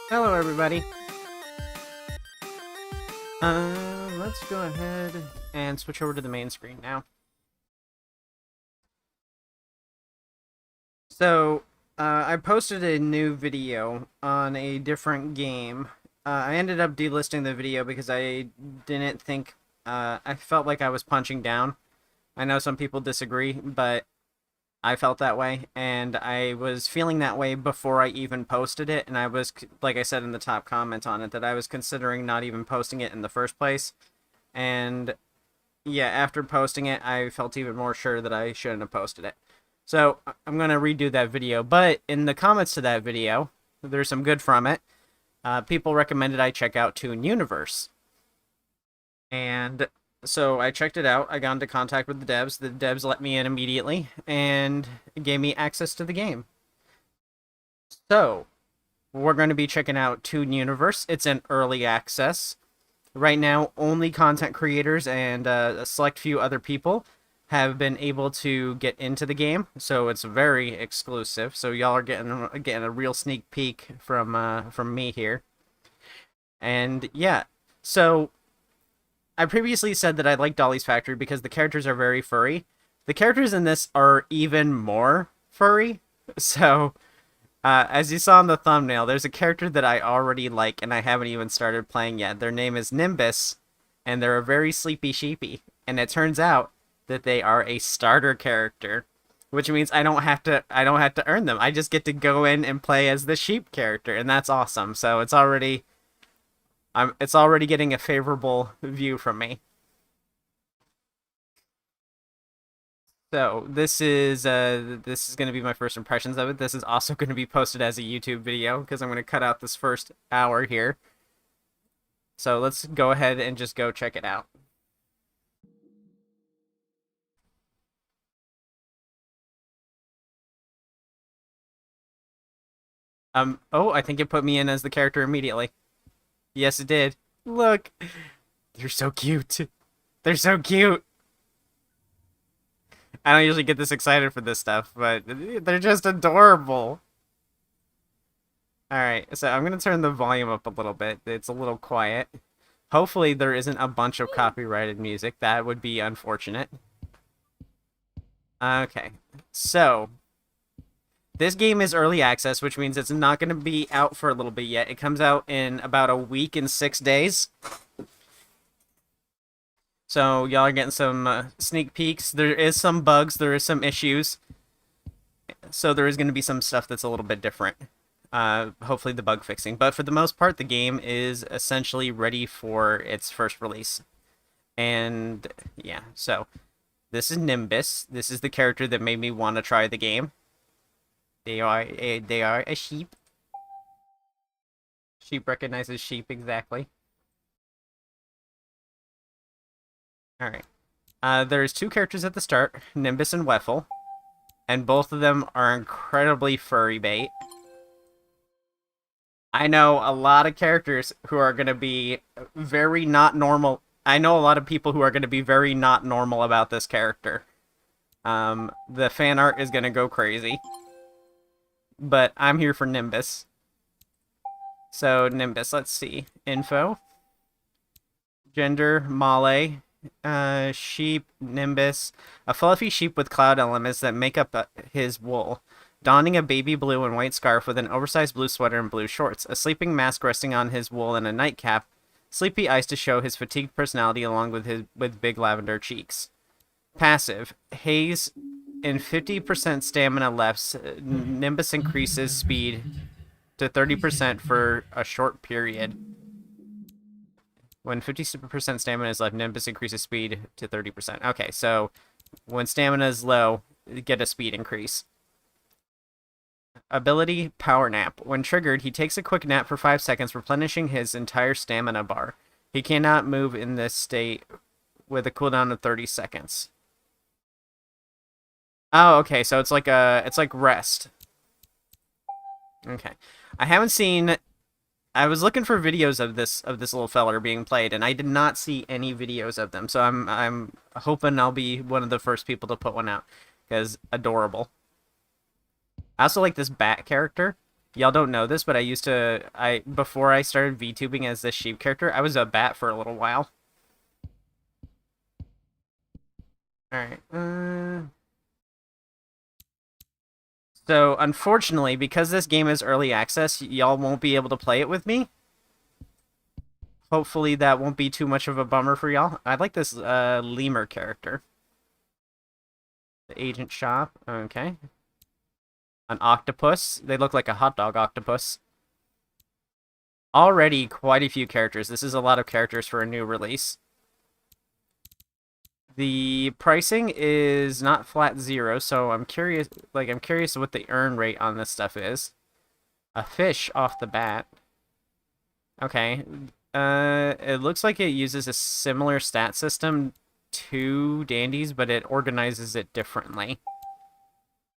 Hello, everybody. Let's go ahead and switch over to the main screen now. So, I posted a new video on a different game. I ended up delisting the video because I didn't think, I felt like I was punching down. I know some people disagree, but I felt that way, and I was feeling that way before I even posted it, and I was, like I said in the top comment on it, that I was considering not even posting it in the first place. And yeah, after posting it, I felt even more sure that I shouldn't have posted it. So I'm going to redo that video. But in the comments to that video, there's some good from it. People recommended I check out Toon Universe. And so I checked it out. I got into contact with the devs. The devs let me in immediately and gave me access to the game. So we're going to be checking out Toon Universe. It's in early access. Right now, only content creators and a select few other people have been able to get into the game, so it's very exclusive. So y'all are getting a real sneak peek from me here. And yeah, so I previously said that I like Dolly's Factory because the characters are very furry. The characters in this are even more furry. So as you saw in the thumbnail, there's a character that I already like and I haven't even started playing yet. Their name is Nimbus, and they're a very sleepy sheepy. And it turns out that they are a starter character, which means I don't have to earn them. I just get to go in and play as the sheep character, and that's awesome. So it's already getting a favorable view from me. So this is going to be my first impressions of it. This is also going to be posted as a YouTube video because I'm going to cut out this first hour here. So let's go ahead and just go check it out. Oh, I think it put me in as the character immediately. Yes, it did. Look, they're so cute. They're so cute. I don't usually get this excited for this stuff, but they're just adorable. All right, so I'm gonna turn the volume up a little bit. It's a little quiet. Hopefully there isn't a bunch of copyrighted music. That would be unfortunate. Okay, so this game is early access, which means it's not going to be out for a little bit yet. It comes out in about a week and 6 days. So y'all are getting some sneak peeks. There is some bugs. There is some issues. So there is going to be some stuff that's a little bit different. Hopefully the bug fixing. But for the most part, the game is essentially ready for its first release. And yeah, so this is Nimbus. This is the character that made me want to try the game. They are a sheep. Sheep recognizes sheep exactly. All right. There's two characters at the start, Nimbus and Waffle, and both of them are incredibly furry bait. I know a lot of characters who are going to be very not normal. I know a lot of people who are going to be very not normal about this character. The fan art is going to go crazy. But I'm here for Nimbus. So, Nimbus, let's see. Info. Gender, Male. Sheep, Nimbus. A fluffy sheep with cloud elements that make up his wool. Donning a baby blue and white scarf with an oversized blue sweater and blue shorts. A sleeping mask resting on his wool and a nightcap. Sleepy eyes to show his fatigued personality along with big lavender cheeks. Passive. Haze and 50% stamina left. Nimbus increases speed to 30% for a short period. When 50% stamina is left, Nimbus increases speed to 30%. Okay, so when stamina is low, get a speed increase. Ability, Power Nap. When triggered, he takes a quick nap for 5 seconds, replenishing his entire stamina bar. He cannot move in this state with a cooldown of 30 seconds. Oh, okay, so it's like rest. Okay. I haven't seen I was looking for videos of this little feller being played, and I did not see any videos of them. So I'm hoping I'll be one of the first people to put one out, because adorable. I also like this bat character. Y'all don't know this, but before I started VTubing as this sheep character, I was a bat for a little while. Alright, so, unfortunately, because this game is early access, y'all won't be able to play it with me. Hopefully that won't be too much of a bummer for y'all. I like this lemur character. The agent shop, okay. An octopus. They look like a hot dog octopus. Already quite a few characters. This is a lot of characters for a new release. The pricing is not flat zero, so I'm curious what the earn rate on this stuff is. A fish off the bat. Okay. It looks like it uses a similar stat system to Dandy's, but it organizes it differently.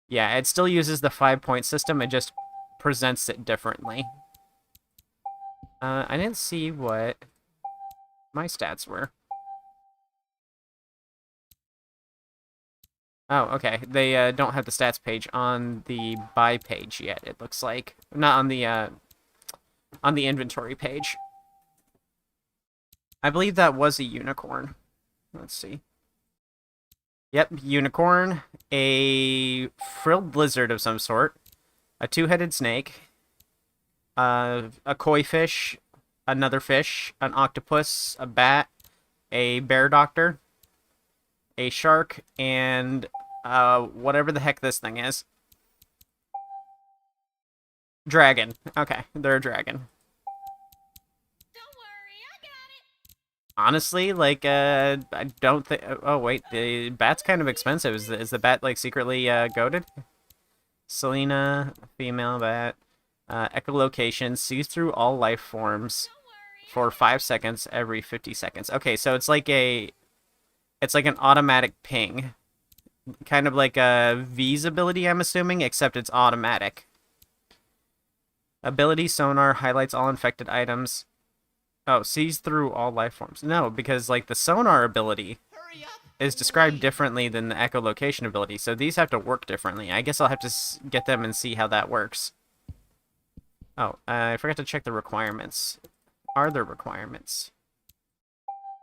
Yeah, it still uses the 5-point system, it just presents it differently. I didn't see what my stats were. Oh, okay. They don't have the stats page on the buy page yet, it looks like. Not on the inventory page. I believe that was a unicorn. Let's see. Yep, unicorn, a frilled lizard of some sort, a two-headed snake, a koi fish, another fish, an octopus, a bat, a bear doctor, a shark, and whatever the heck this thing is. Dragon. Okay, they're a dragon. Don't worry, I got it. Honestly, like, I don't think... Oh, wait, the bat's kind of expensive. Is the bat, like, secretly, goated? Selena, female bat. Echolocation, sees through all life forms for 5 seconds every 50 seconds. Okay, so it's like an automatic ping. Kind of like a V's ability, I'm assuming, except it's automatic. Ability sonar highlights all infected items. Oh, sees through all life forms. No, because, like, the sonar ability is described differently than the echolocation ability, so these have to work differently. I guess I'll have to get them and see how that works. Oh, I forgot to check the requirements. Are there requirements?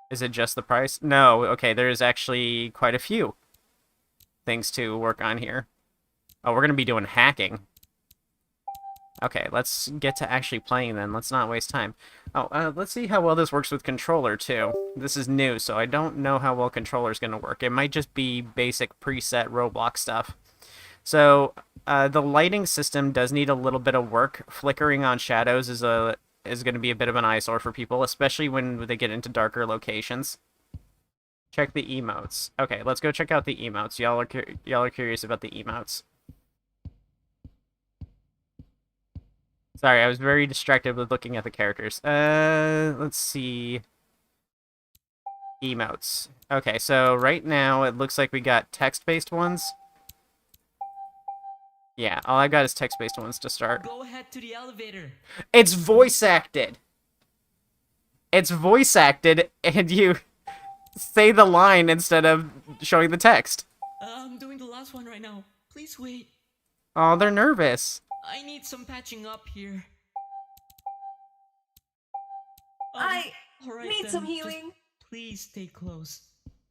Is it just the price? No, okay, there's actually quite a few things to work on here. Oh, we're going to be doing hacking. Okay, let's get to actually playing then. Let's not waste time. Oh, let's see how well this works with controller, too. This is new, so I don't know how well controller's going to work. It might just be basic preset Roblox stuff. So, the lighting system does need a little bit of work. Flickering on shadows is going to be a bit of an eyesore for people, especially when they get into darker locations. Check the emotes. Okay, let's go check out the emotes. Y'all are curious about the emotes. Sorry, I was very distracted with looking at the characters. Let's see. Emotes. Okay, so right now it looks like we got text-based ones. Yeah, all I got is text-based ones to start. Go ahead to the elevator. It's voice acted. It's voice acted, and you say the line instead of showing the text. I'm doing the last one right now. Please wait. Oh, they're nervous. I need some patching up here. I Alright need then, some just healing. please stay close.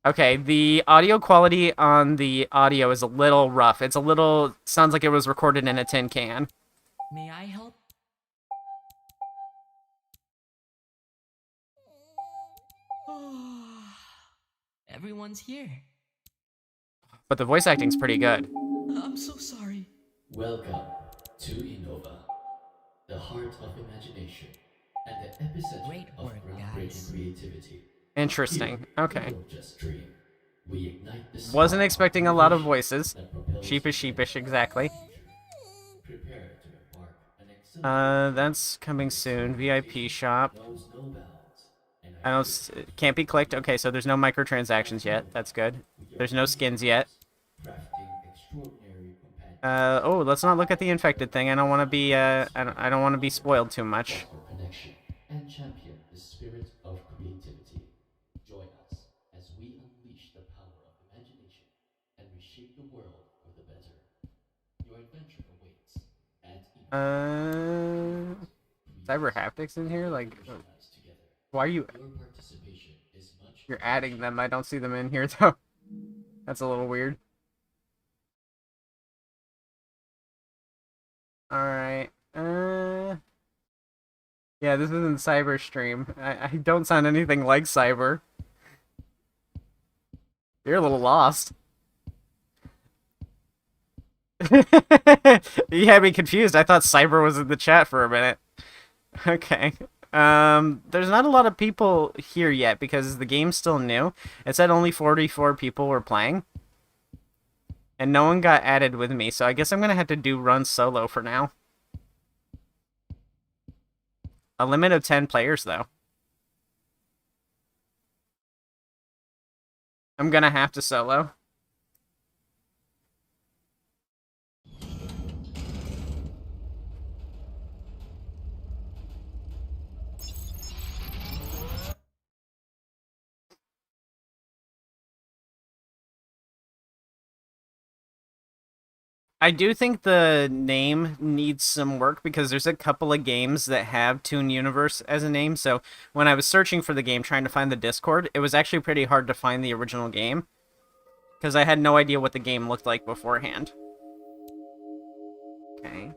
Okay, the audio quality on the audio is a little rough. Sounds like it was recorded in a tin can. May I help? Everyone's here. But the voice acting's pretty good. I'm so sorry. Welcome to Innova, the heart of imagination and the epicenter Great of work, groundbreaking guys. creativity. Interesting. Here, Okay. we don't just dream. We ignite the spark Wasn't of expecting a lot of innovation voices. that propels Sheepish, humanity exactly. into the future. Prepare to embark an exhilarating That's coming soon. VIP shop. knows no bounds. And I don't. It can't be clicked. Okay, so there's no microtransactions yet. That's good. There's no skins yet. crafting extraordinary companions. Oh, let's not look at the infected thing. I don't want to be. I don't want to be spoiled too much. Foster connection and champion the spirit of creativity. Join us as we unleash the power of imagination and reshape the world for the better. Your adventure awaits at Cyber haptics in here? Like, Visualize together. why are you... Your participation is much You're adding them. I don't see them in here, though. That's a little weird. Alright. Yeah, this isn't Cyber stream. I don't sound anything like Cyber. You're a little lost. You had me confused. I thought Cyber was in the chat for a minute. Okay. There's not a lot of people here yet because the game's still new. It said only 44 people were playing. And no one got added with me, so I guess I'm gonna have to do run solo for now. A limit of 10 players, though. I'm gonna have to solo. I do think the name needs some work because there's a couple of games that have Toon Universe as a name. So when I was searching for the game, trying to find the Discord, it was actually pretty hard to find the original game because I had no idea what the game looked like beforehand. Okay.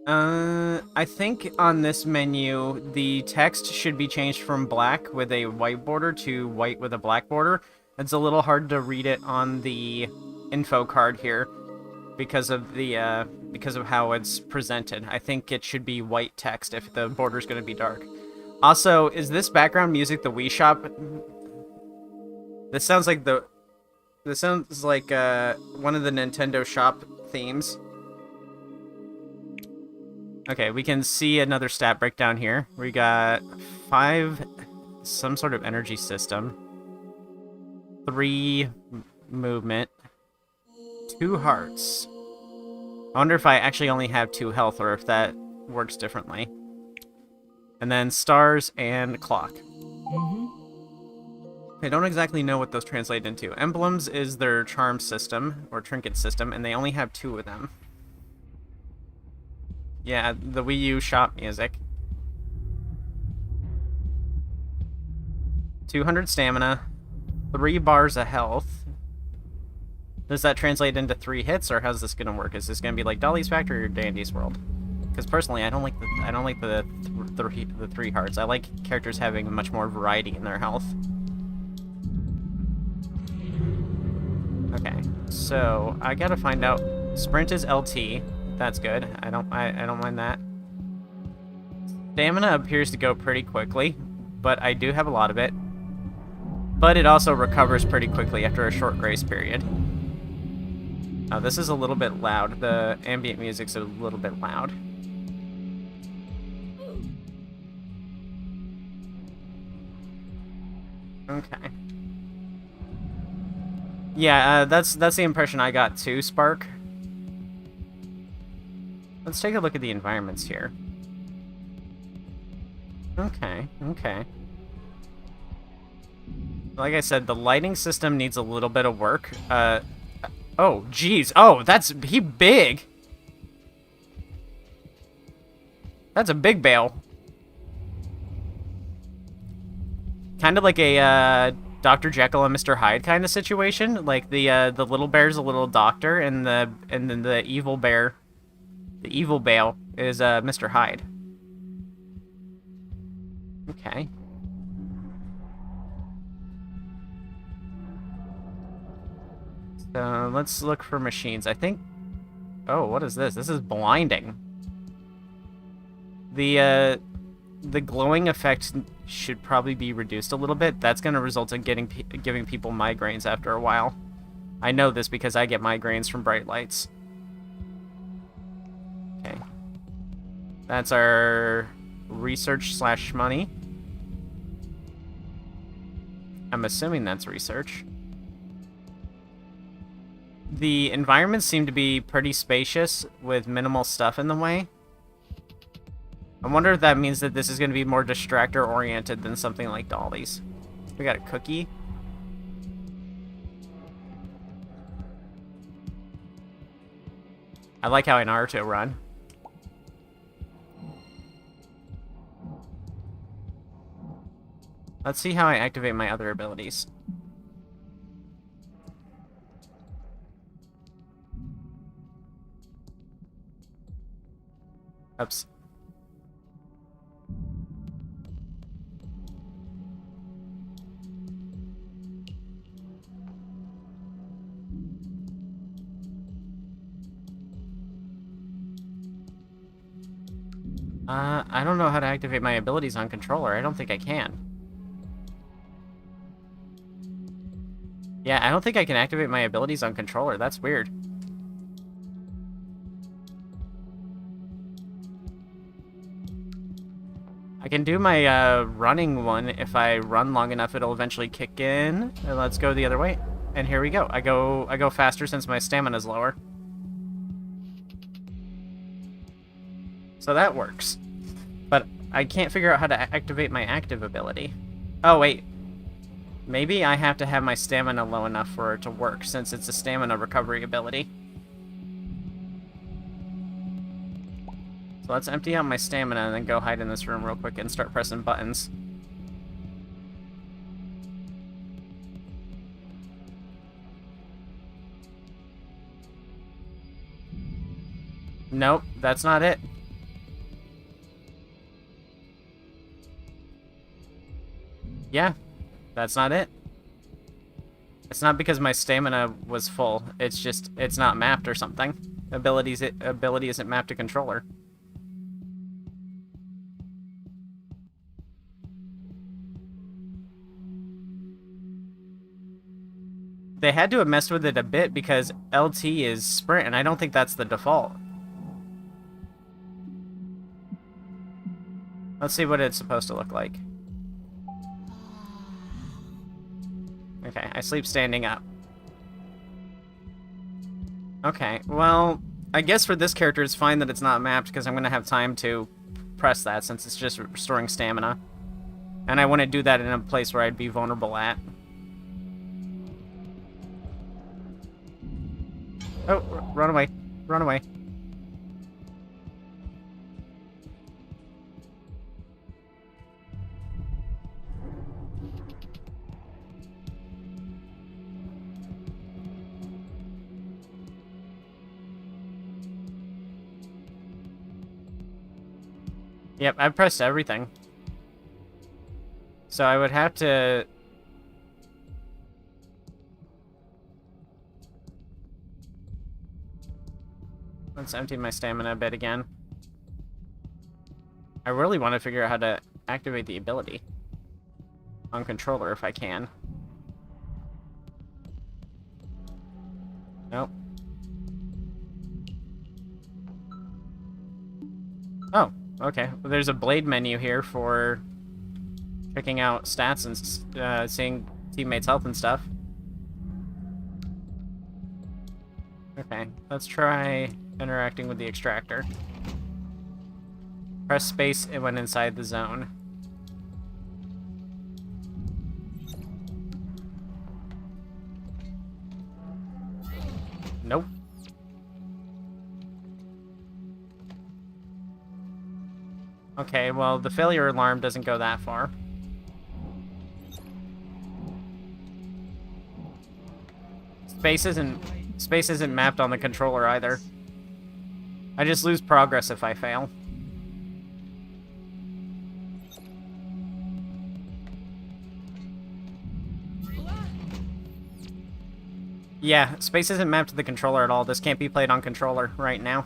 I think on this menu, the text should be changed from black with a white border to white with a black border. It's a little hard to read it on the info card here because of the because of how it's presented. I think it should be white text if the border's going to be dark. Also, is this background music the Wii Shop? This sounds like one of the Nintendo Shop themes. Okay, we can see another stat breakdown here. We got 5 some sort of energy system, 3 movement, 2 hearts. I wonder if I actually only have 2 health or if that works differently. And then stars and clock. I don't exactly know what those translate into. Emblems is their charm system, or trinket system, and they only have 2 of them. Yeah, the Wii U shop music. 200 stamina, 3 bars of health. Does that translate into 3 hits, or how's this gonna work? Is this gonna be like Dolly's Factory or Dandy's World? Because personally, I don't like the 3 hearts. I like characters having much more variety in their health. Okay, so I gotta find out. Sprint is LT. That's good. I don't mind that. Stamina appears to go pretty quickly, but I do have a lot of it. But it also recovers pretty quickly after a short grace period. Oh, this is a little bit loud. The ambient music's a little bit loud. Okay. Yeah, that's the impression I got too, Spark. Let's take a look at the environments here. Okay, okay. Like I said, the lighting system needs a little bit of work. Oh, geez. Oh, he big. That's a big bale. Kind of like a, Dr. Jekyll and Mr. Hyde kind of situation. Like the little bear's a little doctor, and then the evil bear, the evil bale is Mr. Hyde. Okay. So let's look for machines. I think. Oh, what is this? This is blinding. The glowing effect should probably be reduced a little bit. That's going to result in giving people migraines after a while. I know this because I get migraines from bright lights. Okay. That's our research / money. I'm assuming that's research. The environments seem to be pretty spacious with minimal stuff in the way. I wonder if that means that this is going to be more distractor-oriented than something like Dolly's. We got a cookie. I like how I Naruto run. Let's see how I activate my other abilities. Oops. I don't know how to activate my abilities on controller. I don't think I can. Yeah, I don't think I can activate my abilities on controller. That's weird. I can do my running one. If I run long enough, it'll eventually kick in. And let's go the other way. And here we go. I go faster since my stamina's lower. So that works. But I can't figure out how to activate my active ability. Oh, wait. Maybe I have to have my stamina low enough for it to work, since it's a stamina recovery ability. So let's empty out my stamina and then go hide in this room real quick and start pressing buttons. Nope, that's not it. Yeah, that's not it. It's not because my stamina was full. It's just, it's not mapped or something. Ability isn't mapped to controller. They had to have messed with it a bit because LT is sprint, and I don't think that's the default. Let's see what it's supposed to look like. Okay, I sleep standing up. Okay, well, I guess for this character it's fine that it's not mapped because I'm going to have time to press that since it's just restoring stamina. And I want to do that in a place where I'd be vulnerable at. Oh, run away. Run away. Yep, I pressed everything. So I would have to... Let's empty my stamina a bit again. I really want to figure out how to activate the ability on controller if I can. Nope. Oh, okay. Well, there's a blade menu here for checking out stats and seeing teammates' health and stuff. Okay, let's try interacting with the extractor. Press space when inside the zone. Nope. Okay, well, the failure alarm doesn't go that far. Space isn't mapped on the controller either. I just lose progress if I fail. Yeah, space isn't mapped to the controller at all. This can't be played on controller right now.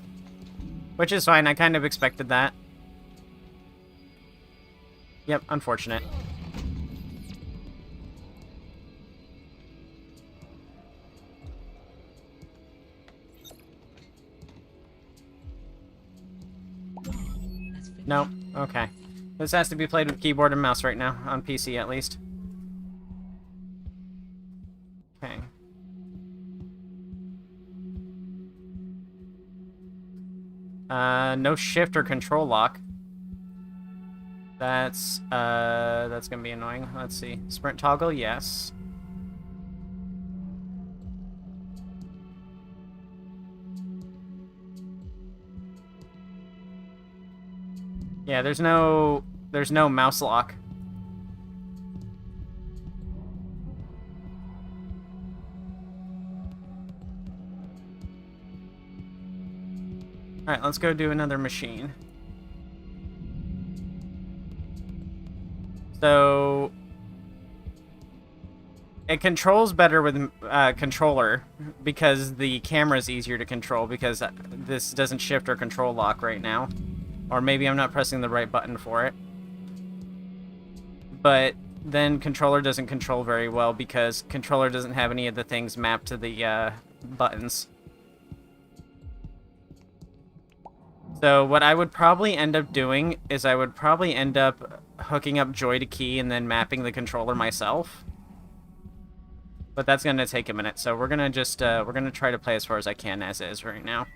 Which is fine, I kind of expected that. Yep, unfortunate. Nope, okay. This has to be played with keyboard and mouse right now, on PC at least. Okay. No shift or control lock. That's gonna be annoying. Let's see. Sprint toggle, yes. Yeah, there's no mouse lock. Alright, let's go do another machine. So... it controls better with controller because the camera is easier to control because this doesn't shift or control lock right now. Or maybe I'm not pressing the right button for it. But then controller doesn't control very well because controller doesn't have any of the things mapped to the buttons. So what I would probably end up doing is I would probably end up hooking up Joy to key and then mapping the controller myself. But that's going to take a minute, so we're going to just, we're going to try to play as far as I can as is right now.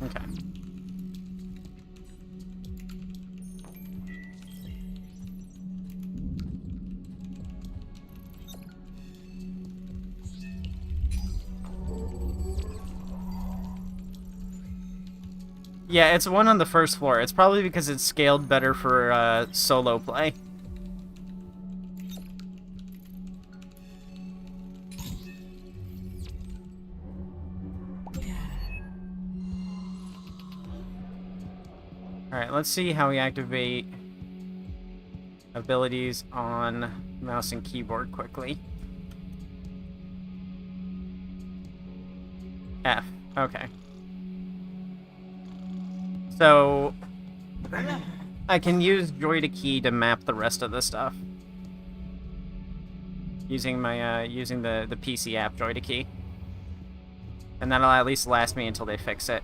Okay. Yeah, it's one on the first floor. It's probably because it's scaled better for solo play. Alright, let's see how we activate abilities on mouse and keyboard quickly. F. Okay. So, I can use Joy to key to map the rest of the stuff. Using my, using the PC app Joy to key. And that'll at least last me until they fix it.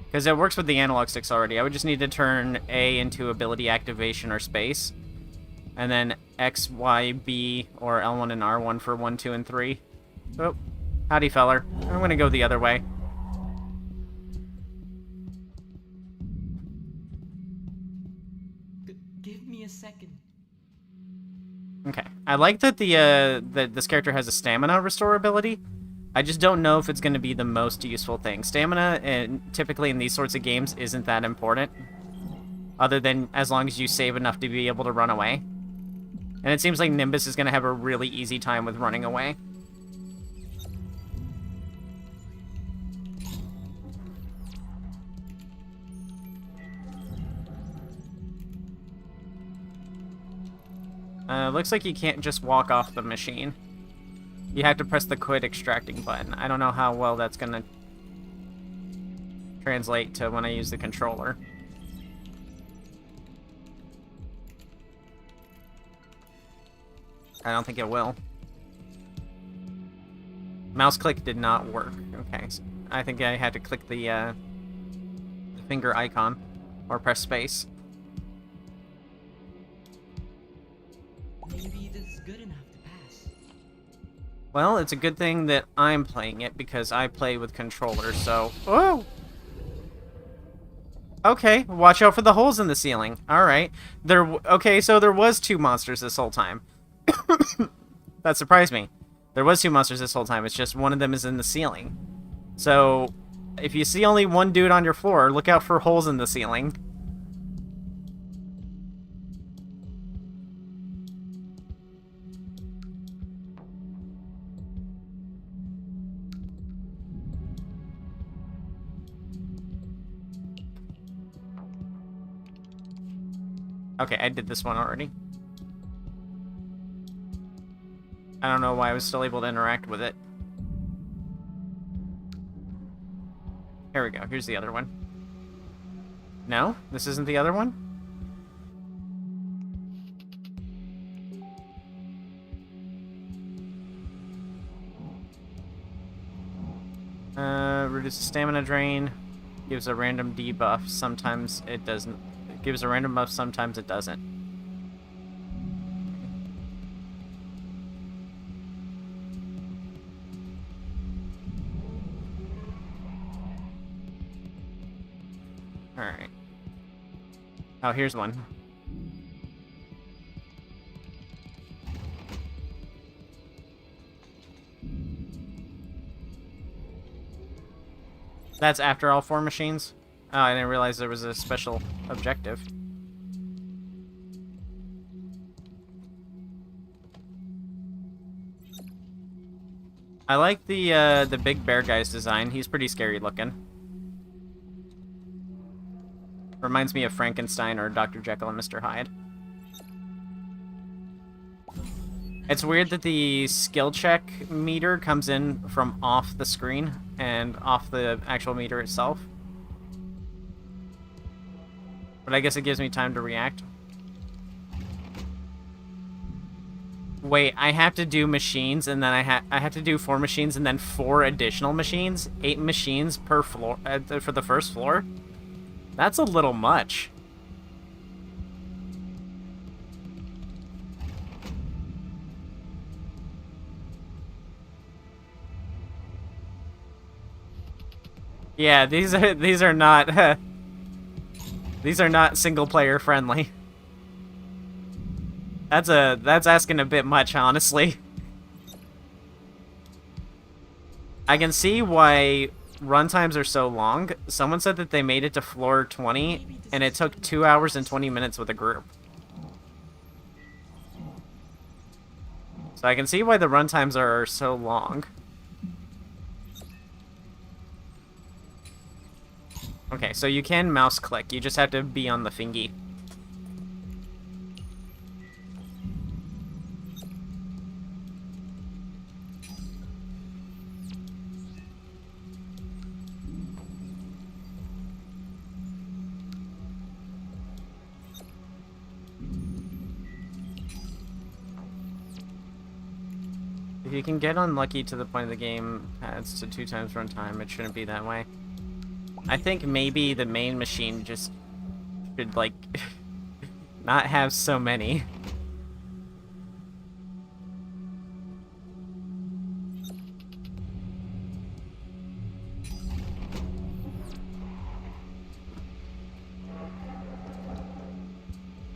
Because it works with the analog sticks already. I would just need to turn A into ability activation or space. And then X, Y, B, or L1 and R1 for 1, 2, and 3. Oh, howdy feller. I'm gonna go the other way. Give me a second. Okay. I like that this character has a stamina restore ability. I just don't know if it's going to be the most useful thing. Stamina, typically in these sorts of games, isn't that important. Other than as long as you save enough to be able to run away. And it seems like Nimbus is going to have a really easy time with running away. Looks like you can't just walk off the machine. You have to press the quit extracting button. I don't know how well that's gonna translate to when I use the controller. I don't think it will. Mouse click did not work. Okay, so I think I had to click the finger icon or press space. Maybe this is good enough to pass. Well, it's a good thing that I'm playing it because I play with controllers, so... Oh! Okay, watch out for the holes in the ceiling. Alright. Okay, so there was 2 monsters this whole time. That surprised me. There was 2 monsters this whole time, it's just one of them is in the ceiling. So, if you see only one dude on your floor, look out for holes in the ceiling. Okay, I did this one already. I don't know why I was still able to interact with it. Here we go. Here's the other one. No? This isn't the other one? Reduces stamina drain. Gives a random debuff. Sometimes it doesn't. It gives a random buff. Sometimes it doesn't. Alright. Oh, here's one. That's after all 4 machines? Oh, I didn't realize there was a special objective. I like the big bear guy's design. He's pretty scary looking. Reminds me of Frankenstein or Dr. Jekyll and Mr. Hyde. It's weird that the skill check meter comes in from off the screen and off the actual meter itself. But I guess it gives me time to react. Wait, I have to do machines, and then I have to do 4 machines, and then 4 additional machines? 8 machines per floor for the first floor? That's a little much. Yeah, these are not these are not single player friendly. That's asking a bit much, honestly. I can see why runtimes are so long. Someone said that they made it to floor 20 and it took 2 hours and 20 minutes with a group. So I can see why the runtimes are so long. Okay, so you can mouse click. You just have to be on the thingy. If you can get unlucky to the point of the game adds to 2 times runtime, it shouldn't be that way. I think maybe the main machine just should, like, not have so many.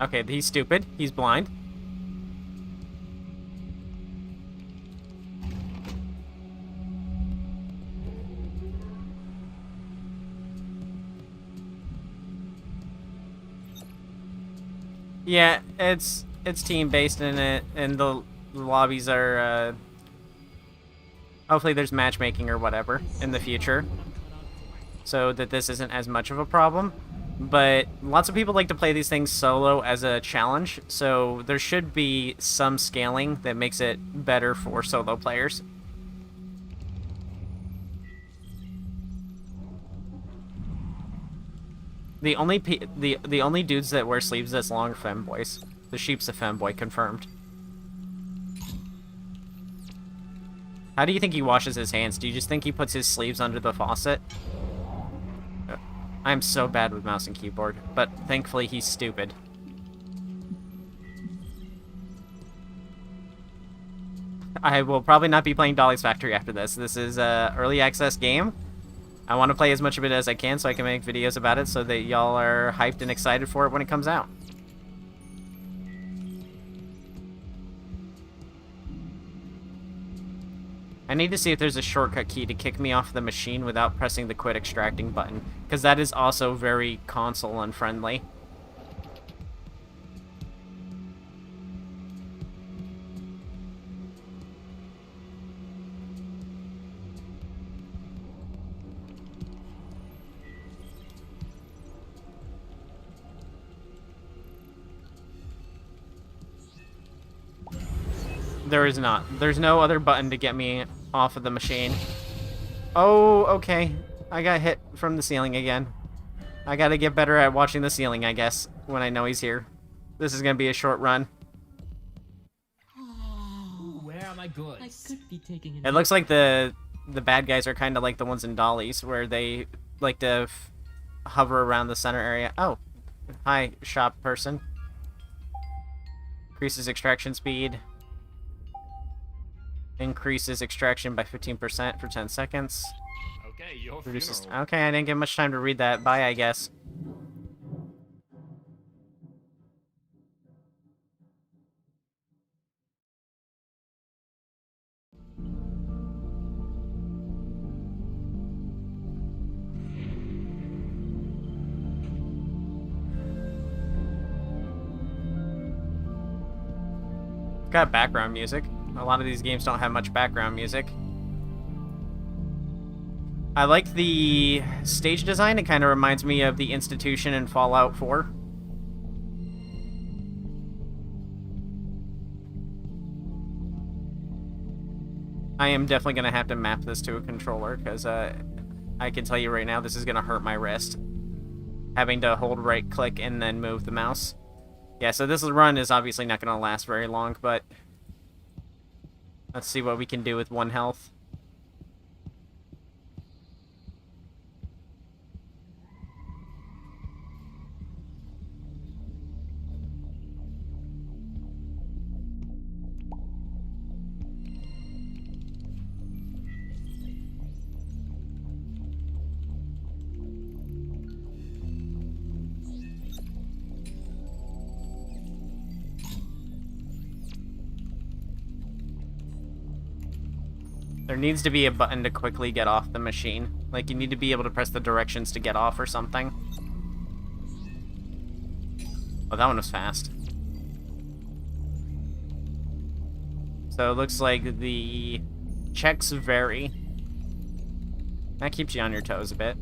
Okay, he's stupid. He's blind. Yeah, it's team-based in it, and the lobbies are, hopefully there's matchmaking or whatever in the future, so that this isn't as much of a problem. But lots of people like to play these things solo as a challenge, so there should be some scaling that makes it better for solo players. The only dudes that wear sleeves this long are femboys. The sheep's a femboy, confirmed. How do you think he washes his hands? Do you just think he puts his sleeves under the faucet? I'm so bad with mouse and keyboard, but thankfully he's stupid. I will probably not be playing Dolly's Factory after this. This is a early access game. I want to play as much of it as I can so I can make videos about it so that y'all are hyped and excited for it when it comes out. I need to see if there's a shortcut key to kick me off the machine without pressing the quit extracting button, because that is also very console unfriendly. There is not. There's no other button to get me off of the machine. Oh, okay. I got hit from the ceiling again. I gotta get better at watching the ceiling, I guess, when I know he's here. This is gonna be a short run. Where are my goods? I could be taking It looks like the bad guys are kind of like the ones in Dollies, where they like to hover around the center area. Oh, hi, shop person. Increases extraction speed. Increases extraction by 15% for 10 seconds. Okay, your Reduces. funeral. Okay, I didn't get much time to read that. Bye, I guess. Got background music. A lot of these games don't have much background music. I like the stage design. It kind of reminds me of the Institution in Fallout 4. I am definitely going to have to map this to a controller, because I can tell you right now, this is going to hurt my wrist. Having to hold right-click and then move the mouse. Yeah, so this run is obviously not going to last very long, but let's see what we can do with 1 health. There needs to be a button to quickly get off the machine. Like, you need to be able to press the directions to get off or something. Oh, that one was fast. So it looks like the checks vary. That keeps you on your toes a bit.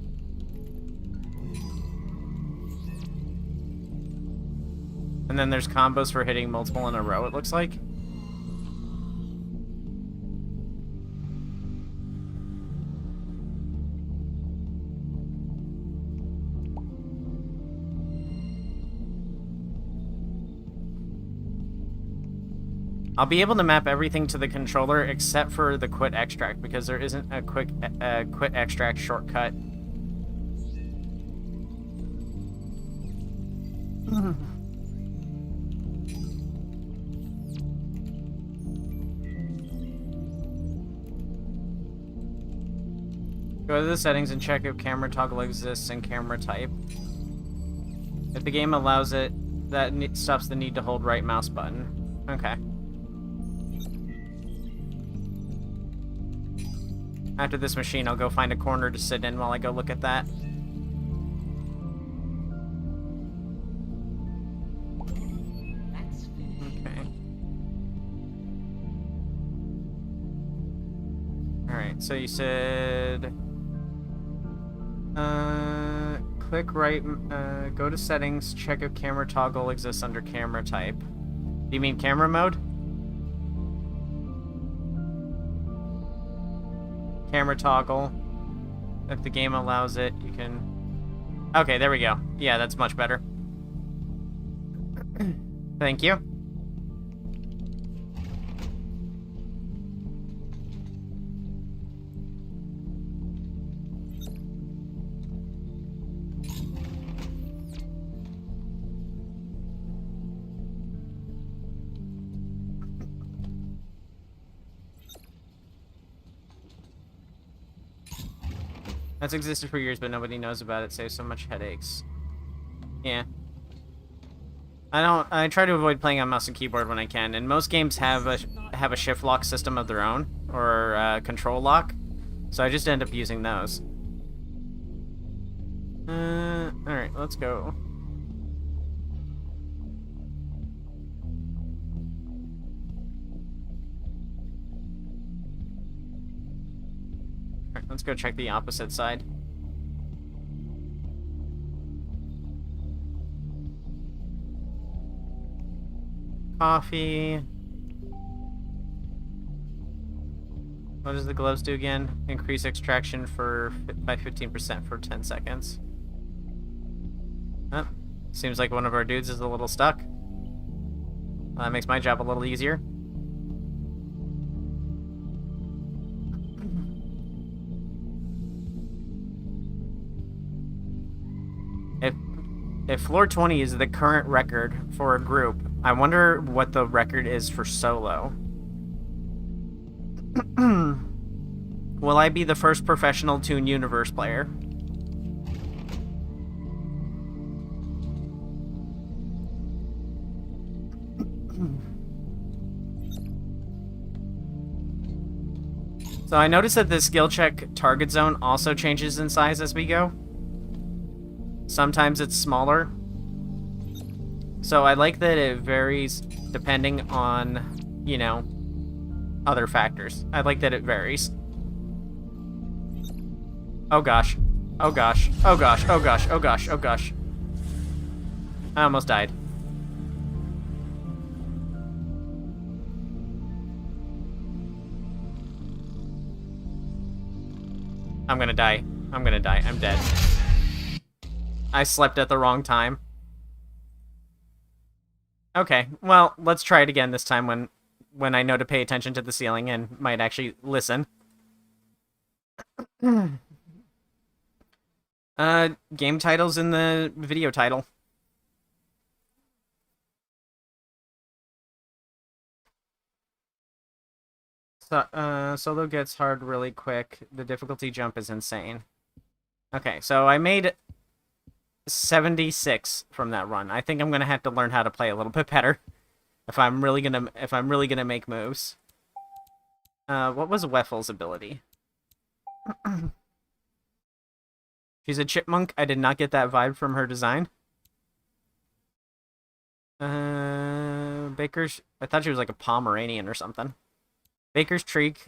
And then there's combos for hitting multiple in a row, it looks like. I'll be able to map everything to the controller except for the quit extract, because there isn't a quit extract shortcut. Go to the settings and check if camera toggle exists in camera type. If the game allows it, that stops the need to hold right mouse button. Okay. After this machine, I'll go find a corner to sit in while I go look at that. That's finished. Okay. Alright, so you said... click right, go to settings, check if camera toggle exists under camera type. Do you mean camera mode? Camera toggle. If the game allows it, you can... Okay, there we go. Yeah, that's much better. Thank you. That's existed for years, but nobody knows about it. Saves so much headaches. Yeah. I try to avoid playing on mouse and keyboard when I can, and most games have a shift lock system of their own, or control lock, so I just end up using those. Alright, let's go. Alright, let's go check the opposite side. Coffee. What does the gloves do again? Increase extraction by 15% for 10 seconds. Oh, seems like one of our dudes is a little stuck. Well, that makes my job a little easier. If floor 20 is the current record for a group, I wonder what the record is for solo. Will I be the first professional Toon Universe player? So I noticed that the skill check target zone also changes in size as we go. Sometimes it's smaller. So I like that it varies depending on, you know, other factors. I like that it varies. Oh gosh. Oh gosh. Oh gosh. Oh gosh. Oh gosh. Oh gosh. I almost died. I'm gonna die. I'm gonna die. I'm dead. I slept at the wrong time. Okay, well, let's try it again this time when I know to pay attention to the ceiling and might actually listen. Game title's in the video title. So, solo gets hard really quick. The difficulty jump is insane. Okay, so I made 76 from that run. I think I'm gonna have to learn how to play a little bit better if I'm really gonna make moves. What was Waffles' ability? She's a chipmunk. I did not get that vibe from her design. Baker's. I thought she was like a Pomeranian or something. Baker's Treat.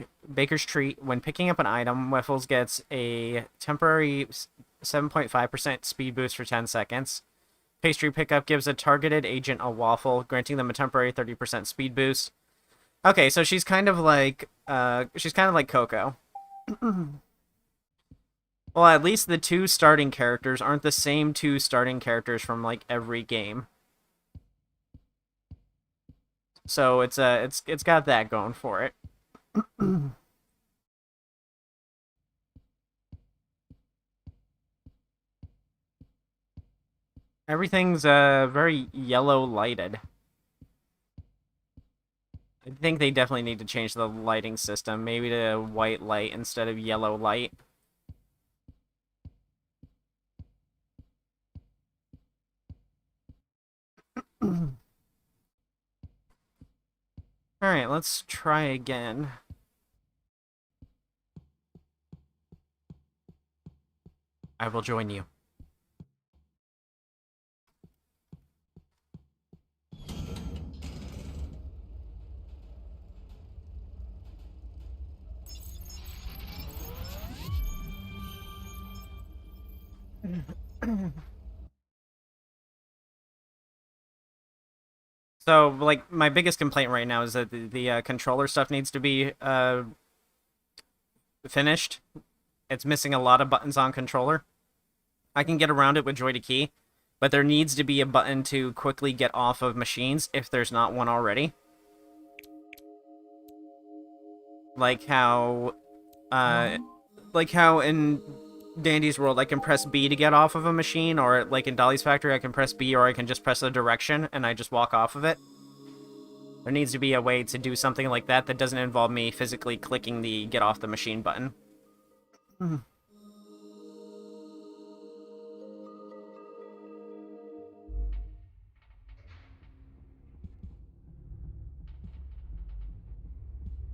When picking up an item, Waffles gets a temporary 7.5% speed boost for 10 seconds. Pastry pickup gives a targeted agent a waffle, granting them a temporary 30% speed boost. Okay, so she's kind of like Coco. Well, at least the two starting characters aren't the same two starting characters from like every game. So it's got that going for it. Everything's very yellow lighted. I think they definitely need to change the lighting system, maybe to white light instead of yellow light. Alright, let's try again. I will join you. So, like, my biggest complaint right now is that the controller stuff needs to be finished. It's missing a lot of buttons on controller. I can get around it with joy to key, but there needs to be a button to quickly get off of machines if there's not one already. Like how in Dandy's World I can press B to get off of a machine, or like in Dolly's Factory I can press B, or I can just press a direction and I just walk off of it. There needs to be a way to do something like that that doesn't involve me physically clicking the get off the machine button.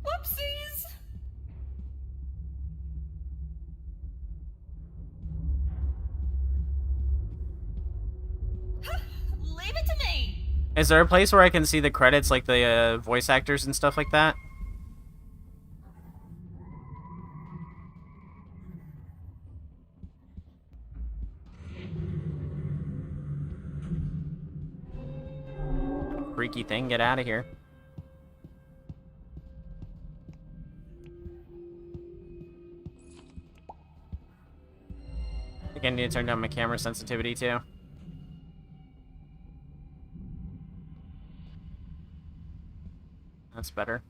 Whoopsies! Leave it to me! Is there a place where I can see the credits, like the voice actors and stuff like that? Freaky thing, get out of here. I think I need to turn down my camera sensitivity too. That's better.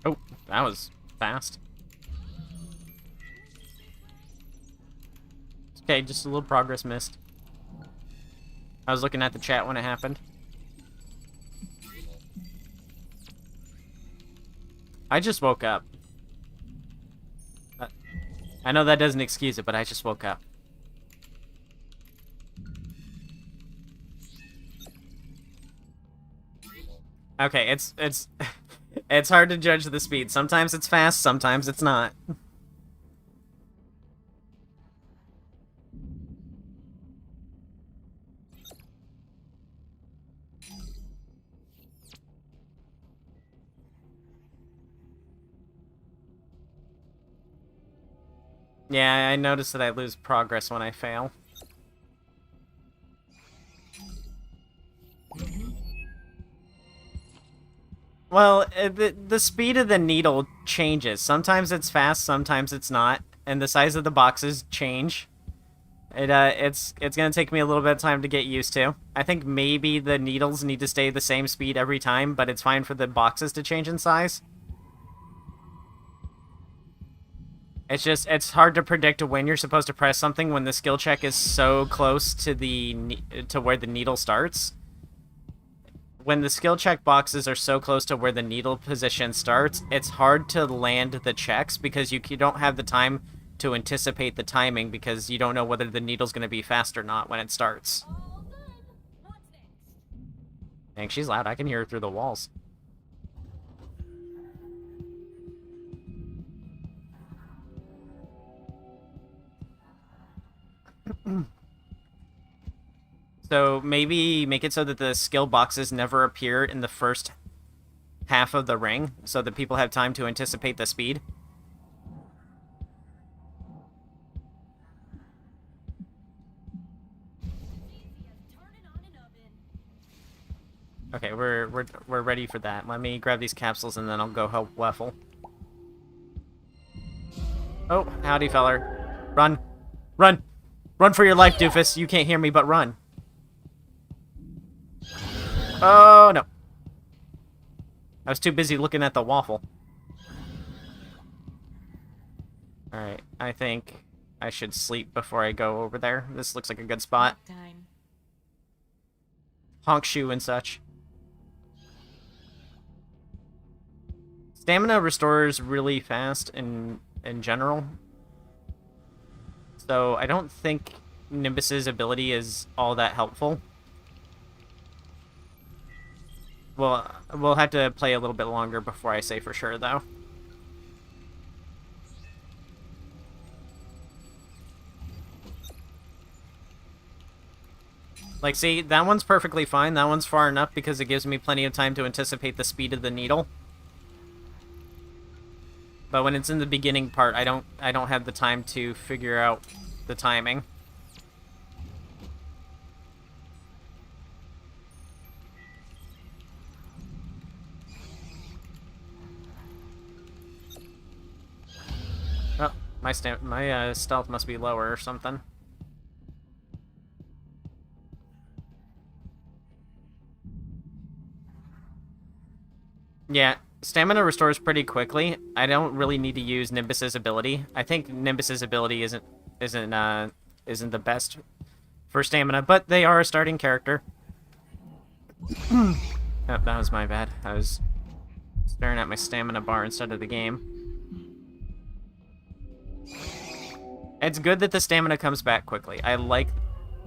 Oh, that was fast. Okay, just a little progress missed. I was looking at the chat when it happened. I just woke up. I know that doesn't excuse it, but I just woke up. Okay, it's it's hard to judge the speed. Sometimes it's fast, sometimes it's not. Yeah, I noticed that I lose progress when I fail. Well, the speed of the needle changes. Sometimes it's fast, sometimes it's not, and the size of the boxes change. It's gonna take me a little bit of time to get used to. I think maybe the needles need to stay the same speed every time, but it's fine for the boxes to change in size. It's hard to predict when you're supposed to press something when the skill check is so close to to where the needle starts. When the skill check boxes are so close to where the needle position starts, it's hard to land the checks because you don't have the time to anticipate the timing because you don't know whether the needle's going to be fast or not when it starts. All done. What's next? Dang, she's loud. I can hear her through the walls. So maybe make it so that the skill boxes never appear in the first half of the ring so that people have time to anticipate the speed. Easy as turning on an oven. Okay, we're ready for that. Let me grab these capsules and then I'll go help Waffle. Oh, howdy, feller. Run. Run! Run for your life, doofus. You can't hear me, but run. Oh, no. I was too busy looking at the waffle. Alright, I think I should sleep before I go over there. This looks like a good spot. Time. Honk shoe and such. Stamina restores really fast in general. So I don't think Nimbus's ability is all that helpful. Well, we'll have to play a little bit longer before I say for sure, though. Like, see, that one's perfectly fine. That one's far enough because it gives me plenty of time to anticipate the speed of the needle. But when it's in the beginning part, I don't have the time to figure out the timing. Oh, my stealth must be lower or something. Yeah, stamina restores pretty quickly. I don't really need to use Nimbus's ability. I think Nimbus's ability isn't the best for stamina, but they are a starting character. Oh, that was my bad. I was staring at my stamina bar instead of the game. It's good that the stamina comes back quickly. I like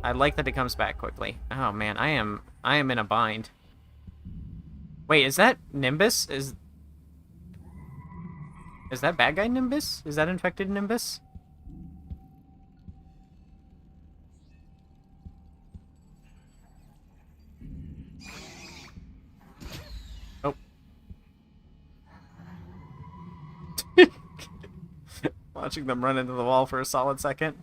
that it comes back quickly. Oh man, I am in a bind. Wait, is that Nimbus? Is that bad guy Nimbus? Is that infected Nimbus? Oh. Watching them run into the wall for a solid second.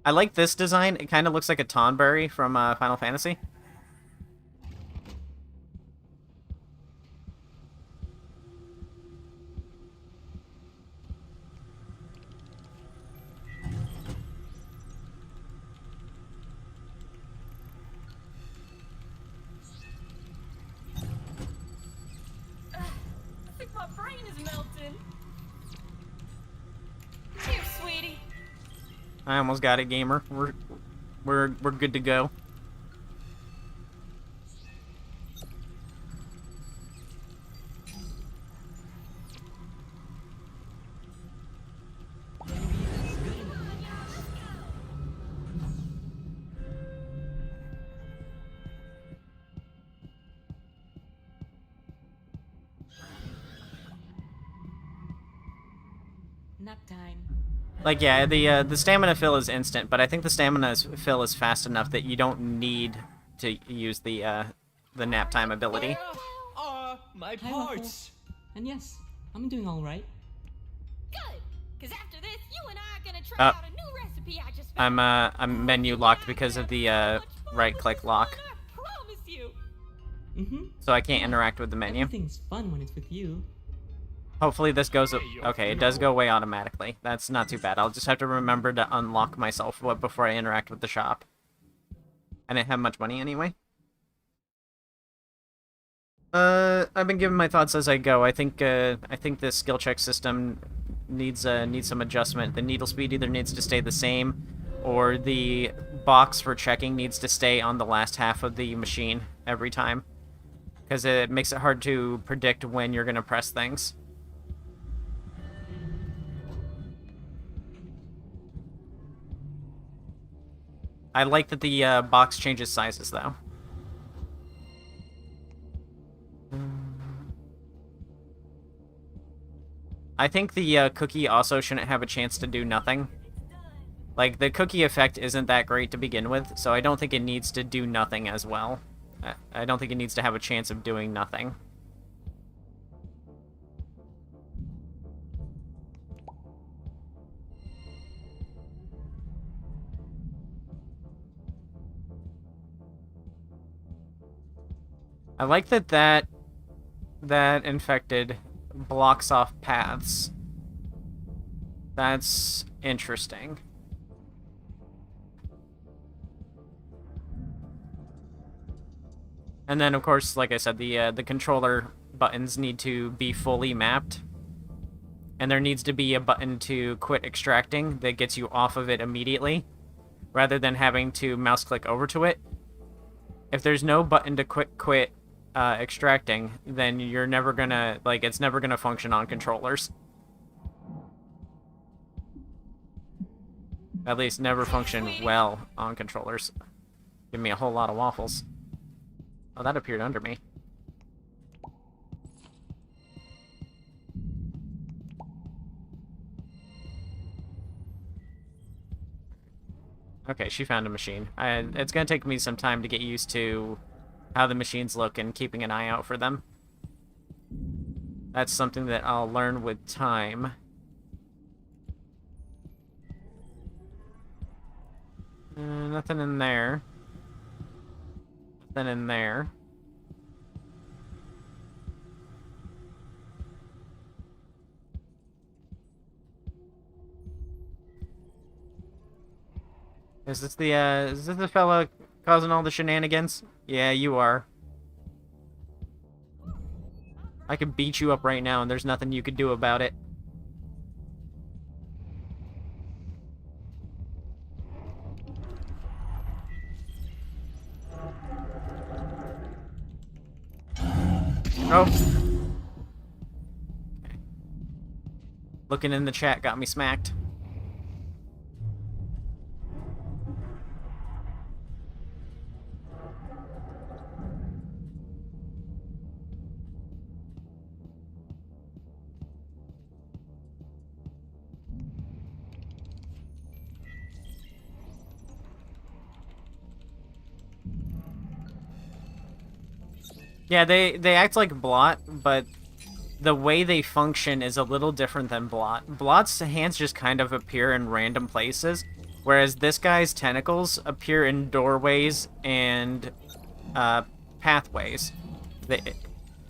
I like this design. It kind of looks like a Tonberry from Final Fantasy. I think my brain is melting. Here, sweetie. I almost got it, gamer. We're good to go. Nap time. Like, yeah, the stamina fill is instant, but I think the stamina fill is fast enough that you don't need to use the nap time ability. Where are my Hi, parts? Waffles. And yes, I'm doing all right. Good. Cause after this, you and I gonna try Uh, out a new recipe I just found. I'm menu locked because of the right-click lock, I promise you. so I can't interact with the menu. Everything's fun when it's with you. Hopefully this goes... Hey, you're Okay, it through. does go away automatically. That's not too bad. I'll just have to remember to unlock myself before I interact with the shop. I didn't have much money anyway. I've been giving my thoughts as I go. I think this skill check system needs some adjustment. The needle speed either needs to stay the same, or the box for checking needs to stay on the last half of the machine every time, because it makes it hard to predict when you're gonna press things. I like that the box changes sizes though. I think the cookie also shouldn't have a chance to do nothing. Like, the cookie effect isn't that great to begin with, so I don't think it needs to do nothing as well. I don't think it needs to have a chance of doing nothing. I like that infected blocks off paths. That's interesting. And then, of course, like I said, the controller buttons need to be fully mapped. And there needs to be a button to quit extracting that gets you off of it immediately, rather than having to mouse click over to it. If there's no button to quit extracting, then you're never gonna, like, it's never gonna function on controllers. At least never function well on controllers. Give me a whole lot of waffles. Oh, that appeared under me. Okay, she found a machine. It's gonna take me some time to get used to how the machines look and keeping an eye out for them. That's something that I'll learn with time. Nothing in there. Nothing in there. Is this the fella causing all the shenanigans? Yeah, you are. I could beat you up right now and there's nothing you could do about it. Oh. Okay. Looking in the chat got me smacked. Yeah, they act like Blot, but the way they function is a little different than Blot. Blot's hands just kind of appear in random places, whereas this guy's tentacles appear in doorways and pathways.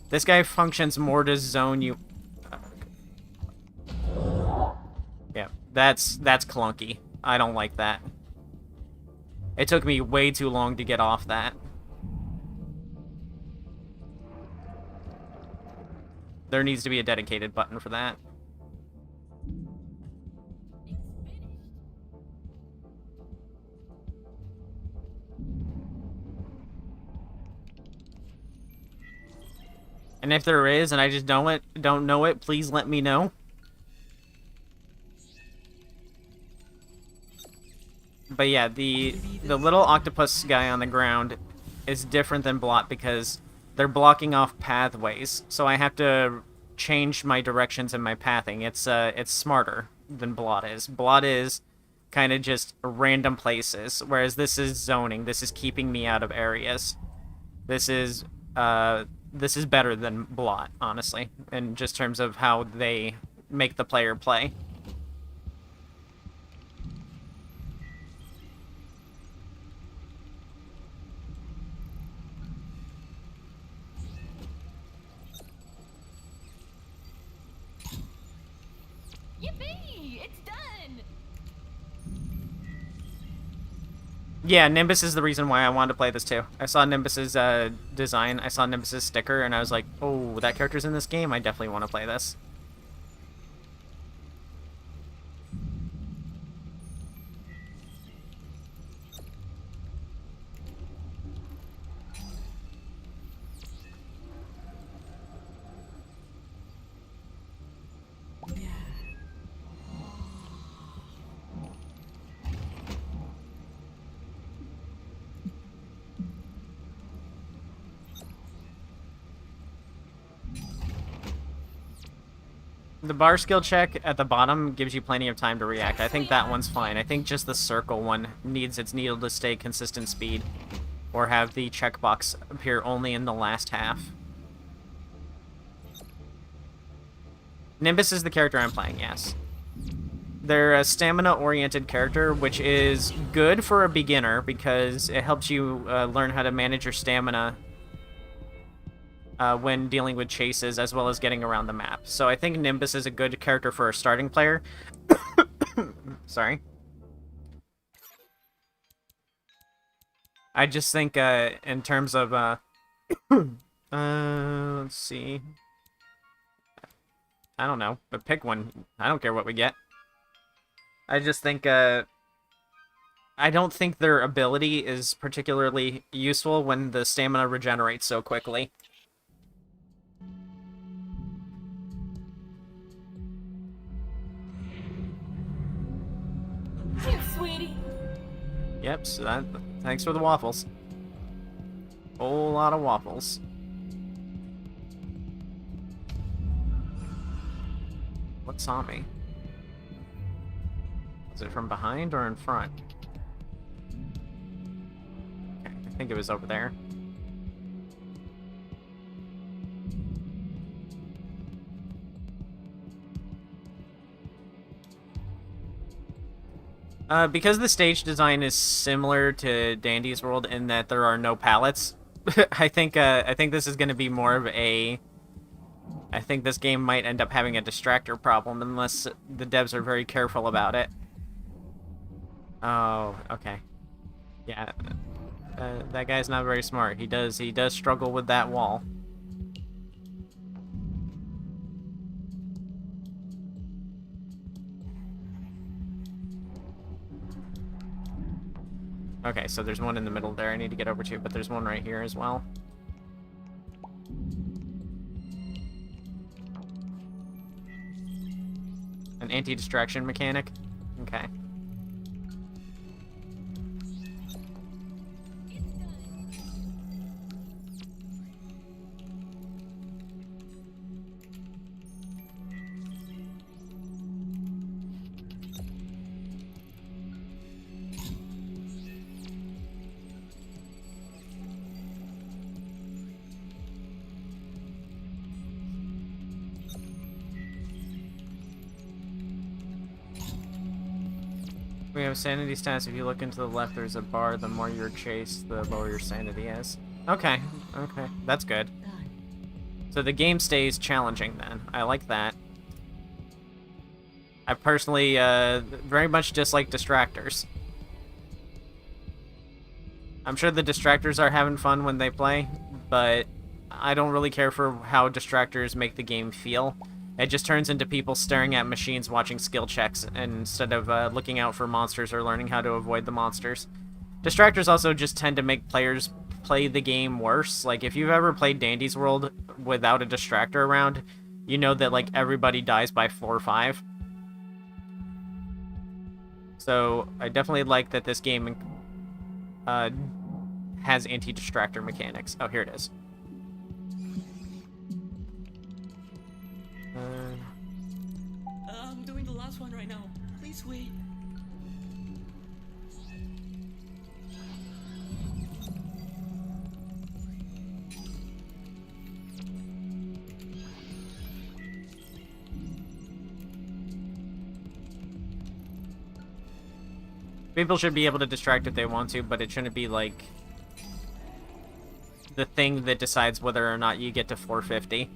This guy functions more to zone you. Yeah, that's clunky. I don't like that. It took me way too long to get off that. There needs to be a dedicated button for that. And if there is, and I just don't know it, please let me know. But yeah, the little octopus guy on the ground is different than Blot because they're blocking off pathways, so I have to change my directions and my pathing. It's smarter than Blot is. Blot is kind of just random places, whereas this is zoning. This is keeping me out of areas. This is better than Blot, honestly, in just terms of how they make the player play. Yay! It's done! Yeah, Nimbus is the reason why I wanted to play this too. I saw Nimbus's design, I saw Nimbus's sticker, and I was like, oh, that character's in this game? I definitely want to play this. The bar skill check at the bottom gives you plenty of time to react. I think that one's fine. I think just the circle one needs its needle to stay consistent speed, or have the checkbox appear only in the last half. Nimbus is the character I'm playing, yes. They're a stamina-oriented character, which is good for a beginner because it helps you learn how to manage your stamina when dealing with chases, as well as getting around the map. So I think Nimbus is a good character for a starting player. Sorry. I just think in terms of... let's see. I don't know, but pick one. I don't care what we get. I just think... I don't think their ability is particularly useful when the stamina regenerates so quickly. Here, sweetie! Yep, so that, thanks for the waffles. Whole lot of waffles. What saw me? Was it from behind or in front? Okay, I think it was over there. Because the stage design is similar to Dandy's World in that there are no pallets, I think this is going to be more of a... I think this game might end up having a distractor problem unless the devs are very careful about it. Oh, okay. Yeah, that guy's not very smart. He does struggle with that wall. Okay, so there's one in the middle there I need to get over to, but there's one right here as well. An anti-distraction mechanic? Okay. We have sanity stats. If you look into the left, there's a bar. The more you're chased, the lower your sanity is. Okay, okay. That's good. So the game stays challenging then. I like that. I personally very much dislike distractors. I'm sure the distractors are having fun when they play, but I don't really care for how distractors make the game feel. It just turns into people staring at machines watching skill checks instead of looking out for monsters or learning how to avoid the monsters. Distractors also just tend to make players play the game worse. Like, if you've ever played Dandy's World without a distractor around, you know that, like, everybody dies by 4 or 5. So, I definitely like that this game has anti-distractor mechanics. Oh, here it is. I'm doing the last one right now. Please wait. People should be able to distract if they want to, but it shouldn't be, like, the thing that decides whether or not you get to 450.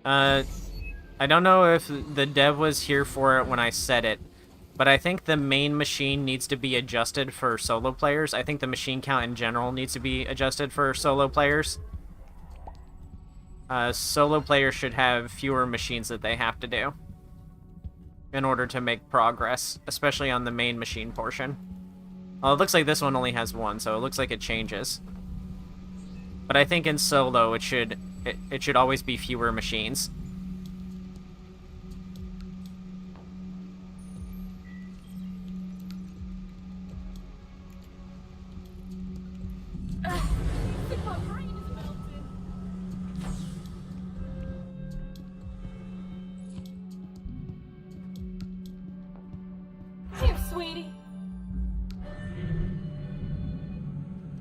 I don't know if the dev was here for it when I said it, but I think the main machine needs to be adjusted for solo players. I think the machine count in general needs to be adjusted for solo players. Solo players should have fewer machines that they have to do in order to make progress, especially on the main machine portion. Well, it looks like this one only has one, so it looks like it changes. But I think in solo, it should always be fewer machines. My brain is melting. Here, sweetie.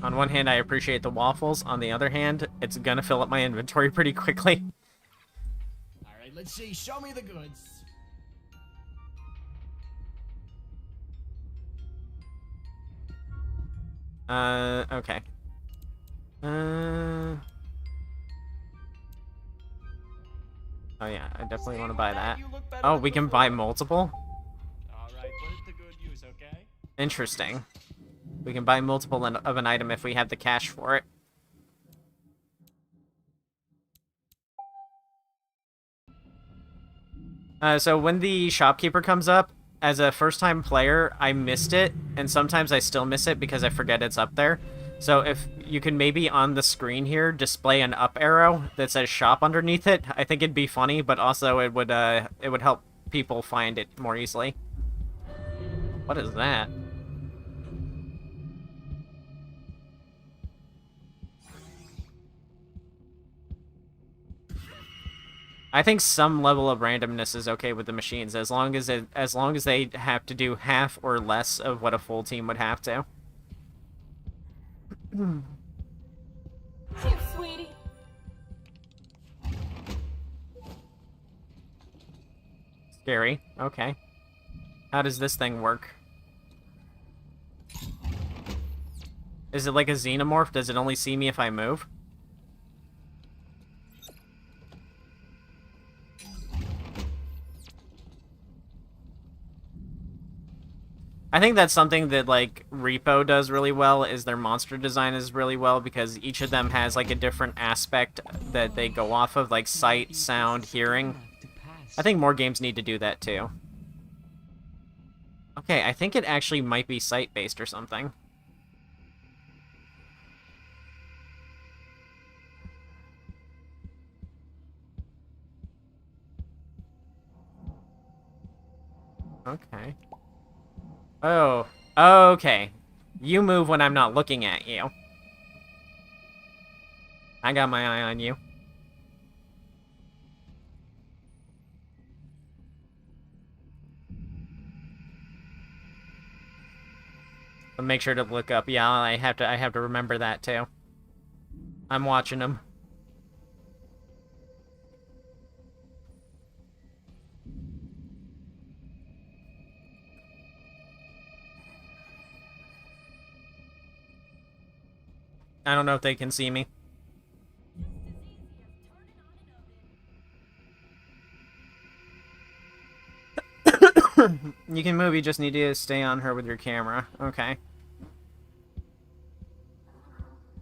On one hand, I appreciate the waffles. On the other hand, it's gonna fill up my inventory pretty quickly. Alright, let's see. Show me the goods. Okay. Oh yeah, I definitely want to buy that. Oh, we can buy multiple? Alright, put it to good use, okay? Interesting. We can buy multiple of an item if we have the cash for it. So when the shopkeeper comes up, as a first-time player, I missed it, and sometimes I still miss it because I forget it's up there. So if you can maybe on the screen here display an up arrow that says shop underneath it, I think it'd be funny, but also it would help people find it more easily. What is that? I think some level of randomness is okay with the machines, as long as they have to do half or less of what a full team would have to. Here, sweetie. Scary. Okay. How does this thing work? Is it like a xenomorph? Does it only see me if I move? I think that's something that, like, Repo does really well, is their monster design is really well, because each of them has, like, a different aspect that they go off of, like sight, sound, hearing. I think more games need to do that, too. Okay, I think it actually might be sight-based or something. Okay. Oh, okay. You move when I'm not looking at you. I got my eye on you. But make sure to look up. Yeah, I have to remember that too. I'm watching them. I don't know if they can see me. You can move, you just need to stay on her with your camera. Okay.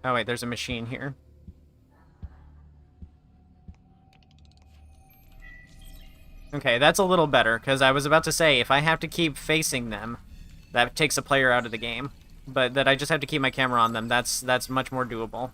Oh wait, there's a machine here. Okay, that's a little better, because I was about to say, if I have to keep facing them, that takes a player out of the game. But that I just have to keep my camera on them, that's much more doable.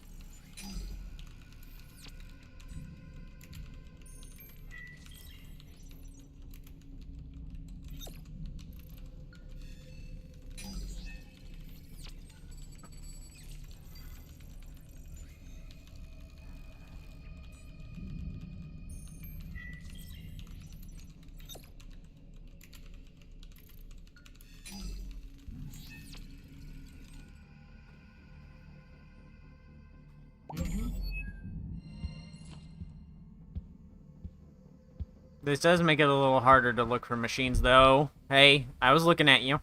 This does make it a little harder to look for machines, though. Hey, I was looking at you.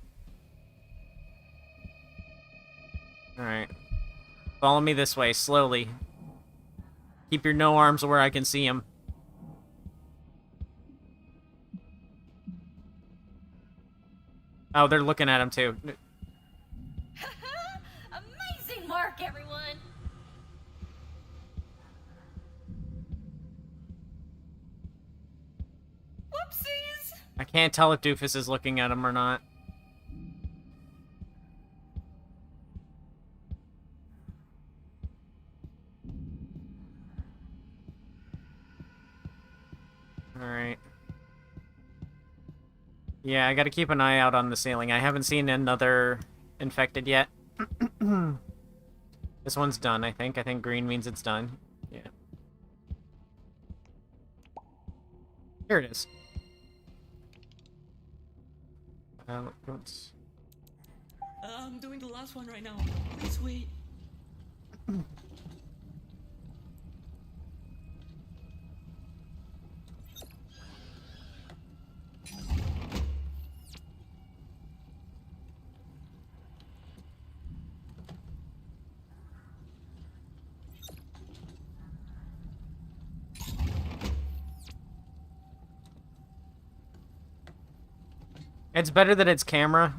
Alright. Follow me this way, slowly. Keep your no arms where I can see them. Oh, they're looking at him too. Amazing work, everyone! Whoopsies! I can't tell if Doofus is looking at him or not. Alright. Yeah, I gotta keep an eye out on the ceiling. I haven't seen another infected yet. This one's done, I think. I think green means it's done. Yeah. Here it is. Let's... I'm doing the last one right now. Please wait. It's better that it's camera,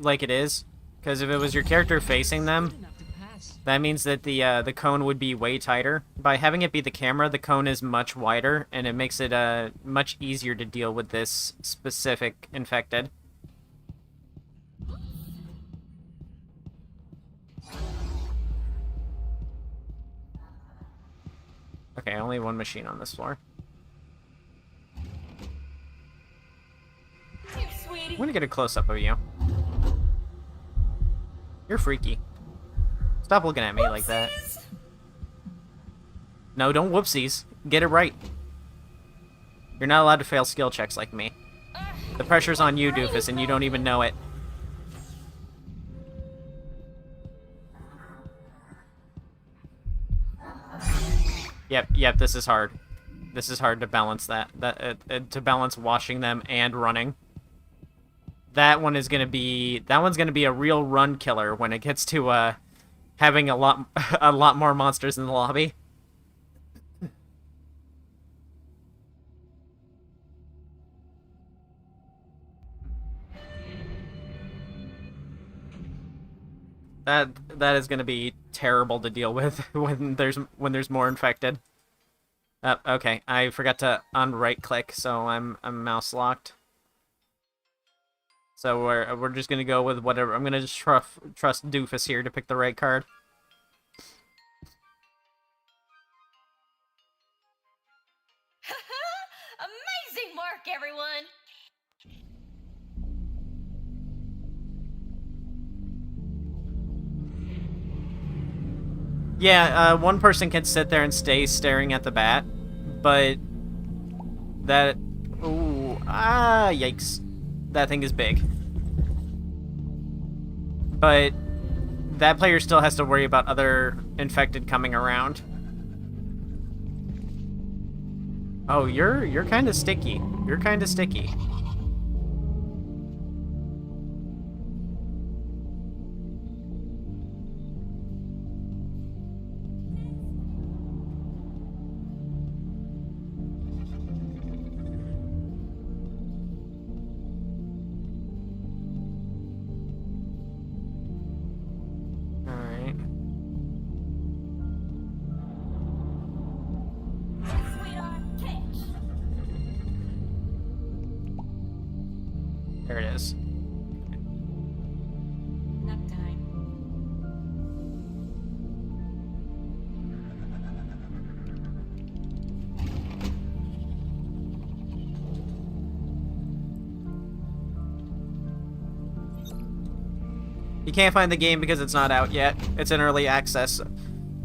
like it is, because if it was your character facing them, Enough to pass. that means that the cone would be way tighter. By having it be the camera, the cone is much wider, and it makes it much easier to deal with this specific infected. Okay, only one machine on this floor. Here, sweetie. I'm gonna get a close-up of you. You're freaky. Stop looking at me like that. Whoopsies! No, don't whoopsies. Get it right. You're not allowed to fail skill checks like me. The pressure's on you, Doofus, and you don't even know it. Yep, this is hard. This is hard to balance that. To balance washing them and running. That one is gonna be... That one's gonna be a real run killer when it gets to, having a lot more monsters in the lobby. That is going to be terrible to deal with when there's more infected. Okay, I forgot to right click, so I'm mouse locked. So we're just gonna go with whatever. I'm gonna just trust Doofus here to pick the right card. Amazing work, everyone! Yeah, one person can sit there and stay staring at the bat, but that... Ooh, yikes. That thing is big. But that player still has to worry about other infected coming around. Oh, you're kind of sticky. You're kind of sticky. Sweetheart, catch! There it is. Nap time. You can't find the game because it's not out yet. It's in early access.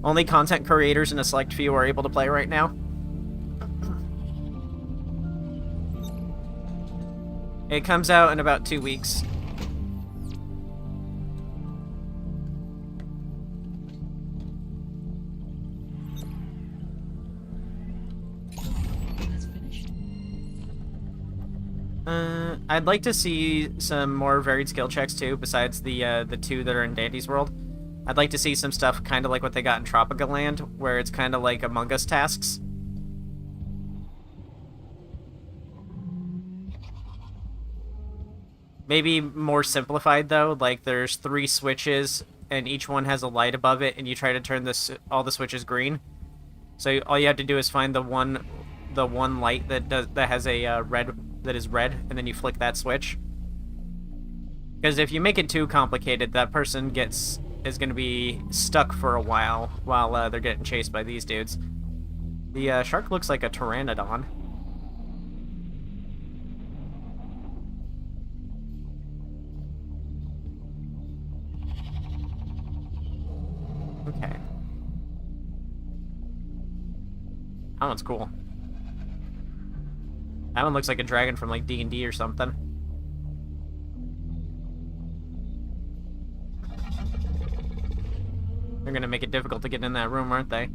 Only content creators and a select few are able to play right now. It comes out in about 2 weeks. That's finished. I'd like to see some more varied skill checks too, besides the two that are in Dandy's World. I'd like to see some stuff kind of like what they got in Tropica Land, where it's kind of like Among Us tasks. Maybe more simplified, though. Like, there's 3 switches, and each one has a light above it, and you try to turn all the switches green. So all you have to do is find the one light that has a red, that is red, and then you flick that switch. Because if you make it too complicated, that person is going to be stuck for a while they're getting chased by these dudes. The shark looks like a pteranodon. Okay. That one's cool. That one looks like a dragon from like D&D or something. They're gonna make it difficult to get in that room, aren't they?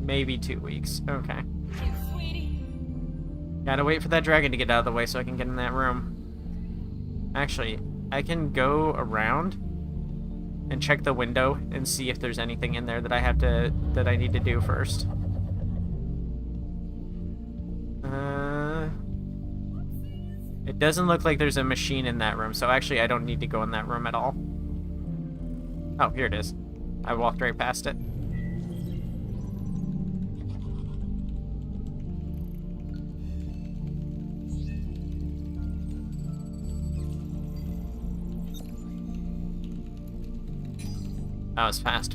Maybe 2 weeks. Okay. Hey, sweetie. Gotta wait for that dragon to get out of the way so I can get in that room. Actually, I can go around and check the window and see if there's anything in there that I need to do first. It doesn't look like there's a machine in that room, so actually I don't need to go in that room at all. Oh, here it is. I walked right past it. That was fast.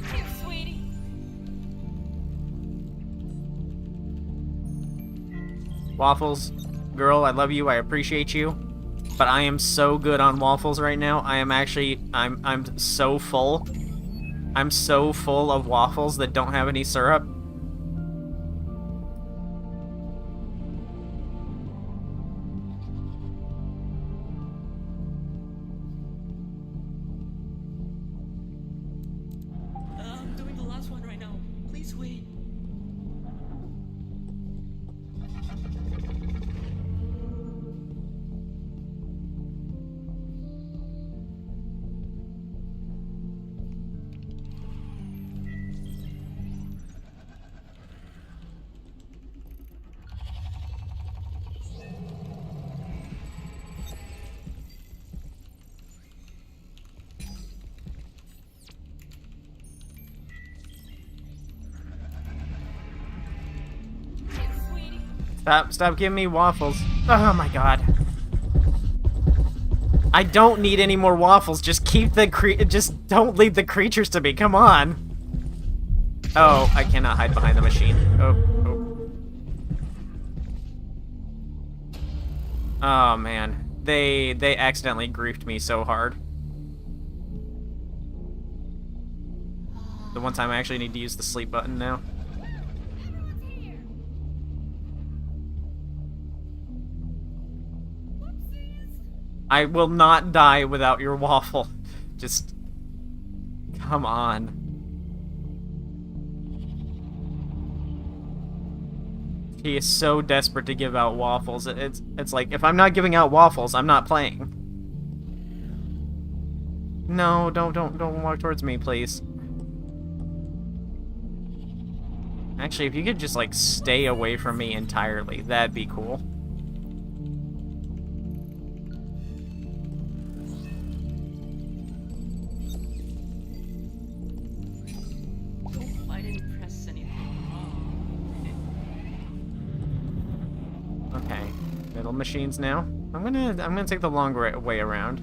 Hey, sweetie. Waffles, girl, I love you, I appreciate you, but I am so good on waffles right now. I'm so full. I'm so full of waffles that don't have any syrup. I'm doing the last one right now. Please wait. Hey, sweetie. Stop giving me waffles. Oh my god. I don't need any more waffles. Just just don't leave the creatures to me. Come on. Oh, I cannot hide behind the machine. Oh. Oh man. They accidentally griefed me so hard. The one time I actually need to use the sleep button now. Everyone's here. Whoopsies. I will not die without your waffle. Just come on. He is so desperate to give out waffles. It's like, if I'm not giving out waffles, I'm not playing. No, don't walk towards me, please. Actually, if you could just like stay away from me entirely, that'd be cool. Oh, I didn't press anything. Okay, middle machines now. I'm gonna take the long way around.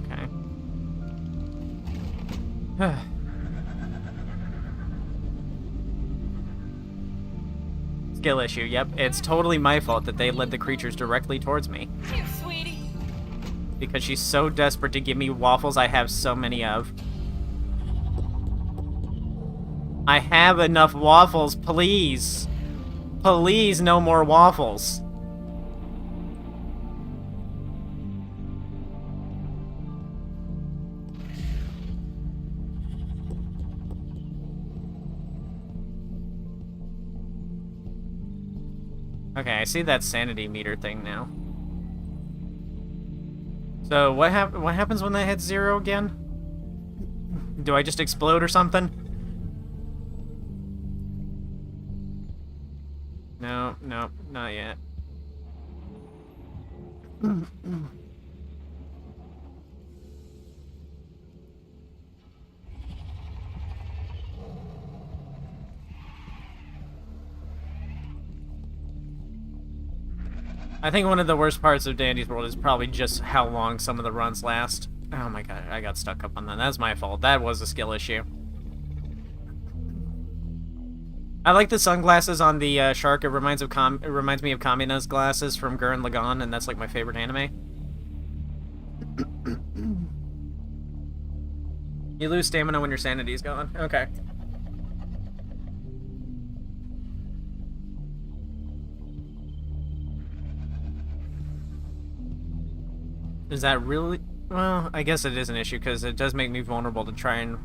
Okay. Skill issue, yep. It's totally my fault that they led the creatures directly towards me. Here, sweetie. Because she's so desperate to give me waffles I have so many of. I have enough waffles, please. Please, no more waffles. Okay, I see that sanity meter thing now. So what happens when that hits 0 again? Do I just explode or something? No, no, not yet. I think one of the worst parts of Dandy's World is probably just how long some of the runs last. Oh my god, I got stuck up on that. That's my fault. That was a skill issue. I like the sunglasses on the shark. It reminds me of Kamina's glasses from Gurren Lagann, and that's like my favorite anime. You lose stamina when your sanity's gone. Okay. Is that really... Well, I guess it is an issue, because it does make me vulnerable to try and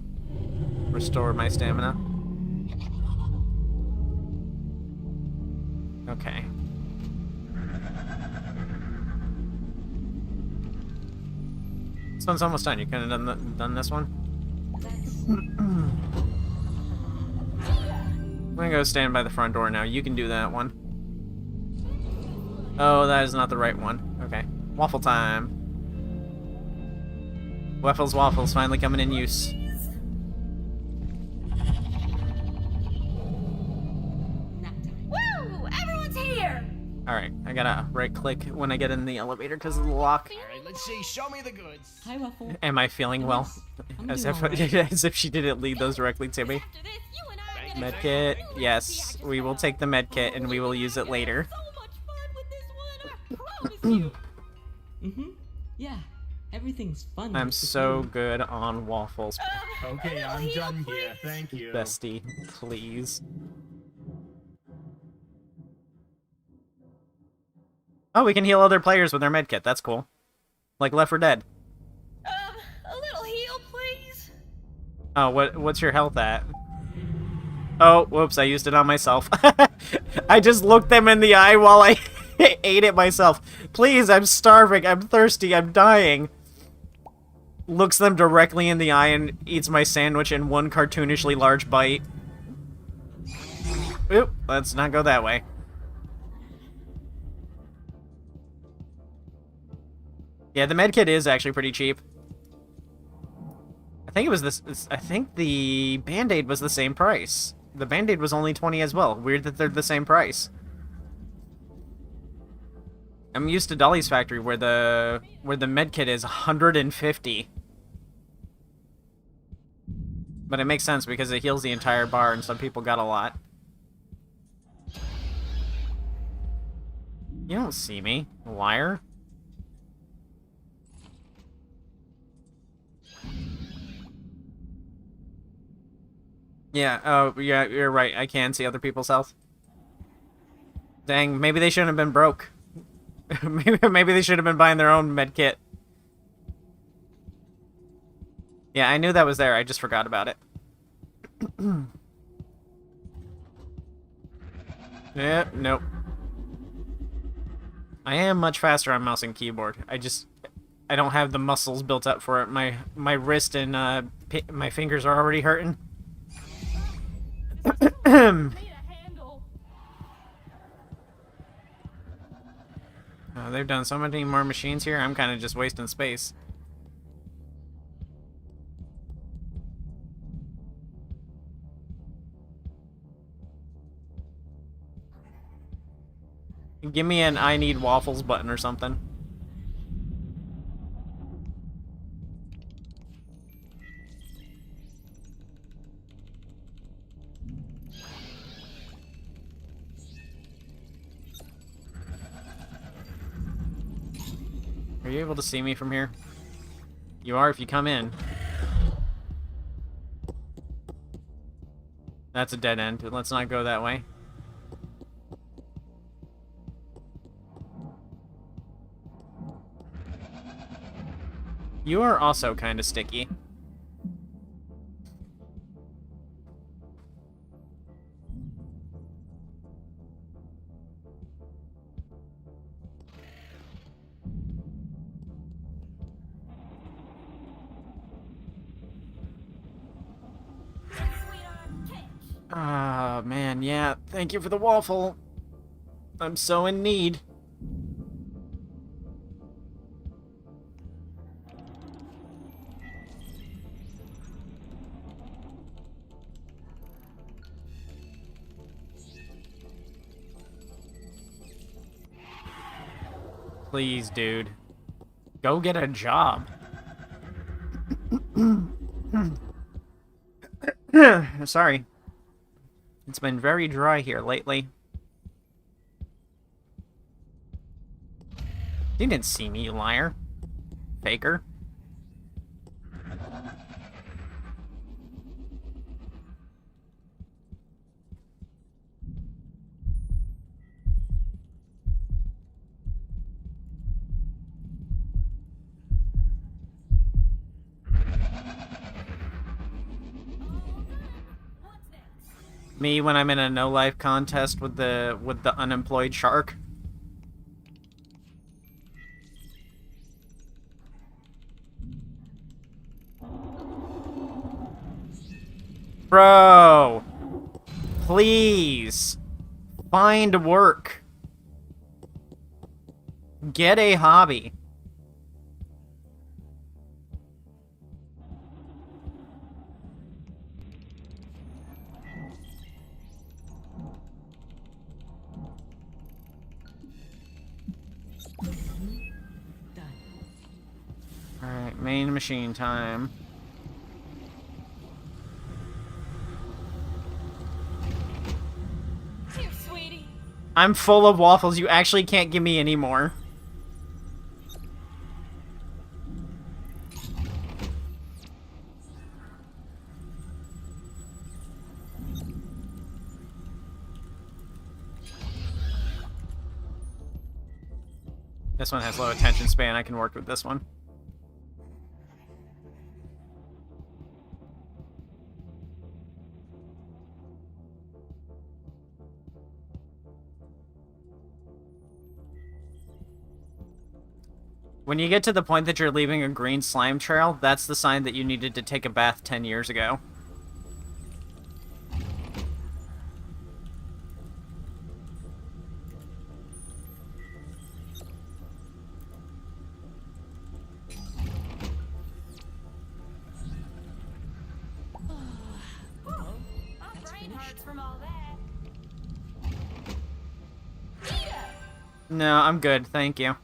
restore my stamina. Okay. This one's almost done. You could have done this one? I'm gonna go stand by the front door now. You can do that one. Oh, that is not the right one. Okay. Waffle time. Waffles finally coming in use. Woo! Everyone's here! Alright, I gotta right-click when I get in the elevator because of the lock. Alright, let's see. Show me the goods. Hi, Waffle. Am I feeling well? I'm As doing if, alright. as if she didn't lead those directly to me. After this, you and I are gonna Medkit, really yes, see I we will just take the medkit and we will use it later. so much fun with this one, I promise you. Mm-hmm. Yeah. Everything's fun. I'm with so you. good on waffles. Okay, I'm done here. Thank you. Bestie, please. Oh, we can heal other players with our medkit. That's cool. Like Left 4 Dead. A little heal, please. Oh, what's your health at? Oh, whoops, I used it on myself. I just looked them in the eye while I ate it myself. Please, I'm starving, I'm thirsty, I'm dying. Looks them directly in the eye and eats my sandwich in one cartoonishly large bite. Oop, let's not go that way. Yeah, the medkit is actually pretty cheap. I think it was this. I think the Band-Aid was the same price. The Band-Aid was only 20 as well. Weird that they're the same price. I'm used to Dolly's Factory where the medkit is 150. But it makes sense because it heals the entire bar and some people got a lot. You don't see me, liar. Yeah, oh, yeah, you're right. I can see other people's health. Dang, maybe they shouldn't have been broke. maybe they should have been buying their own medkit. Yeah, I knew that was there. I just forgot about it. Yeah, nope. I am much faster on mouse and keyboard. I don't have the muscles built up for it. My wrist and my fingers are already hurting. Need a handle. They've done so many more machines here. I'm kind of just wasting space. Give me an I need waffles button or something. Are you able to see me from here? You are if you come in. That's a dead end. Let's not go that way. You are also kind of sticky. Ah, man, yeah. Thank you for the waffle. I'm so in need. Please, dude. Go get a job. Sorry. It's been very dry here lately. You didn't see me, you liar. Faker. Me when I'm in a no-life contest with the unemployed shark. Bro, please find work. Get a hobby. Alright, main machine time. Here, sweetie. I'm full of waffles. You actually can't give me any more. This one has low attention span. I can work with this one. When you get to the point that you're leaving a green slime trail, that's the sign that you needed to take a bath 10 years ago. My brain hurts from all that. Eat up. No, I'm good. Thank you.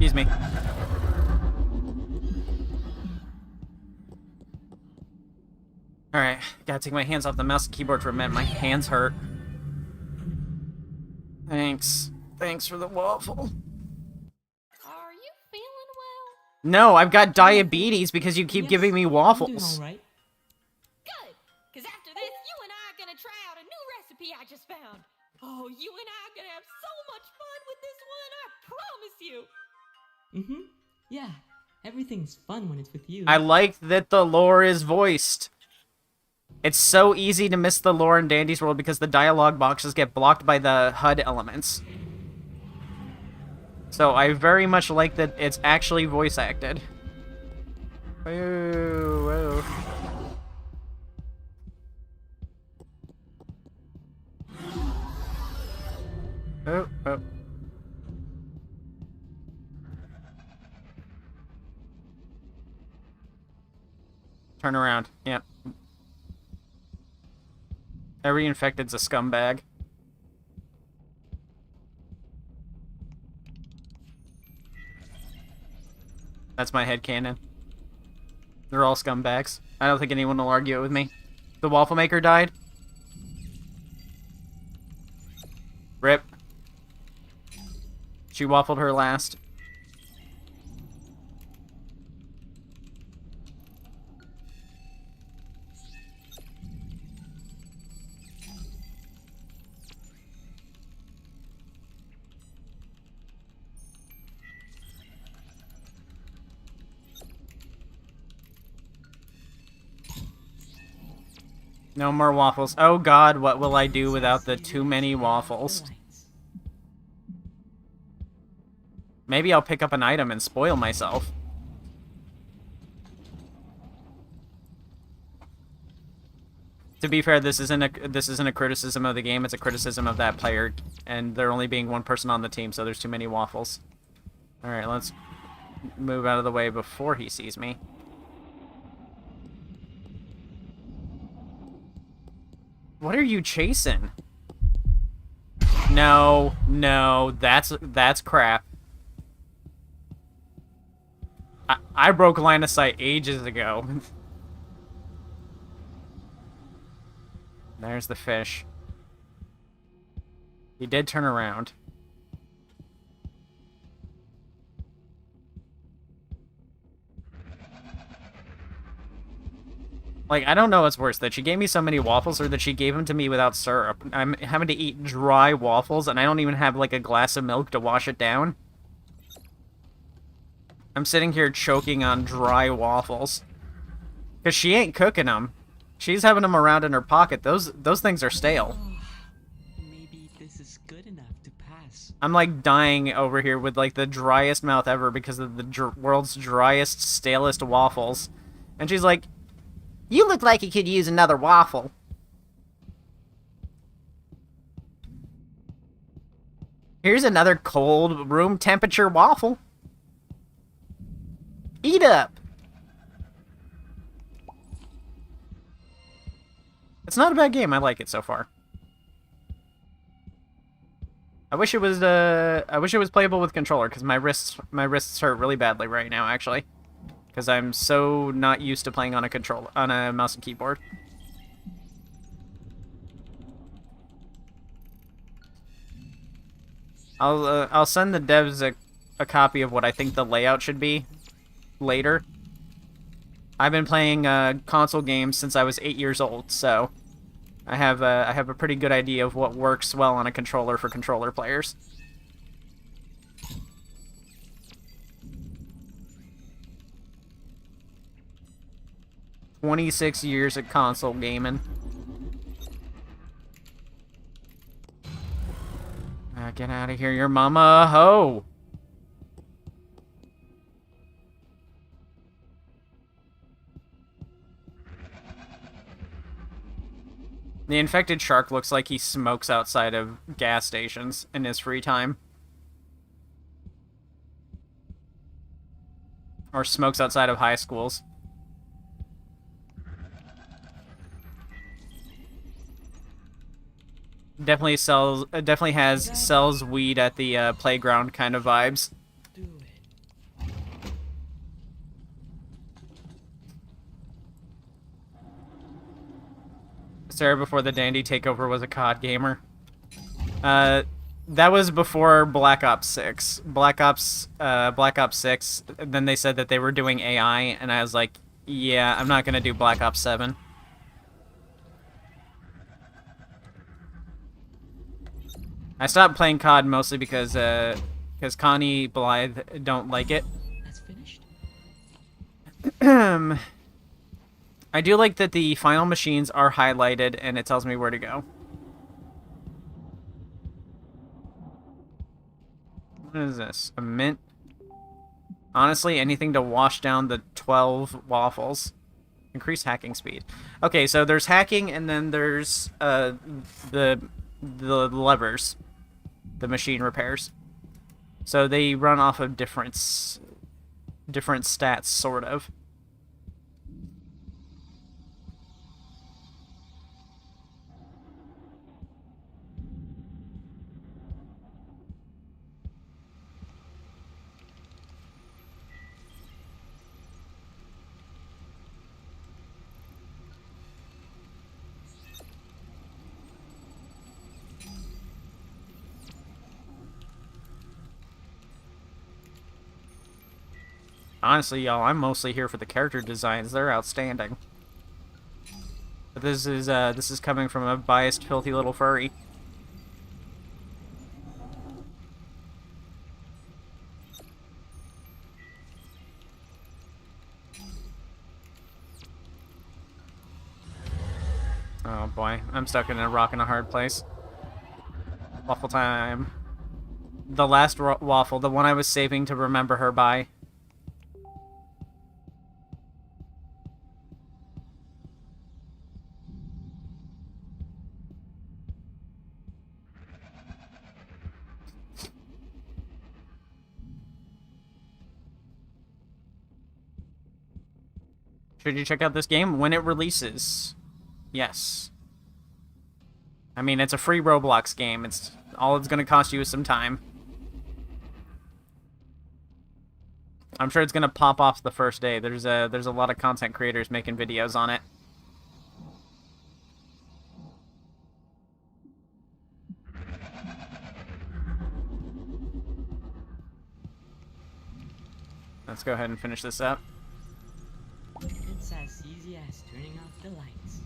Excuse me. Alright, gotta take my hands off the mouse and keyboard for a minute. My hands hurt. Thanks. Thanks for the waffle. Are you feeling well? No, I've got diabetes because you keep giving me I'm waffles. doing all right. Good. Cause after this, you and I are gonna try out a new recipe I just found. Oh, you and I are gonna have so much fun with this one, I promise you. Mm-hmm. Yeah. Everything's fun when it's with you. I like that the lore is voiced. It's so easy to miss the lore in Dandy's World because the dialogue boxes get blocked by the HUD elements. So I very much like that it's actually voice acted. Whoa, whoa. Oh, oh. Turn around. Yep. Every infected's a scumbag. That's my headcanon. They're all scumbags. I don't think anyone will argue it with me. The waffle maker died. Rip. She waffled her last. No more waffles. Oh god, what will I do without the too many waffles? Maybe I'll pick up an item and spoil myself. To be fair, this isn't a criticism of the game, it's a criticism of that player, and there only being one person on the team, so there's too many waffles. Alright, let's move out of the way before he sees me. What are you chasing? No, no, that's crap. I broke line of sight ages ago. There's the fish. He did turn around. Like, I don't know what's worse, that she gave me so many waffles or that she gave them to me without syrup. I'm having to eat dry waffles and I don't even have, like, a glass of milk to wash it down. I'm sitting here choking on dry waffles. Because she ain't cooking them. She's having them around in her pocket. Those things are stale. Maybe this is good enough to pass. I'm, like, dying over here with, like, the driest mouth ever because of the world's driest, stalest waffles. And she's like, "You look like you could use another waffle." Here's another cold, room temperature waffle. Eat up. It's not a bad game. I like it so far. I wish it was playable with controller because my wrists hurt really badly right now actually. Because I'm so not used to playing on a mouse and keyboard. I'll send the devs a copy of what I think the layout should be later. I've been playing console games since I was 8 years old, so I have a pretty good idea of what works well on a controller for controller players. "26 years of console gaming." Get out of here, your mama a hoe. The infected shark looks like he smokes outside of gas stations in his free time. Or smokes outside of high schools. Definitely sells weed at the playground kind of vibes. Do it. Sarah before the Dandy takeover was a COD gamer. That was before Black Ops 6. Black Ops 6, then they said that they were doing AI, and I was like, yeah, I'm not gonna do Black Ops 7. I stopped playing COD mostly because Connie Blythe don't like it. That's finished. I do like that the final machines are highlighted and it tells me where to go. What is this? A mint? Honestly, anything to wash down the 12 waffles. Increase hacking speed. Okay, so there's hacking and then there's the levers. The machine repairs. So they run off of different stats, sort of. Honestly, y'all, I'm mostly here for the character designs. They're outstanding. But this is coming from a biased, filthy little furry. Oh boy, I'm stuck in a rock and a hard place. Waffle time. The last waffle, the one I was saving to remember her by. Should you check out this game when it releases? Yes. I mean, it's a free Roblox game. It's all it's gonna cost you is some time. I'm sure it's gonna pop off the first day. There's a lot of content creators making videos on it. Let's go ahead and finish this up. It's as easy as turning off the lights.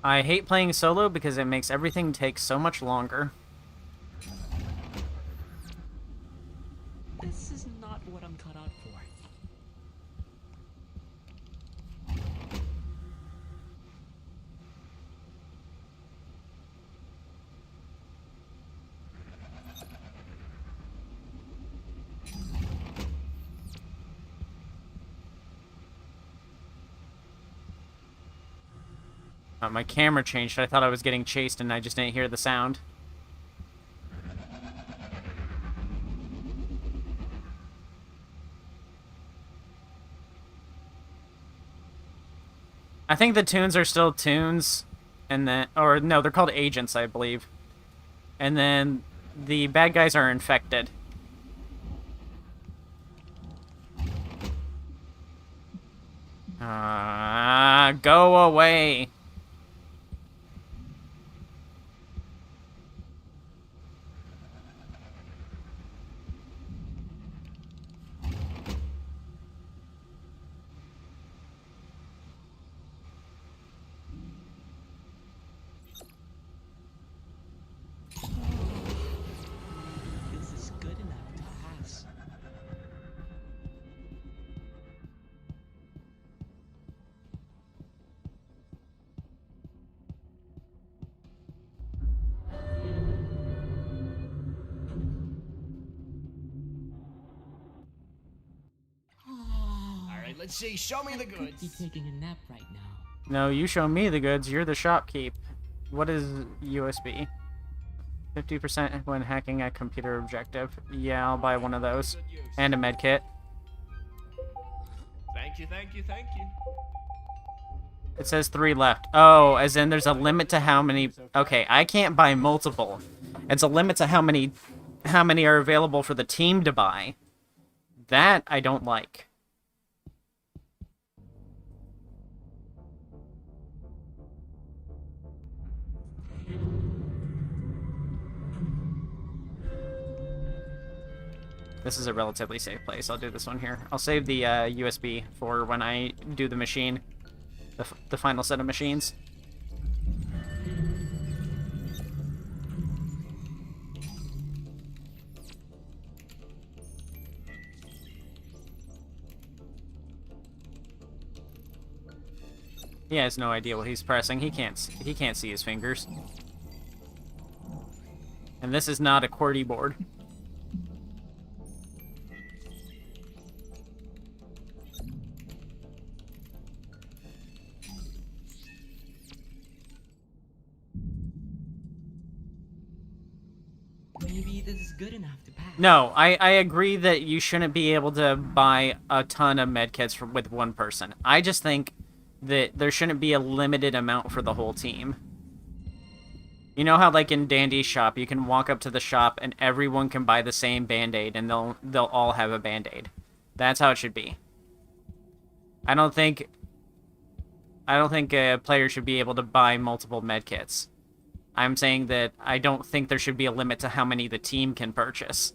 I hate playing solo because it makes everything take so much longer. This is not what I'm cut out for. My camera changed. I thought I was getting chased and I just didn't hear the sound. I think the tunes are still tunes, and then, or no, they're called agents, I believe. And then the bad guys are infected. Go away. This is good enough to pass. Alright, let's see. Show me the I could be goods. taking a nap right now. No, you show me the goods. You're the shopkeep. What is USB? 50% when hacking a computer objective. Yeah, I'll buy one of those. Good use. And a med kit. Thank you, thank you, thank you. It says 3 left. Oh, as in there's a limit to how many... Okay, I can't buy multiple. It's a limit to how many are available for the team to buy. That I don't like. This is a relatively safe place. I'll do this one here. I'll save the USB for when I do the machine. The final set of machines. He has no idea what he's pressing. He can't see his fingers. And this is not a QWERTY board. Maybe this is good enough to pass. No, I agree that you shouldn't be able to buy a ton of medkits with one person. I just think that there shouldn't be a limited amount for the whole team. You know how, like, in Dandy's shop, you can walk up to the shop and everyone can buy the same Band-Aid and they'll all have a Band-Aid. That's how it should be. I don't think a player should be able to buy multiple medkits. I'm saying that I don't think there should be a limit to how many the team can purchase.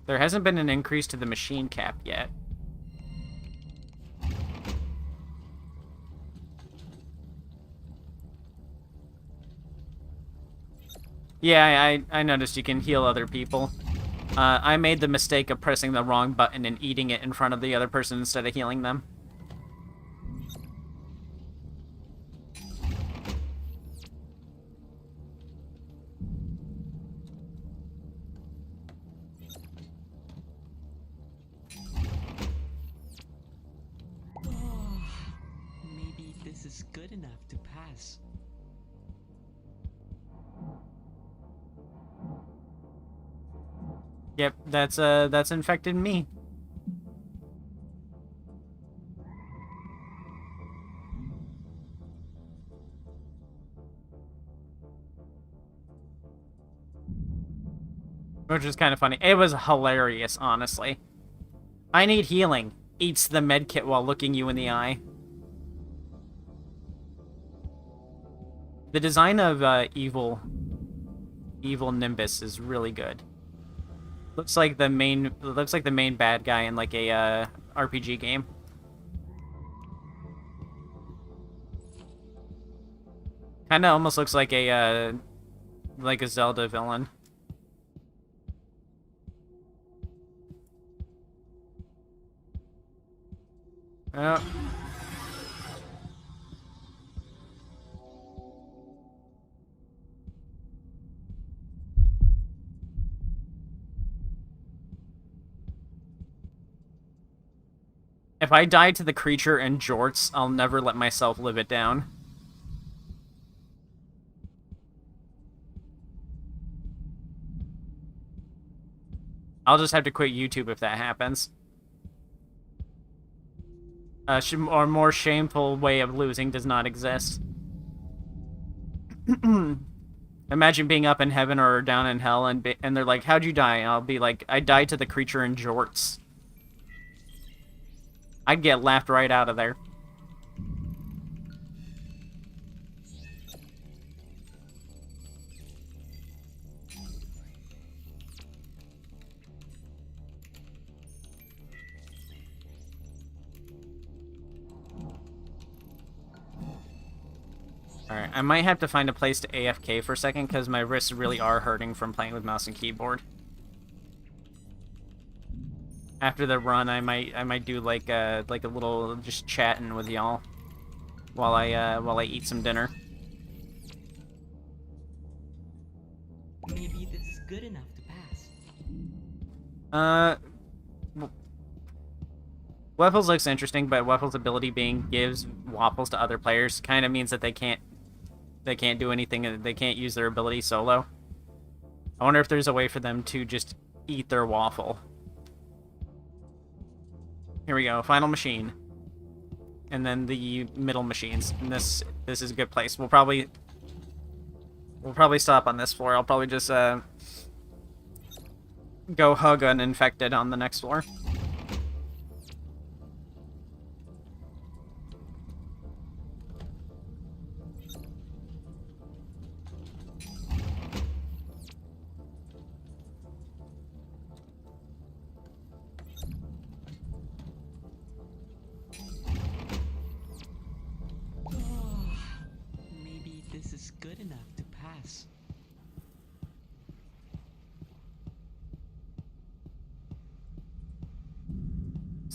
There hasn't been an increase to the machine cap yet. Yeah, I noticed you can heal other people. I made the mistake of pressing the wrong button and eating it in front of the other person instead of healing them. Maybe this is good enough to pass. Yep, that's infected me. Which is kind of funny. It was hilarious, honestly. I need healing. Eats the medkit while looking you in the eye. The design of evil Nimbus is really good. Looks like the main bad guy in like a RPG game. Kind of almost looks like a Zelda villain. Oh. If I die to the creature and jorts, I'll never let myself live it down. I'll just have to quit YouTube if that happens. A more shameful way of losing does not exist. Imagine being up in heaven or down in hell and they're like, how'd you die? And I'll be like, I died to the creature in jorts. I'd get laughed right out of there. Alright, I might have to find a place to AFK for a second because my wrists really are hurting from playing with mouse and keyboard. After the run, I might do like a little just chatting with y'all while I eat some dinner. Maybe this is good enough to pass. Waffles looks interesting, but Waffles' ability being gives Waffles to other players kind of means that they can't do anything. They can't use their ability solo. I wonder if there's a way for them to just eat their waffle. Here we go, final machine. And then the middle machines. And this is a good place. We'll probably stop on this floor. I'll probably just go hug an infected on the next floor. Maybe this is good enough to pass.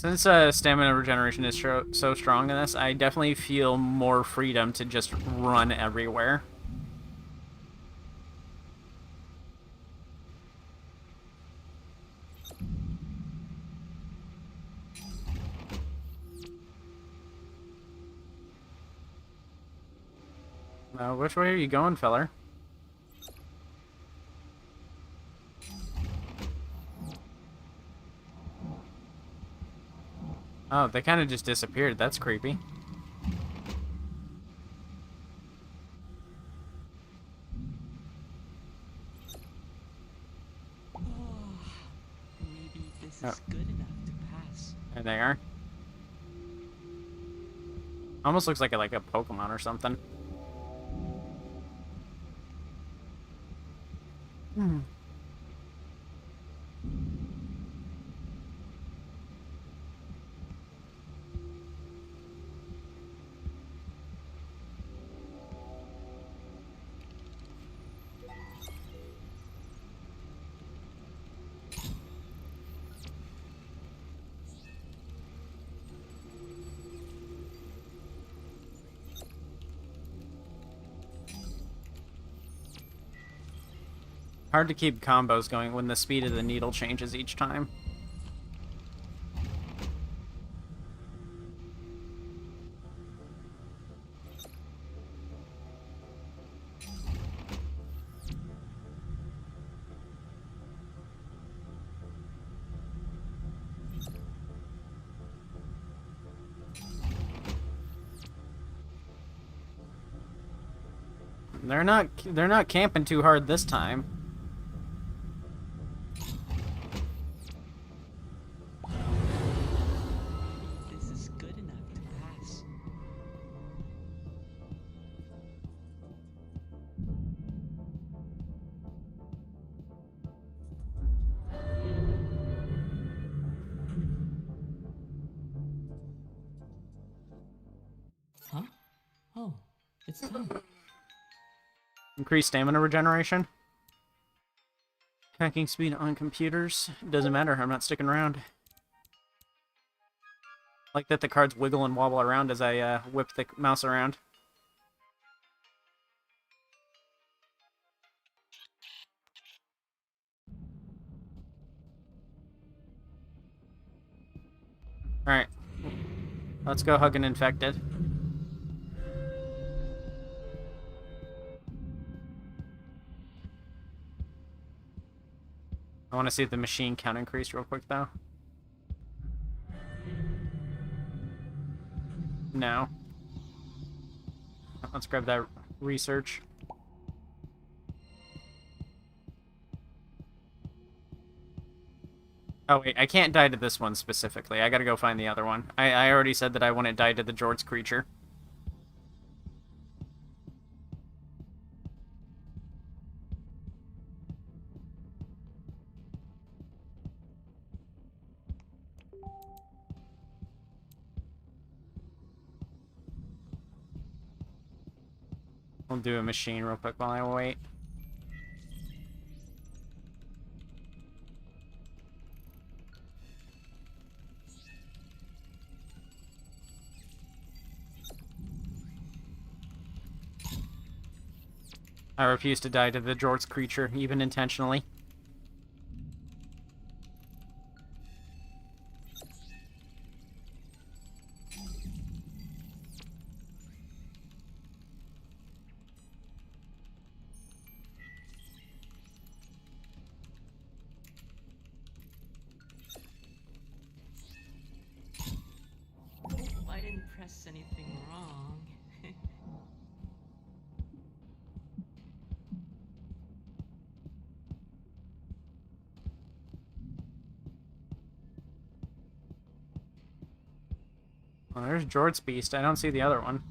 Since stamina regeneration is so strong in this, I definitely feel more freedom to just run everywhere. Which way are you going, feller? Oh, they kind of just disappeared. That's creepy. Maybe this Oh, is good enough to pass. there they are. Almost looks like a Pokemon or something. Hmm. Hard to keep combos going when the speed of the needle changes each time. They're not camping too hard this time. This is good enough to pass. Huh? Oh, it's time. Increased stamina regeneration. Hacking speed on computers. Doesn't matter, I'm not sticking around. Like that the cards wiggle and wobble around as I whip the mouse around. Alright. Let's go hug an infected. I want to see if the machine count increased real quick, though. No. Let's grab that research. Oh, wait, I can't die to this one specifically. I gotta go find the other one. I already said that I wouldn't die to the Jorts creature. We'll do a machine real quick while I wait. I refuse to die to the Jorts creature, even intentionally. I didn't press anything wrong. Well, there's Jorts Beast. I don't see the other one.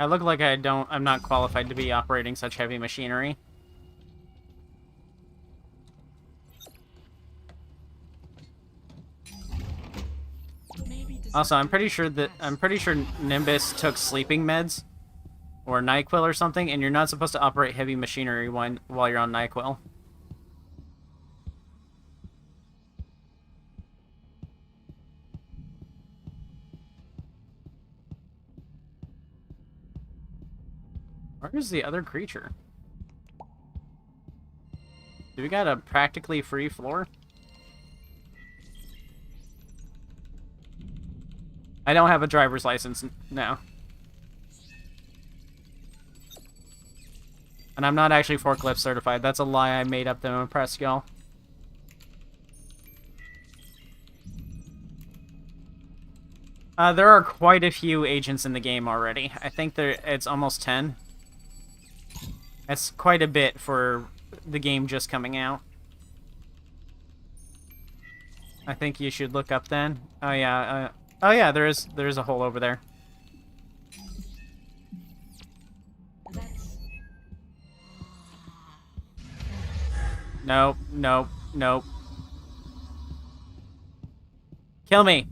I look like I'm not qualified to be operating such heavy machinery. Also, I'm pretty sure Nimbus took sleeping meds or NyQuil or something, and you're not supposed to operate heavy machinery while you're on NyQuil. Where's the other creature? Do we got a practically free floor? I don't have a driver's license now. And I'm not actually forklift certified. That's a lie I made up to impress y'all. There are quite a few agents in the game already. I think it's almost 10. That's quite a bit for the game just coming out. I think you should look up then. Oh yeah, there is a hole over there. Nope, nope, nope. Kill me.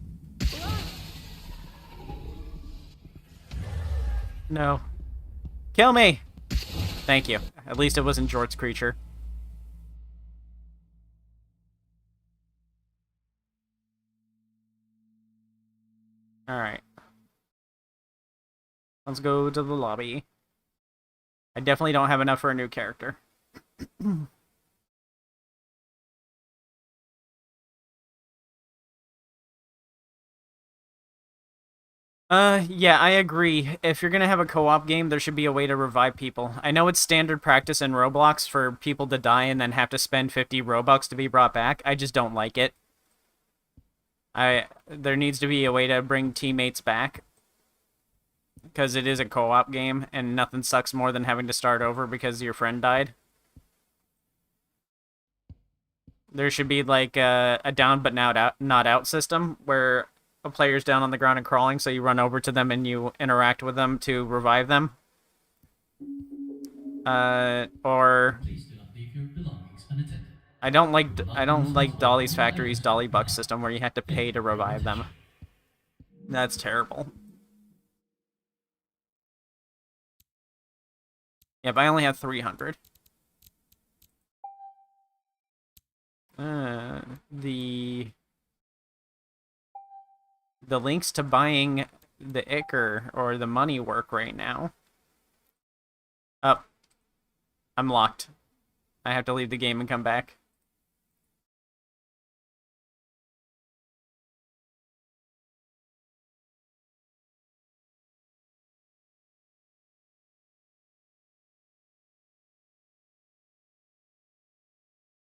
No. Kill me! Thank you. At least it wasn't Jort's creature. Alright. Let's go to the lobby. I definitely don't have enough for a new character. Yeah, I agree. If you're gonna have a co-op game, there should be a way to revive people. I know it's standard practice in Roblox for people to die and then have to spend 50 Robux to be brought back. I just don't like it. There needs to be a way to bring teammates back. Because it is a co-op game, and nothing sucks more than having to start over because your friend died. There should be, like, a down but not out system, where a player's down on the ground and crawling, so you run over to them and you interact with them to revive them. Or Please do not leave your belongings unattended. I don't like Dolly's Factory's Dolly Buck system where you have to pay to revive them. That's terrible. Yep, I only have 300. The links to buying the Ichor or the money work right now. Oh. I'm locked. I have to leave the game and come back.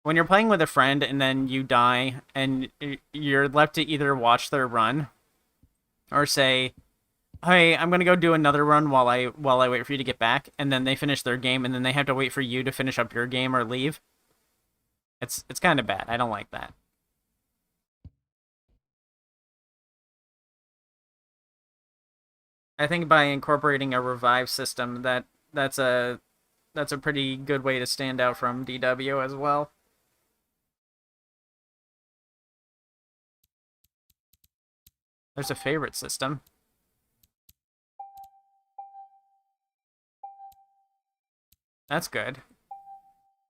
When you're playing with a friend and then you die and you're left to either watch their run or say, hey, I'm gonna go do another run while I wait for you to get back, and then they finish their game and then they have to wait for you to finish up your game or leave. It's kind of bad. I don't like that. I think by incorporating a revive system, that's a pretty good way to stand out from DW as well. There's a favorite system. That's good.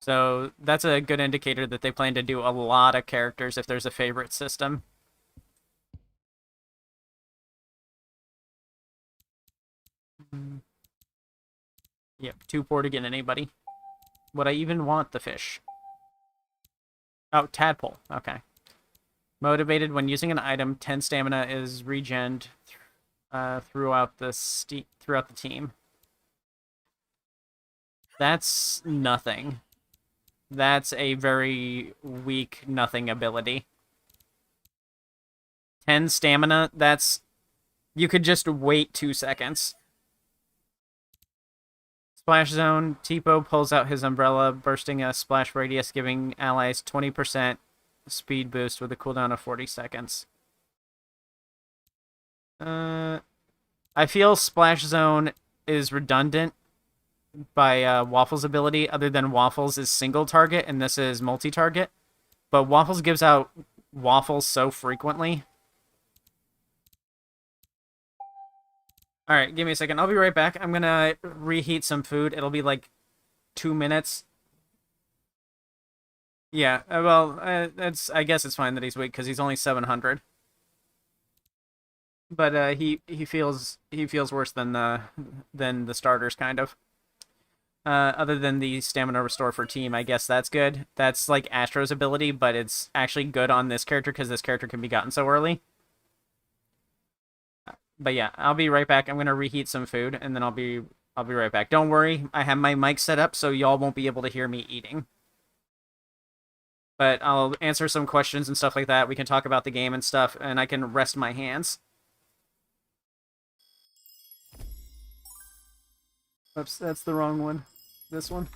So that's a good indicator that they plan to do a lot of characters if there's a favorite system. Yep, too poor to get anybody. Would I even want the fish? Oh, tadpole. Okay. Motivated when using an item, 10 stamina is regened throughout the team. That's nothing. That's a very weak nothing ability. 10 stamina, that's... You could just wait 2 seconds. Splash zone, Tipo pulls out his umbrella, bursting a splash radius, giving allies 20% speed boost with a cooldown of 40 seconds. I feel Splash Zone is redundant by Waffles' ability, other than Waffles is single target and this is multi-target. But Waffles gives out Waffles so frequently. Alright, give me a second. I'll be right back. I'm gonna reheat some food. It'll be like 2 minutes. Yeah, well, I guess it's fine that he's weak because he's only 700. But he feels worse than the starters, kind of. Other than the stamina restore for team, I guess that's good. That's like Astro's ability, but it's actually good on this character because this character can be gotten so early. But yeah, I'll be right back. I'm gonna reheat some food, and then I'll be right back. Don't worry, I have my mic set up so y'all won't be able to hear me eating. But I'll answer some questions and stuff like that. We can talk about the game and stuff, and I can rest my hands. Oops, that's the wrong one. This one.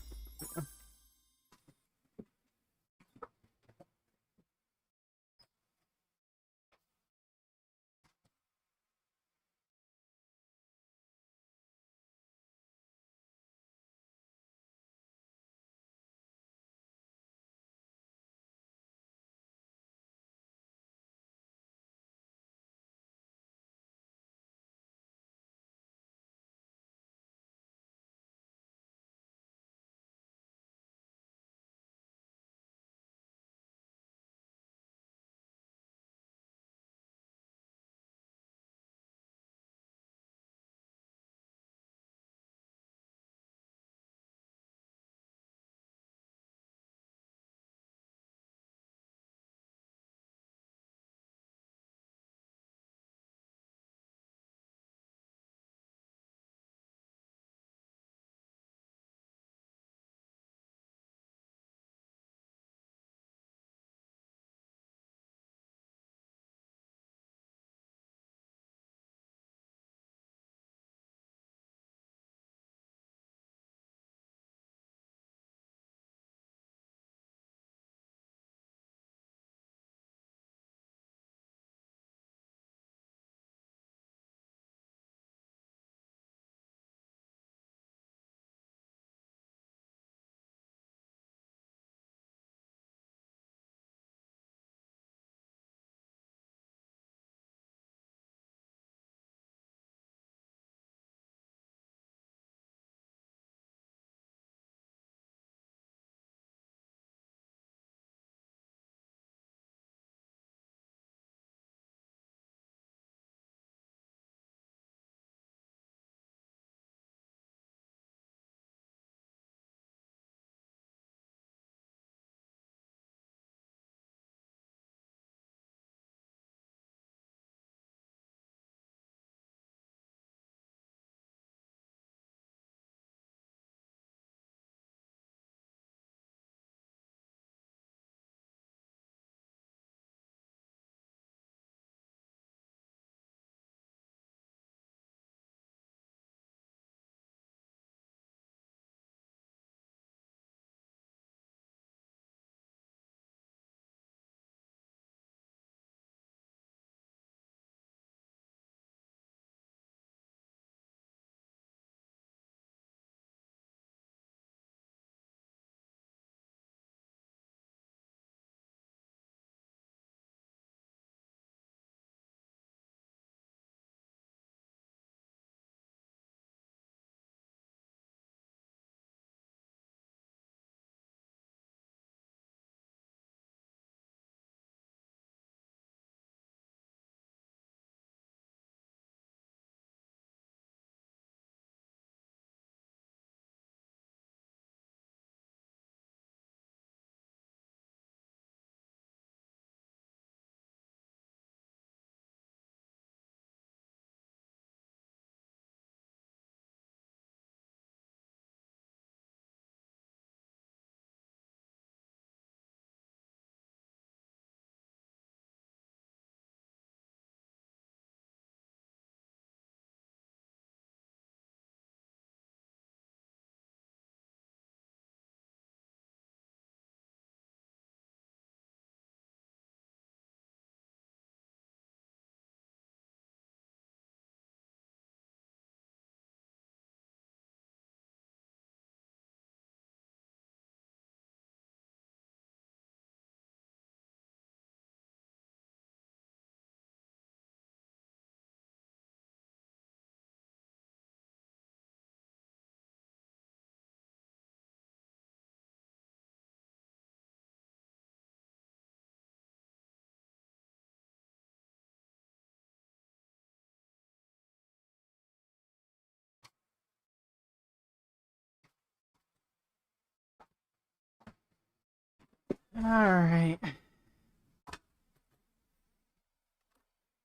Alright.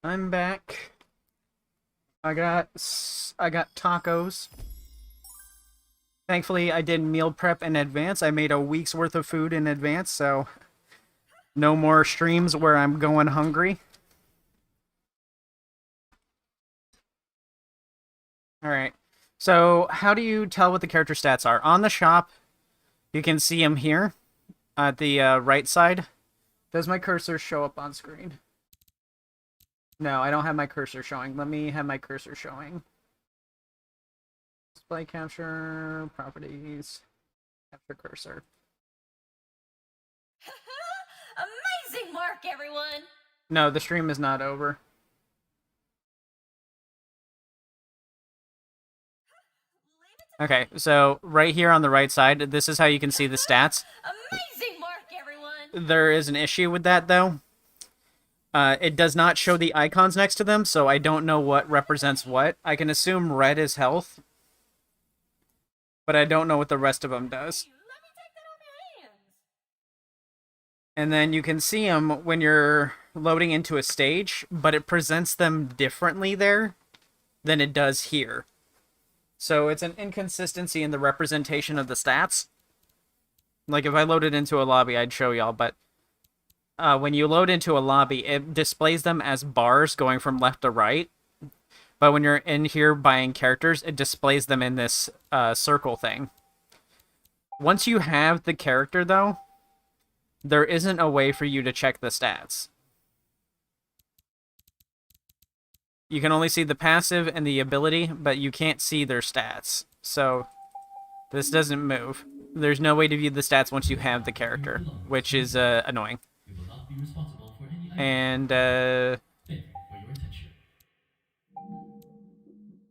I'm back. I got tacos. Thankfully, I did meal prep in advance. I made a week's worth of food in advance, so no more streams where I'm going hungry. Alright. So, how do you tell what the character stats are? On the shop, you can see them here at the right side. Does my cursor show up on screen? No, I don't have my cursor showing. Let me have my cursor showing. Display capture, properties, capture cursor. Amazing work, everyone! No, the stream is not over. Okay, so right here on the right side, this is how you can see the stats. Amazing work, everyone! There is an issue with that, though. It does not show the icons next to them, so I don't know what represents what. I can assume red is health, but I don't know what the rest of them does. Hey, let me take that off your hands! And then you can see them when you're loading into a stage, but it presents them differently there than it does here. So it's an inconsistency in the representation of the stats. Like, if I loaded into a lobby, I'd show y'all, but when you load into a lobby, it displays them as bars going from left to right. But when you're in here buying characters, it displays them in this circle thing. Once you have the character, though, there isn't a way for you to check the stats. You can only see the passive and the ability, but you can't see their stats. So, this doesn't move. There's no way to view the stats once you have the character, which is annoying. We will not be responsible for any And, Thank you for your attention.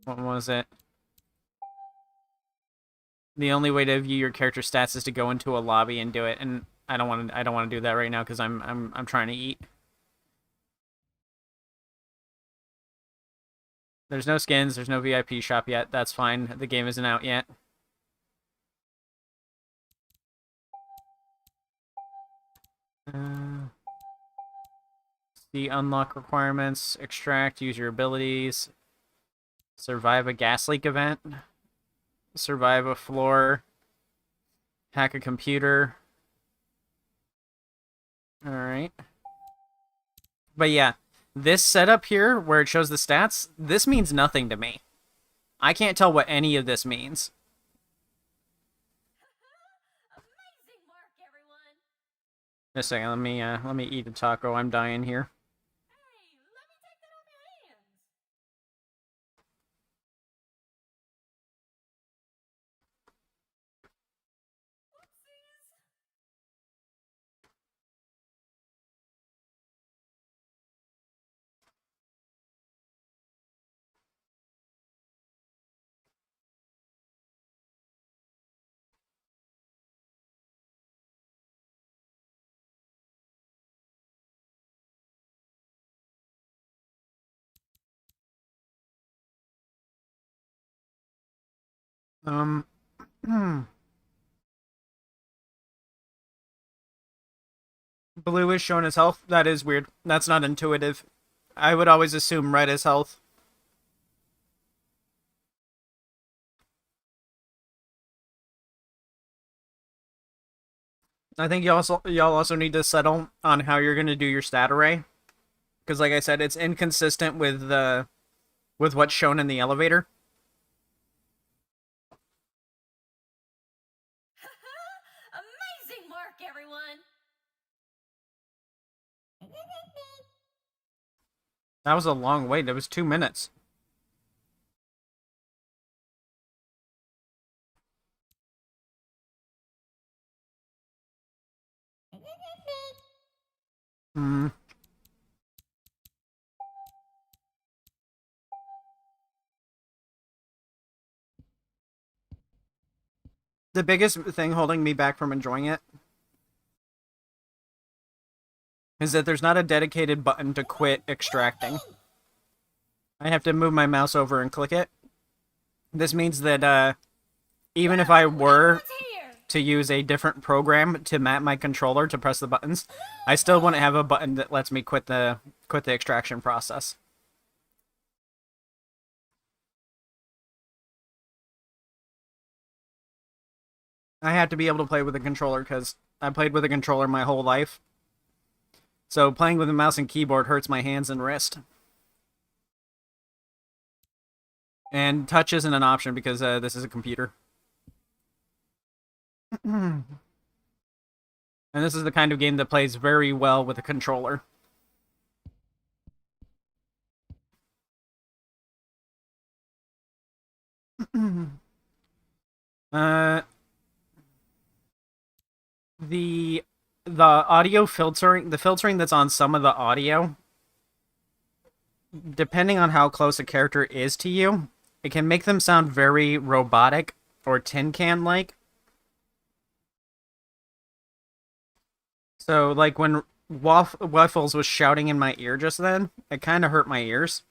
what was it? The only way to view your character stats is to go into a lobby and do it, and I don't want to do that right now because I'm trying to eat. There's no skins, there's no VIP shop yet. That's fine. The game isn't out yet. See unlock requirements, extract, use your abilities, survive a gas leak event, survive a floor, hack a computer. Alright. But yeah, this setup here, where it shows the stats, this means nothing to me. I can't tell what any of this means. Amazing work, everyone! Just a second, let me eat a taco. I'm dying here. Hey, let me take that off your hands! Whoopsies! Blue is shown as health. That is weird. That's not intuitive. I would always assume red is health. I think y'all also need to settle on how you're gonna do your stat array, because like I said, it's inconsistent with what's shown in the elevator. Amazing work, everyone! That was a long wait. It was 2 minutes. Hmm. The biggest thing holding me back from enjoying it is that there's not a dedicated button to quit extracting. I have to move my mouse over and click it. This means that even if I were What's here? to use a different program to map my controller to press the buttons, I still wouldn't have a button that lets me quit the extraction process. I have to be able to play with a controller because I played with a controller my whole life. So playing with a mouse and keyboard hurts my hands and wrist. And touch isn't an option because this is a computer. And this is the kind of game that plays very well with a controller. uh, the audio filtering, the filtering that's on some of the audio, depending on how close a character is to you, it can make them sound very robotic or tin can like. So, like when Waffles was shouting in my ear just then, it kind of hurt my ears.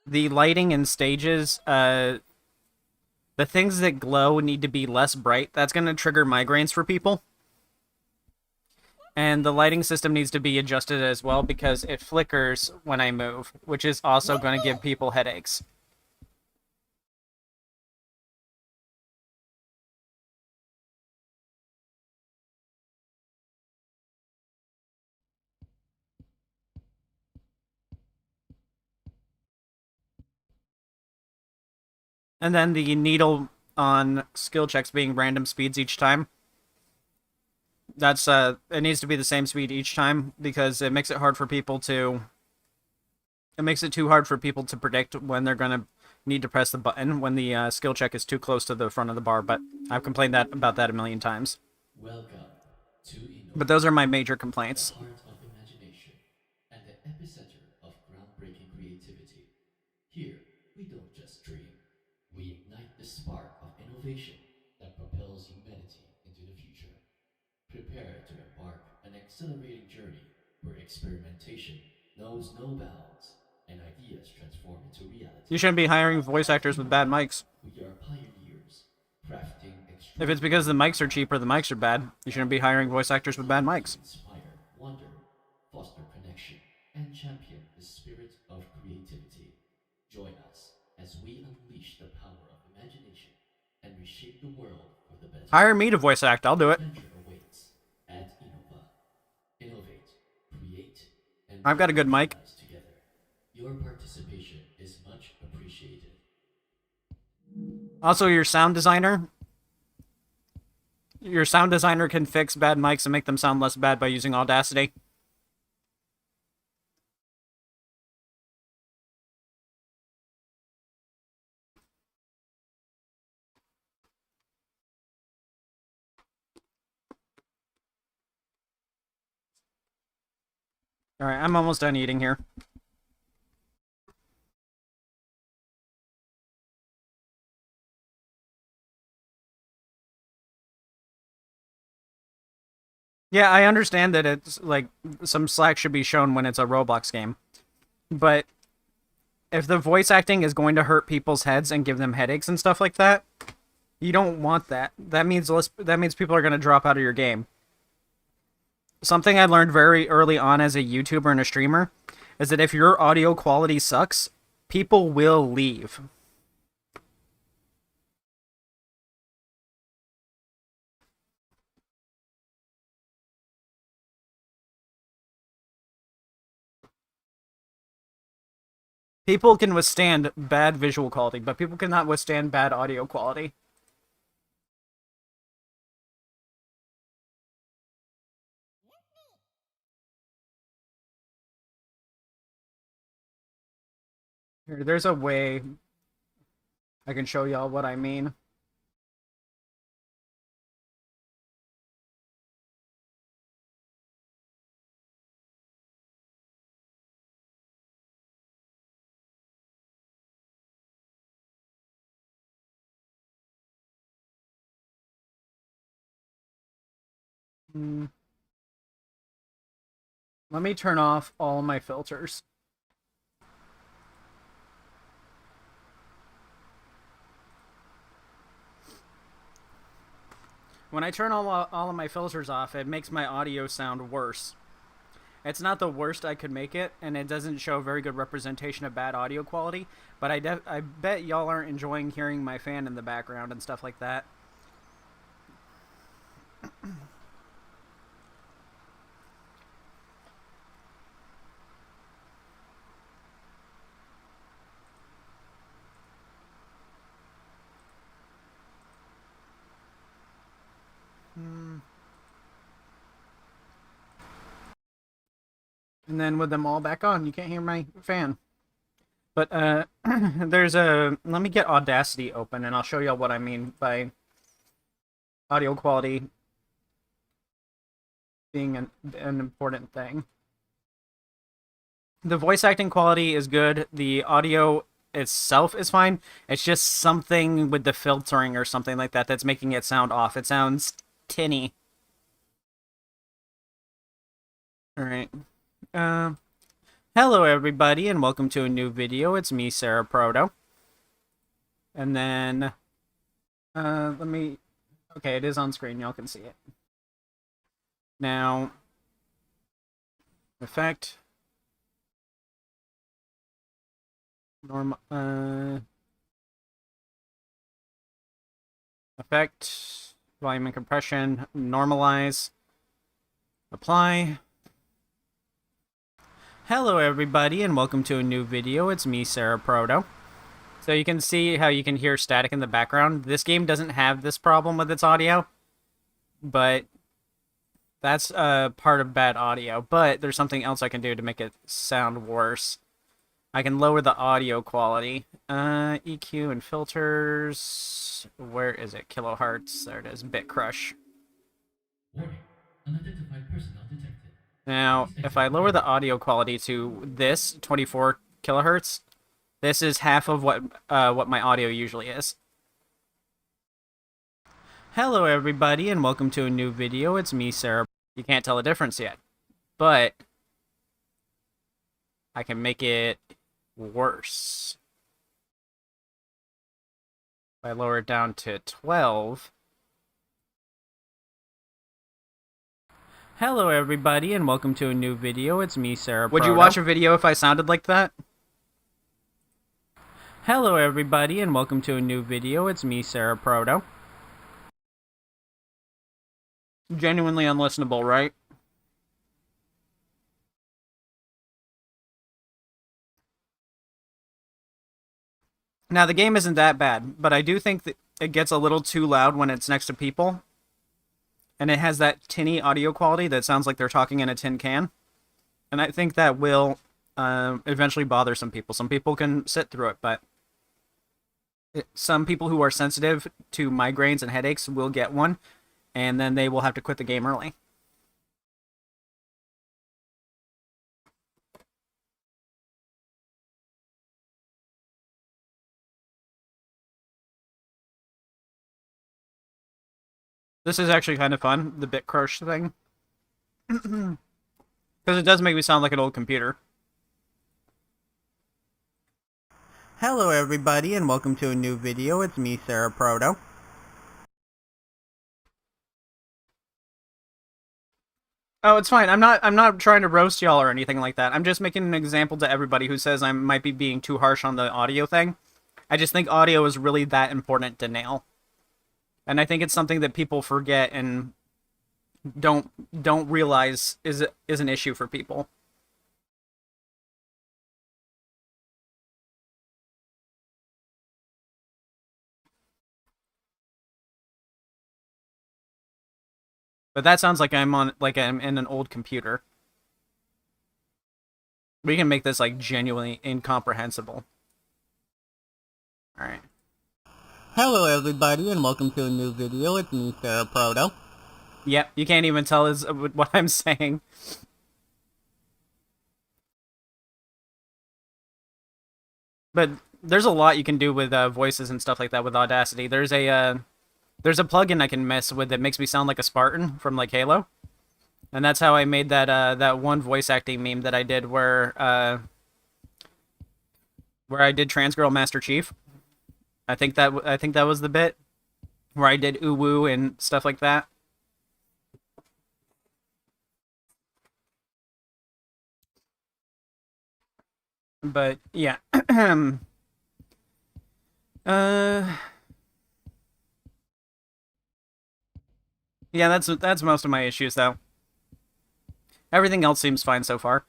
The lighting and stages, the things that glow need to be less bright. That's going to trigger migraines for people. And the lighting system needs to be adjusted as well because it flickers when I move, which is also going to give people headaches. And then the needle on skill checks being random speeds each time. That's it needs to be the same speed each time because it makes it hard for people to it makes it too hard for people to predict when they're going to need to press the button when the skill check is too close to the front of the bar, but I've complained about that a million times. Welcome to But Innova, those are my major the complaints. heart of imagination and the epicenter of groundbreaking creativity. Here, we don't just dream, we ignite the spark of innovation that propels humanity into the future. Prepare to embark an exhilarating journey where experimentation knows no bounds and ideas transform into You reality. shouldn't be hiring voice At actors with bad Innova, mics. we are pioneers, crafting If it's because the extraordinary mics are cheaper, the mics are bad. You shouldn't be hiring voice actors with bad designed to mics. inspire wonder, foster connection, and champion the spirit of creativity. Join us as we unleash the power of imagination and reshape the world for the better. Hire me to voice act, I'll do The it. adventure awaits at Innova. Innovate, create, and I've got a good mic. revolutionize together. Your participation is much appreciated. Also, your sound designer can fix bad mics and make them sound less bad by using Audacity. Alright, I'm almost done eating here. Yeah, I understand that it's like some slack should be shown when it's a Roblox game. But if the voice acting is going to hurt people's heads and give them headaches and stuff like that, you don't want that. That means people are going to drop out of your game. Something I learned very early on as a YouTuber and a streamer is that if your audio quality sucks, people will leave. People can withstand bad visual quality, but people cannot withstand bad audio quality. Here, there's a way I can show y'all what I mean. Let me turn off all my filters. When I turn all of my filters off, it makes my audio sound worse. It's not the worst I could make it, and it doesn't show a very good representation of bad audio quality, but I bet y'all aren't enjoying hearing my fan in the background and stuff like that. And then with them all back on, you can't hear my fan. But there's a... Let me get Audacity open, and I'll show y'all what I mean by audio quality being an important thing. The voice acting quality is good. The audio itself is fine. It's just something with the filtering or something like that that's making it sound off. It sounds tinny. Alright. Hello everybody, and welcome to a new video. It's me, Sera Proto. And then... let me... Okay, it is on screen. Y'all can see it. Now... Effect... Effect, volume and compression, normalize, apply. Hello everybody, and welcome to a new video. It's me, Sera Proto. So you can see how you can hear static in the background. This game doesn't have this problem with its audio, but that's part of bad audio. But there's something else I can do to make it sound worse. I can lower the audio quality. EQ and filters. Where is it? Kilohertz. There it is. Bit crush. Warning. Unidentified personnel detected. Now, if I lower the audio quality to this, 24 kilohertz, this is half of what my audio usually is. Hello everybody, and welcome to a new video. It's me, Sera. You can't tell the difference yet, but I can make it worse. If I lower it down to 12. Hello everybody, and welcome to a new video. It's me, Sera. Would you watch a video if I sounded like that? Hello everybody, and welcome to a new video. It's me, Sera Proto. Genuinely unlistenable, right? Now, the game isn't that bad, but I do think that it gets a little too loud when it's next to people. And it has that tinny audio quality that sounds like they're talking in a tin can. And I think that will eventually bother some people. Some people can sit through it, but some people who are sensitive to migraines and headaches will get one, and then they will have to quit the game early. This is actually kind of fun, the bit crush thing. Because it does make me sound like an old computer. Hello everybody, and welcome to a new video. It's me, Sera Proto. Oh, it's fine. I'm not trying to roast y'all or anything like that. I'm just making an example to everybody who says I might be being too harsh on the audio thing. I just think audio is really that important to nail. And I think it's something that people forget and don't realize is an issue for people. But that sounds like I'm in an old computer. We can make this like genuinely incomprehensible. All right. Hello everybody, and welcome to a new video. It's me, Sera Proto. Yep, you can't even tell is what I'm saying. But there's a lot you can do with voices and stuff like that with Audacity. There's a plugin I can mess with that makes me sound like a Spartan from like Halo, and that's how I made that one voice acting meme that I did where I did Trans Girl Master Chief. I think that was the bit. where I did uwu and stuff like that. But yeah. uh yeah, that's most of my issues though. Everything else seems fine so far.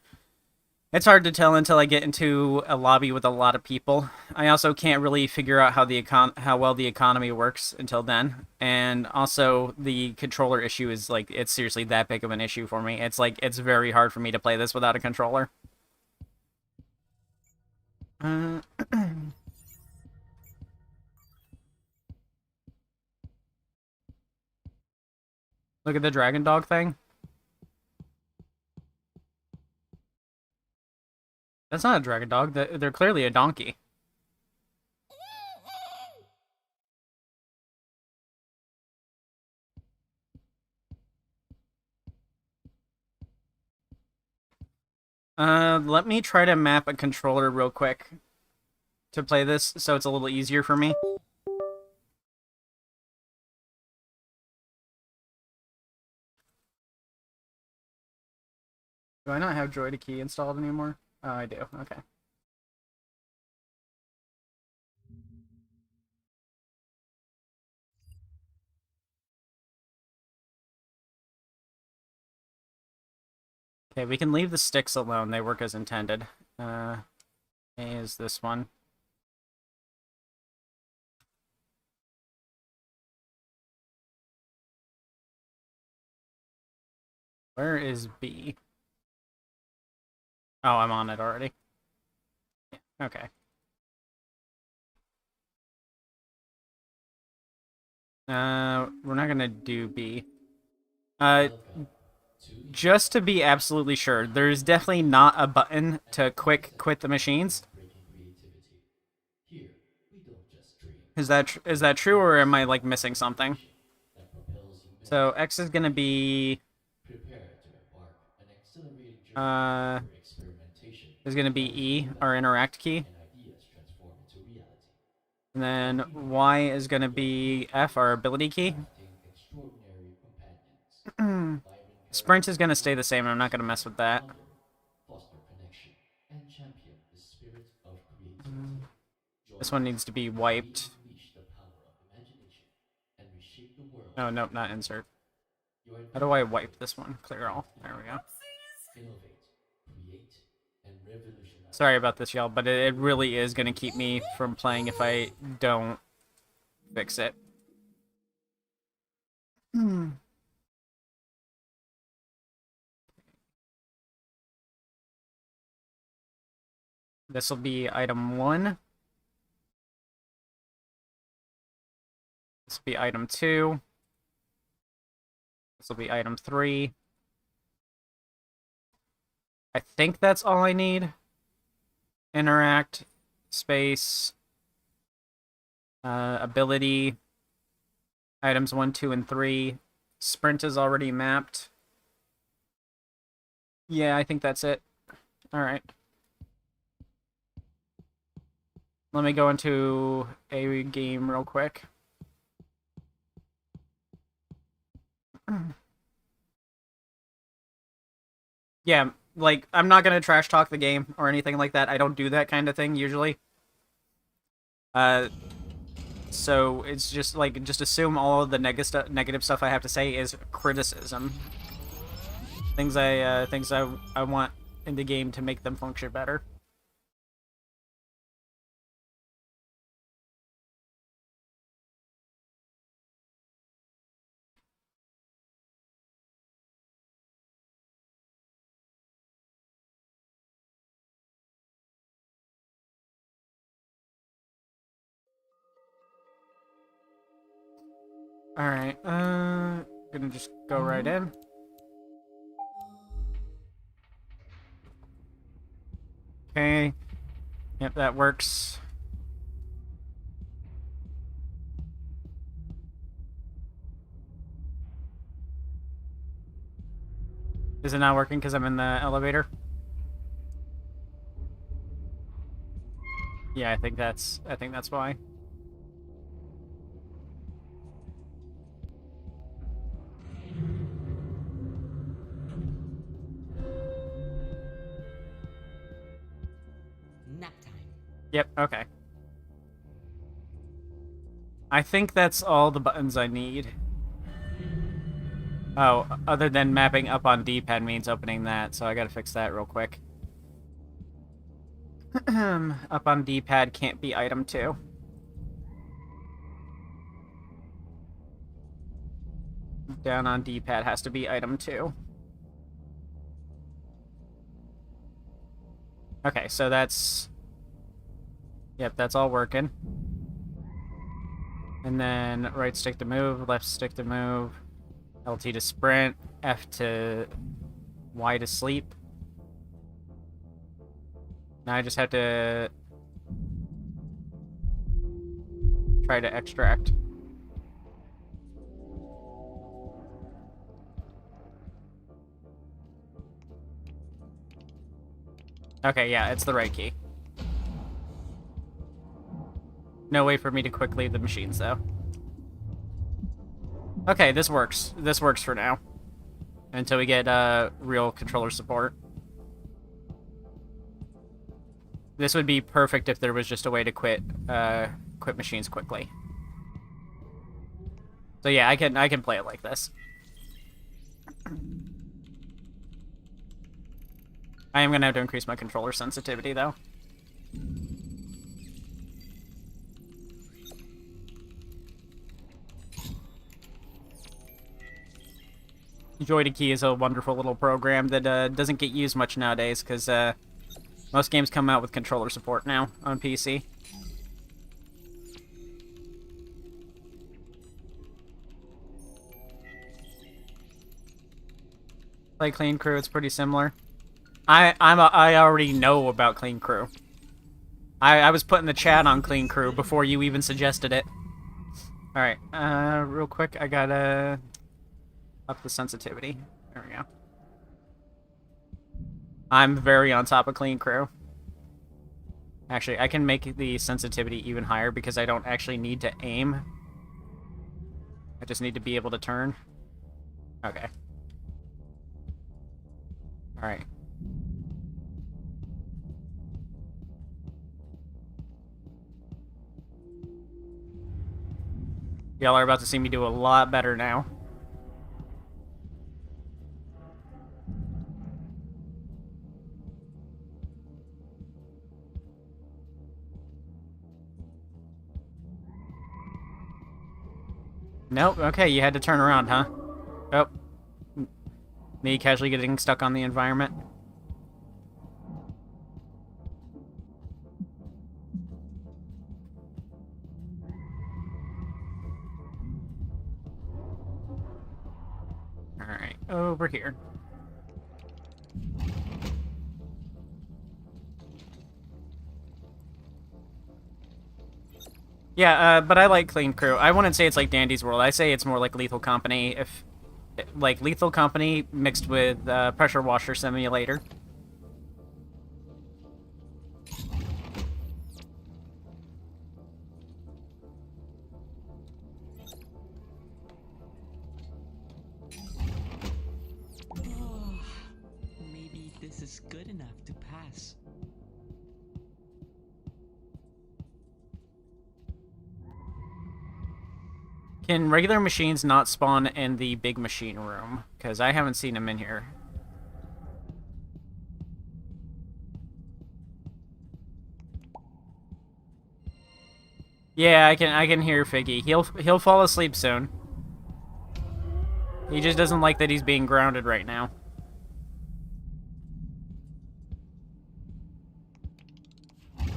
It's hard to tell until I get into a lobby with a lot of people. I also can't really figure out how well the economy works until then. And also the controller issue is like it's seriously that big of an issue for me. It's like it's very hard for me to play this without a controller. Uh, Look at the dragon dog thing. That's not a dragon dog. They're clearly a donkey. Let me try to map a controller real quick to play this so it's a little easier for me. Do I not have Droid to Key installed anymore? Oh, I do. Okay. Okay, we can leave the sticks alone. They work as intended. A is this one. Where is B? Oh, I'm on it already. Yeah, okay. We're not gonna do B. Welcome to Just to be absolutely sure, there's definitely not a button to quick quit the machines. Breaking creativity. Here, we don't just dream. Is that true, or am I like missing something? Innovation that propels So humanity. X is gonna be Prepare to embark an exhilarating journey uh where experimentation is gonna be drives E, real our life interact key. and ideas transform into reality. And then Every month, Y is gonna you'll be push F, our limits, ability key. crafting extraordinary companions. Vibrant Sprint characters is gonna and stay the same. I'm not gonna mess inspire with that. wonder, foster connection, and champion the spirit of creativity. Join This one us needs to be as we wiped. unleash the power of imagination and reshape the world Oh, nope, not around insert. us. Your How do I adventure wipe this awaits. one? Clear all. There we go. Innovate, create, and revolutionize. Sorry about this, y'all, but it really is gonna keep me from playing if I don't fix it. This will be item 1. This will be item 2. This will be item 3. I think that's all I need. Interact, space, ability, items 1, 2, and 3. Sprint is already mapped. Yeah, I think that's it. Alright. Let me go into a game real quick. Yeah, like, I'm not gonna trash talk the game or anything like that. I don't do that kind of thing usually. So it's just like, just assume all of the negative stuff I have to say is criticism. Things I want in the game to make them function better. Alright, gonna just go right in. Okay. Yep, that works. Is it not working because I'm in the elevator? Yeah, I think that's why. Yep, okay. I think that's all the buttons I need. Oh, other than mapping up on D-pad means opening that, so I gotta fix that real quick. Up on D-pad can't be item 2. Down on D-pad has to be item 2. Okay, so that's... Yep, that's all working. And then right stick to move, left stick to move, LT to sprint, F to Y to sleep. Now I just have to try to extract. Okay, yeah, it's the right key. No way for me to quick leave the machines, though. Okay, this works. This works for now. Until we get real controller support. This would be perfect if there was just a way to quit machines quickly. So yeah, I can play it like this. I am gonna have to increase my controller sensitivity though. Joy to Key is a wonderful little program that doesn't get used much nowadays because most games come out with controller support now on PC. Play Clean Crew, it's pretty similar. I already know about Clean Crew. I was put in the chat on Clean Crew before you even suggested it. Alright, real quick, I gotta up the sensitivity. There we go. I'm very on top of Clean Crew. Actually, I can make the sensitivity even higher because I don't actually need to aim. I just need to be able to turn. Okay. Alright. Y'all are about to see me do a lot better now. Nope, okay, you had to turn around, huh? Oh. Me casually getting stuck on the environment. Alright, over here. Yeah, but I like Clean Crew. I wouldn't say it's like Dandy's World. I say it's more like Lethal Company. If, like, Lethal Company mixed with Pressure Washer Simulator. Maybe this is good enough to pass. Can regular machines not spawn in the big machine room? Because I haven't seen them in here. Yeah, I can hear Figgy. He'll fall asleep soon. He just doesn't like that he's being grounded right now.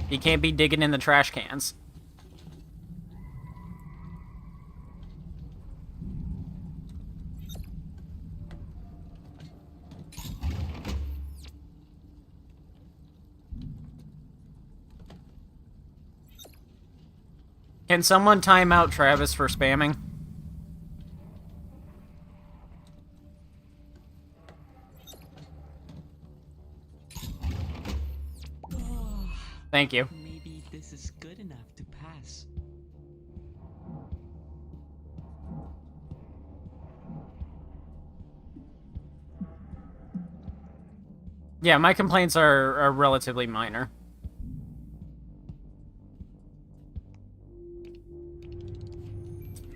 He can't be digging in the trash cans. Can someone time out Travis for spamming? Thank you. Maybe this is good enough to pass. Yeah, my complaints are relatively minor.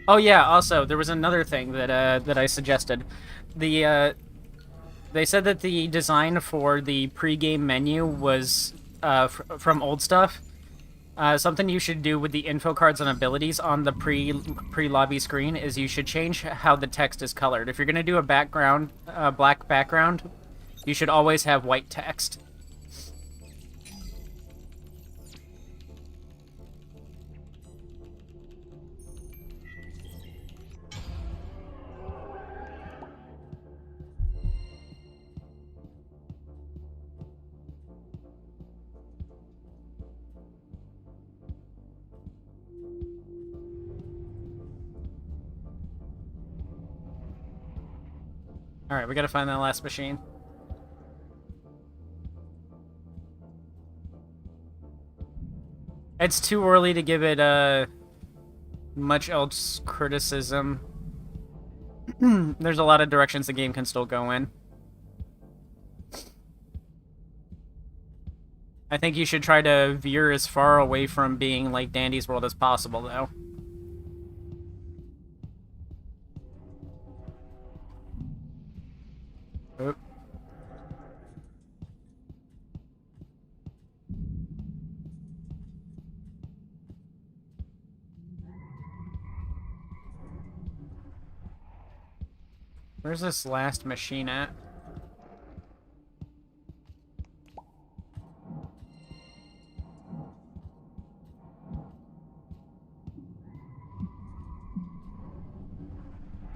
Oh yeah, also there was another thing that I suggested. The they said that the design for the pre-game menu was from old stuff. Something you should do with the info cards and abilities on the pre-lobby screen is you should change how the text is colored. If you're gonna do a background, black background, you should always have white text. All right, we gotta find that last machine. It's too early to give it much else criticism. There's a lot of directions the game can still go in. I think you should try to veer as far away from being like Dandy's World as possible, though. Oop. Where's this last machine at?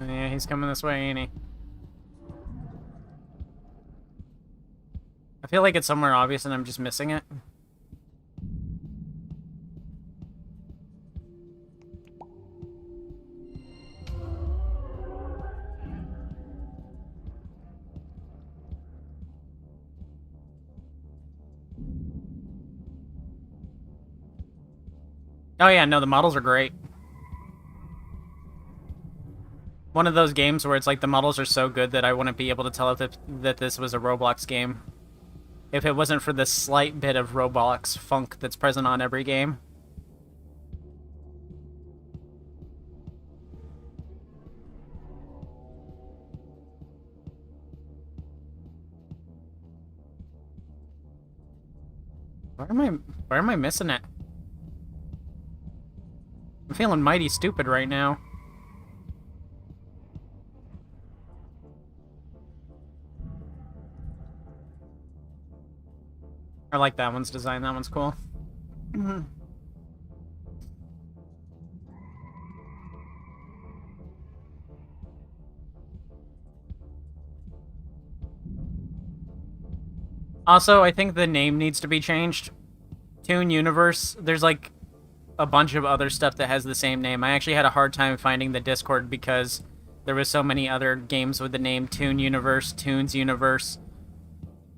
Yeah, he's coming this way, ain't he? I feel like it's somewhere obvious and I'm just missing it. Oh yeah, no, the models are great. One of those games where it's like the models are so good that I wouldn't be able to tell if that this was a Roblox game if it wasn't for the slight bit of Roblox funk that's present on every game. Where am I missing it? I'm feeling mighty stupid right now. I like that one's design. That one's cool. Also, I think the name needs to be changed. Toon Universe. There's like a bunch of other stuff that has the same name. I actually had a hard time finding the Discord because there was so many other games with the name Toon Universe, Toons Universe,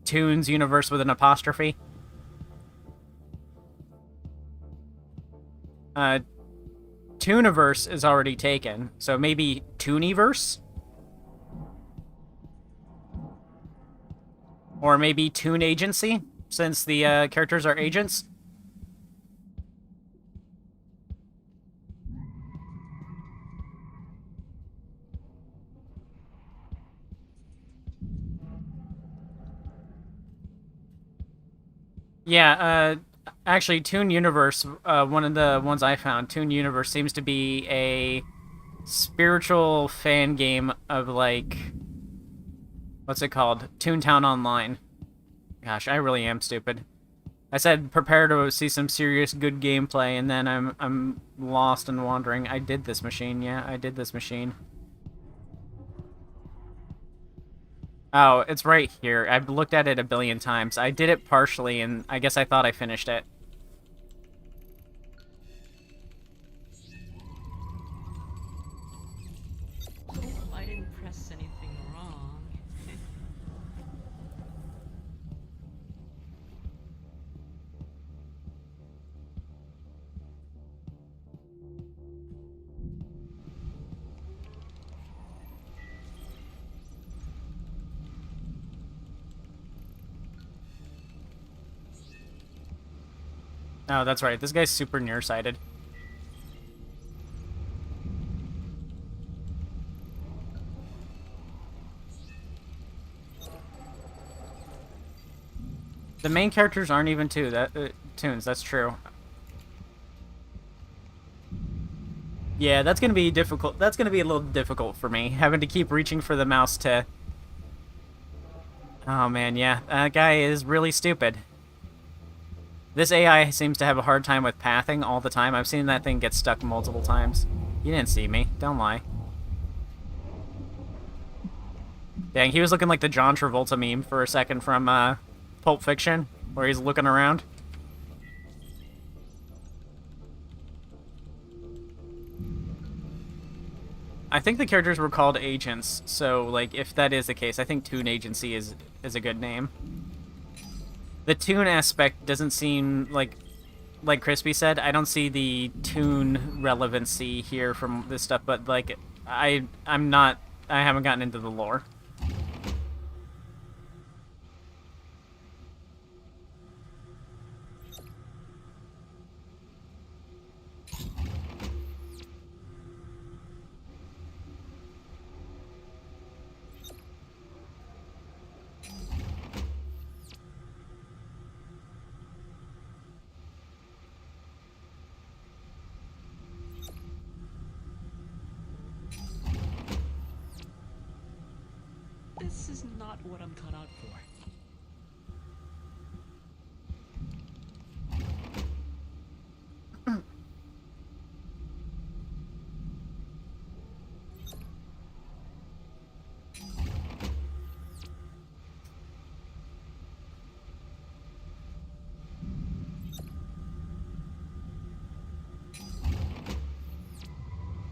Toons Universe with an apostrophe. Tooniverse is already taken, so maybe Tooniverse? Or maybe Toon Agency, since the characters are agents? Yeah, actually, Toon Universe, one of the ones I found, Toon Universe seems to be a spiritual fan game of, like, what's it called? Toontown Online. Gosh, I really am stupid. I said prepare to see some serious good gameplay, and then I'm lost and wandering. I did this machine, yeah, I did this machine. Oh, it's right here. I've looked at it a billion times. I did it partially, and I guess I thought I finished it. I didn't press anything wrong. Oh, that's right. This guy's super nearsighted. The main characters aren't even tunes. That's true. Yeah, that's gonna be difficult. That's gonna be a little difficult for me, having to keep reaching for the mouse to... Oh man, yeah, that guy is really stupid. This AI seems to have a hard time with pathing all the time. I've seen that thing get stuck multiple times. You didn't see me. Don't lie. Dang, he was looking like the John Travolta meme for a second from Pulp Fiction, where he's looking around. I think the characters were called agents, so, like, if that is the case, I think Toon Agency is a good name. The Toon aspect doesn't seem like Crispy said, I don't see the Toon relevancy here from this stuff, but, like, I haven't gotten into the lore. This is not what I'm cut out for.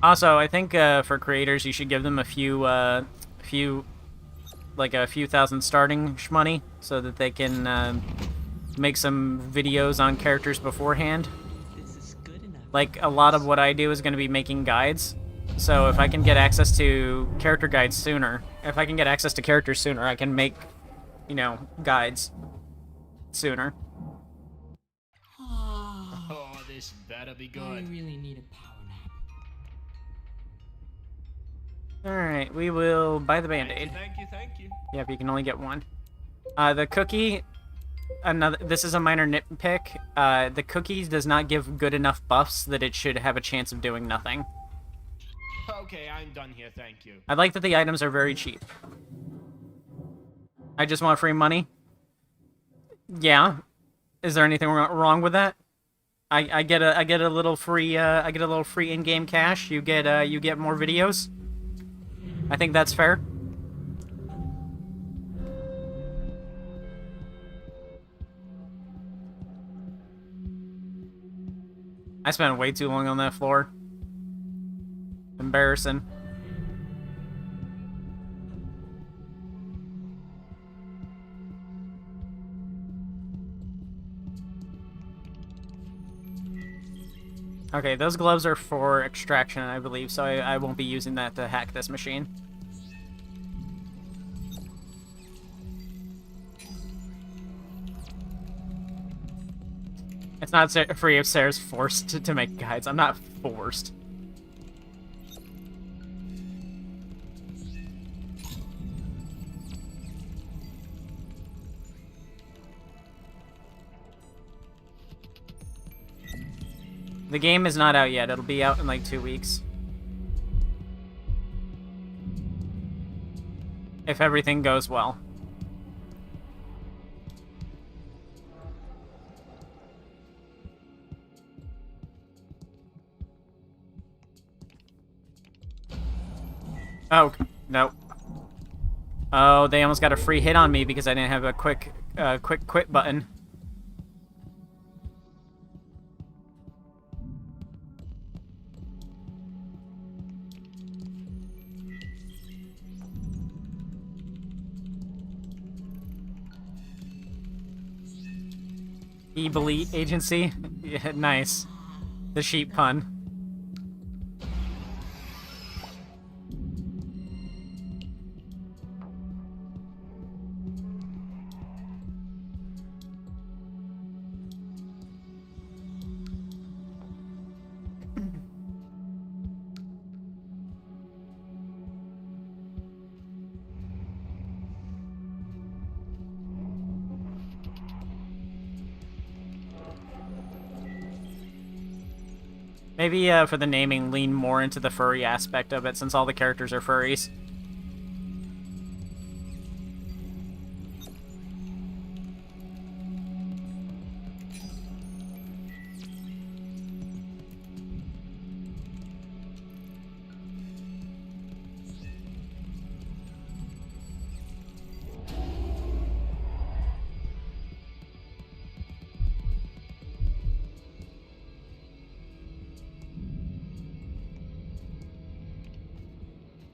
Also, I think for creators, you should give them a few thousand starting money so that they can make some videos on characters beforehand. This is good enough. Like, a lot of what I do is going to be making guides. So if I can get access to character guides sooner, if I can get access to characters sooner, I can make, you know, guides sooner. Oh, this better be I good. really need a power nap. Alright, we will buy the band-aid. Thank you. Yep, you can only get one. The cookie... This is a minor nitpick. The cookies does not give good enough buffs that it should have a chance of doing nothing. Okay, I'm done here, thank you. I like that the items are very cheap. I just want free money. Yeah. Is there anything wrong with that? I get a little free in-game cash. You get more videos. I think that's fair. I spent way too long on that floor. Embarrassing. Okay, those gloves are for extraction, I believe, so I won't be using that to hack this machine. It's not free if Sarah's forced to make guides. I'm not forced. The game is not out yet. It'll be out in like 2 weeks. If everything goes well. Oh, no. Oh, they almost got a free hit on me because I didn't have a quick quit button. E-Belite Agency? Yeah, nice. The sheep pun. Maybe for the naming, lean more into the furry aspect of it, since all the characters are furries.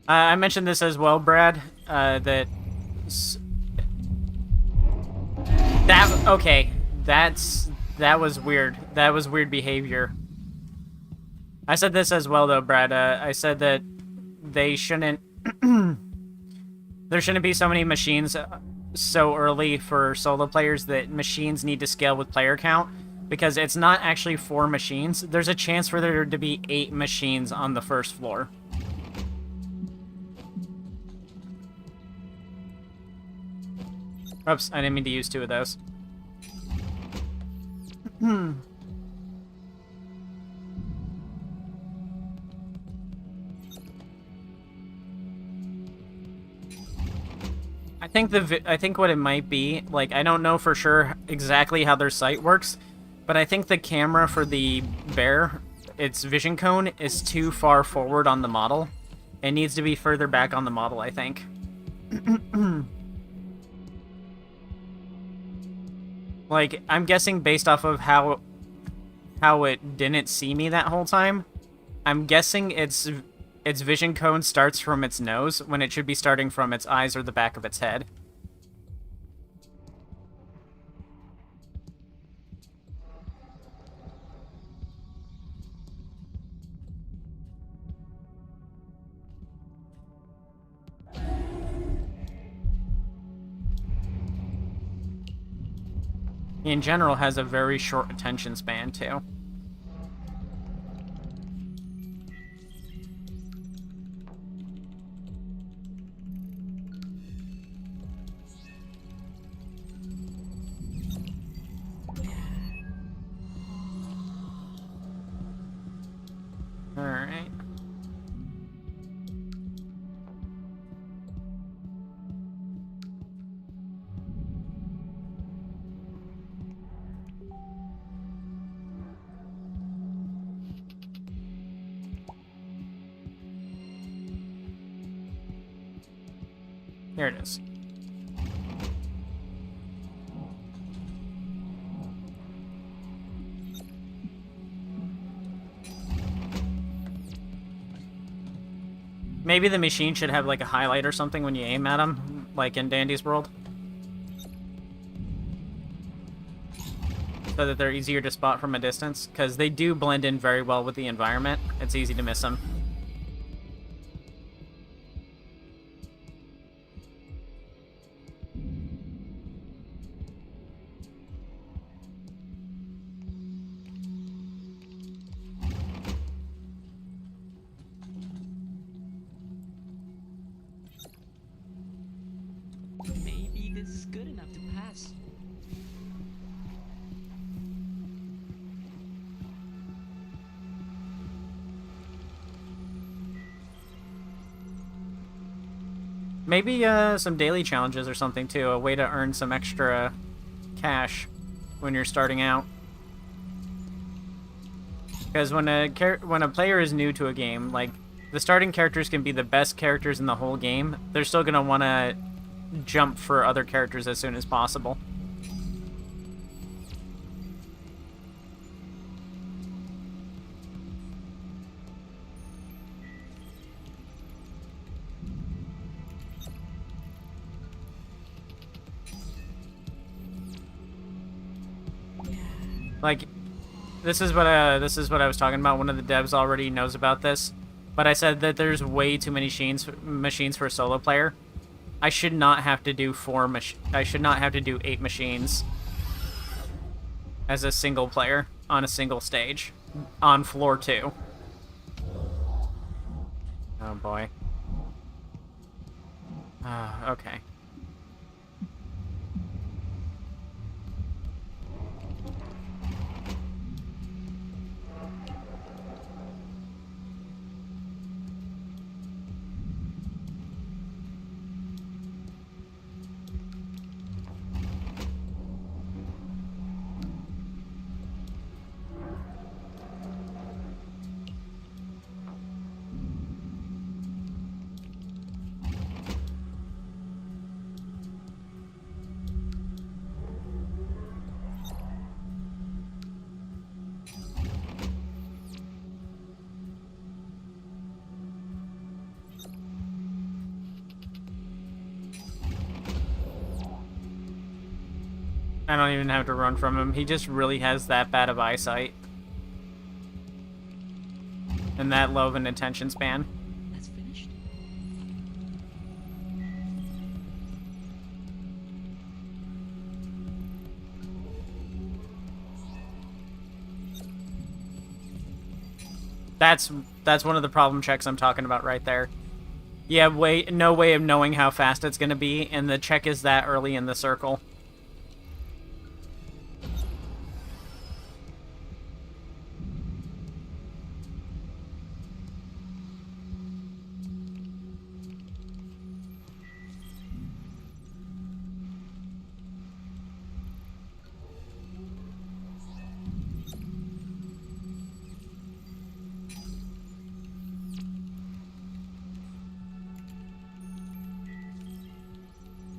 I mentioned this as well, Brad, that okay, that was weird. That was weird behavior. I said this as well, though, Brad. I said that they shouldn't. There shouldn't be so many machines so early for solo players, that machines need to scale with player count, because it's not actually 4 machines. There's a chance for there to be 8 machines on the first floor. Oops, I didn't mean to use 2 of those. I think what it might be, like, I don't know for sure exactly how their sight works, but I think the camera for the bear, its vision cone, is too far forward on the model. It needs to be further back on the model, I think. Like, I'm guessing based off of how it didn't see me that whole time, I'm guessing its vision cone starts from its nose when it should be starting from its eyes or the back of its head. He in general has a very short attention span too. Alright. Here it is. Maybe the machine should have like a highlight or something when you aim at them, like in Dandy's World. So that they're easier to spot from a distance, because they do blend in very well with the environment. It's easy to miss them. Maybe this is good enough to pass. Maybe some daily challenges or something too, a way to earn some extra cash when you're starting out. Because when a player is new to a game, like, the starting characters can be the best characters in the whole game, they're still gonna want to jump for other characters as soon as possible. Like, this is what I was talking about. One of the devs already knows about this, but I said that there's way too many machines for a solo player. I should not have to do I should not have to do 8 machines as a single player on a single stage on floor 2. Oh boy. Okay. I don't even have to run from him. He just really has that bad of eyesight. And that low of an attention span. That's finished. That's one of the problem checks I'm talking about right there. You have no way of knowing how fast it's going to be, and the check is that early in the circle.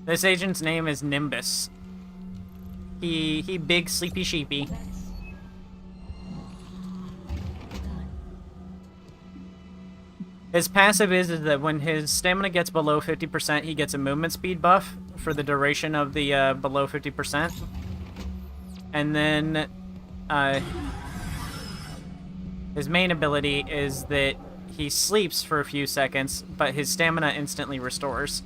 This agent's name is Nimbus. He big sleepy sheepy. That's done. His passive is that when his stamina gets below 50%, he gets a movement speed buff for the duration of the below 50%. And then his main ability is that he sleeps for a few seconds, but his stamina instantly restores.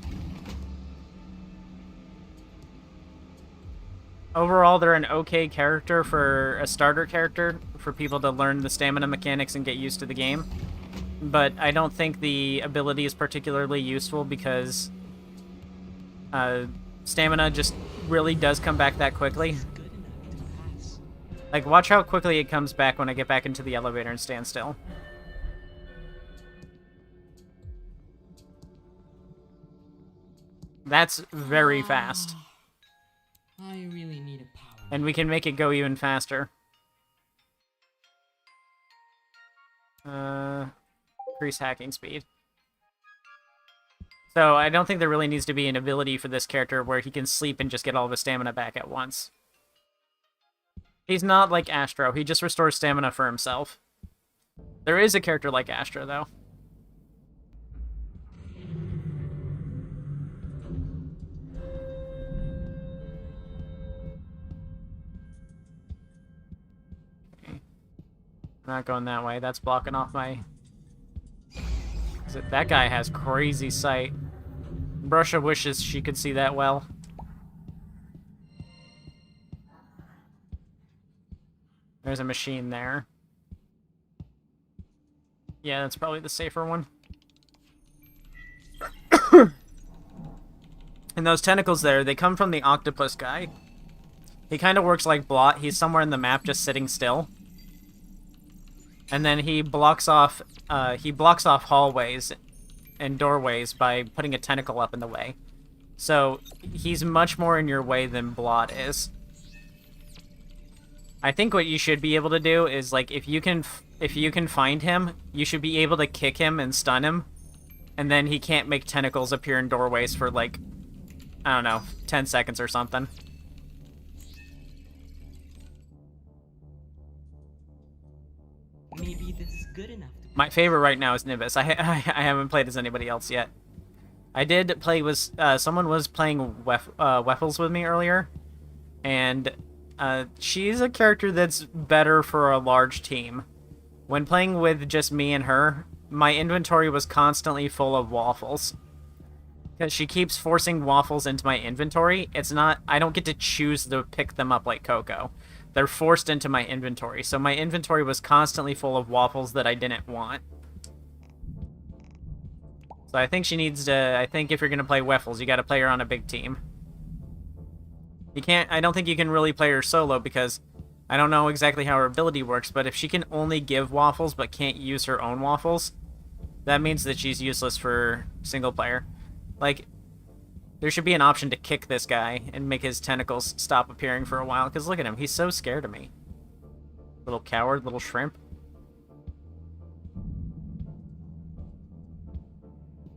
Overall, they're an okay character for a starter character, for people to learn the stamina mechanics and get used to the game. But I don't think the ability is particularly useful because stamina just really does come back that quickly. It's good enough to pass. Like, watch how quickly it comes back when I get back into the elevator and stand still. That's very fast. I really need a power. And we can make it go even faster. Increase hacking speed. So I don't think there really needs to be an ability for this character where he can sleep and just get all of his stamina back at once. He's not like Astro. He just restores stamina for himself. There is a character like Astro, though. I'm not going that way. That's blocking off my... That guy has crazy sight. Brusha wishes she could see that well. There's a machine there. Yeah, that's probably the safer one. And those tentacles there, they come from the octopus guy. He kind of works like Blot. He's somewhere in the map just sitting still. And then he blocks off hallways and doorways by putting a tentacle up in the way. So he's much more in your way than Blot is. I think what you should be able to do is, like, if you can find him, you should be able to kick him and stun him, and then he can't make tentacles appear in doorways for, like, I don't know, 10 seconds or something. Maybe this is good enough to My favorite right now is Nimbus. I haven't played as anybody else yet. I did play with... someone was playing Waffles with me earlier. And she's a character that's better for a large team. When playing with just me and her, my inventory was constantly full of Waffles. Because she keeps forcing Waffles into my inventory. It's not... I don't get to choose to pick them up like Coco. They're forced into my inventory, so my inventory was constantly full of Waffles that I didn't want. So I think she needs to... I think if you're going to play Waffles, you got to play her on a big team. You can't... I don't think you can really play her solo, because I don't know exactly how her ability works, but if she can only give Waffles but can't use her own Waffles, that means that she's useless for single player. Like... There should be an option to kick this guy and make his tentacles stop appearing for a while, because look at him, he's so scared of me. Little coward, little shrimp.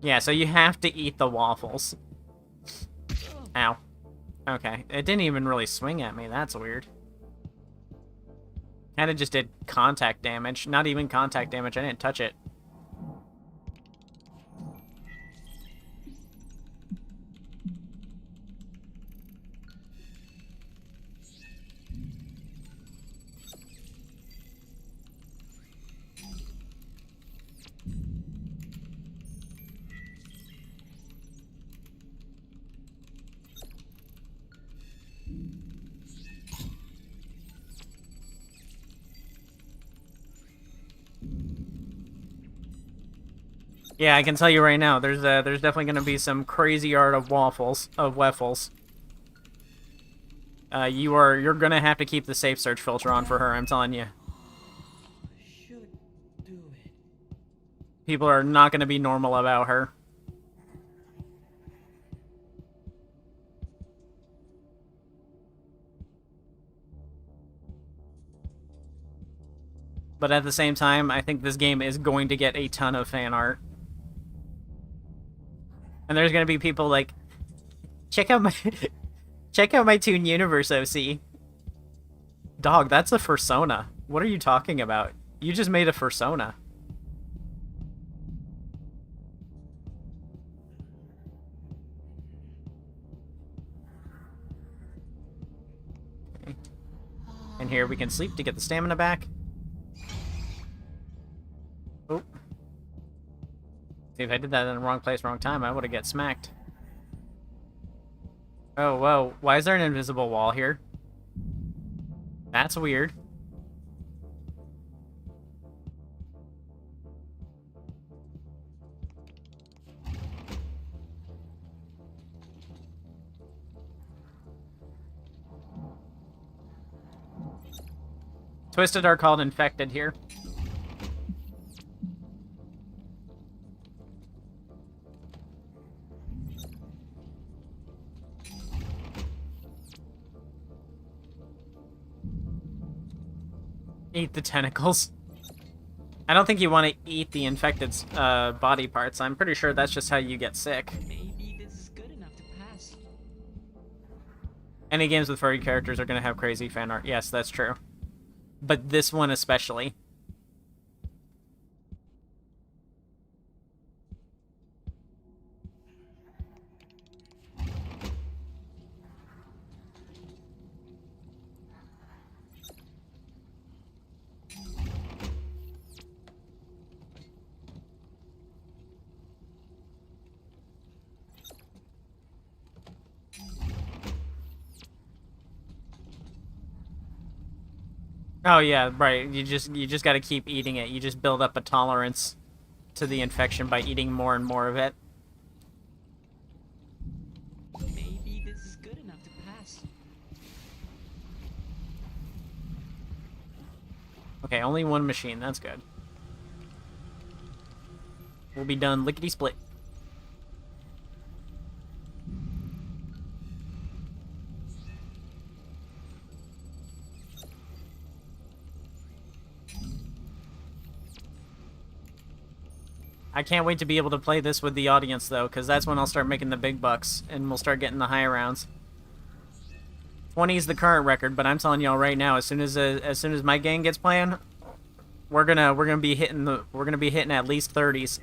Yeah, so you have to eat the Waffles. Ow. Okay, it didn't even really swing at me, that's weird. Kinda just did contact damage, not even contact damage, I didn't touch it. Yeah, I can tell you right now, there's definitely gonna be some crazy art of Waffles. You're gonna have to keep the safe search filter on for her, I'm telling you. Should do it. People are not gonna be normal about her. But at the same time, I think this game is going to get a ton of fan art. And there's gonna be people like, check out my check out my Toon Universe OC. Dog, that's a fursona. What are you talking about? You just made a fursona. Okay. And here we can sleep to get the stamina back. Oh. See, if I did that in the wrong place, wrong time, I would have get smacked. Oh, whoa. Why is there an invisible wall here? That's weird. Twisted are called infected here. Eat the tentacles. I don't think you want to eat the infected's body parts. I'm pretty sure that's just how you get sick. Maybe this is good enough to pass. Any games with furry characters are going to have crazy fan art. Yes, that's true. But this one especially. Oh yeah, right. You just got to keep eating it. You just build up a tolerance to the infection by eating more and more of it. Maybe this is good enough to pass. Okay, only one machine. That's good. We'll be done lickety-split. I can't wait to be able to play this with the audience, though, because that's when I'll start making the big bucks, and we'll start getting the high rounds. 20 is the current record, but I'm telling y'all right now, as soon as my gang gets playing, we're gonna be hitting at least 30s.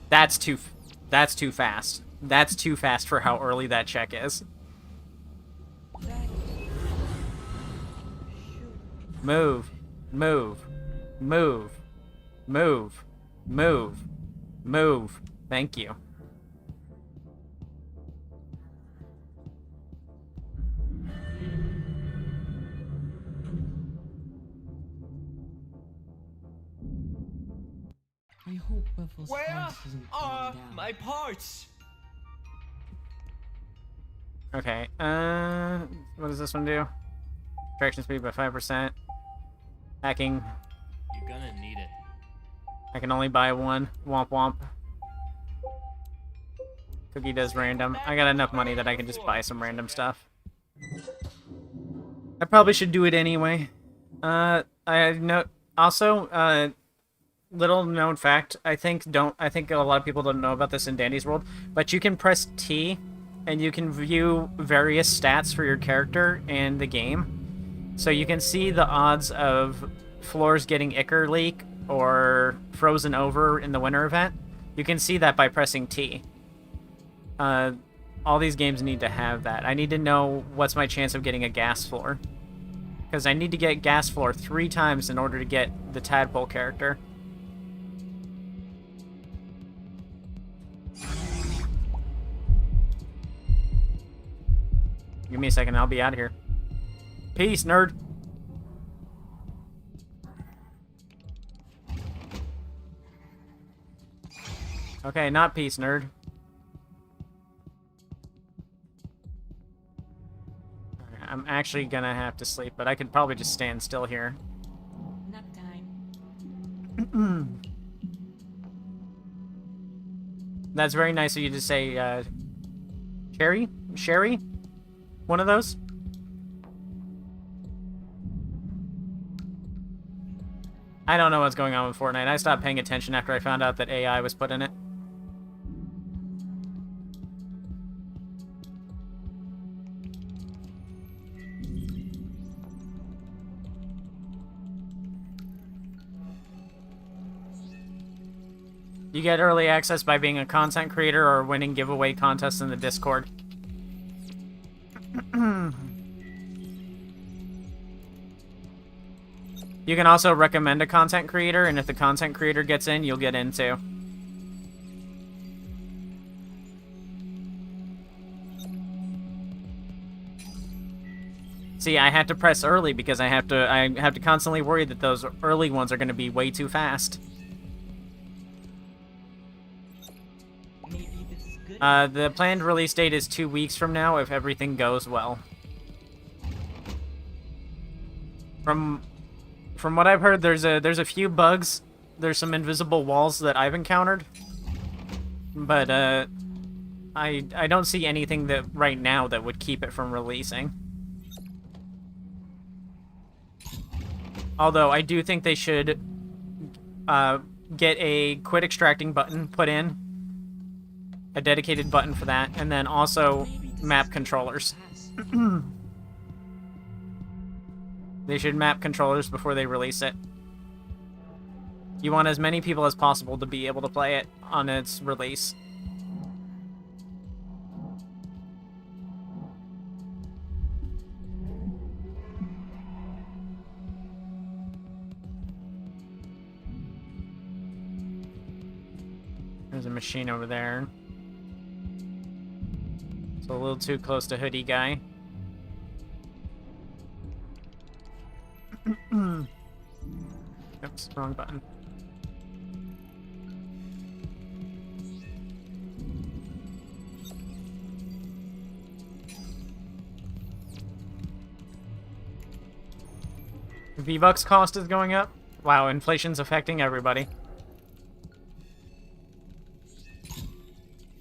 That's too fast. That's too fast for how early that check is. Move. Move. Move. Move. Move. Move. Thank you. I hope Waffles' Where house isn't are falling down. my parts? Okay, what does this one do? Traction speed by 5%. Hacking, You're gonna need it. I can only buy one. Womp womp. Cookie does random. I got enough money that I can just buy some random stuff. I probably should do it anyway. I know. Also, little known fact. I think a lot of people don't know about this in Dandy's World, but you can press T, and you can view various stats for your character and the game. So you can see the odds of floors getting Ichor leak or frozen over in the winter event. You can see that by pressing T. All these games need to have that. I need to know what's my chance of getting a gas floor. Because I need to get gas floor 3 times in order to get the tadpole character. Give me a second, I'll be out of here. Peace, nerd. Okay, not peace, nerd. Alright, I'm actually gonna have to sleep, but I could probably just stand still here. Nap time. That's very nice of you to say, Sherry? Sherry? One of those? I don't know what's going on with Fortnite. I stopped paying attention after I found out that AI was put in it. You get early access by being a content creator or winning giveaway contests in the Discord. You can also recommend a content creator, and if the content creator gets in, you'll get in too. See, I had to press early because I have to constantly worry that those early ones are going to be way too fast. Maybe this is good. The planned release date is 2 weeks from now if everything goes well. From what I've heard, there's a few bugs. There's some invisible walls that I've encountered. But I don't see anything that right now that would keep it from releasing. Although I do think they should get a quit extracting button put in. A dedicated button for that, and then also Maybe this map is controllers. pass. They should map controllers before they release it. You want as many people as possible to be able to play it on its release. There's a machine over there. It's a little too close to Hoodie Guy. Oops, wrong button. V-Bucks cost is going up? Wow, inflation's affecting everybody.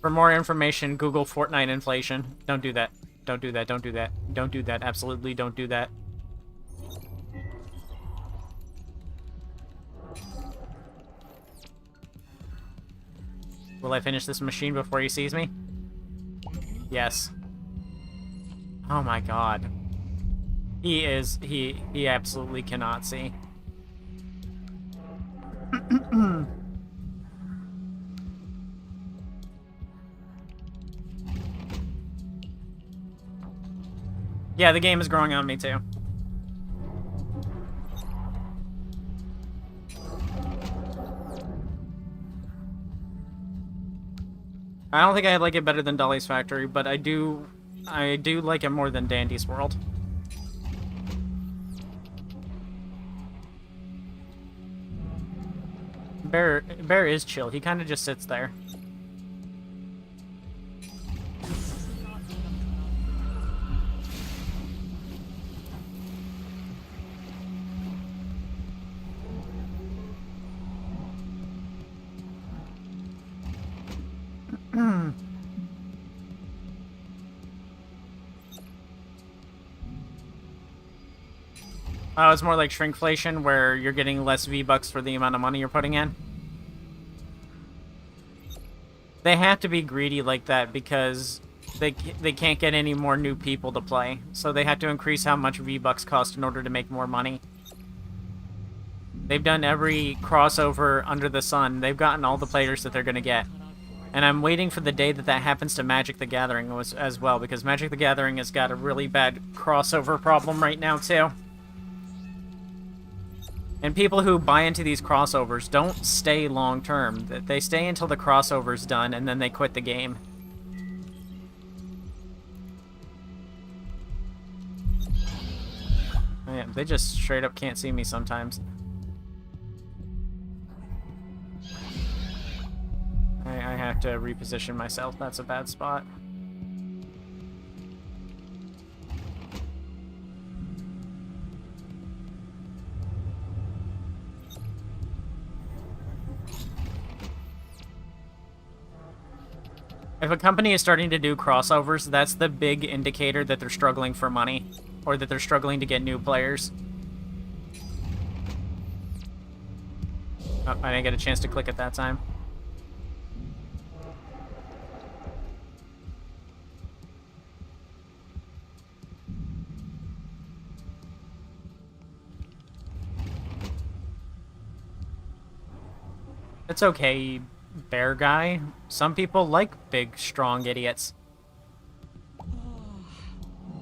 For more information, Google Fortnite inflation. Don't do that. Don't do that. Don't do that. Don't do that. Absolutely don't do that. Will I finish this machine before he sees me? Yes. Oh my god. He absolutely cannot see. Yeah, the game is growing on me too. I don't think I like it better than Dolly's Factory, but I do like it more than Dandy's World. Bear is chill. He kind of just sits there. Oh, it's more like shrinkflation, where you're getting less V-Bucks for the amount of money you're putting in. They have to be greedy like that because they can't get any more new people to play. So they have to increase how much V-Bucks cost in order to make more money. They've done every crossover under the sun. They've gotten all the players that they're going to get. And I'm waiting for the day that that happens to Magic the Gathering as well, because Magic the Gathering has got a really bad crossover problem right now, too. And people who buy into these crossovers don't stay long-term. They stay until the crossover's done, and then they quit the game. Oh, yeah, they just straight up can't see me sometimes. I have to reposition myself. That's a bad spot. If a company is starting to do crossovers, that's the big indicator that they're struggling for money, or that they're struggling to get new players. Oh, I didn't get a chance to click at that time. It's okay, bear guy. Some people like big, strong idiots.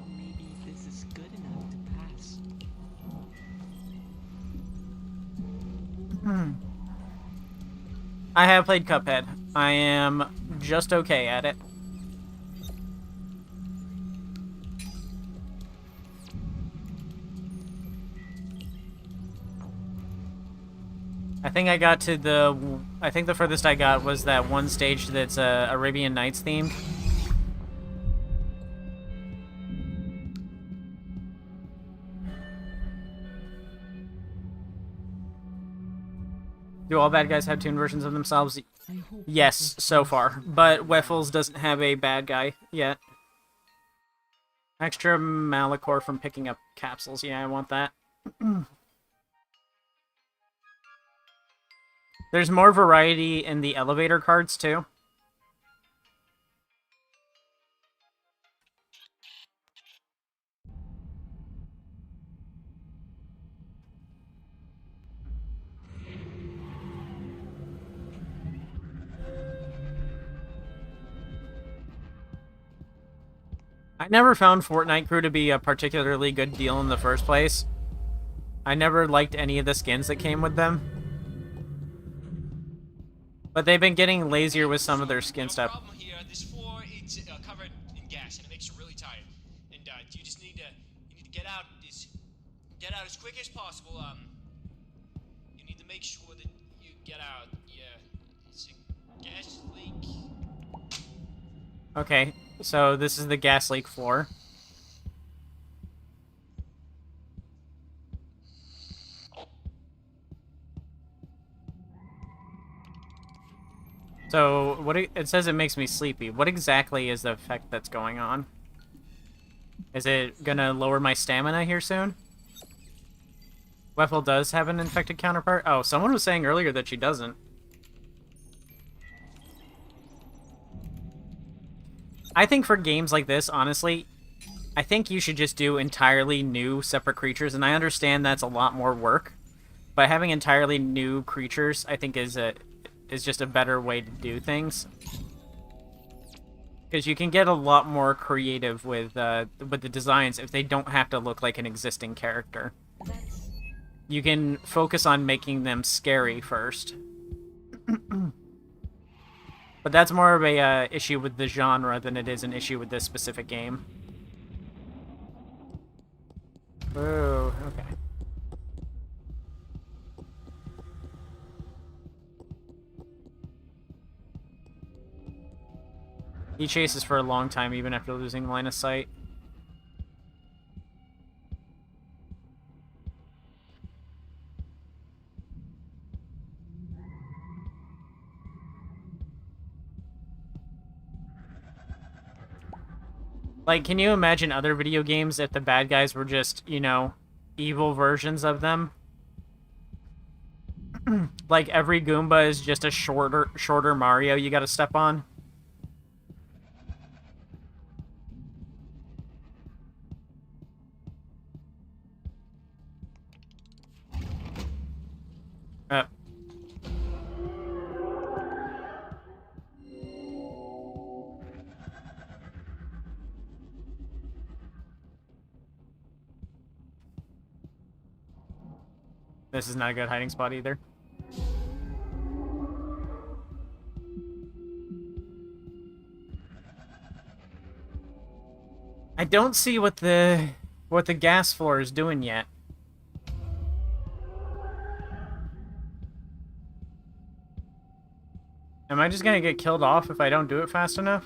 Maybe this is good enough to pass. I have played Cuphead. I am just okay at it. I think I got to the... I think the furthest I got was that one stage that's Arabian Nights themed. Do all bad guys have toon versions of themselves? Yes, so far. But Waffles doesn't have a bad guy yet. Extra Malachor from picking up capsules. Yeah, I want that. There's more variety in the elevator cards, too. I never found Fortnite Crew to be a particularly good deal in the first place. I never liked any of the skins that came with them. But they've been getting lazier with some of their skin stuff. Problem here. This floor it's covered in gas, and it makes you really tired. And you just need to get out as quick as possible. You need to make sure that you get out. Yeah, it's a gas leak. Okay, so this is the gas leak floor. So, it says it makes me sleepy. What exactly is the effect that's going on? Is it gonna lower my stamina here soon? Waffle does have an infected counterpart? Oh, someone was saying earlier that she doesn't. I think for games like this, honestly, I think you should just do entirely new separate creatures, and I understand that's a lot more work, but having entirely new creatures, I think, is just a better way to do things. Because you can get a lot more creative with the designs if they don't have to look like an existing character. You can focus on making them scary first. But that's more of a issue with the genre than it is an issue with this specific game. Oh, okay. He chases for a long time, even after losing line of sight. Like, can you imagine other video games if the bad guys were just, you know, evil versions of them? Like, every Goomba is just a shorter Mario you gotta step on? This is not a good hiding spot either. I don't see what the gas floor is doing yet. Am I just gonna get killed off if I don't do it fast enough?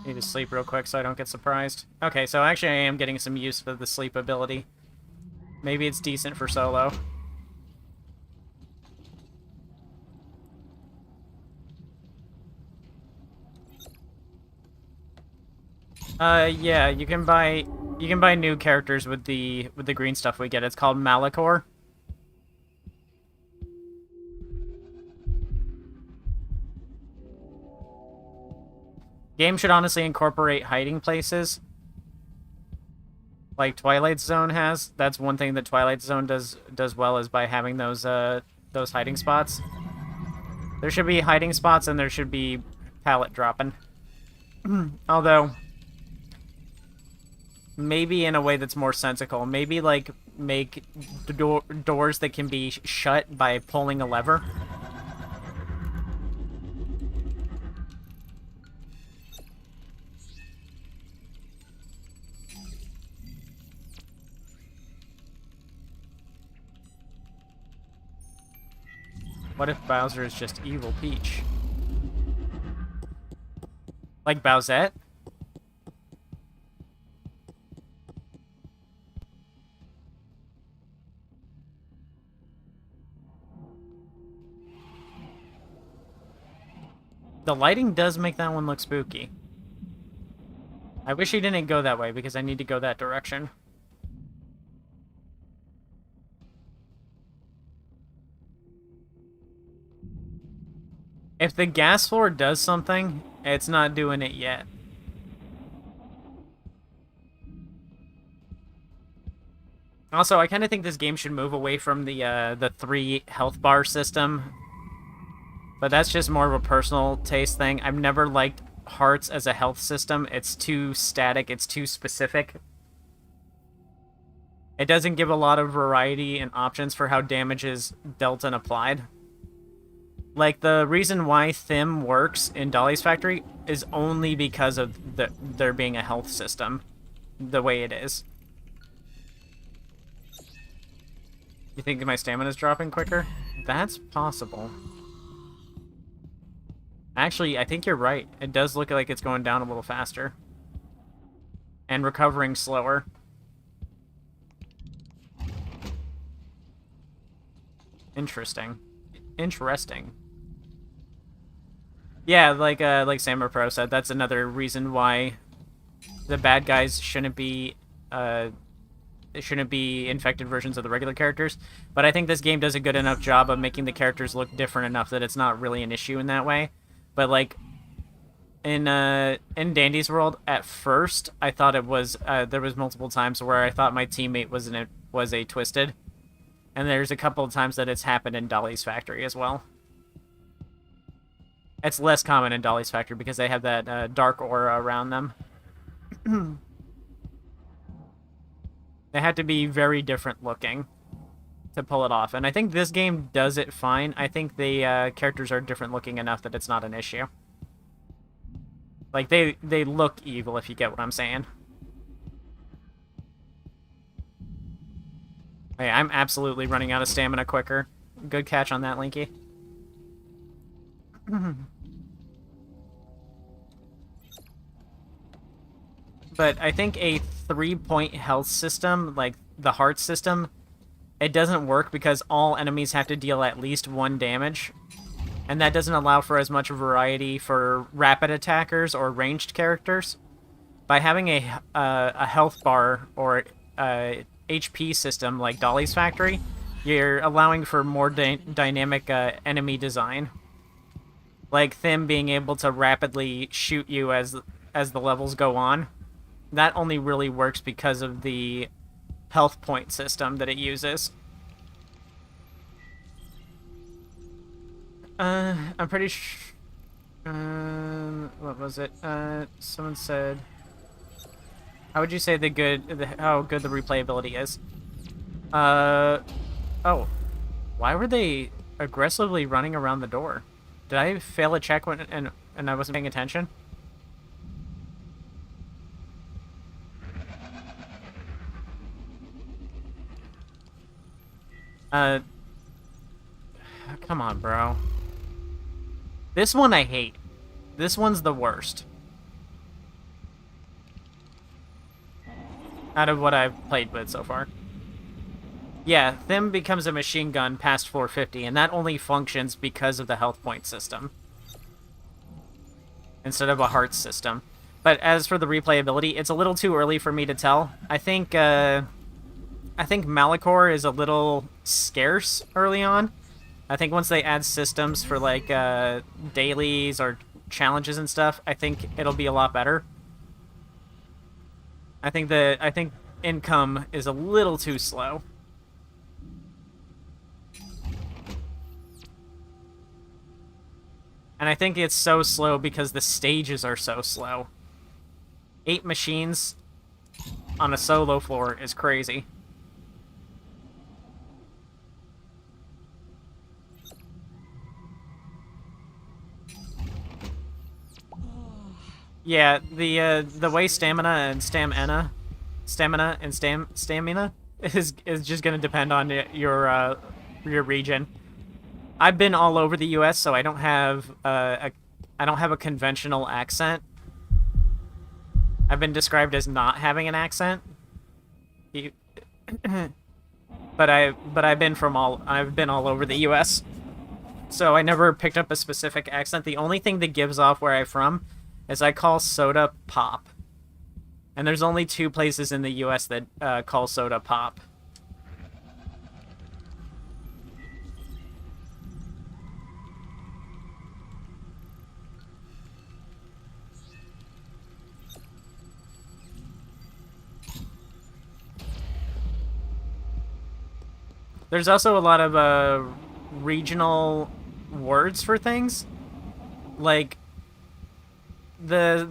Need to sleep real quick so I don't get surprised. Okay, so actually I am getting some use of the sleep ability. Maybe it's decent for solo. Yeah, you can buy new characters with the green stuff we get. It's called Malachor. Game should honestly incorporate hiding places, like Twilight Zone has. That's one thing that Twilight Zone does well, is by having those hiding spots. There should be hiding spots and there should be pallet dropping. Although, maybe in a way that's more sensical. Maybe like make doors that can be shut by pulling a lever. What if Bowser is just evil Peach? Like Bowsette? The lighting does make that one look spooky. I wish he didn't go that way because I need to go that direction. If the gas floor does something, it's not doing it yet. Also, I kind of think this game should move away from the 3 health bar system. But that's just more of a personal taste thing. I've never liked hearts as a health system. It's too static, it's too specific. It doesn't give a lot of variety and options for how damage is dealt and applied. Like, the reason why Thim works in Dolly's Factory is only because of there being a health system the way it is. You think my stamina's dropping quicker? That's possible. Actually, I think you're right. It does look like it's going down a little faster. And recovering slower. Interesting. Interesting. Yeah, like Samurai Pro said, that's another reason why the bad guys shouldn't be infected versions of the regular characters. But I think this game does a good enough job of making the characters look different enough that it's not really an issue in that way. But like in Dandy's world, at first I thought it was there was multiple times where I thought my teammate was a Twisted, and there's a couple of times that it's happened in Dolly's Factory as well. It's less common in Dolly's Factory because they have that dark aura around them. They had to be very different looking to pull it off. And I think this game does it fine. I think the characters are different looking enough that it's not an issue. Like, they look evil, if you get what I'm saying. Hey, I'm absolutely running out of stamina quicker. Good catch on that, Linky. But I think a 3-point health system, like the heart system, it doesn't work because all enemies have to deal at least 1 damage. And that doesn't allow for as much variety for rapid attackers or ranged characters. By having a health bar or HP system like Dolly's Factory, you're allowing for more dynamic enemy design. Like Thim being able to rapidly shoot you as the levels go on. That only really works because of the health point system that it uses. I'm pretty sure... what was it? Someone said... How would you say how good the replayability is? Oh. Why were they aggressively running around the door? Did I fail a check and I wasn't paying attention? Uh, come on, bro. This one I hate. This one's the worst. Out of what I've played with so far. Yeah, Thim becomes a machine gun past 450, and that only functions because of the health point system. Instead of a heart system. But as for the replayability, it's a little too early for me to tell. I think Malachor is a little scarce early on. I think once they add systems for like dailies or challenges and stuff, I think it'll be a lot better. I think income is a little too slow. And I think it's so slow because the stages are so slow. 8 machines on a solo floor is crazy. Yeah, the way stamina is just gonna depend on your region. I've been all over the U.S., so I don't have a conventional accent. I've been described as not having an accent. But I've been all over the U.S., so I never picked up a specific accent. The only thing that gives off where I'm from is I call soda pop, and there's only 2 places in the U.S. that call soda pop. There's also a lot of regional words for things, like the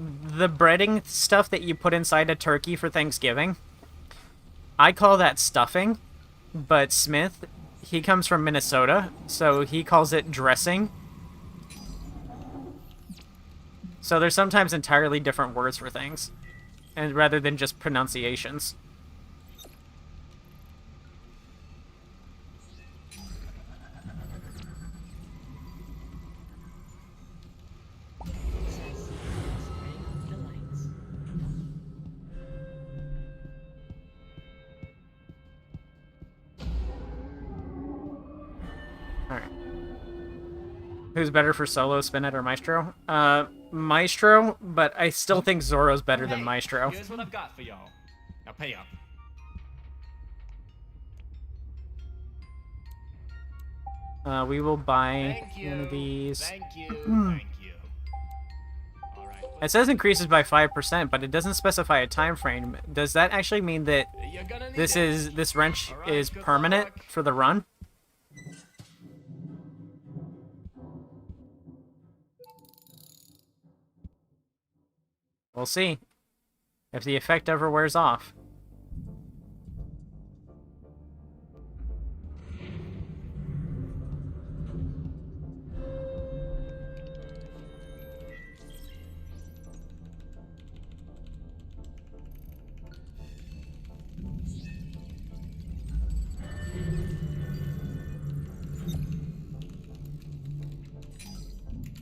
breading stuff that you put inside a turkey for Thanksgiving. I call that stuffing, but Smith, he comes from Minnesota, so he calls it dressing. So there's sometimes entirely different words for things, and rather than just pronunciations. Alright. Who's better for solo, Spinnet or Maestro? Maestro, but I still think Zoro's better than Maestro. Here's what I've got for y'all. Now pay up. We will buy Thank you. one of these. Thank you. Thank you. All right. It says increases by 5%, but it doesn't specify a time frame. Does that actually mean that You're gonna need this wrench All right, is good permanent luck. for the run? We'll see if the effect ever wears off.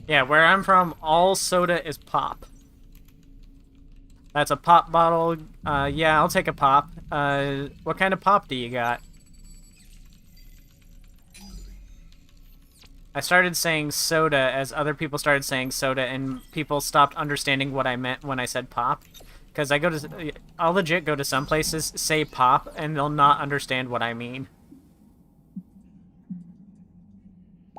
Yeah, where I'm from, all soda is pop. That's a pop bottle. Yeah, I'll take a pop. What kind of pop do you got? I started saying soda as other people started saying soda, and people stopped understanding what I meant when I said pop. Because I'll legit go to some places, say pop, and they'll not understand what I mean.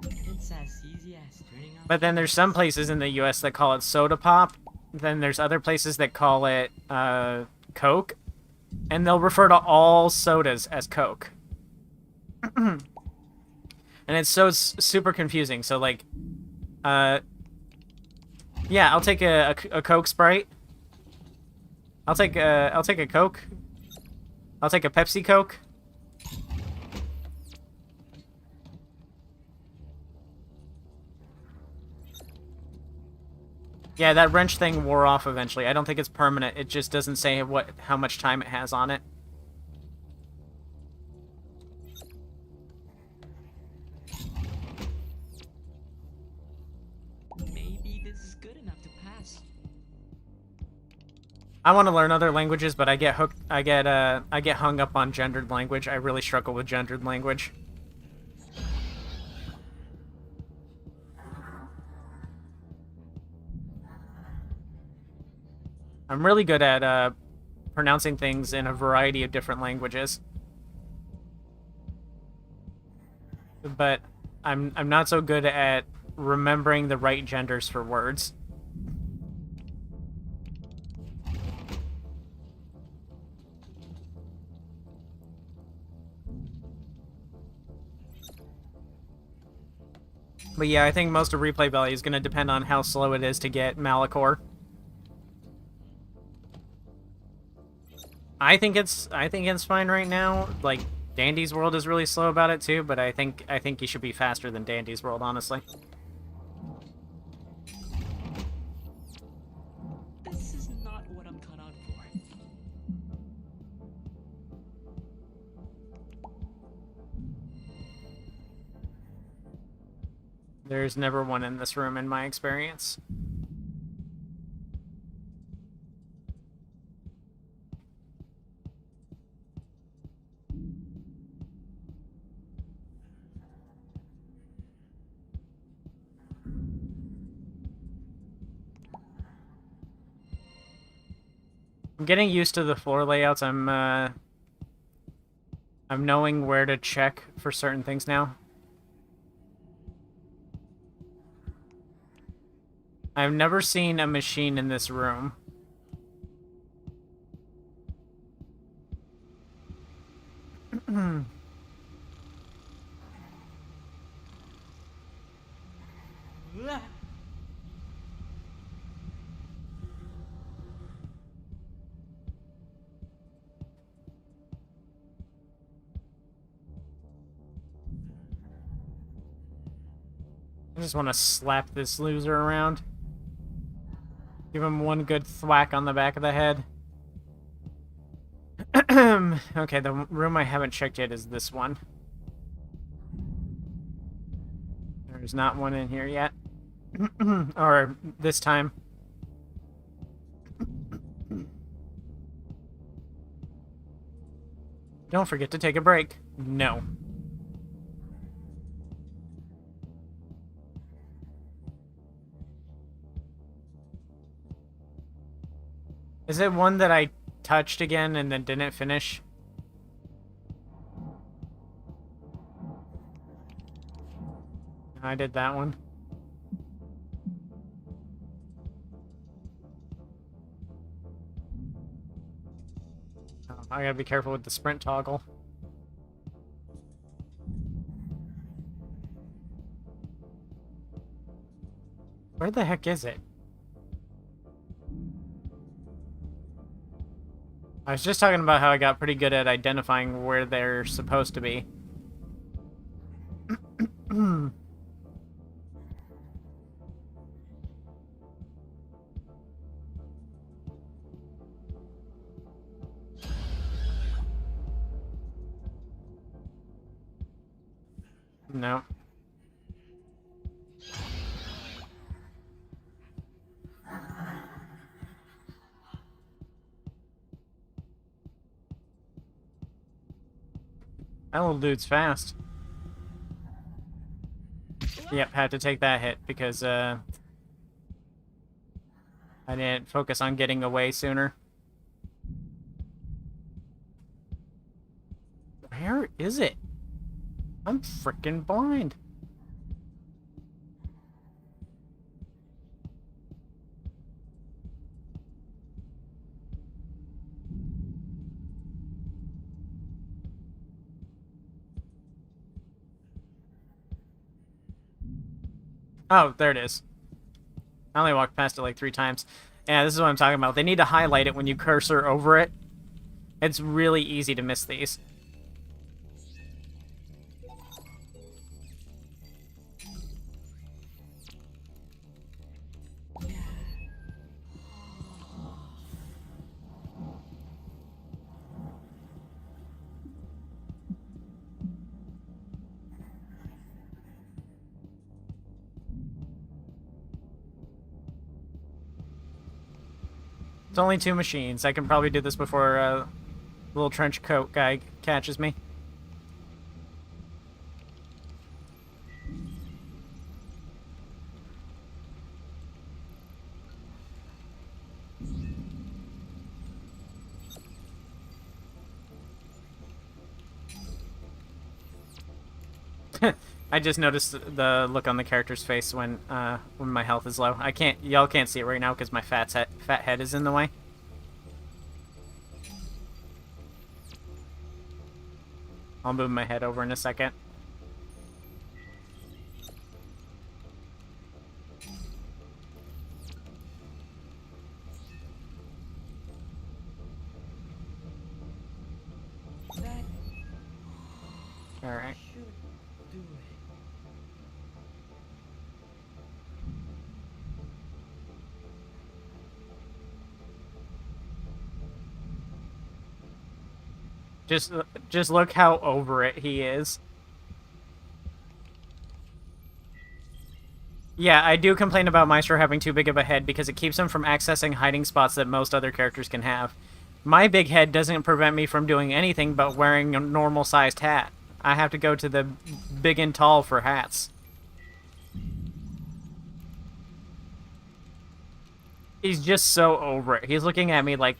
It's as easy as turning off. But then there's some places in the US that call it soda pop. Then there's other places that call it Coke. And they'll refer to all sodas as Coke. And it's so super confusing. So, like, yeah, I'll take a Coke Sprite. I'll take a Coke. I'll take a Pepsi Coke. Yeah, that wrench thing wore off eventually. I don't think it's permanent. It just doesn't say how much time it has on it. I want to learn other languages, but I get hooked. I get hung up on gendered language. I really struggle with gendered language. I'm really good at pronouncing things in a variety of different languages, but I'm not so good at remembering the right genders for words. But yeah, I think most of replay value is going to depend on how slow it is to get Malachor. I think it's fine right now. Like Dandy's World is really slow about it too, but I think you should be faster than Dandy's World, honestly. This is not what I'm cut out for. There's never one in this room in my experience. I'm getting used to the floor layouts. I'm knowing where to check for certain things now. I've never seen a machine in this room. Blah. I just want to slap this loser around. Give him one good thwack on the back of the head. Okay, the room I haven't checked yet is this one. There's not one in here yet. Or this time. Don't forget to take a break. No. Is it one that I touched again and then didn't finish? I did that one. Oh, I gotta be careful with the sprint toggle. Where the heck is it? I was just talking about how I got pretty good at identifying where they're supposed to be. No. That little dude's fast. Yep, had to take that hit because I didn't focus on getting away sooner. Where is it? I'm freaking blind. Oh, there it is. I only walked past it like 3 times. Yeah, this is what I'm talking about. They need to highlight it when you cursor over it. It's really easy to miss these. It's only 2 machines. I can probably do this before little trench coat guy catches me. I just noticed the look on the character's face when my health is low. Y'all can't see it right now because my fat head is in the way. I'll move my head over in a second. That All right. should do it. Just look how over it he is. Yeah, I do complain about Maestro having too big of a head because it keeps him from accessing hiding spots that most other characters can have. My big head doesn't prevent me from doing anything but wearing a normal-sized hat. I have to go to the big and tall for hats. He's just so over it. He's looking at me like,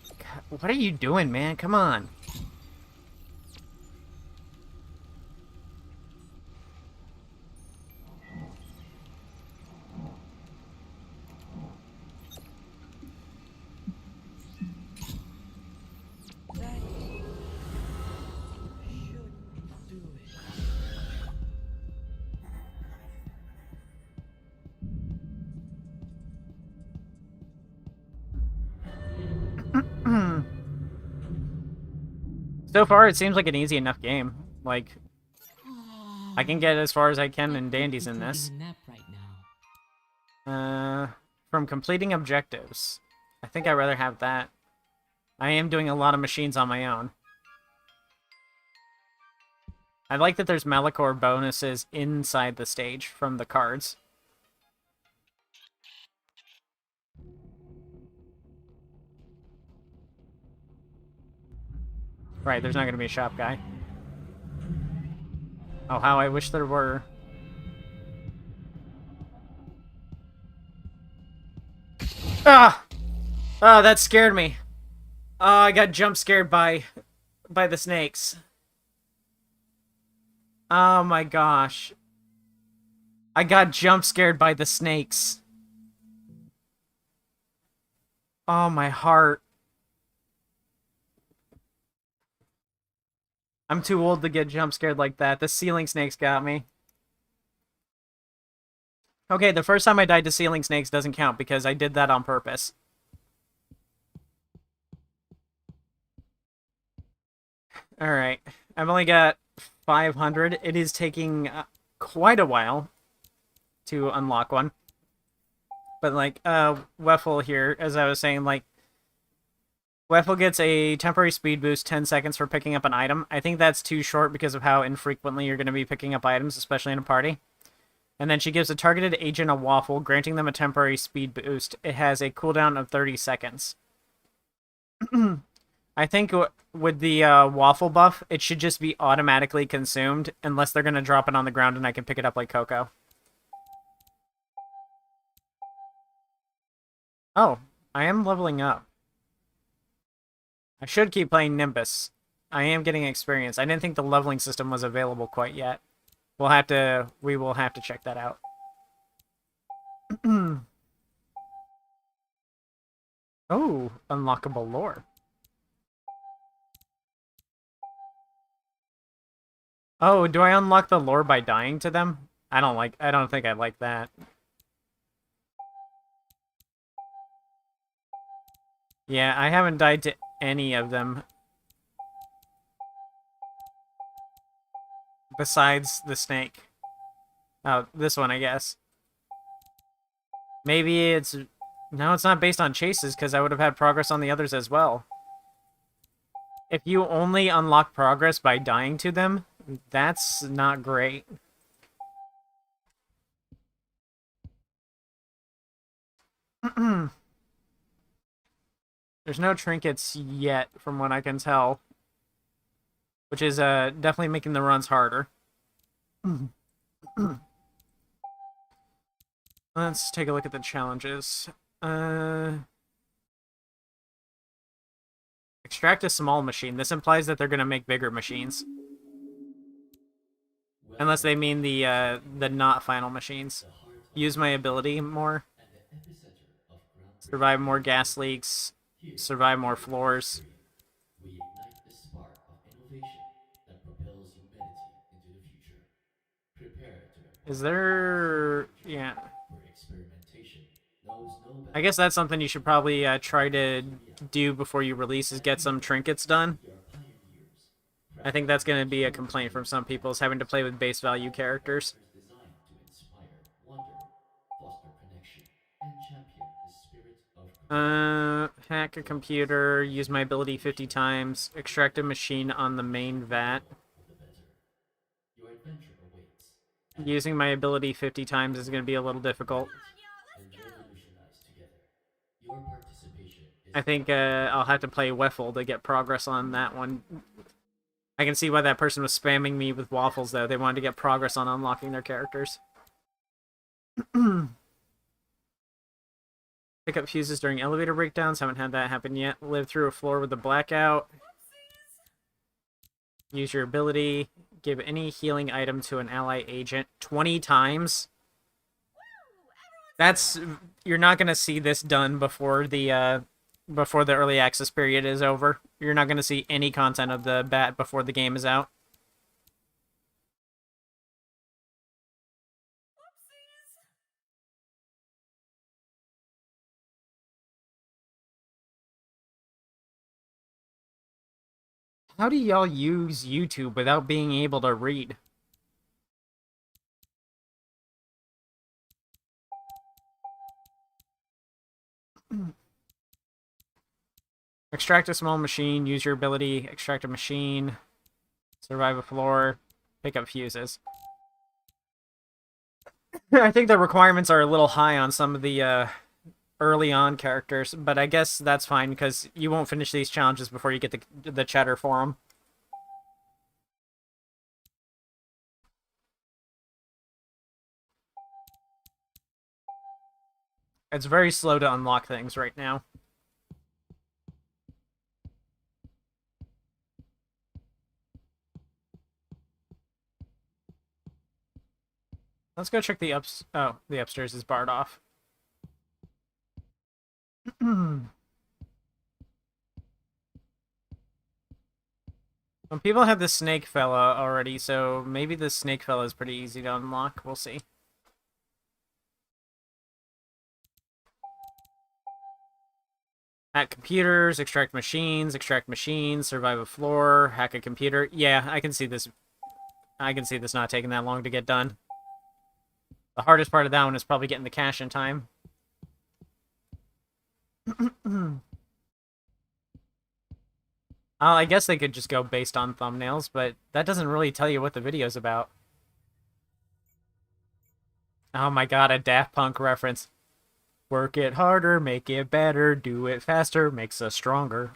what are you doing, man? Come on. That should do it. So far, it seems like an easy enough game. Like, I can get as far as I can in dandies in this. Taking a nap right now. From completing objectives. I think I'd rather have that. I am doing a lot of machines on my own. I like that there's Malachor bonuses inside the stage from the cards. Right, there's not going to be a shop guy. Oh, how I wish there were. Ah! Oh, that scared me. Oh, I got jump scared by the snakes. Oh my gosh. I got jump scared by the snakes. Oh, my heart. I'm too old to get jump scared like that. The ceiling snakes got me. Okay, the first time I died to ceiling snakes doesn't count because I did that on purpose. Alright, I've only got 500. It is taking quite a while to unlock one. But, like, Waffle here, as I was saying, like, Waffle gets a temporary speed boost 10 seconds for picking up an item. I think that's too short because of how infrequently you're going to be picking up items, especially in a party. And then she gives a targeted agent a Waffle, granting them a temporary speed boost. It has a cooldown of 30 seconds. I think with the Waffle buff, it should just be automatically consumed, unless they're going to drop it on the ground and I can pick it up like Coco. Oh, I am leveling up. I should keep playing Nimbus. I am getting experience. I didn't think the leveling system was available quite yet. We will have to check that out. Oh, unlockable lore. Oh, do I unlock the lore by dying to them? I don't think I like that. Yeah, I haven't died to any of them. Besides the snake. Oh, this one, I guess. Maybe it's... No, it's not based on chases, because I would have had progress on the others as well. If you only unlock progress by dying to them, that's not great. There's no trinkets yet, from what I can tell, which is definitely making the runs harder. Let's take a look at the challenges. Extract a small machine. This implies that they're going to make bigger machines. Unless they mean the not final machines. Use my ability more. Survive more gas leaks. Survive more floors. We ignite the spark of innovation that propels humanity into the future. Prepare to embark Is there... yeah. where experimentation knows no I guess that's something you should probably try to do before you release, is get some trinkets done. We are pioneers. I think that's going to be a complaint from some people, is having to play with base value characters. Designed to inspire wonder, foster connection, and champion the spirit of Hack a computer, use my ability 50 times, extract a machine on the main vat. the better. Your adventure awaits Using my ability 50 times is going to be a little difficult. and revolutionize together. Your participation is I think I'll have to play Waffle to get progress on that one. I can see why that person was spamming me with Waffles, though. They wanted to get progress on unlocking their characters. Pick up fuses during elevator breakdowns. Haven't had that happen yet. Live through a floor with a blackout. Use your ability. Give any healing item to an ally agent 20 times. That's... You're not going to see this done before the early access period is over. You're not going to see any content of the bat before the game is out. How do y'all use YouTube without being able to read? Extract a small machine, use your ability, extract a machine, survive a floor, pick up fuses. I think the requirements are a little high on some of the early on characters, but I guess that's fine because you won't finish these challenges before you get the cheddar for them. It's very slow to unlock things right now. Let's go check the ups. Oh, the upstairs is barred off. Well, people have the snake fella already, so maybe the snake fella is pretty easy to unlock. We'll see. Hack computers, extract machines, survive a floor, hack a computer. Yeah, I can see this. I can see this not taking that long to get done. The hardest part of that one is probably getting the cash in time. I guess they could just go based on thumbnails, but that doesn't really tell you what the video's about. Oh my god, a Daft Punk reference. Work it harder, make it better, do it faster, makes us stronger.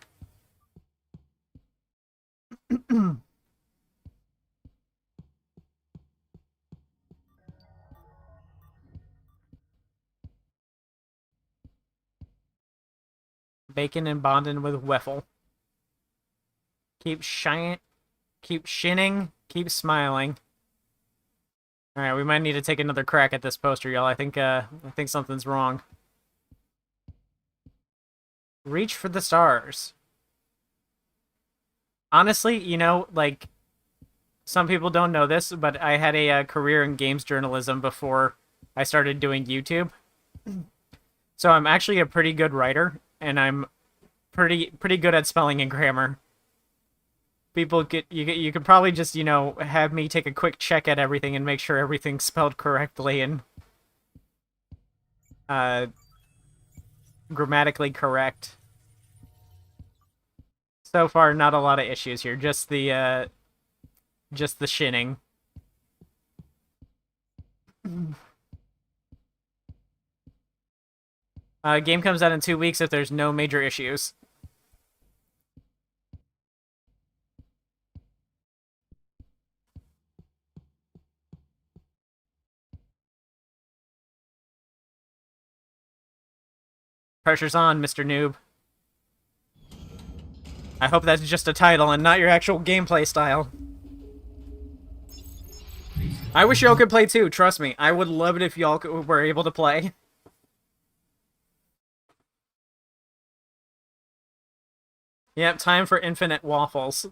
Bacon and bonding with Waffle. Keep shinning, keep smiling. All right, we might need to take another crack at this poster, y'all. I think something's wrong. Reach for the stars. Honestly, you know, like, some people don't know this, but I had a career in games journalism before I started doing YouTube. So I'm actually a pretty good writer, and I'm pretty good at spelling and grammar. People you could probably just, you know, have me take a quick check at everything and make sure everything's spelled correctly and grammatically correct. So far, not a lot of issues here. Just the shinning. Game comes out in 2 weeks if there's no major issues. Pressure's on, Mr. Noob. I hope that's just a title and not your actual gameplay style. I wish y'all could play too, trust me. I would love it if y'all were able to play. Yep, time for infinite waffles.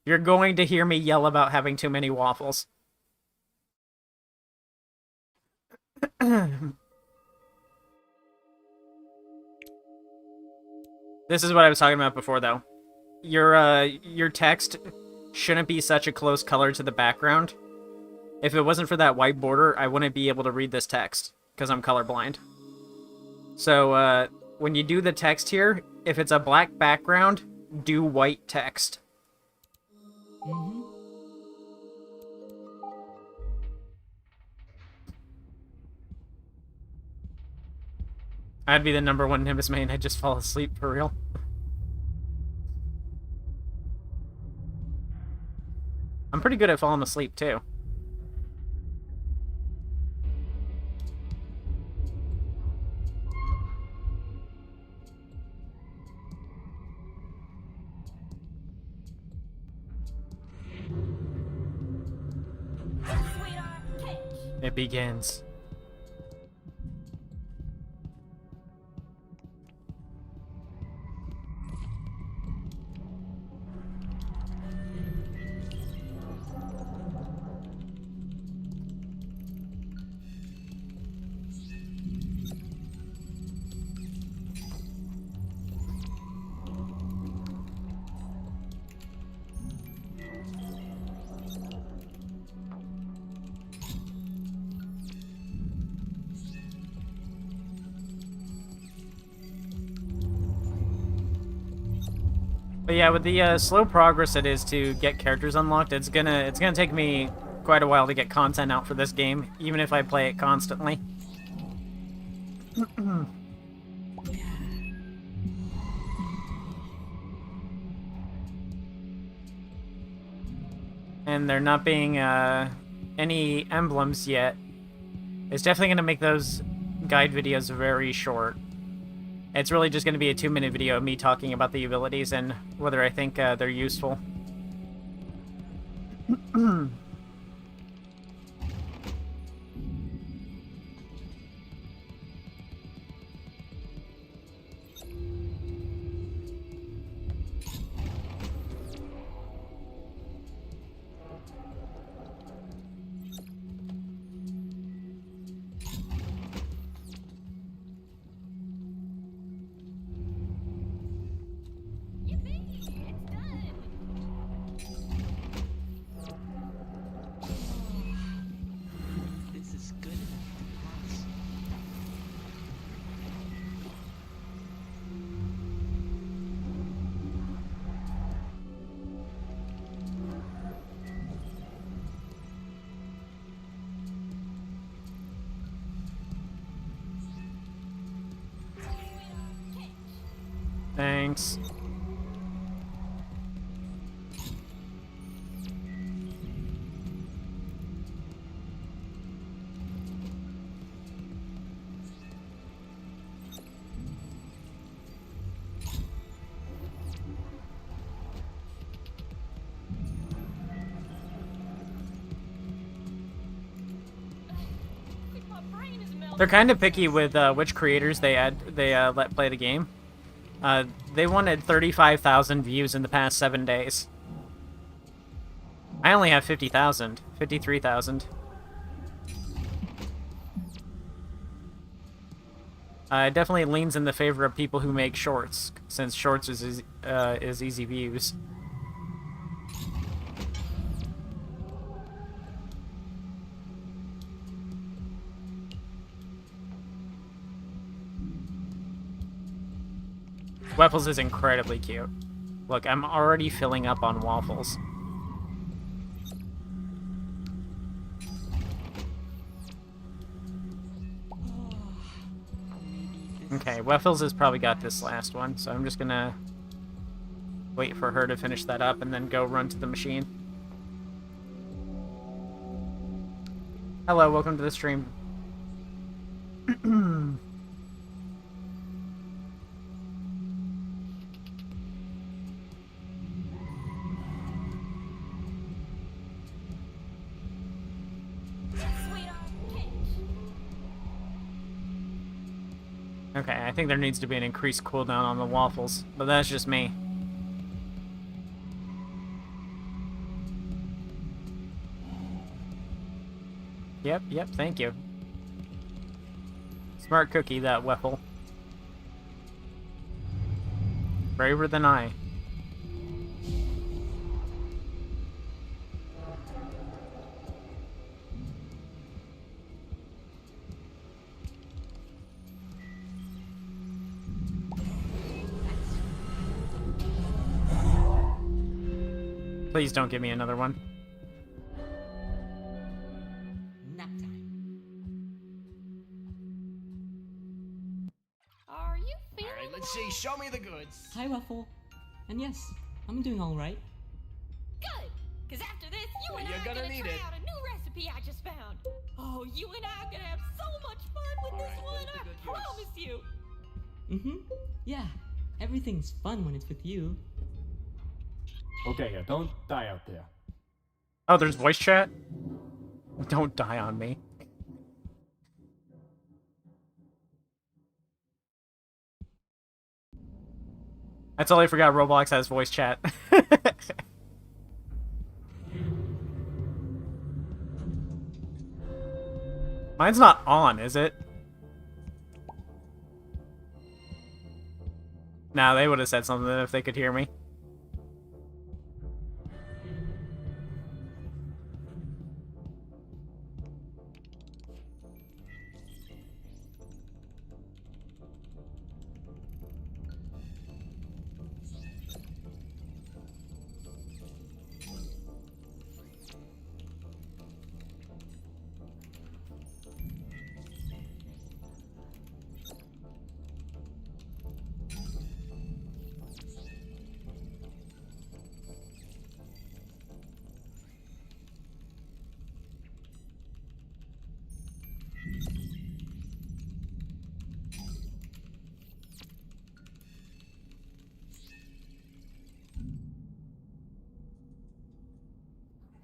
You're going to hear me yell about having too many waffles. This is what I was talking about before, though. Your text shouldn't be such a close color to the background. If it wasn't for that white border, I wouldn't be able to read this text, because I'm colorblind. So, when you do the text here, if it's a black background, do white text. Mm-hmm. I'd be the #1 Nimbus main, I'd just fall asleep for real. I'm pretty good at falling asleep, too. It begins. But yeah, with the slow progress it is to get characters unlocked, it's gonna take me quite a while to get content out for this game, even if I play it constantly. And there not being any emblems yet, it's definitely gonna make those guide videos very short. It's really just going to be a 2-minute video of me talking about the abilities and whether I think they're useful. This is good enough to pass. Thanks. My brain is melting. They're kind of picky with which creators they let play the game. They wanted 35,000 views in the past 7 days. I only have 50,000, 53,000. It definitely leans in the favor of people who make shorts, since shorts is easy views. Waffles is incredibly cute. Look, I'm already filling up on Waffles. Okay, Waffles has probably got this last one, so I'm just gonna wait for her to finish that up and then go run to the machine. Hello, welcome to the stream. Okay, I think there needs to be an increased cooldown on the waffles, but that's just me. Yep, thank you. Smart cookie, that Waffle. Braver than I. Please don't give me another one. Nap time. Are you feeling Alright, let's see. Show me the goods. Hi, Waffle. And yes, I'm doing alright. good? Because after this, you and You're I are gonna gonna need try it. out a new recipe I just found. Oh, you and I are gonna have so much fun with this Alright, what one, is the I good news? promise you. Mm-hmm. Yeah, everything's fun when it's with you. Okay, don't die out there. Oh, there's voice chat? Don't die on me. I totally forgot Roblox has voice chat. Mine's not on, is it? Nah, they would have said something if they could hear me.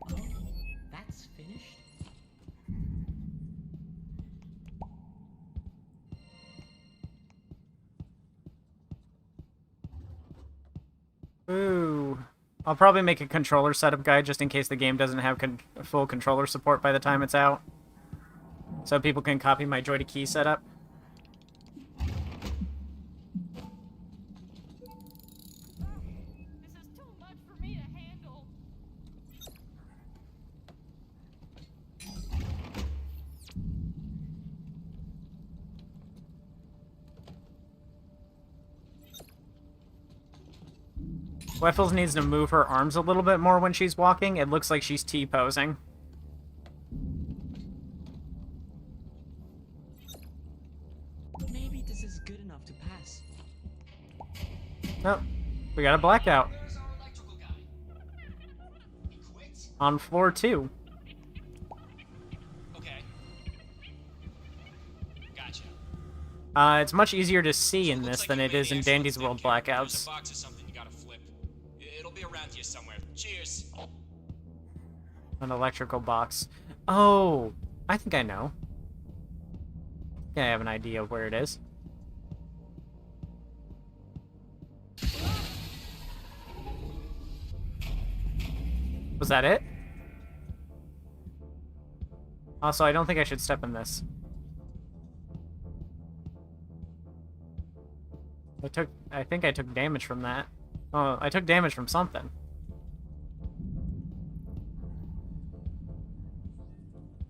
Oh, that's finished? Ooh. I'll probably make a controller setup guide just in case the game doesn't have full controller support by the time it's out. So people can copy my joy to key setup. This is too much for me to handle. Waffles needs to move her arms a little bit more when she's walking. It looks like she's T-posing. Maybe this is good enough to pass. Oh, we got a blackout. Where's our electrical guy? He quit? On floor 2. Okay. Gotcha. It's much easier to see So in looks this like than you it made is an in excellent Dandy's tip, World kid. There's a Blackouts. box of something you gotta flip. It'll be around here somewhere. Cheers. An electrical box. Oh, I think I know. Yeah, I have an idea of where it is. Was that it? Also, I don't think I should step in this. I think I took damage from that. Oh, I took damage from something.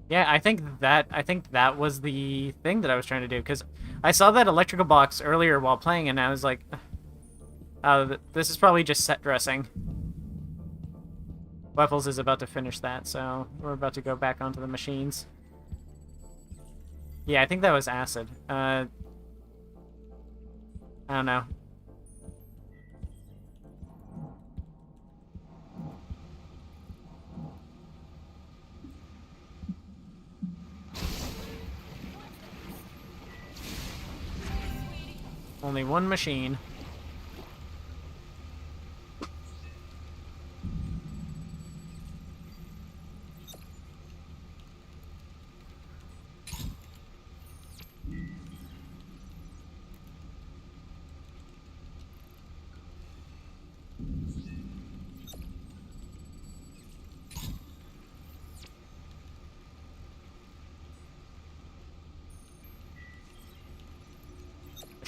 Yeah, I think that was the thing that I was trying to do, because I saw that electrical box earlier while playing, and I was like, this is probably just set dressing. Waffles is about to finish that, so we're about to go back onto the machines. Yeah, I think that was acid. I don't know. Only one machine.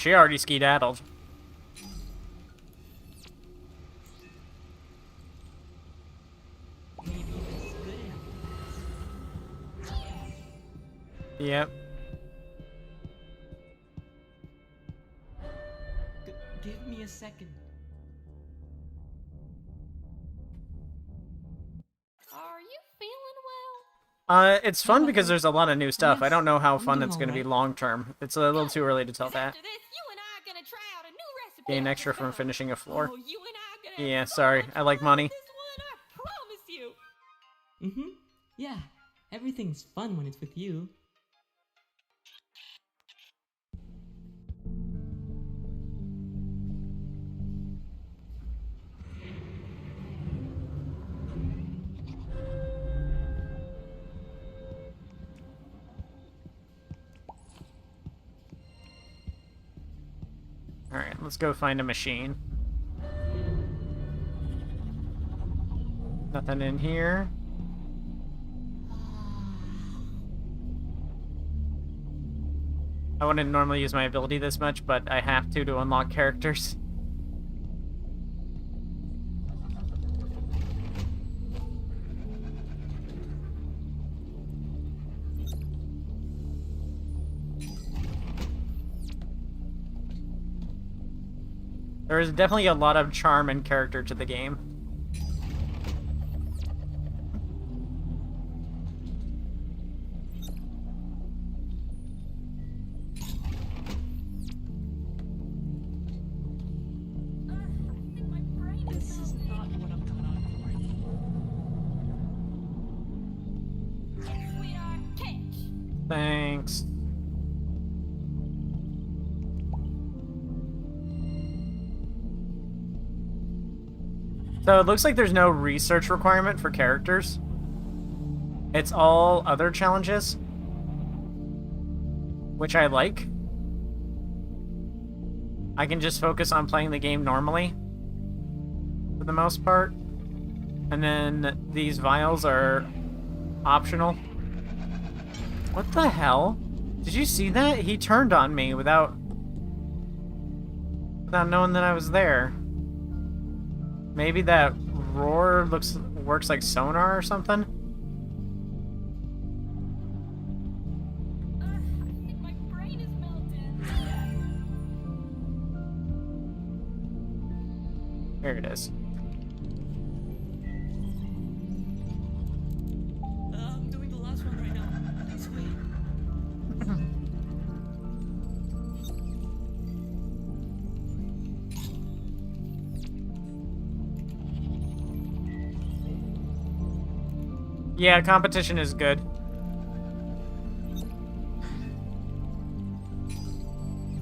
She already skedaddled. Maybe that's good enough. Yep. Give me a second. Are you feeling well? It's fun because there's a lot of new stuff. I Yes, don't know how I'm fun doing it's going to be alright. long term. It's a little too early to tell 'Cause that. after this, you and I are gonna try out a new recipe. Gain I extra just from found. finishing a floor. Oh, you and I are gonna Yeah, have so sorry. much I like fun money. with this one, I promise you. Mm-hmm. Yeah, everything's fun when it's with you. Alright, let's go find a machine. Nothing in here. I wouldn't normally use my ability this much, but I have to unlock characters. There is definitely a lot of charm and character to the game. I think my brain is This is not what I'm cut out for. sweetheart catch. Thanks. So it looks like there's no research requirement for characters. It's all other challenges, which I like. I can just focus on playing the game normally, for the most part. And then these vials are optional. What the hell? Did you see that? He turned on me without knowing that I was there. Maybe that roar works like sonar or something? I think my brain is melting. Here it is. I'm doing the last one right now. Please wait. Yeah, competition is good.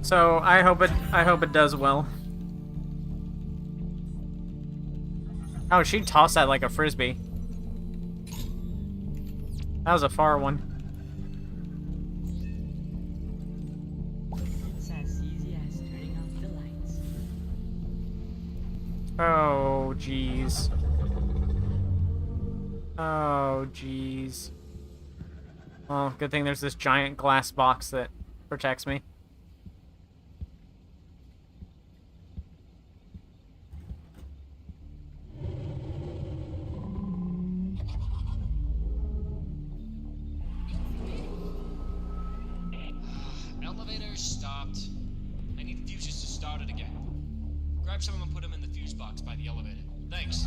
So I hope it does well. Oh, she tossed that like a frisbee. That was a far one. It's as easy as turning off the lights. Oh, jeez. Oh, jeez. Well, good thing there's this giant glass box that protects me. Elevator stopped. I need the fuses to start it again. Grab some of them and put them in the fuse box by the elevator. Thanks.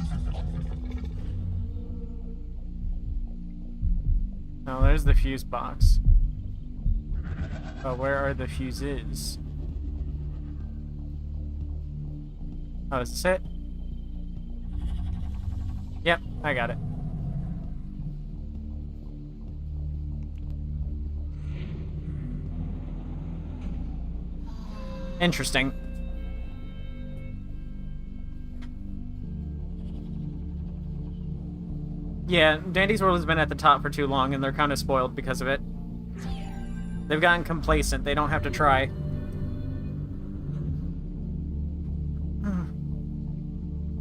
Oh, there's the fuse box. But where are the fuses? Oh, is this it? Yep, I got it. Interesting. Yeah, Dandy's World has been at the top for too long, and they're kind of spoiled because of it. They've gotten complacent. They don't have to try.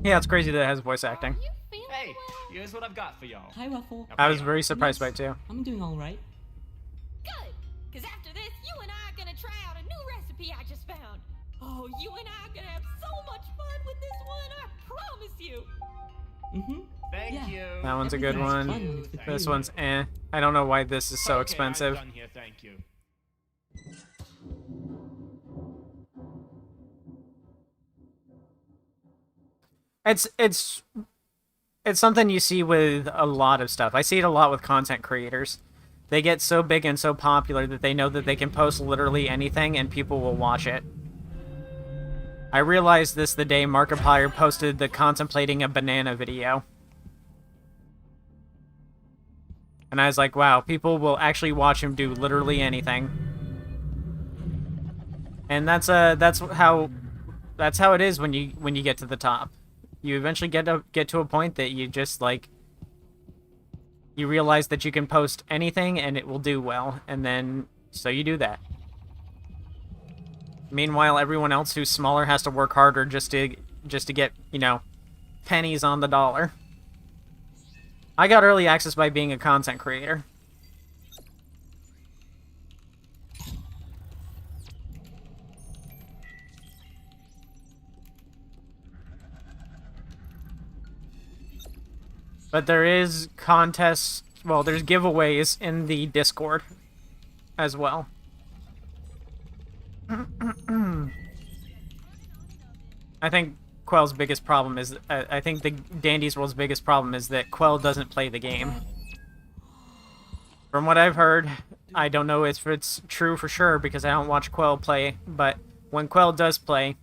Yeah, it's crazy that it has voice acting. Are you feeling Hey, well? here's what I've got for y'all. Hi, Waffle. I was very surprised by it Yes, too. I'm doing alright. Good. Because after this, you and I are gonna try out a new recipe I just found. Oh, you and I are gonna have so much fun with this one, I promise you. Thank Yeah. you. That one's a good Everything's one. fun when it's with This you. one's eh. I don't know why this is so Okay, expensive. I'm done here, thank you. It's something you see with a lot of stuff. I see it a lot with content creators. They get so big and so popular that they know that they can post literally anything and people will watch it. I realized this the day Markiplier posted the contemplating a banana video. And I was like, wow, people will actually watch him do literally anything. And that's how it is when you get to the top. You eventually get to a point that you just like you realize that you can post anything and it will do well, and then so you do that. Meanwhile, everyone else who's smaller has to work harder just to get, you know, pennies on the dollar. I got early access by being a content creator. But there is contests, well, there's giveaways in the Discord as well. I think Quell's biggest problem is, I think the Dandy's World's biggest problem is that Quell doesn't play the game. From what I've heard, I don't know if it's true for sure because I don't watch Quell play, but when Quell does play,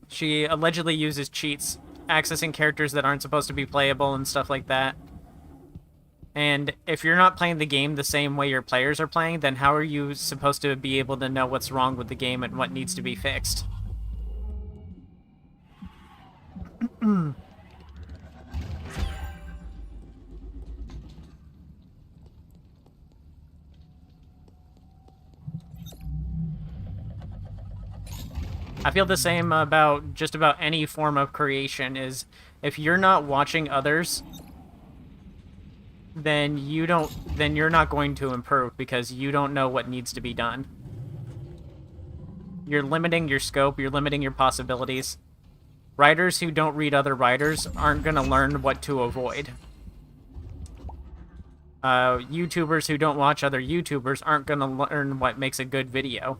she allegedly uses cheats, accessing characters that aren't supposed to be playable and stuff like that. And if you're not playing the game the same way your players are playing, then how are you supposed to be able to know what's wrong with the game and what needs to be fixed? I feel the same about just about any form of creation, is if you're not watching others, then you're not going to improve because you don't know what needs to be done. You're limiting your scope, you're limiting your possibilities. Writers who don't read other writers aren't going to learn what to avoid. YouTubers who don't watch other YouTubers aren't going to learn what makes a good video.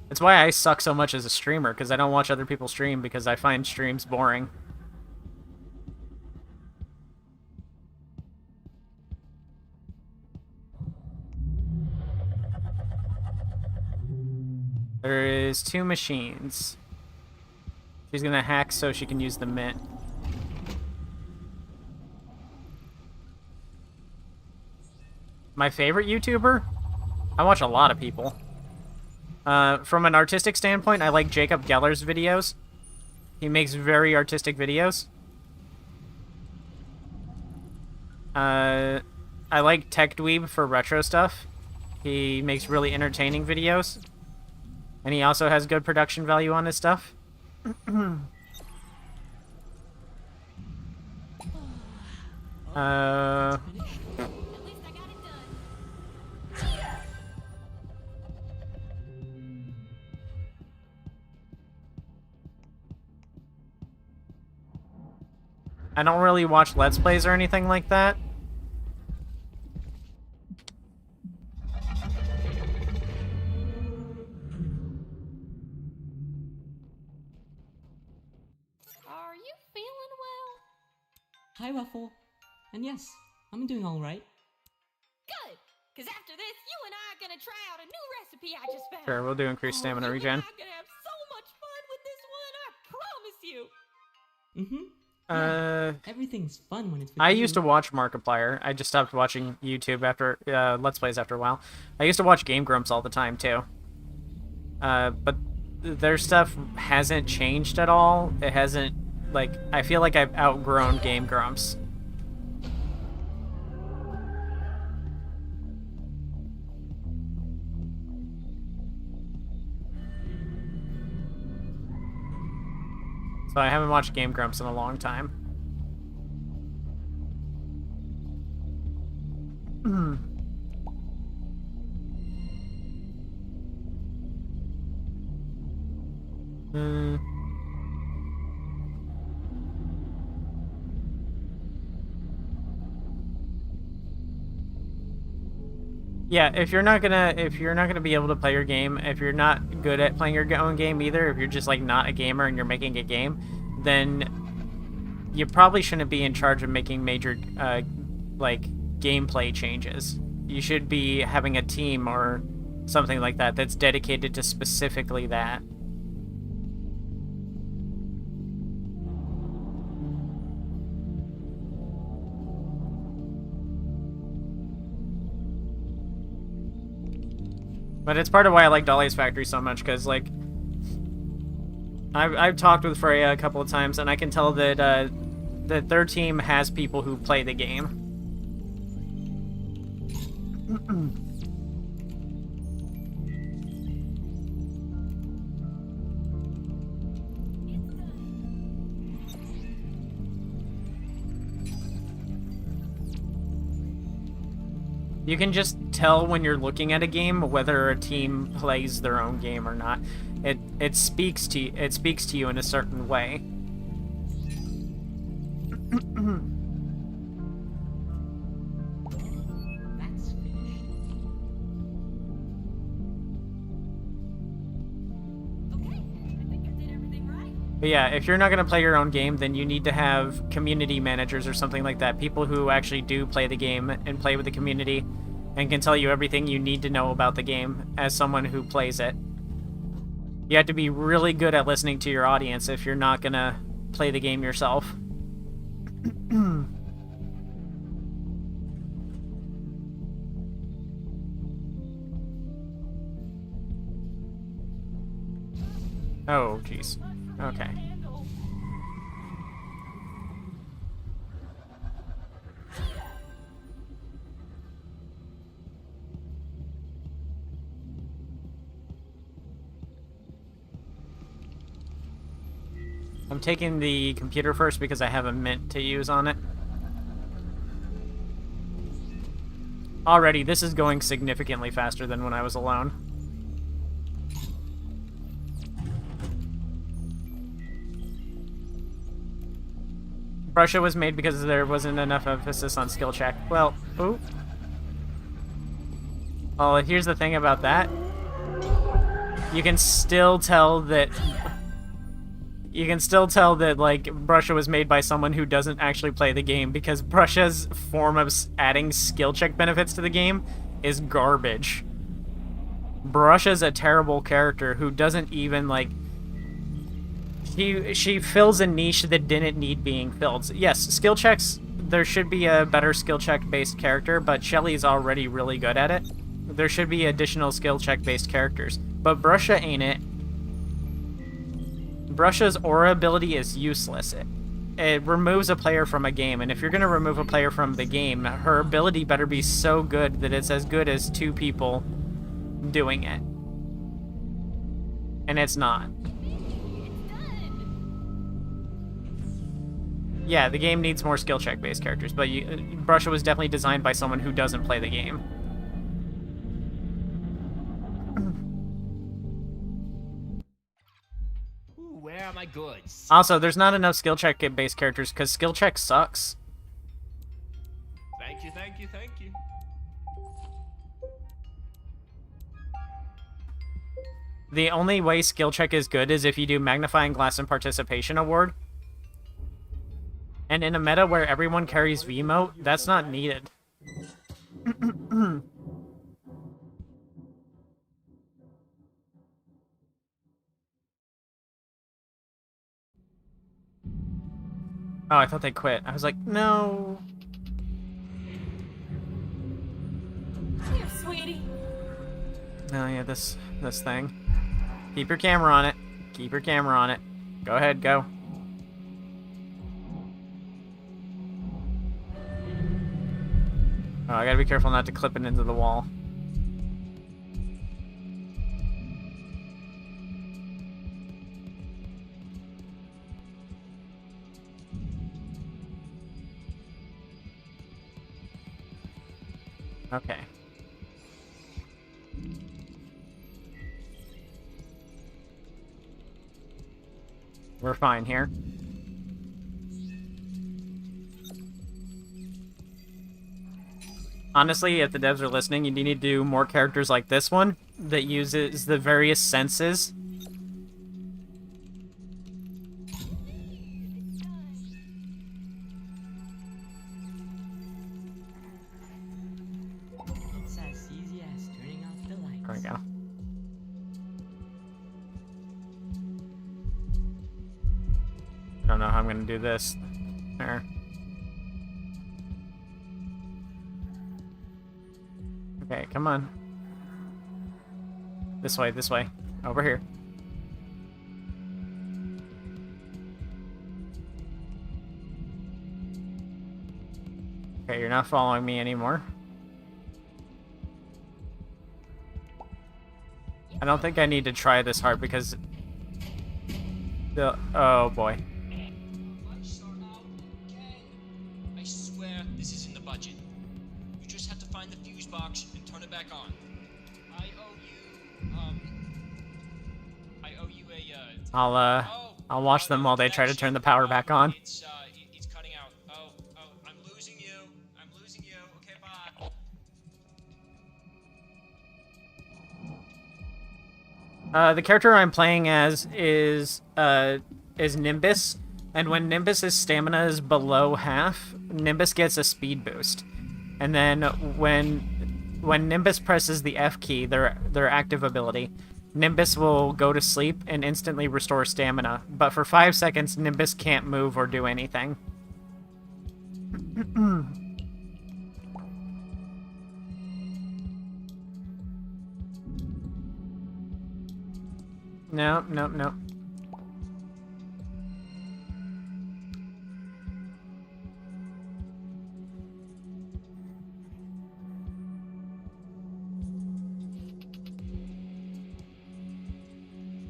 That's why I suck so much as a streamer, because I don't watch other people stream because I find streams boring. There is 2 machines. She's gonna hack so she can use the mint. My favorite YouTuber? I watch a lot of people. From an artistic standpoint, I like Jacob Geller's videos. He makes very artistic videos. I like Tech Dweeb for retro stuff. He makes really entertaining videos. And he also has good production value on his stuff. At least I got it done. I don't really watch Let's Plays or anything like that. Are you feeling well? Hi, Waffle. And yes, I'm doing all right. Good, because after this, you and I are gonna try out a new recipe I just found. Sure, we'll do increased stamina you regen. and I are gonna have so much fun with this one, I promise you. Everything's fun when it's with I you. used to watch Markiplier. I just stopped watching YouTube after Let's Plays after a while. I used to watch Game Grumps all the time too. But their stuff hasn't changed at all. It hasn't, like, I feel like I've outgrown Game Grumps. So I haven't watched Game Grumps in a long time. Uh, yeah, if you're not gonna be able to play your game, if you're not good at playing your own game either, if you're just like not a gamer and you're making a game, then you probably shouldn't be in charge of making major like gameplay changes. You should be having a team or something like that that's dedicated to specifically that. But it's part of why I like Dolly's Factory so much, because, like, I've talked with Freya a couple of times, and I can tell that, that their team has people who play the game. You can just tell when you're looking at a game whether a team plays their own game or not. It speaks to you in a certain way. That's finished. Okay, I think I did everything right. But yeah, if you're not going to play your own game, then you need to have community managers or something like that. People who actually do play the game and play with the community and can tell you everything you need to know about the game as someone who plays it. You have to be really good at listening to your audience if you're not going to play the game yourself. Oh, jeez. Okay. I'm taking the computer first because I have a mint to use on it. Already, this is going significantly faster than when I was alone. Russia was made because there wasn't enough emphasis on skill check. Well, ooh. Well, here's the thing about that. You can still tell that... like, Russia was made by someone who doesn't actually play the game, because Russia's form of adding skill check benefits to the game is garbage. Brusha's a terrible character who doesn't even, like... She fills a niche that didn't need being filled. Yes, skill checks, there should be a better skill check-based character, but Shelly's already really good at it. There should be additional skill check-based characters. But Brusha ain't it. Brusha's aura ability is useless. It removes a player from a game, and if you're going to remove a player from the game, her ability better be so good that it's as good as two people doing it. And it's not. Yeah, the game needs more skill check-based characters, but Brusha was definitely designed by someone who doesn't play the game. Ooh, where are my goods? Also, there's not enough skill check-based characters because skill check sucks. Thank you, thank you, thank you. The only way skill check is good is if you do Magnifying Glass and Participation Award. And in a meta where everyone carries V-Mote, that's not needed. Oh, I thought they quit. I was like, no. Here, sweetie. Oh yeah, this thing. Keep your camera on it. Keep your camera on it. Go ahead, go. Oh, I gotta be careful not to clip it into the wall. Okay. We're fine here. Honestly, if the devs are listening, you need to do more characters like this one that uses the various senses. It's as easy as turning off the lights. There we go. I don't know how I'm gonna do this. There. Okay, come on. This way, this way. Over here. Okay, you're not following me anymore. I don't think I need to try this hard because... Oh boy. I start out again. I swear this is in the budget. You just have to find the fuse box and turn it back on. I owe you a, I'll watch them while they try to turn the power back on. It's cutting out. Oh, I'm losing you. I'm losing you. Okay, bye. The character I'm playing as is Nimbus, and when Nimbus's stamina is below half, Nimbus gets a speed boost. And then when Nimbus presses the F key, their active ability, Nimbus will go to sleep and instantly restore stamina. But for 5 seconds, Nimbus can't move or do anything. No, no, no.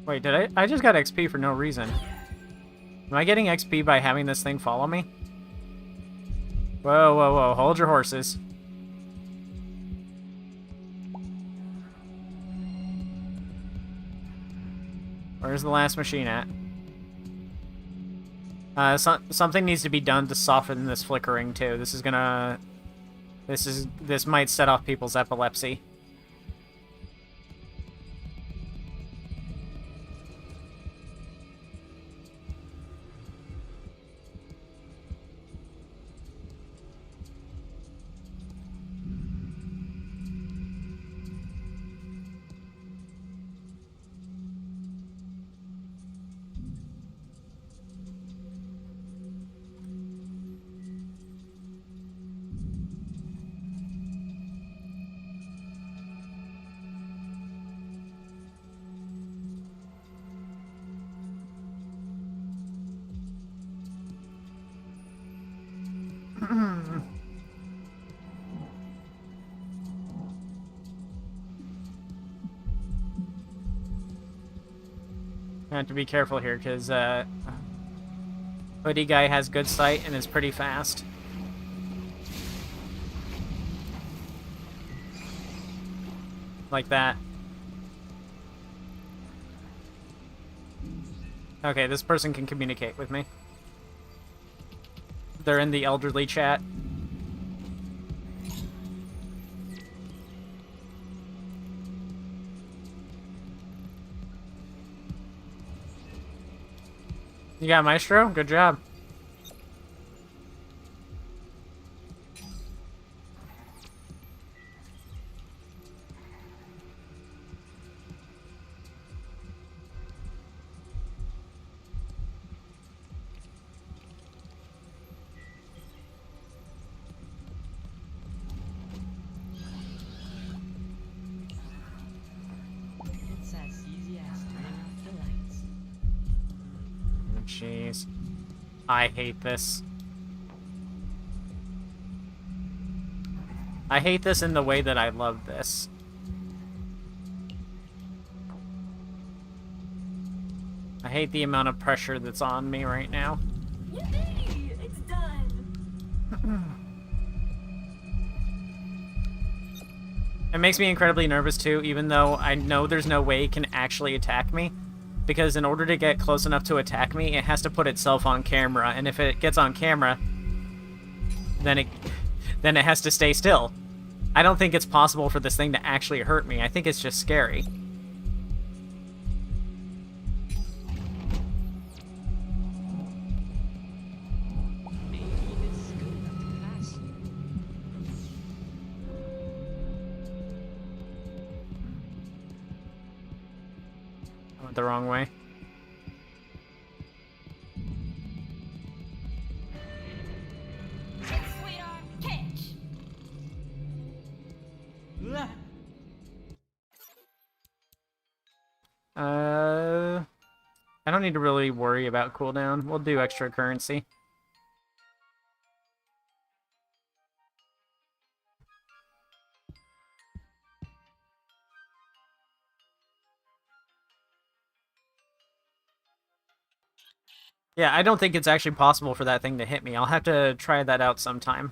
Wait, did I just got XP for no reason. Am I getting XP by having this thing follow me? Whoa, whoa, whoa. Hold your horses. Where's the last machine at? Something needs to be done to soften this flickering too. This might set off people's epilepsy. I have to be careful here because hoodie guy has good sight and is pretty fast. Like that. Okay, this person can communicate with me. They're in the elderly chat. You got Maestro? Good job. It's as easy as turning off the lights. Jeez. I hate this. I hate this in the way that I love this. I hate the amount of pressure that's on me right now. Yippee! It's done! It makes me incredibly nervous too, even though I know there's no way it can actually attack me. because in order to get close enough to attack me, it has to put itself on camera, and if it gets on camera, then it has to stay still. I don't think it's possible for this thing to actually hurt me. I think it's just scary. Maybe it's good enough to pass. I went the wrong way. Sweetheart, catch. Ah! I don't need to really worry about cooldown. We'll do extra currency. Yeah, I don't think it's actually possible for that thing to hit me. I'll have to try that out sometime.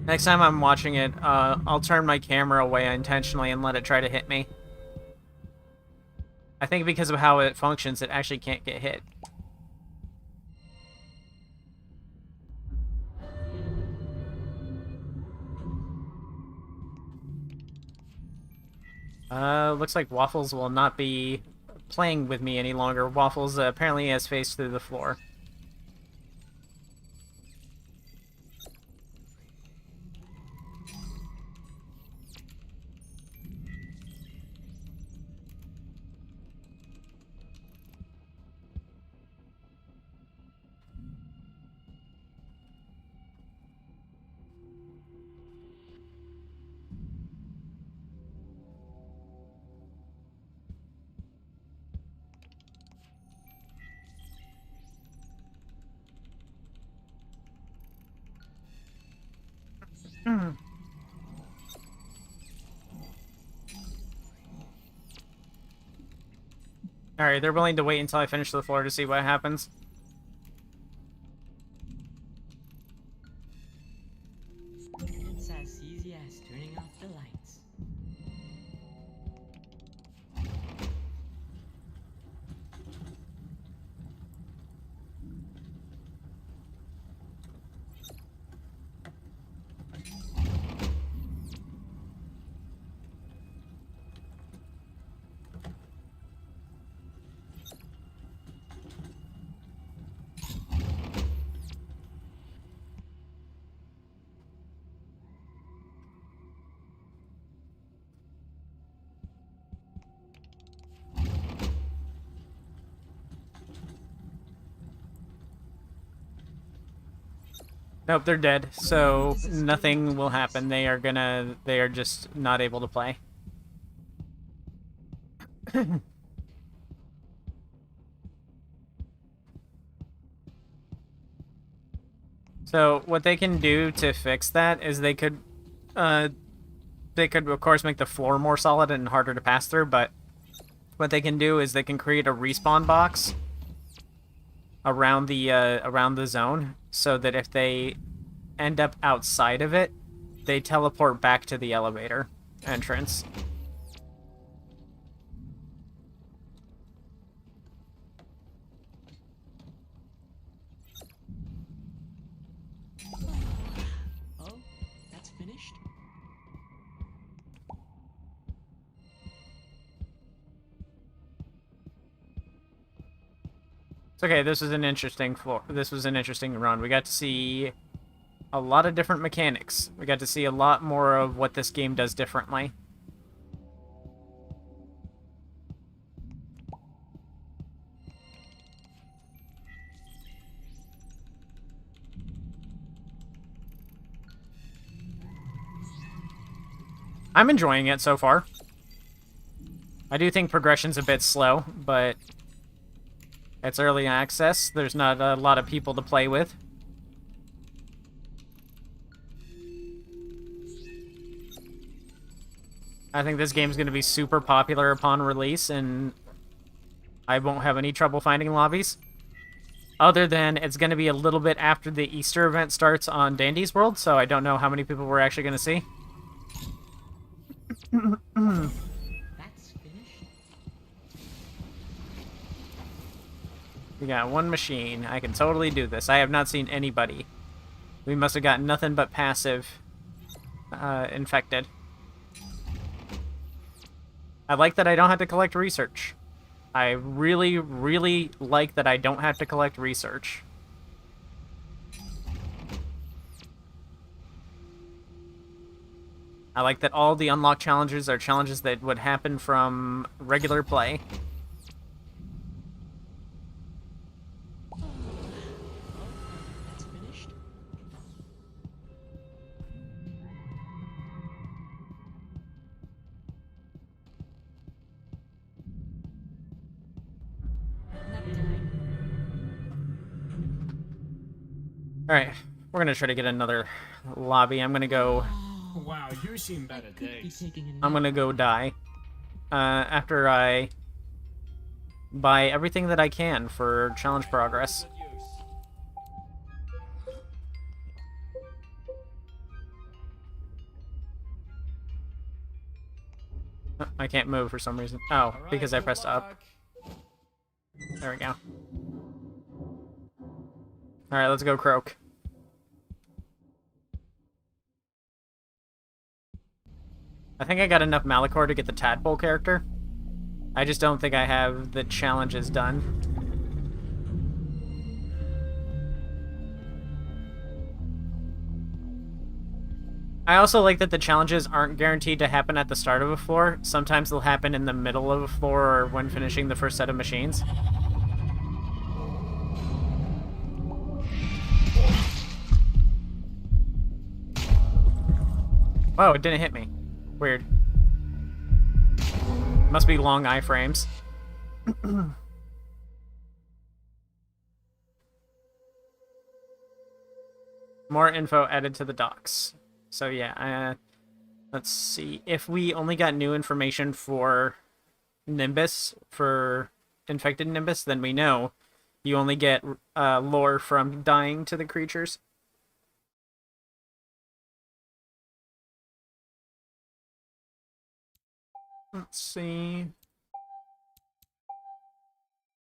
Next time I'm watching it, I'll turn my camera away intentionally and let it try to hit me. I think because of how it functions, it actually can't get hit. Looks like Waffles will not be playing with me any longer. Waffles apparently has faced through the floor. Alright, they're willing to wait until I finish the floor to see what happens. It's as easy as turning off the lights. Nope, they're dead, so nothing will happen. They are just not able to play. So what they can do to fix that is they could of course make the floor more solid and harder to pass through, but what they can do is they can create a respawn box around the zone, so that if they end up outside of it, they teleport back to the elevator entrance. Oh, that's finished? It's okay, this was an interesting floor. This was an interesting run. We got to see a lot of different mechanics. We got to see a lot more of what this game does differently. I'm enjoying it so far. I do think progression's a bit slow, but it's early access. There's not a lot of people to play with. I think this game's going to be super popular upon release, and I won't have any trouble finding lobbies. Other than it's going to be a little bit after the Easter event starts on Dandy's World, so I don't know how many people we're actually going to see. That's finished? We got one machine. I can totally do this. I have not seen anybody. We must have got nothing but passive infected. I like that I don't have to collect research. I really, really like that I don't have to collect research. I like that all the unlock challenges are challenges that would happen from regular play. That's finished. Alright, we're gonna try to get another lobby. I'm gonna go... Wow, you seem better Could be days. taking a I'm nap. gonna go die. After I buy everything that I can for challenge progress. I can't move for some reason. Oh, Alright, because I good pressed up. luck. There we go. Alright, let's go croak. I think I got enough Malachor to get the Tadpole character. I just don't think I have the challenges done. I also like that the challenges aren't guaranteed to happen at the start of a floor. Sometimes they'll happen in the middle of a floor or when finishing the first set of machines. Whoa, it didn't hit me. Weird. Must be long iframes. More info added to the docs. So yeah, let's see. If we only got new information for Nimbus, for infected Nimbus, then we know you only get lore from dying to the creatures. Let's see.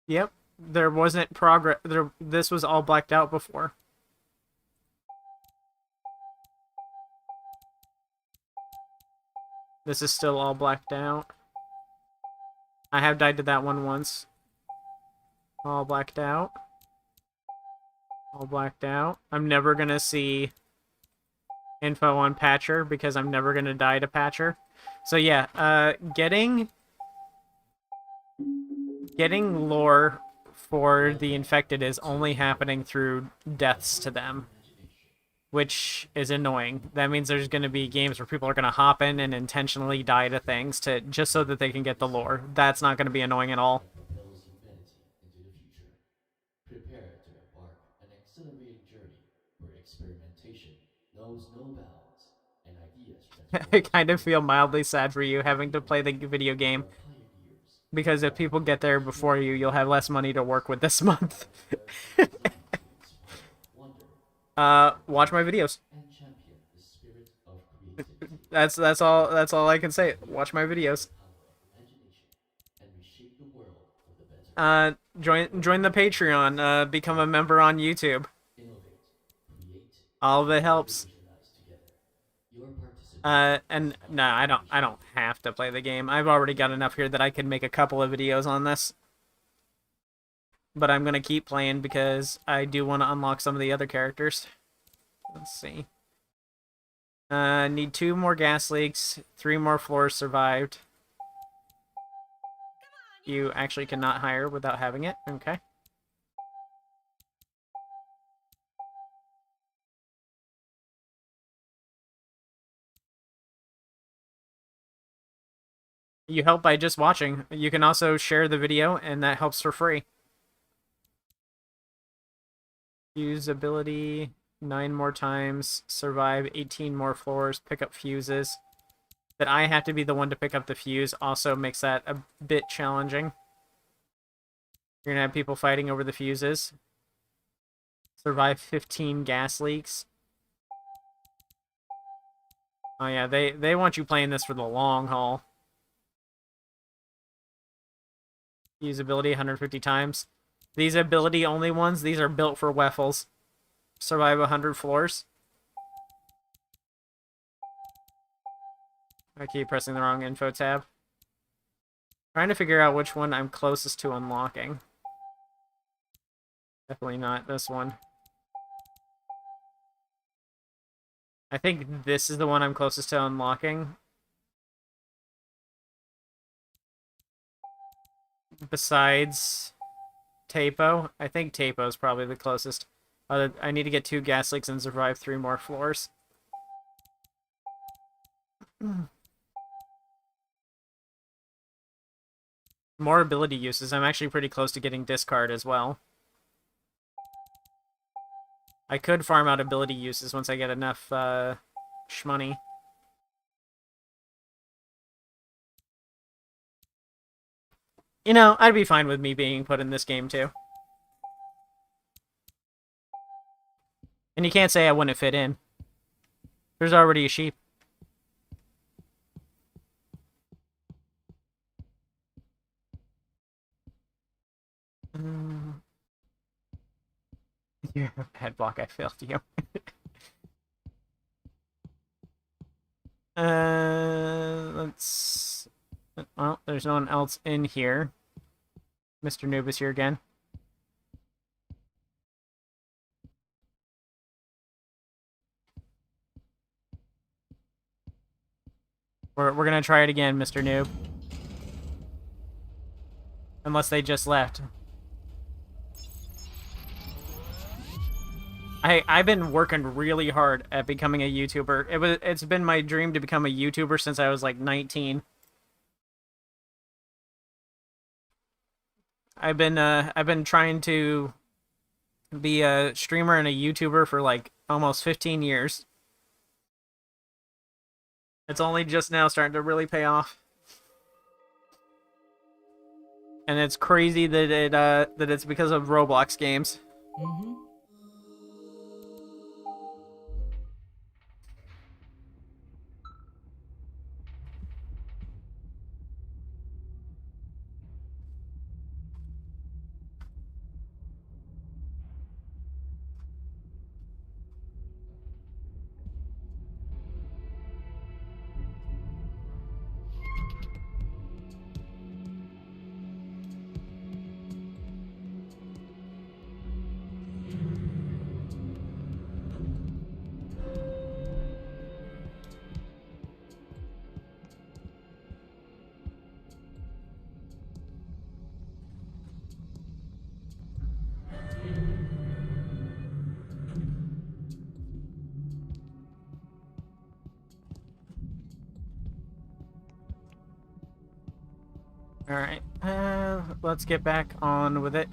Yep, there wasn't progress. This was all blacked out before. This is still all blacked out. I have died to that one once. All blacked out. All blacked out. I'm never gonna see info on Patcher because I'm never gonna die to Patcher. So yeah, getting lore for the infected is only happening through deaths to them, which is annoying. That means there's going to be games where people are going to hop in and intentionally die to things to just so that they can get the lore. That's not going to be annoying at all. Propels humanity into the future. Prepare to embark an exhilarating journey where experimentation knows no bounds and ideas I kind of feel mildly sad for you having to play the video game, pioneers. because if people get there before you, you'll have less money to work with this month. Wonder Watch my videos. and champion the spirit of creativity. That's all I can say. Watch my videos. Power of imagination and reshape the world for the better. Join the Patreon. Become a member on YouTube. Innovate, create, All of it helps. visualize together. Your participation. And no, I don't have to play the game. I've already got enough here that I could make a couple of videos on this. But I'm gonna keep playing because I do want to unlock some of the other characters. Let's see. Need 2 more gas leaks, 3 more floors survived. You actually cannot hire without having it. Okay. You help by just watching. You can also share the video, and that helps for free. Use ability 9 more times, survive 18 more floors, pick up fuses. That I have to be the one to pick up the fuse also makes that a bit challenging. You're gonna have people fighting over the fuses. Survive 15 gas leaks. Oh yeah, they want you playing this for the long haul. Use ability 150 times. These ability only ones, these are built for Waffles. Survive 100 floors. I keep pressing the wrong info tab. Trying to figure out which one I'm closest to unlocking. Definitely not this one. I think this is the one I'm closest to unlocking. Besides Tapo. I think Tapo is probably the closest. I need to get 2 gas leaks and survive 3 more floors. More ability uses. I'm actually pretty close to getting discard as well. I could farm out ability uses once I get enough shmoney. You know, I'd be fine with me being put in this game too. And you can't say I wouldn't fit in. There's already a sheep. You're a bad block, I failed you. Let's... Well, there's no one else in here. Mr. Noob is here again. We're gonna try it again, Mr. Noob. Unless they just left. I've been working really hard at becoming a YouTuber. It's been my dream to become a YouTuber since I was like 19. I've been trying to be a streamer and a YouTuber for like almost 15 years. It's only just now starting to really pay off. And it's crazy that it's because of Roblox games. Mm-hmm. Alright, let's get back on with it.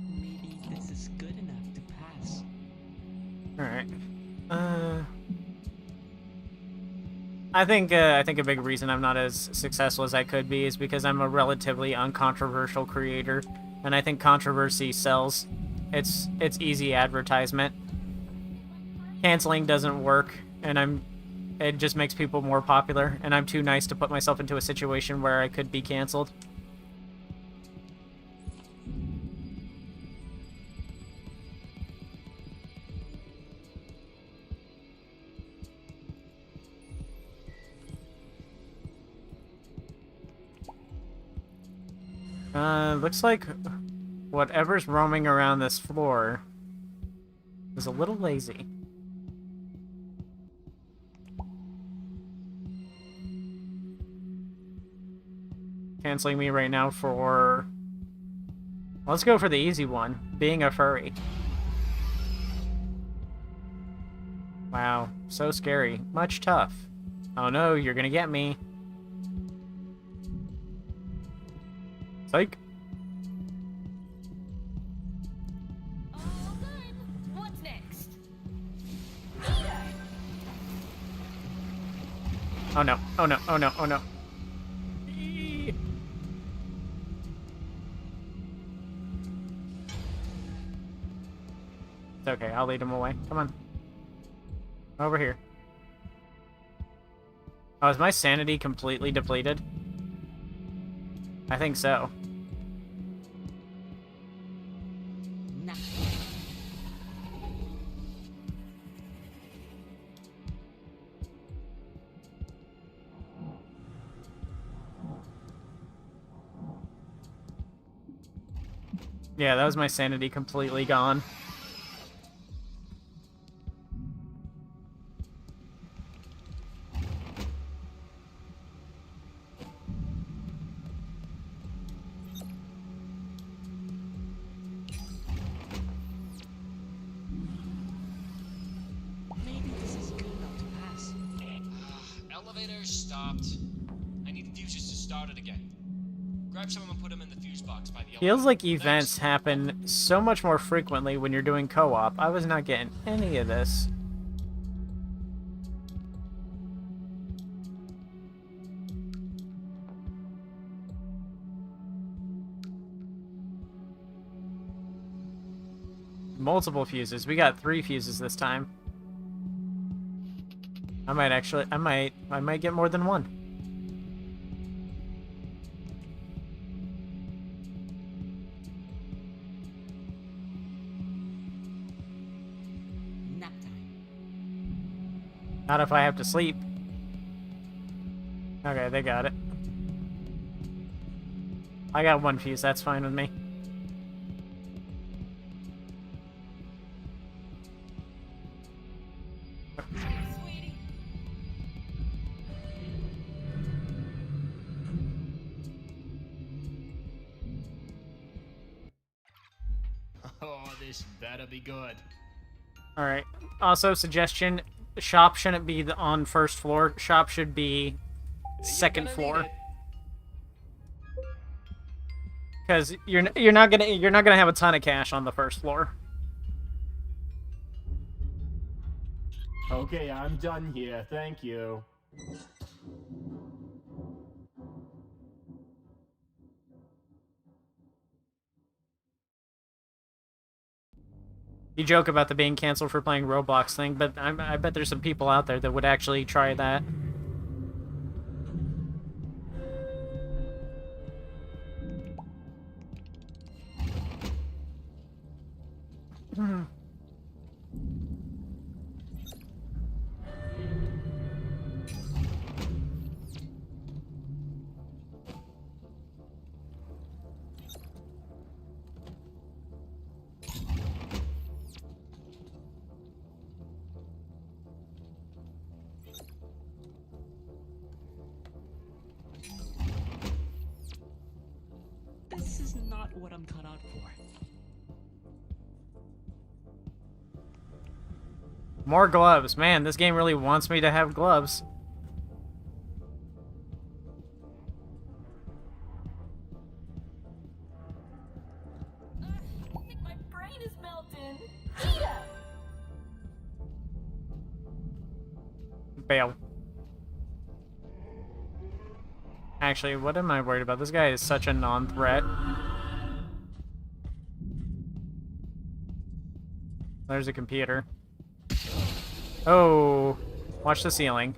Maybe this is good enough to pass. Alright. I think a big reason I'm not as successful as I could be is because I'm a relatively uncontroversial creator, and I think controversy sells. It's easy advertisement. Canceling doesn't work, and it just makes people more popular, and I'm too nice to put myself into a situation where I could be canceled. Looks like whatever's roaming around this floor is a little lazy. Canceling me right now for... Let's go for the easy one, being a furry. Wow, so scary. Much tough. Oh no, you're gonna get me. Psych. All done. What's next? Oh no, oh no, oh no, oh no. Eee. It's okay, I'll lead him away. Come on. Over here. Oh, is my sanity completely depleted? I think so. Nah. Yeah, that was my sanity completely gone. Maybe this is good enough to pass. Elevator stopped. I need the fuses to start it again. Grab some of them and put them in the fuse box by the elevator. Feels like Thanks. events happen so much more frequently when you're doing co-op. I was not getting any of this. Multiple fuses. We got 3 fuses this time. I might get more than one. Nap time. Not if I have to sleep. Okay, they got it. I got 1 fuse, that's fine with me. Sweetie. Oh, this better be good. Alright. Also, suggestion, shop shouldn't be on first floor. Shop should be second floor. Because you're not gonna have a ton of cash on the first floor. Okay, I'm done here. Thank you. You joke about the being canceled for playing Roblox thing, but I bet there's some people out there that would actually try that. This is not what I'm cut out for. More gloves. Man, this game really wants me to have gloves. I think my brain is melting. Bail. Actually, what am I worried about? This guy is such a non-threat. There's a computer. Oh, watch the ceiling.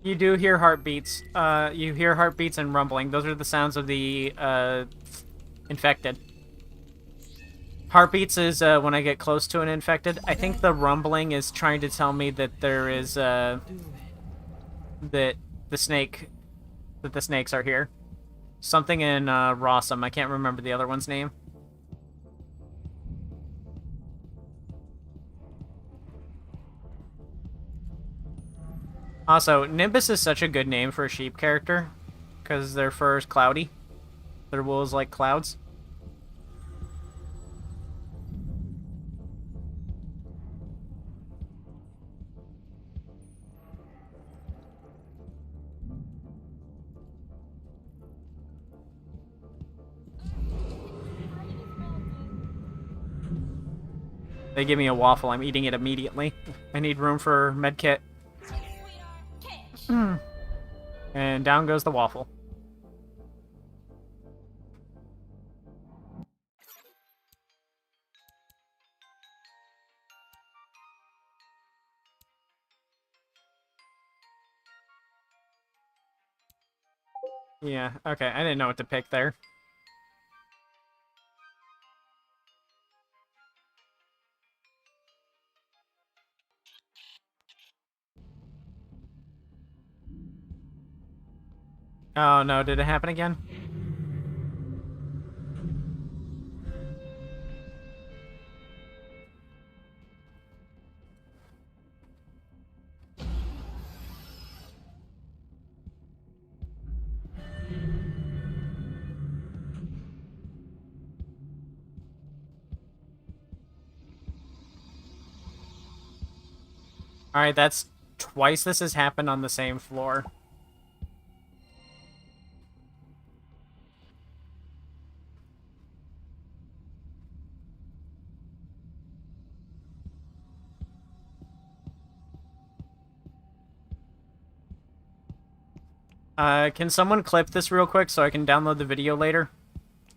You do hear heartbeats. You hear heartbeats and rumbling. Those are the sounds of the infected. Heartbeats is when I get close to an infected. I think the rumbling is trying to tell me that there is Do it. that the snakes are here. Something in Rossum. I can't remember the other one's name. Also, Nimbus is such a good name for a sheep character, because their fur is cloudy. Their wool is like clouds. They give me a waffle, I'm eating it immediately. I need room for medkit. And down goes the waffle. Yeah, okay, I didn't know what to pick there. Oh no, did it happen again? Alright, that's twice this has happened on the same floor. Can someone clip this real quick so I can download the video later?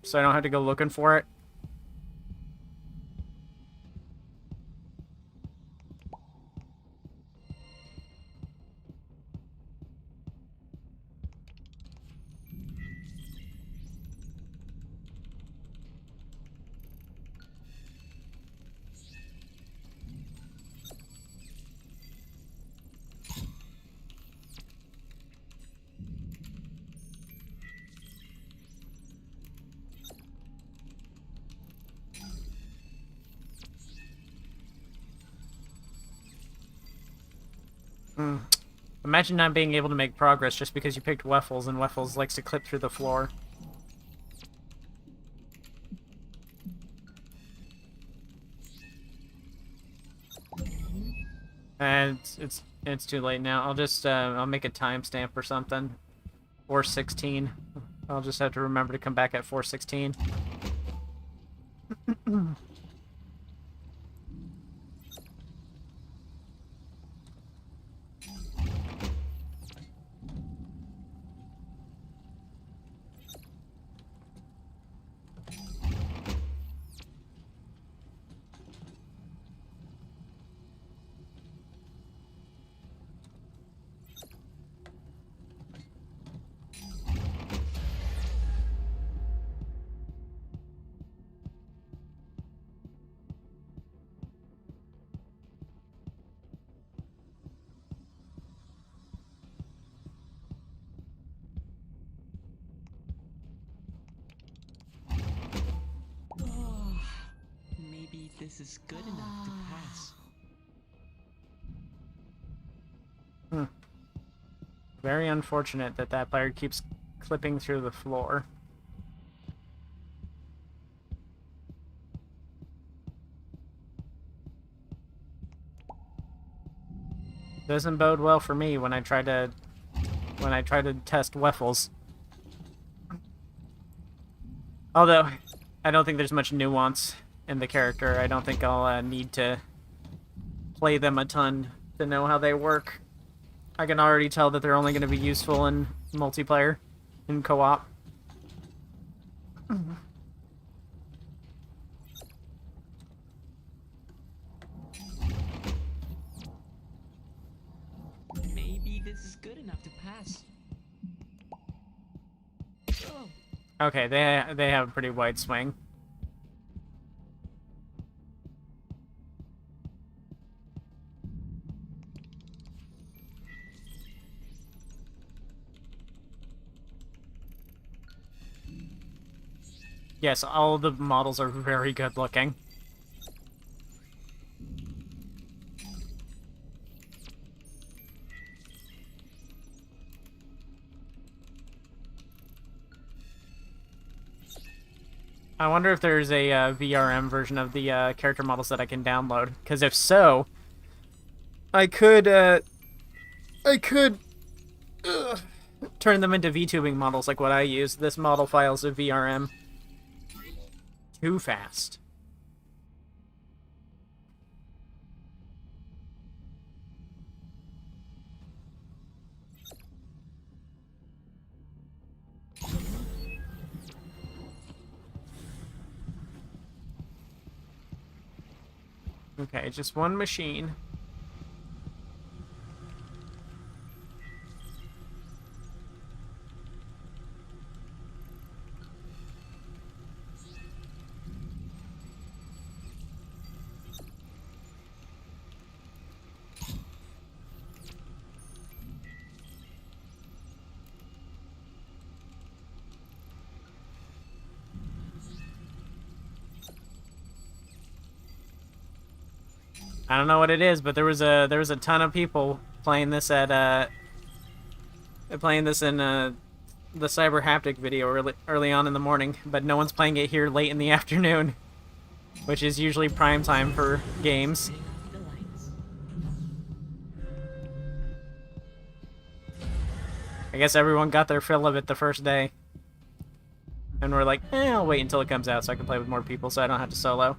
So I don't have to go looking for it? Imagine not being able to make progress just because you picked Waffles, and Waffles likes to clip through the floor. And it's too late now. I'll just I'll make a timestamp or something. 4:16. I'll just have to remember to come back at 4:16. Maybe this is good enough to pass. Very unfortunate that that player keeps clipping through the floor. Doesn't bode well for me when I try to test Waffles. Although I don't think there's much nuance in the character. I don't think I'll need to play them a ton to know how they work. I can already tell that they're only going to be useful in multiplayer, in co-op. Maybe this is good enough to pass. Oh, Okay, they have a pretty wide swing. Yes, all the models are very good looking. I wonder if there's a VRM version of the character models that I can download. Because if so, I could turn them into VTubing models like what I use. This model file's a VRM. Too fast. Okay, just one machine. I don't know what it is, but there was a ton of people playing this at playing this in the Cyber Haptic video early on in the morning, but no one's playing it here late in the afternoon, which is usually prime time for games. turning off the lights. I guess everyone got their fill of it the first day. And we're like, I'll wait until it comes out so I can play with more people so I don't have to solo.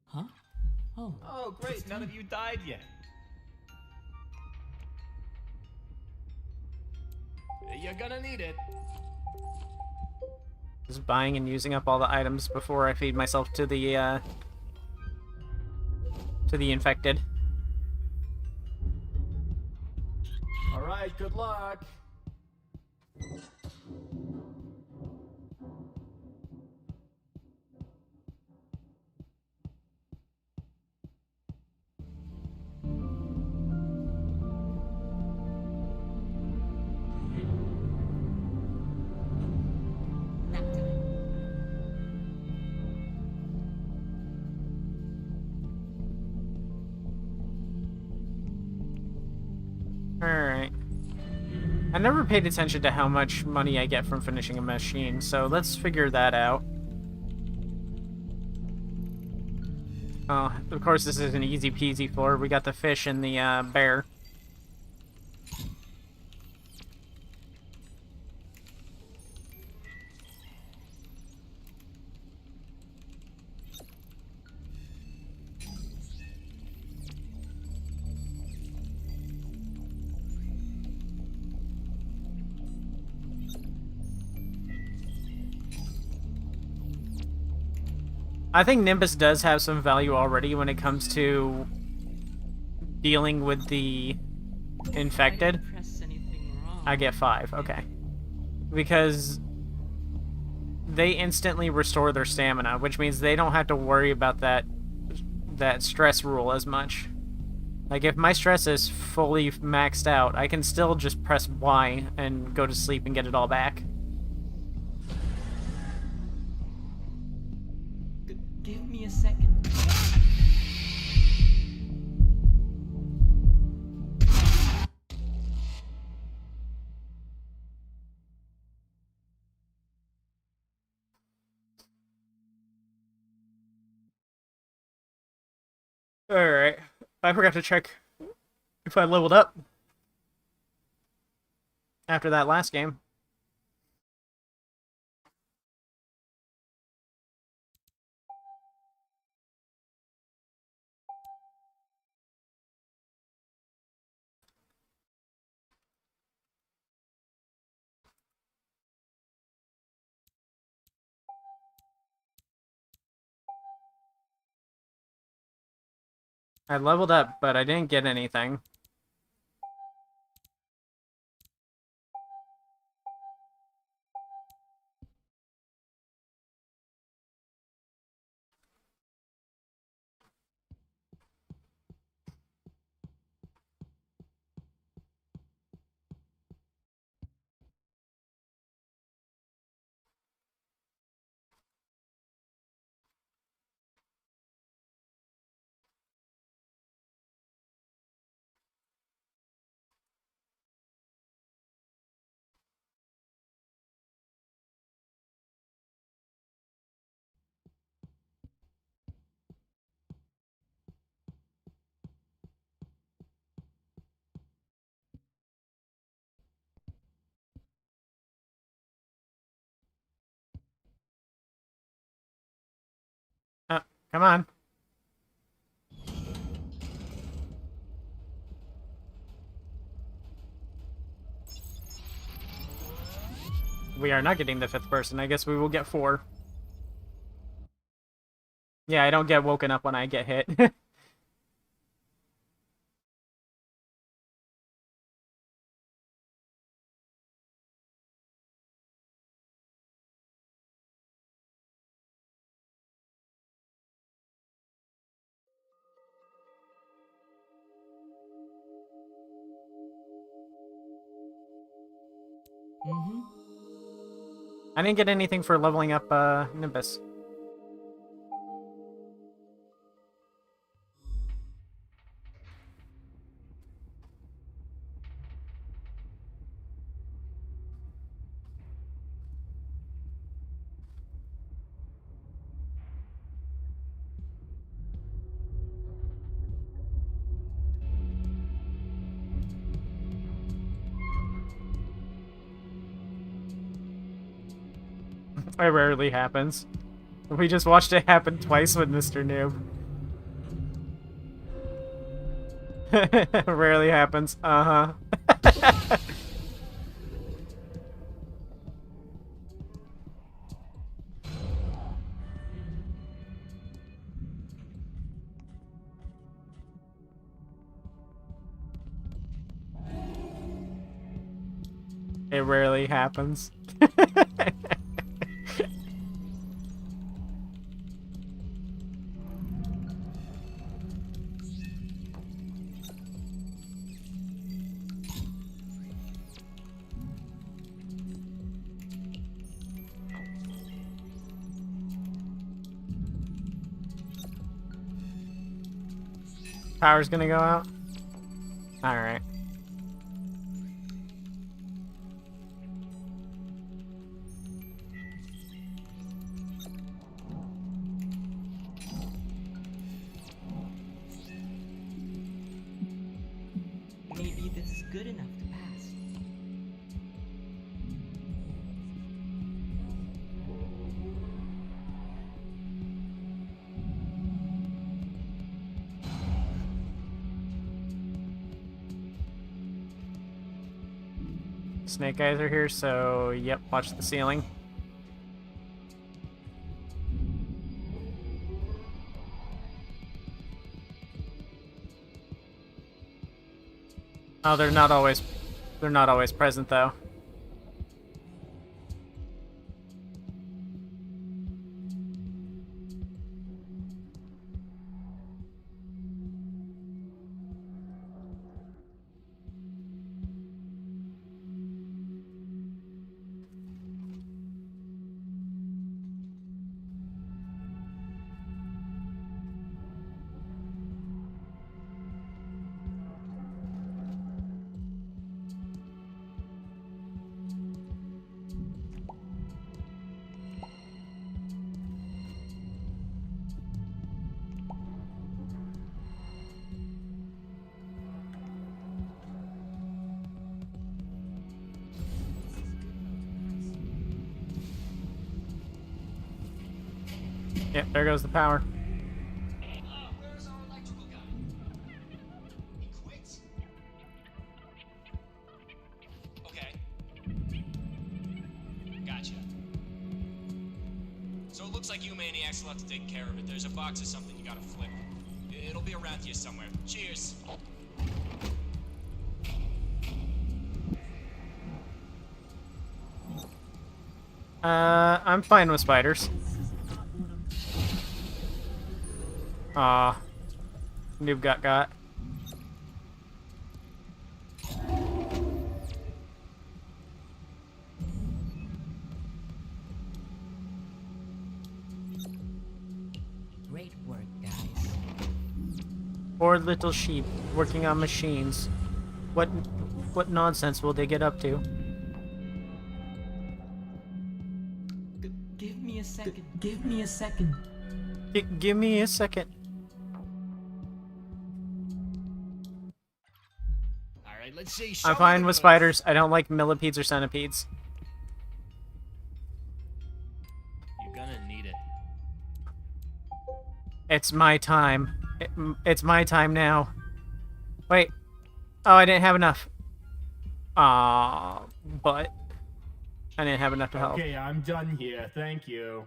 Huh? Oh. Oh, great. None of you died yet. You're gonna need it. Just buying and using up all the items before I feed myself to the infected. All right, good luck. Nap time. Alright. I never paid attention to how much money I get from finishing a machine, so let's figure that out. Oh, of course this is an easy peasy floor. We got the fish and the bear. I think Nimbus does have some value already when it comes to dealing with the I infected. didn't press anything wrong. I get 5, okay. Because they instantly restore their stamina, which means they don't have to worry about that stress rule as much. Like, if my stress is fully maxed out, I can still just press Y and go to sleep and get it all back. Give me a second. Alright. I forgot to check if I leveled up after that last game. I leveled up, but I didn't get anything. Come on. We are not getting the 5th person. I guess we will get 4. Yeah, I don't get woken up when I get hit. Mm-hmm. I didn't get anything for leveling up Nimbus. It rarely happens. We just watched it happen twice with Mr. Noob. Rarely happens. Uh-huh. It rarely happens. Power's gonna go out? Alright. Maybe this is good enough to pass. Snake eyes are here, so yep, watch the ceiling. Oh, they're not always present though. Yep, there goes the power. Where's our electrical guy? He quit? Okay. Gotcha. So it looks like you maniacs will have to take care of it. There's a box of something you gotta flip. It'll be around here somewhere. Cheers. I'm fine with spiders. Aw. Noob got. Great work, guys. Poor little sheep working on machines. What nonsense will they get up to? Give me a second. Give me a second. Give me a second. All right, let's see. Show I'm me fine the with goods. spiders. I don't like millipedes or centipedes. You're gonna need it. It's my time. It's my time now. Wait. Oh, I didn't have enough. Aw, but I didn't have enough to help. Okay, I'm done here. Thank you.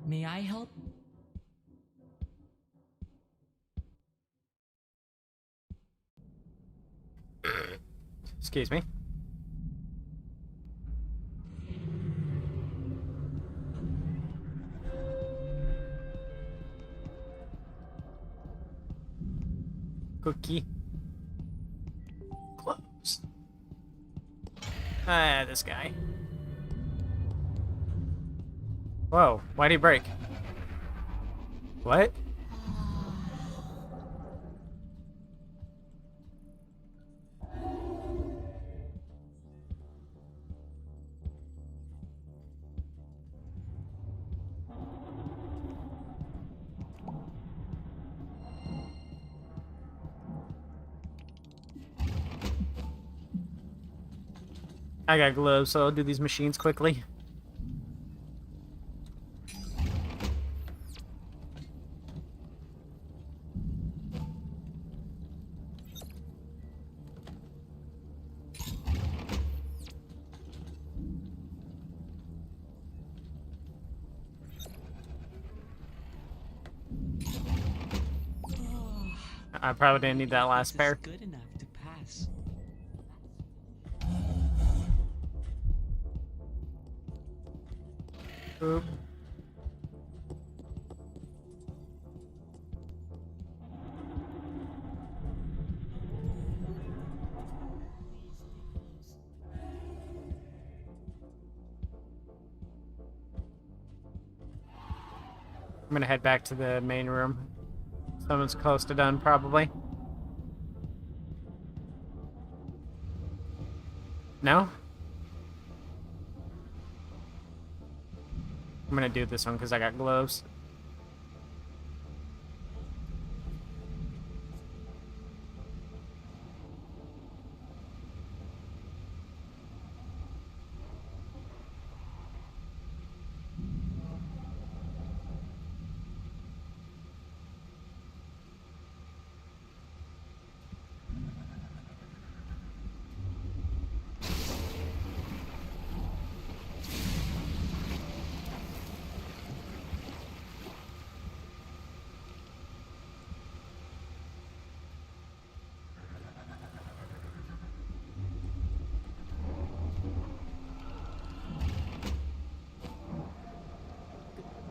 May I help? Excuse me. Cookie. Close. Ah, this guy. Whoa, why'd he break? What? I got gloves, so I'll do these machines quickly. I probably didn't need that last This pair. is good enough to pass. Oop. I'm gonna head back to the main room. Someone's close to done, probably. No? I'm gonna do this one because I got gloves.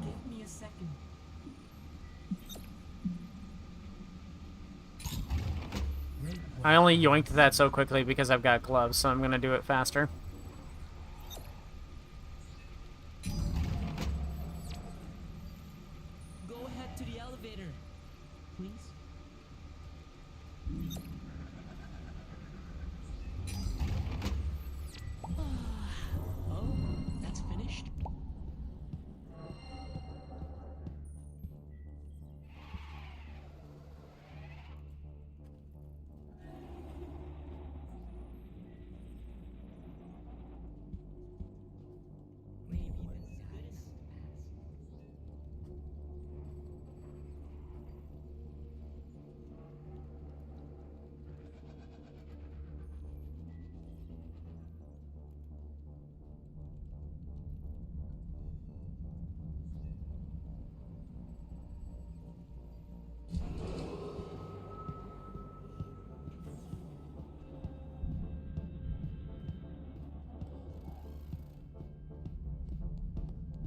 Give me a second. Great work. I only yoinked that so quickly because I've got gloves, so I'm gonna do it faster. Go ahead to the elevator, please. Oh, that's finished. Maybe this is good enough to pass.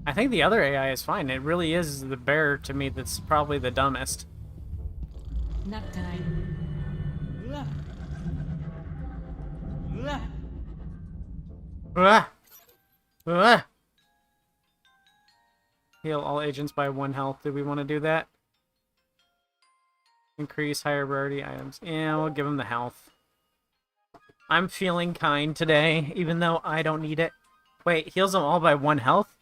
I think the other AI is fine. It really is the bear to me that's probably the dumbest. Nap time. Ah! Ah! Heal all agents by 1 health. Do we want to do that? Increase higher rarity items. Yeah, we'll give him the health. I'm feeling kind today, even though I don't need it. Wait, heals them all by 1 health?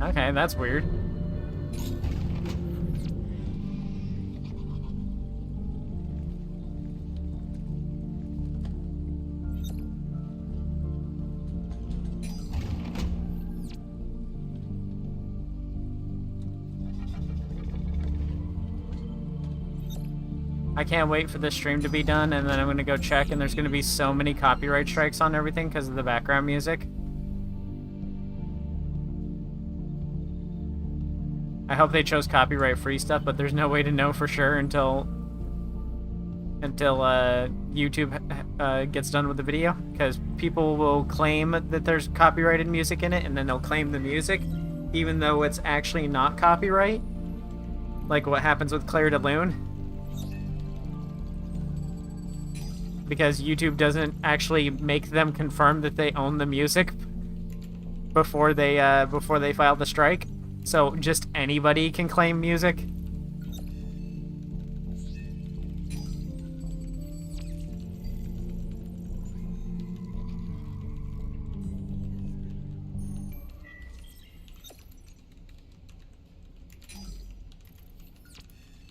Okay, that's weird. I can't wait for this stream to be done, and then I'm gonna go check, and there's gonna be so many copyright strikes on everything because of the background music. I hope they chose copyright-free stuff, but there's no way to know for sure until YouTube gets done with the video, because people will claim that there's copyrighted music in it, and then they'll claim the music, even though it's actually not copyright, like what happens with Claire de Lune. Because YouTube doesn't actually make them confirm that they own the music before they file the strike. So just anybody can claim music.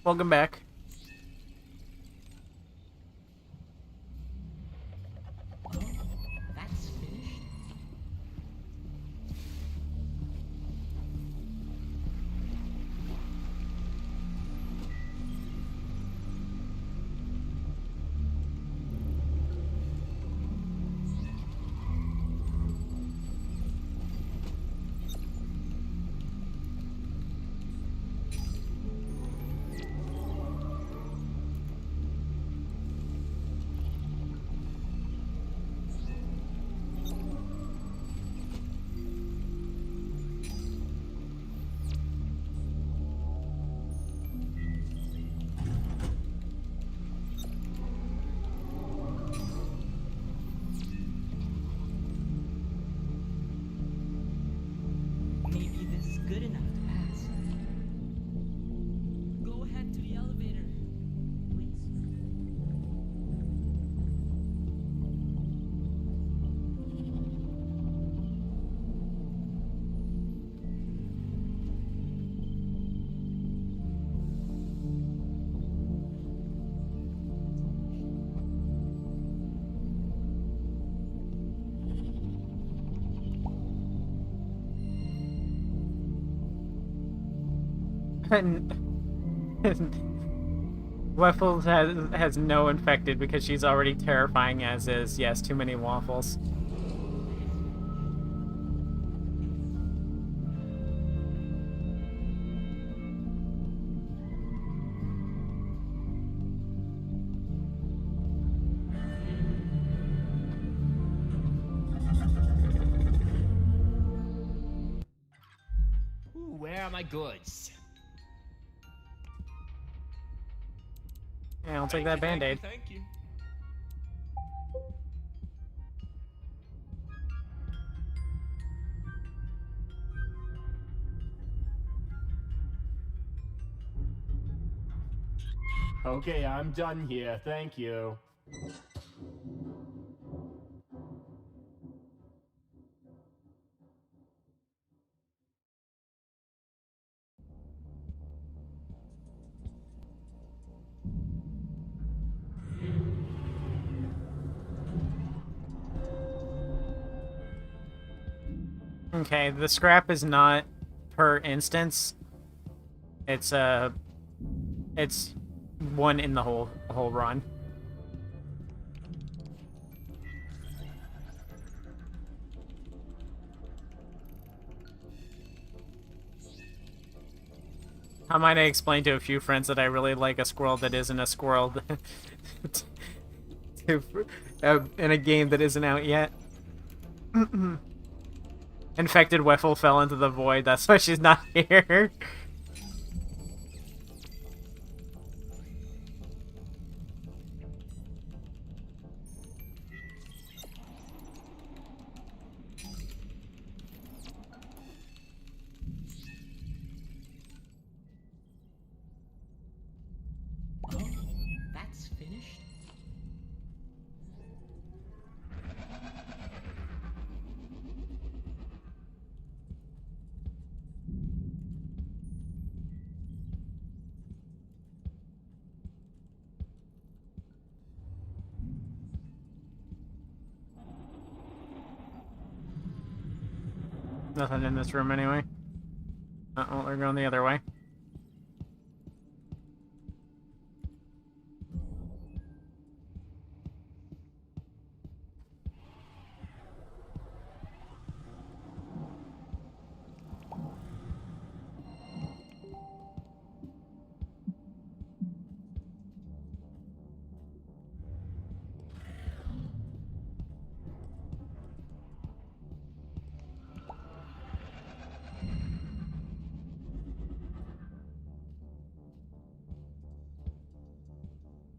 Welcome back. That's finished. Maybe this is good enough to pass. Go ahead to the elevator, please. Waffles has no infected because she's already terrifying as is. Yes, too many waffles. Ooh, where are my goods? Yeah, I'll take that band-aid. Thank you. Okay, I'm done here. Thank you. Okay, the scrap is not per instance. It's one in the whole run. How might I explain to a few friends that I really like a squirrel that isn't a squirrel in a game that isn't out yet? Infected Waffle fell into the void, that's why she's not here. Oh, that's finished? Nothing in this room anyway. Uh-oh, they're going the other way.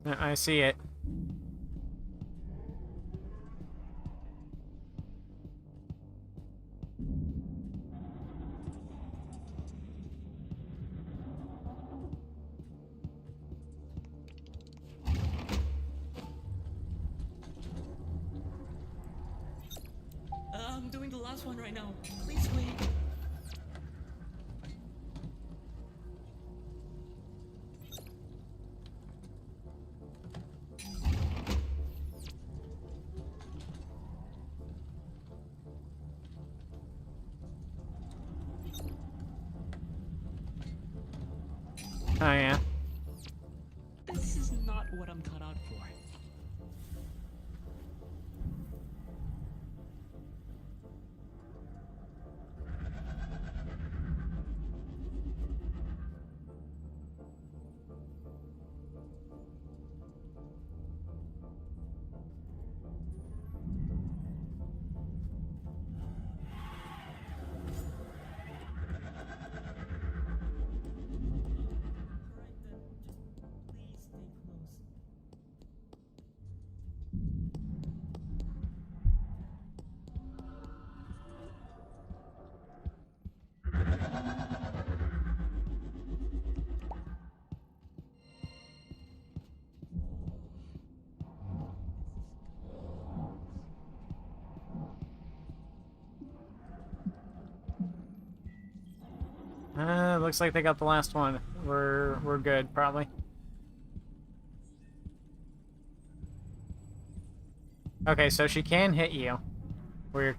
I see it. I'm doing the last one right now. Please wait. Oh, yeah. This is not what I'm cut out for. Looks like they got the last one. We're good, probably. Okay, so she can hit you. Weird.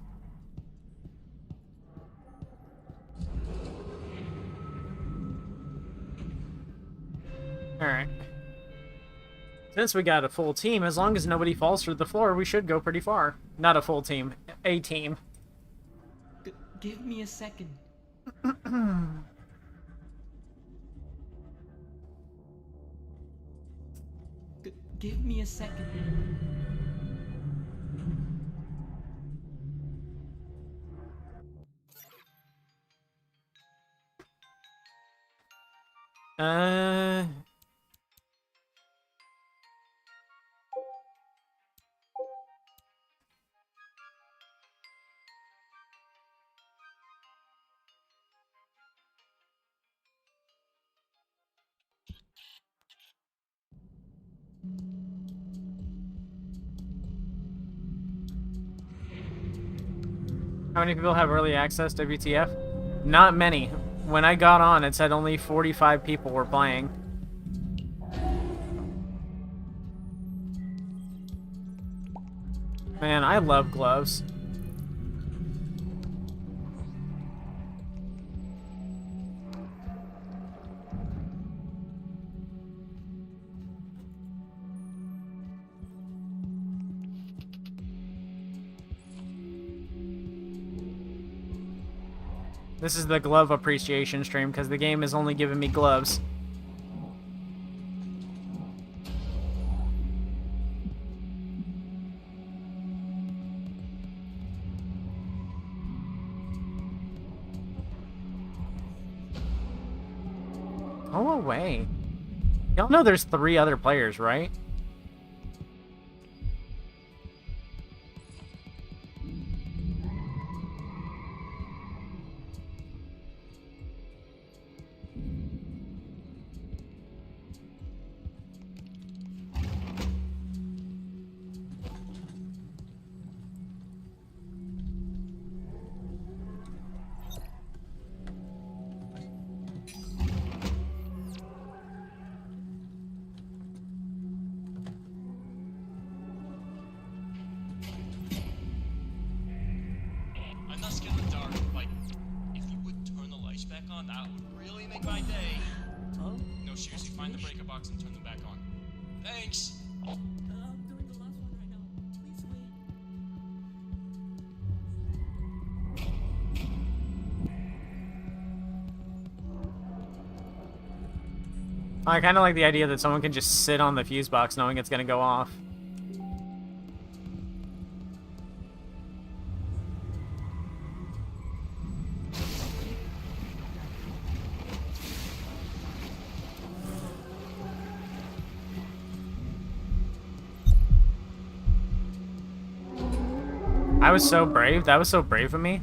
Alright. Since we got a full team, as long as nobody falls through the floor, we should go pretty far. Not a full team. A team. Give me a second. Give me a second. Uh... How many people have early access to WTF? Not many. When I got on, it said only 45 people were playing. Man, I love gloves. This is the glove appreciation stream because the game is only giving me gloves. Go away. Y'all know there's 3 other players, right? I'm not scared of the dark. Like, if you would turn the lights back on, that would really make my day. Oh, No, seriously, find the breaker box and turn them back on. Thanks! I'm doing the last one right now. Please wait. I kind of like the idea that someone can just sit on the fuse box knowing it's going to go off. I was so brave. That was so brave of me.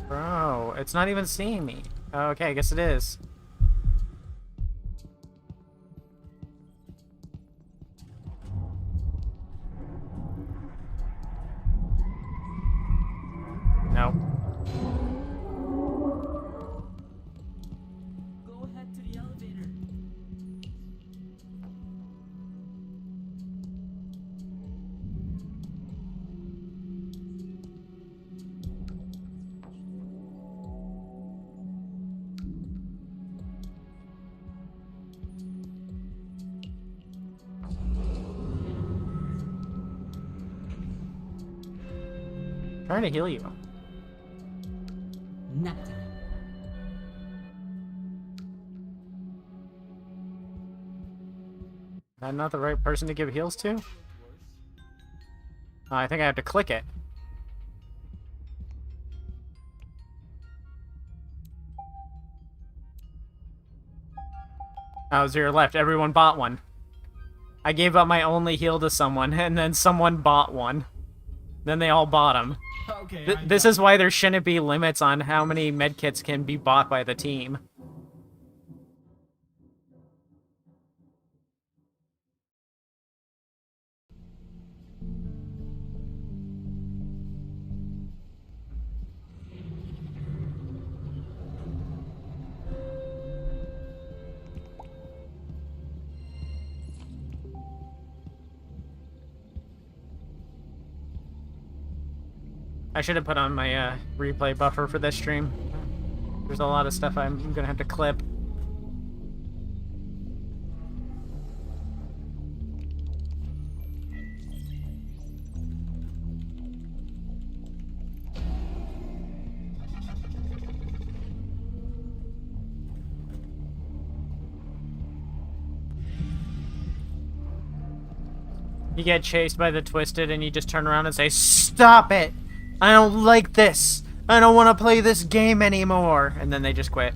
Bro, it's not even seeing me. Okay, I guess it is. No. Go ahead to the elevator. Trying to heal you. Nap time. I'm not the right person to give heals to? I think I have to click it. Oh, 0 left. Everyone bought one. I gave up my only heal to someone, and then someone bought one. Then they all bought them. Okay. This is why there shouldn't be limits on how many medkits can be bought by the team. I should have put on my replay buffer for this stream. There's a lot of stuff I'm gonna have to clip. You get chased by the Twisted and you just turn around and say, "Stop it! I don't like this! I don't want to play this game anymore!" And then they just quit.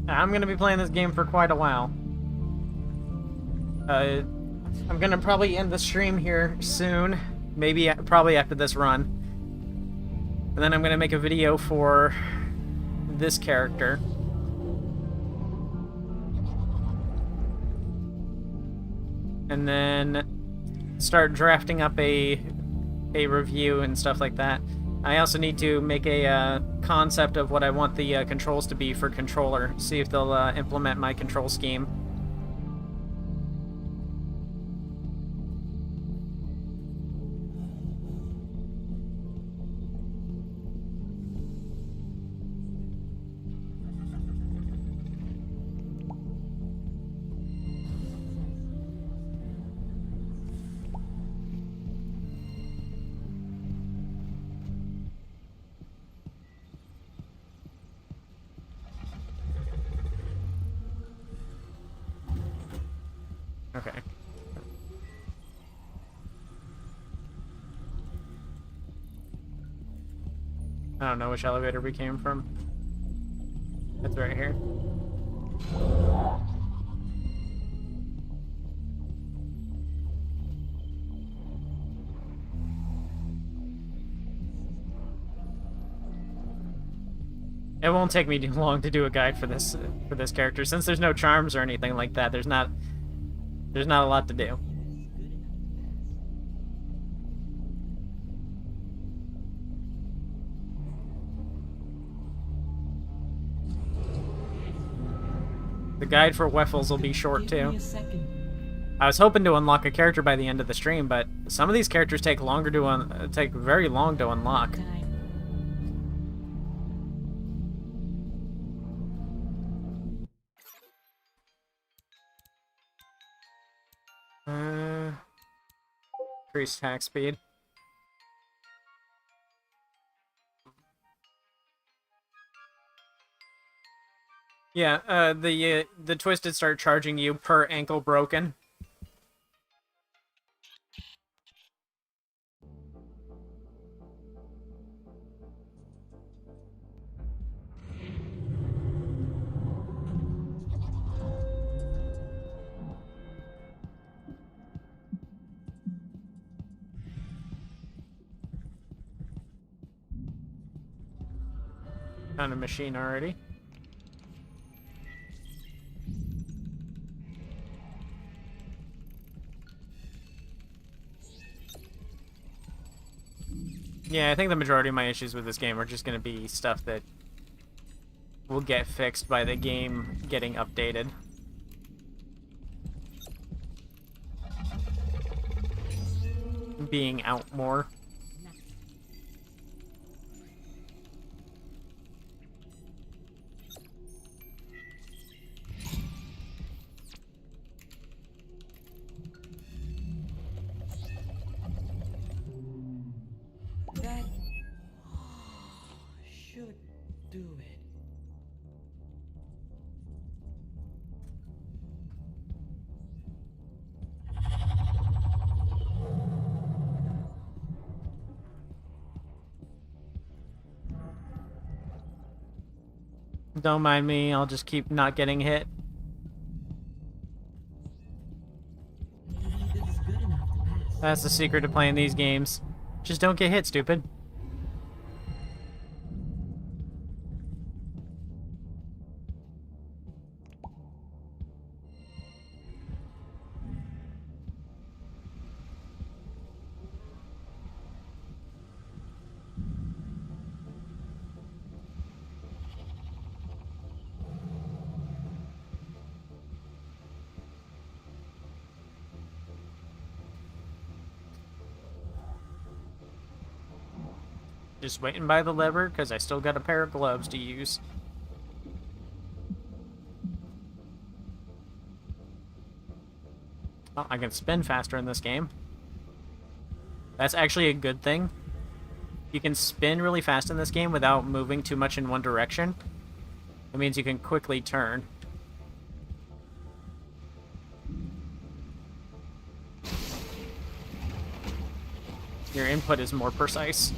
I'm gonna be playing this game for quite a while. I'm gonna probably end the stream here soon. Maybe, probably after this run. And then I'm gonna make a video for this character. And then start drafting up a review and stuff like that. I also need to make a concept of what I want the controls to be for controller. See if they'll implement my control scheme. Okay. I don't know which elevator we came from. It's right here. It won't take me too long to do a guide for this character, since there's no charms or anything like that. There's not a lot to do. The guide for Waffles will be short Give me too. a second. I was hoping to unlock a character by the end of the stream, but some of these characters take longer to take very long to unlock. Time. Increase attack speed. Yeah, the twisted start charging you per ankle broken. Found a machine already. Yeah, I think the majority of my issues with this game are just going to be stuff that will get fixed by the game getting updated. Being out more. That should do it. Don't mind me, I'll just keep not getting hit. Maybe this is good enough to pass. That's the secret to playing these games. Just don't get hit, stupid. Just waiting by the lever, because I still got a pair of gloves to use. Oh, I can spin faster in this game. That's actually a good thing. You can spin really fast in this game without moving too much in one direction. It means you can quickly turn. Your input is more precise.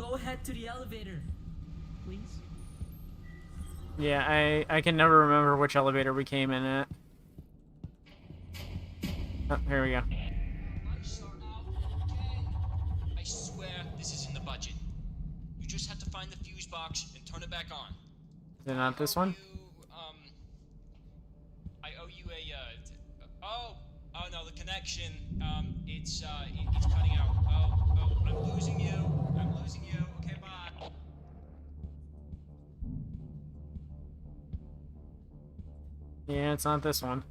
Go ahead to the elevator, please. Yeah, I can never remember which elevator we came in at. Oh, here we go. I start now, okay? I swear this is in the budget. You just have to find the fuse box and turn it back on. Is it not this one? I owe you oh no, the connection, it's cutting out. Oh, I'm losing you. Okay, bye. Yeah, it's not this one.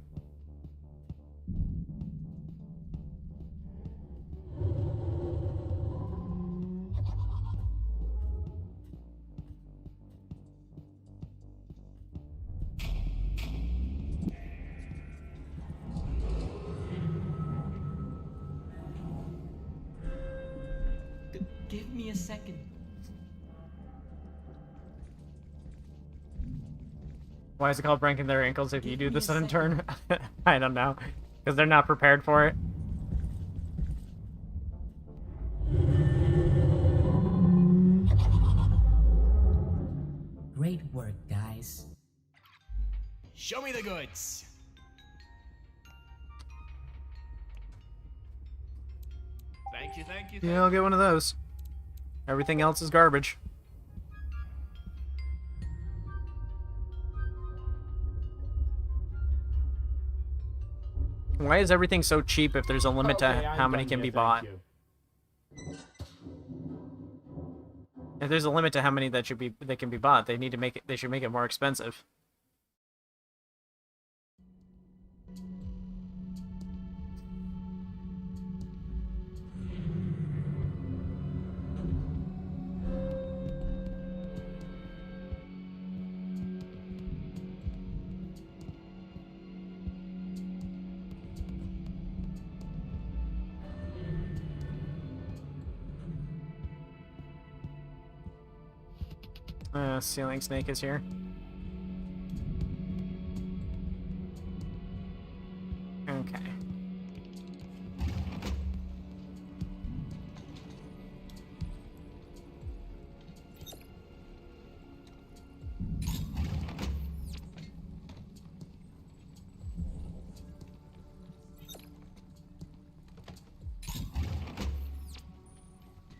Give me a second. Why is it called breaking their ankles if you Give do me the a sudden second. turn? I don't know. Because they're not prepared for it. Great work, guys. Show me the goods. Thank you, thank you, thank Yeah, I'll get one of those. Everything else is garbage. Why is everything so cheap if there's a limit Okay, to I'm how many done can here, be thank bought? you. If there's a limit to how many that can be bought, they need to make it. They should make it more expensive. Ceiling snake is here. Okay.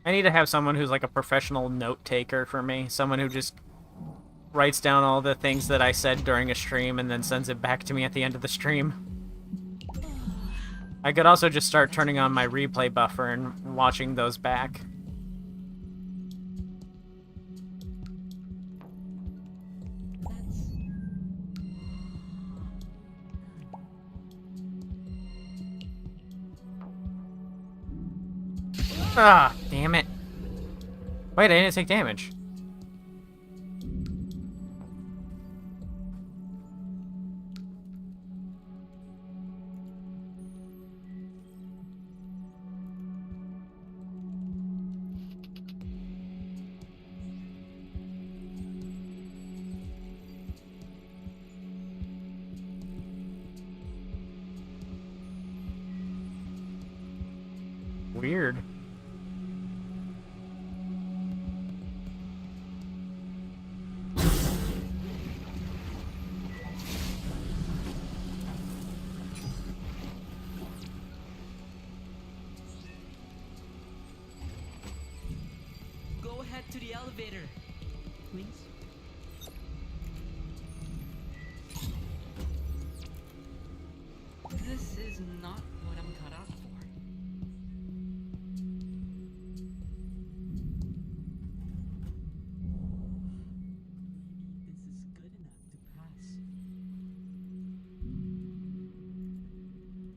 I need to have someone who's like a professional note taker for me. Someone who just writes down all the things that I said during a stream and then sends it back to me at the end of the stream. I could also just start turning on my replay buffer and watching those back. Ah, damn it. Wait, I didn't take damage. Weird. Go ahead to the elevator, please. This is not what I'm cut out for. This is good enough to pass.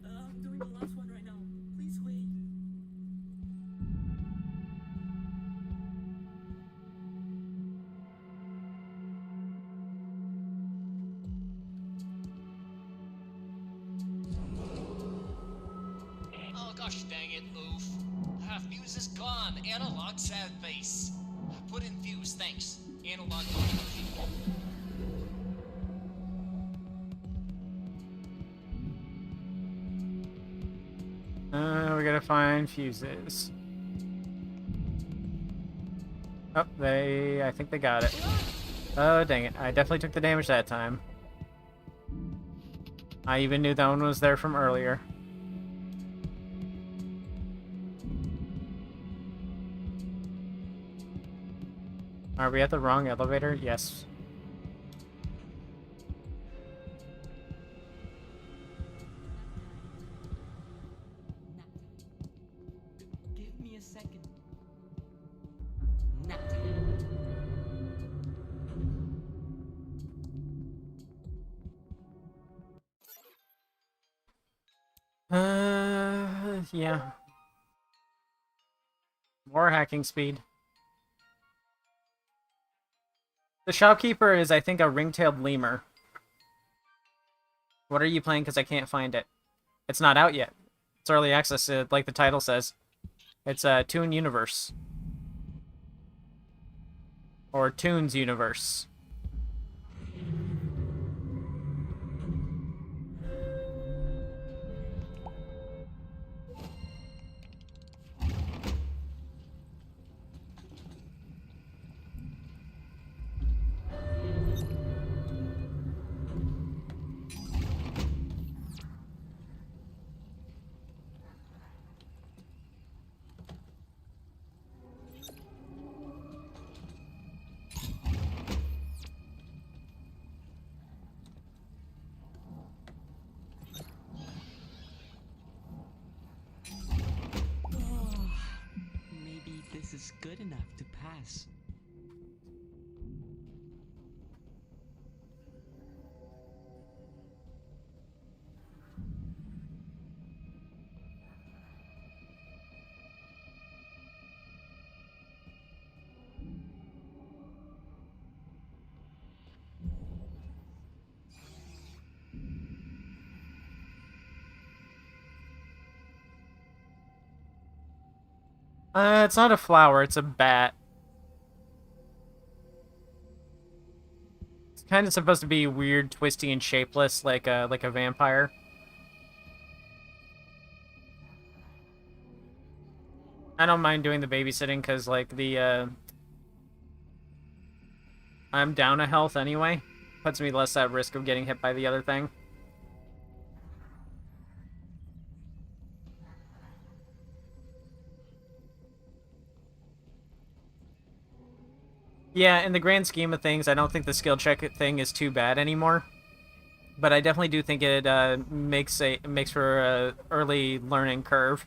I'm doing the last one right now. Please wait. Oh gosh dang it, oof. Fuse is gone. Analog sad face. Put in fuse, thanks. Analog difficulty. We gotta find fuses. I think they got it. Oh, dang it. I definitely took the damage that time. I even knew that one was there from earlier. Are we at the wrong elevator? Yes. Give me a second. Nap Yeah. More hacking speed. The shopkeeper is, I think, a ring-tailed lemur. What are you playing? Because I can't find it. It's not out yet. It's early access, like the title says. It's Toon Universe. Or Toon's Universe. Maybe this is good enough to pass. It's not a flower, it's a bat. It's kind of supposed to be weird, twisty, and shapeless, like a vampire. I don't mind doing the babysitting, because, like, I'm down a health anyway. Puts me less at risk of getting hit by the other thing. Yeah, in the grand scheme of things, I don't think the skill check thing is too bad anymore. But I definitely do think it makes for a early learning curve.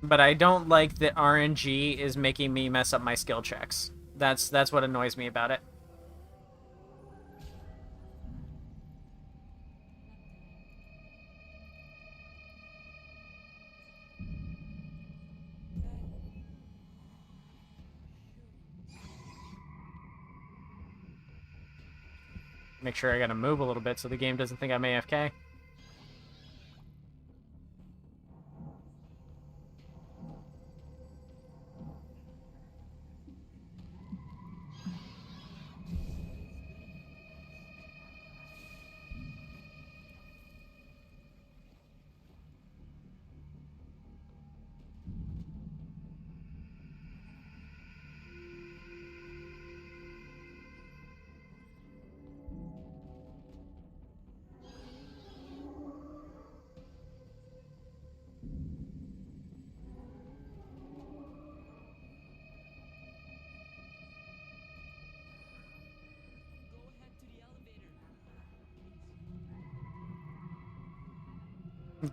But I don't like that RNG is making me mess up my skill checks. That's what annoys me about it. Make sure I gotta move a little bit so the game doesn't think I'm AFK.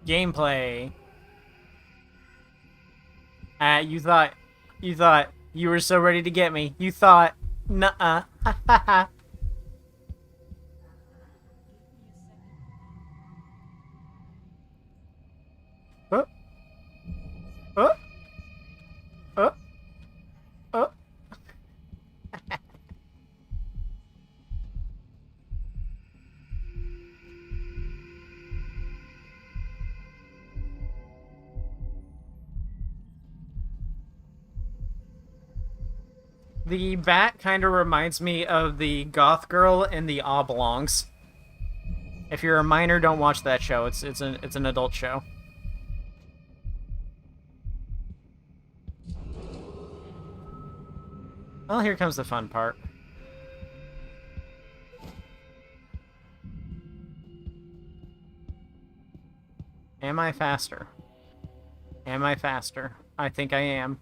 Gameplay. You thought you were so ready to get me. You thought, nuh-uh. Oh. Oh. Oh. Oh. The bat kind of reminds me of the goth girl in the Oblongs. If you're a minor, don't watch that show. It's an adult show. Well, here comes the fun part. Am I faster? Am I faster? I think I am.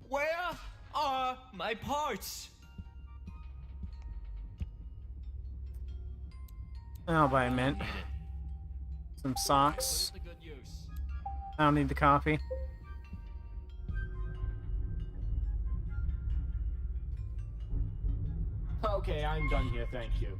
Where are my parts? I'll buy a mint. Some Put socks. it to good use. I don't need the coffee. Okay, I'm done here, thank you.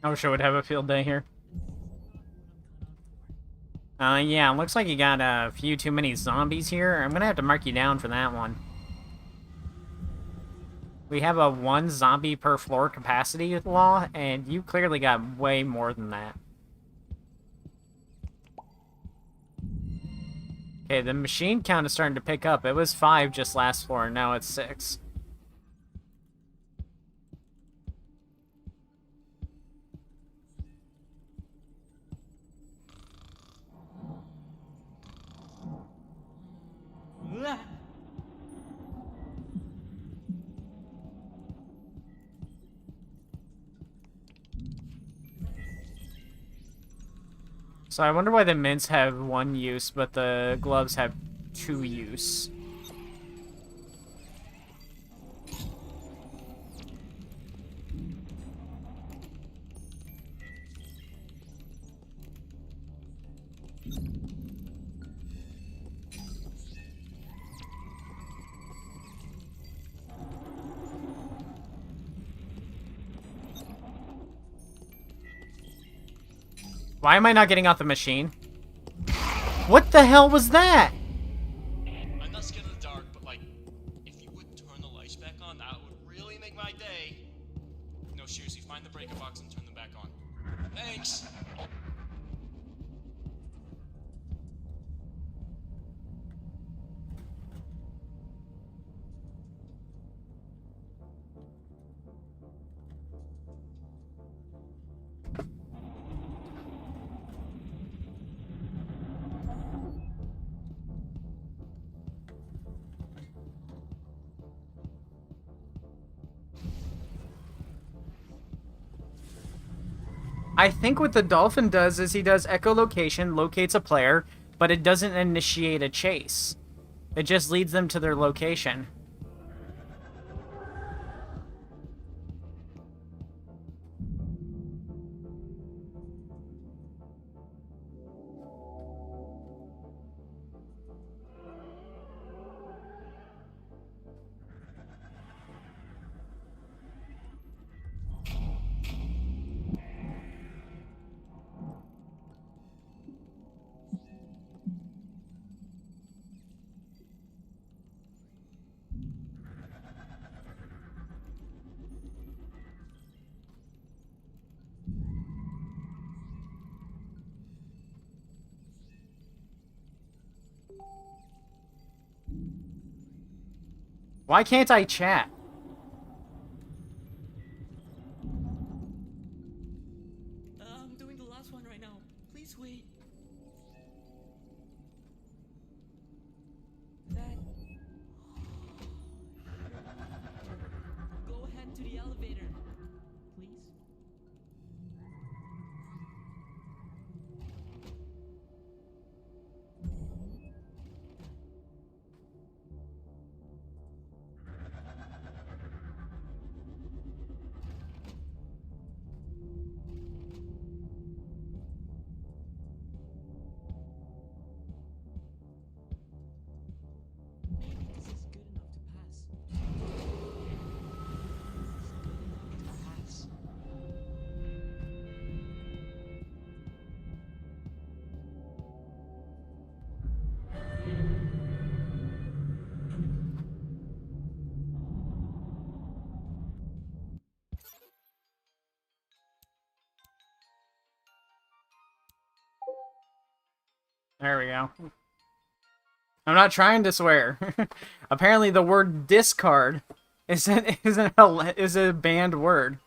I wish I would have a field day here. Yeah, looks like you got a few too many zombies here. I'm gonna have to mark you down for that one. We have a 1 zombie per floor capacity law, and you clearly got way more than that. Okay, the machine count is starting to pick up. It was 5 just last floor, and now it's 6. Ah! So I wonder why the mints have 1 use, but the gloves have 2 use. Why am I not getting off the machine? What the hell was that? I'm not scared of the dark, but like, if you would turn the lights back on, that would really make my day. No, seriously, find the breaker box and turn them back on. Thanks! I think what the dolphin does is he does echolocation, locates a player, but it doesn't initiate a chase. It just leads them to their location. Why can't I chat? I'm doing the last one right now. Please wait. That. Go ahead to the elevator, please. There we go. I'm not trying to swear. Apparently the word discard is a banned word.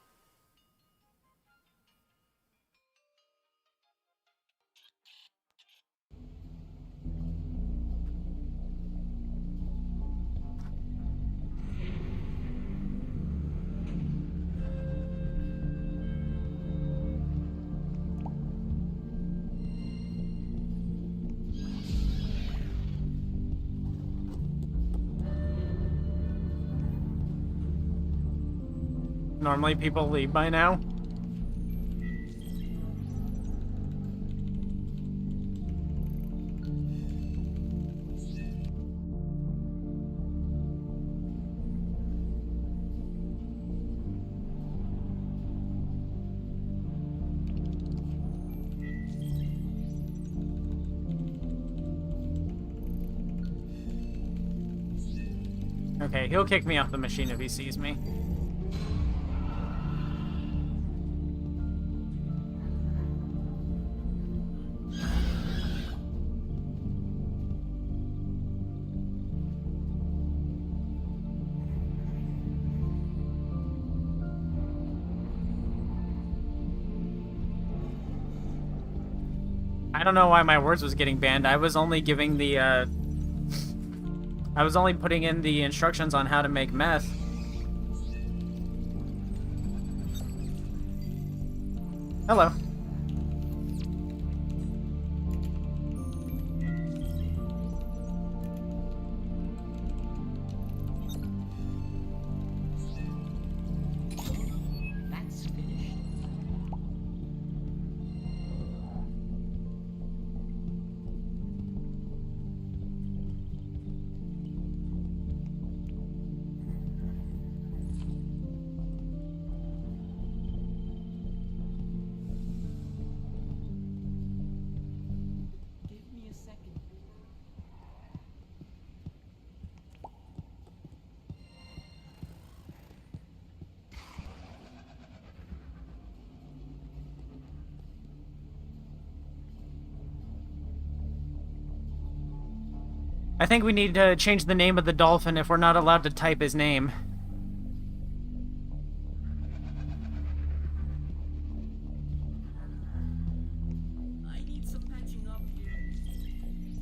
Normally people leave by now. Okay, he'll kick me off the machine if he sees me. I don't know why my words was getting banned. I was only giving the, I was only putting in the instructions on how to make meth. Hello. That's finished. Give me a second. I think we need to change the name of the dolphin if we're not allowed to type his name. I need some patching up here. Maybe this is good.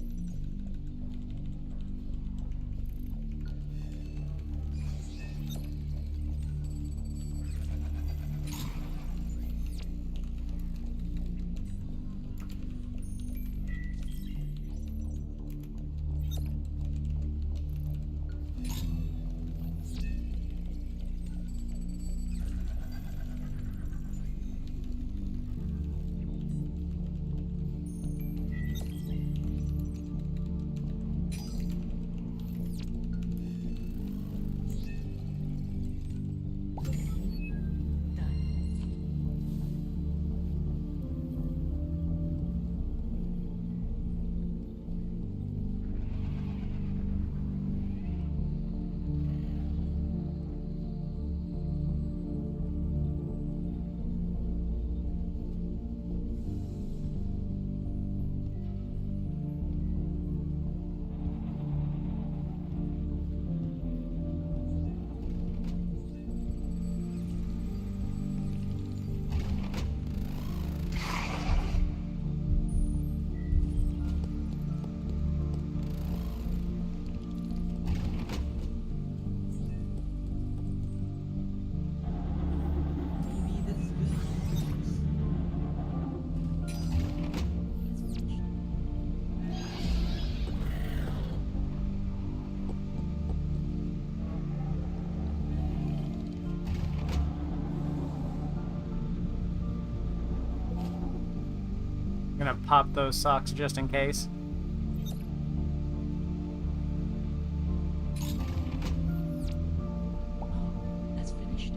I'm gonna pop those socks just in case. That's finished.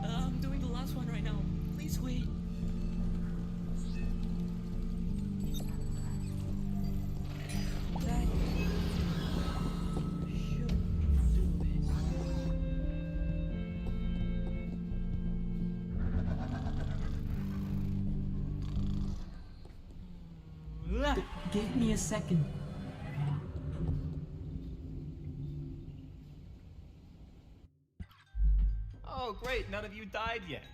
I'm doing the last one right now. Please wait. That should do it. Give me a second. Oh, great, none of you died yet.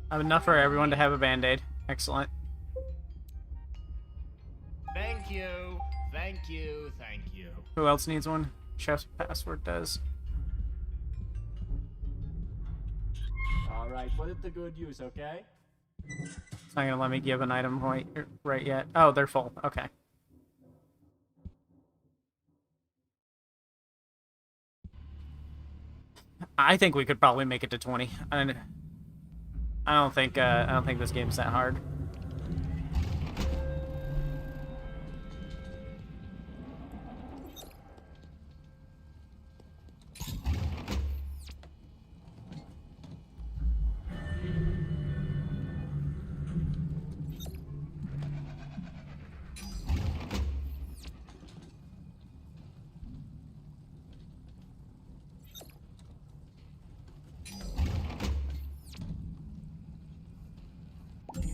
I have enough for everyone to have a band-aid. Excellent. Thank you, thank you, thank you. Who else needs one? Chef's password does. Alright, put it to good use, okay? It's not gonna let me give an item right yet. Oh, they're full. Okay. I think we could probably make it to 20. I don't think this game's that hard.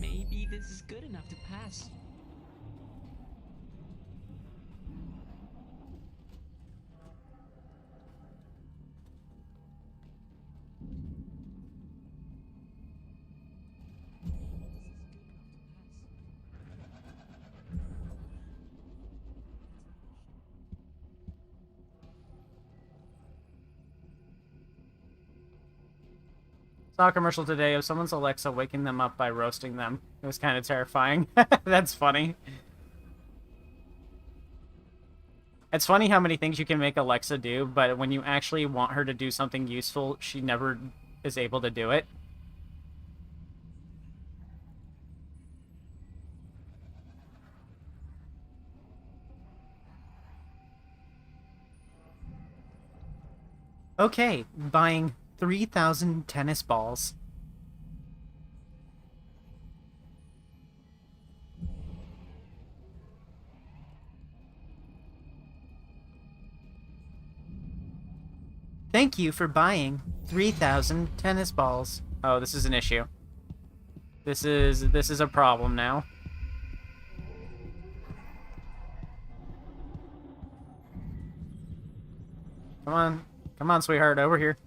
Maybe this is good enough to pass. Saw a commercial today of someone's Alexa waking them up by roasting them. It was kind of terrifying. That's funny. It's funny how many things you can make Alexa do, but when you actually want her to do something useful, she never is able to do it. Okay, buying 3,000 tennis balls. Thank you for buying 3,000 tennis balls. Oh, this is an issue. This is a problem now. Come on. Come on, sweetheart, over here.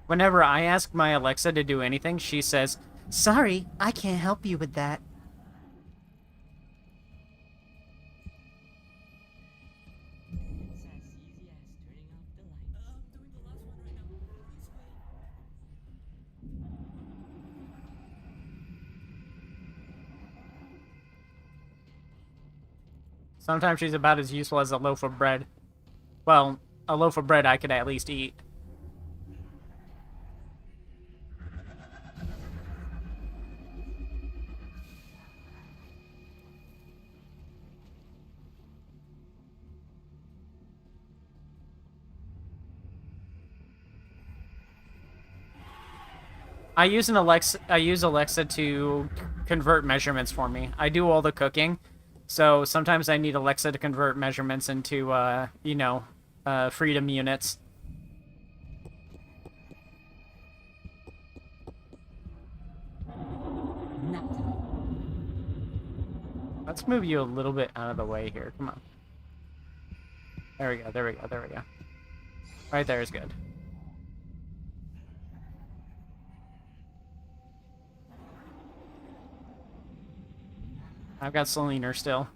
Whenever I ask my Alexa to do anything, she says, "Sorry, I can't help you with that." It's as easy as turning off the lights. Sometimes she's about as useful as a loaf of bread. Well, a loaf of bread I could at least eat. I use Alexa to convert measurements for me. I do all the cooking, so sometimes I need Alexa to convert measurements into, freedom units. Nap time. Let's move you a little bit out of the way here. Come on. There we go, there we go, there we go. Right there is good. I've got Selena still.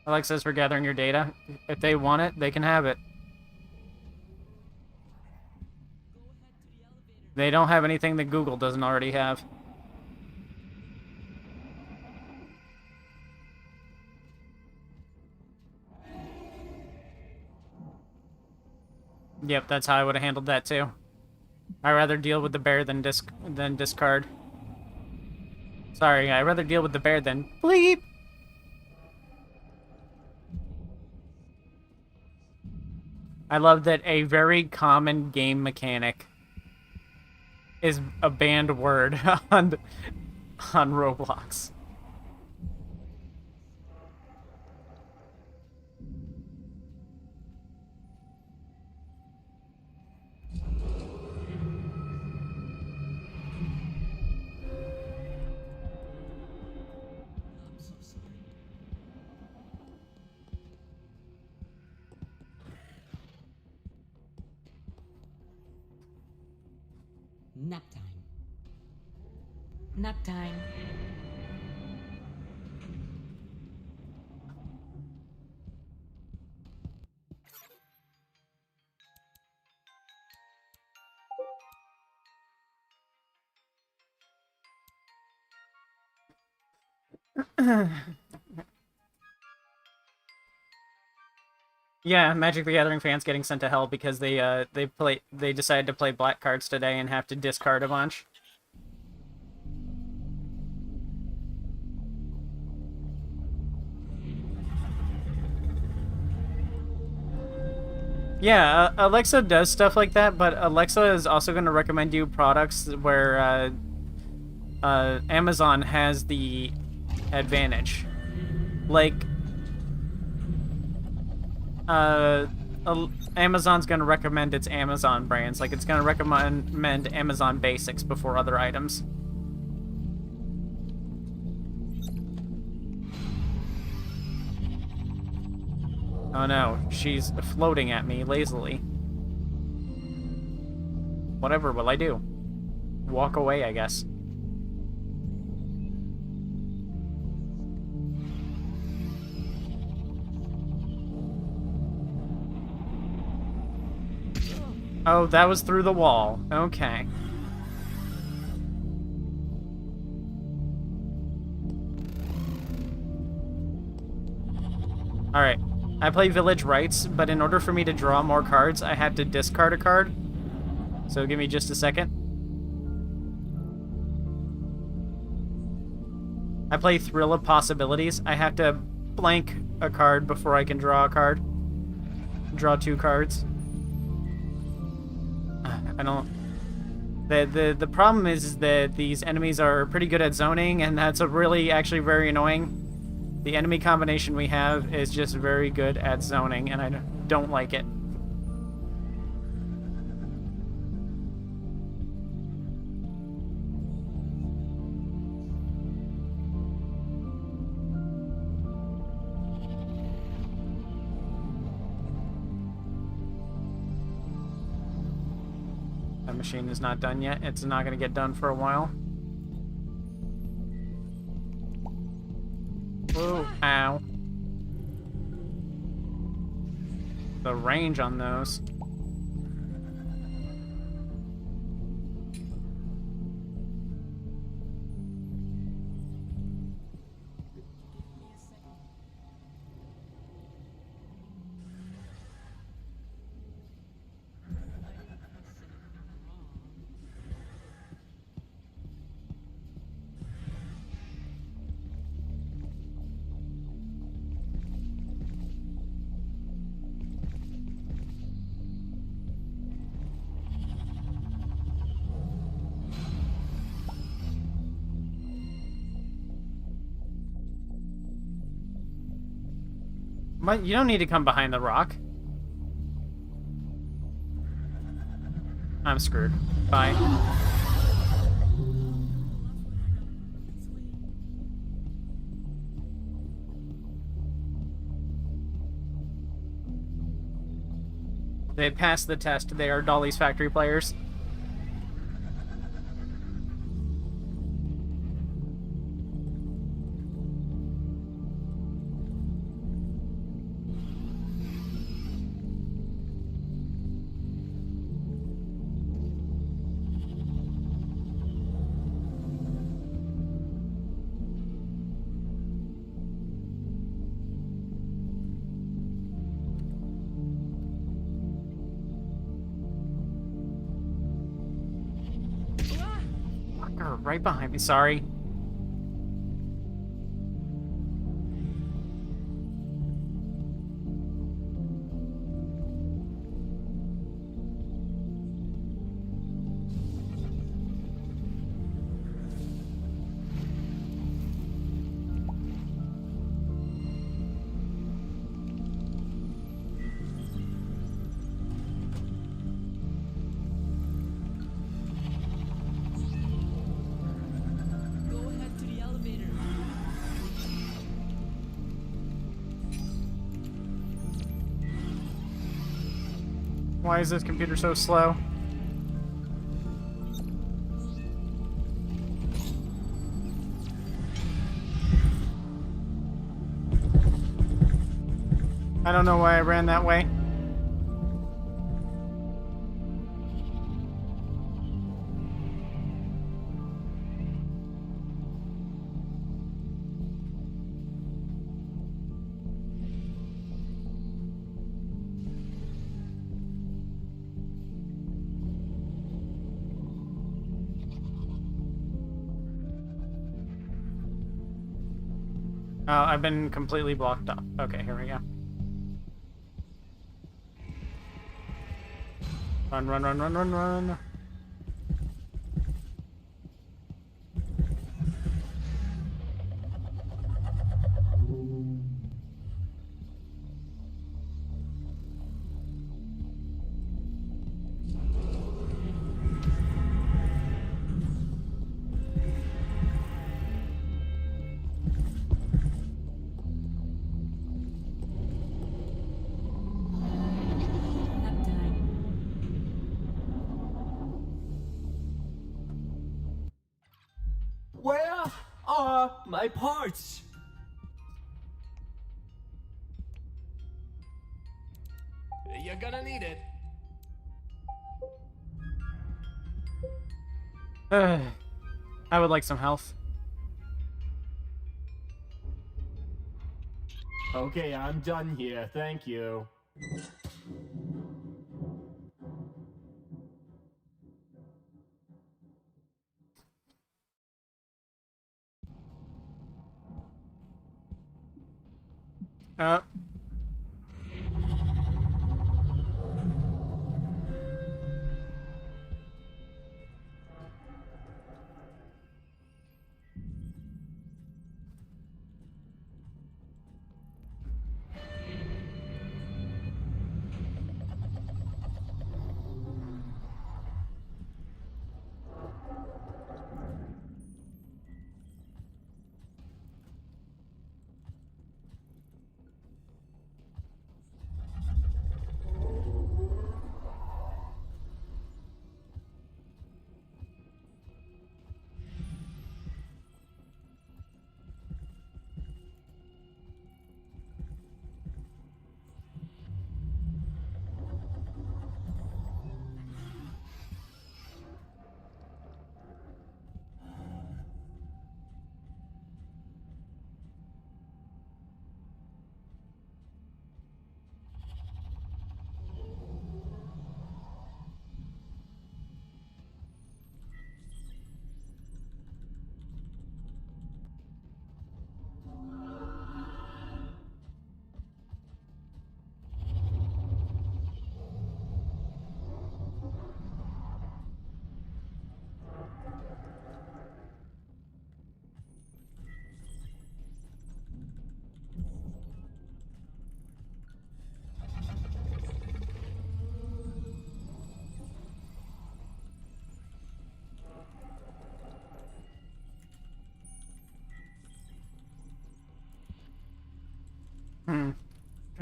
Alexa's for gathering your data. If they want it, they can have it. They don't have anything that Google doesn't already have. Yep, that's how I would have handled that too. I'd rather deal with the bear than discard. Sorry, I'd rather deal with the bear than bleep. I love that a very common game mechanic is a banned word on Roblox. I'm so sorry. Nap time. Nap time. Yeah, Magic the Gathering fans getting sent to hell because they decided to play black cards today and have to discard a bunch. Yeah, Alexa does stuff like that, but Alexa is also going to recommend you products where Amazon has the advantage. Like, Amazon's going to recommend its Amazon brands. Like, it's going to recommend Amazon Basics before other items. Oh no, she's floating at me lazily. Whatever will I do? Walk away, I guess. Oh, that was through the wall. Okay. Alright. I play Village Rights, but in order for me to draw more cards, I had to discard a card. So give me just a second. I play Thrill of Possibilities. I have to blank a card before I can draw a card. Draw 2 cards. I don't... The problem is that these enemies are pretty good at zoning, and that's actually very annoying. The enemy combination we have is just very good at zoning, and I don't like it. That machine is not done yet. It's not going to get done for a while. Whoa, ow. The range on those. But you don't need to come behind the rock. I'm screwed. Bye. They passed the test. They are Dolly's Factory players. Right behind me, sorry. Why is this computer so slow? I don't know why I ran that way. Oh, I've been completely blocked off. Okay, here we go. Run, run, run, run, run, run. Peptide. Where are my parts? You're gonna need it. I would like some health. Okay, I'm done here. Thank you. Uh,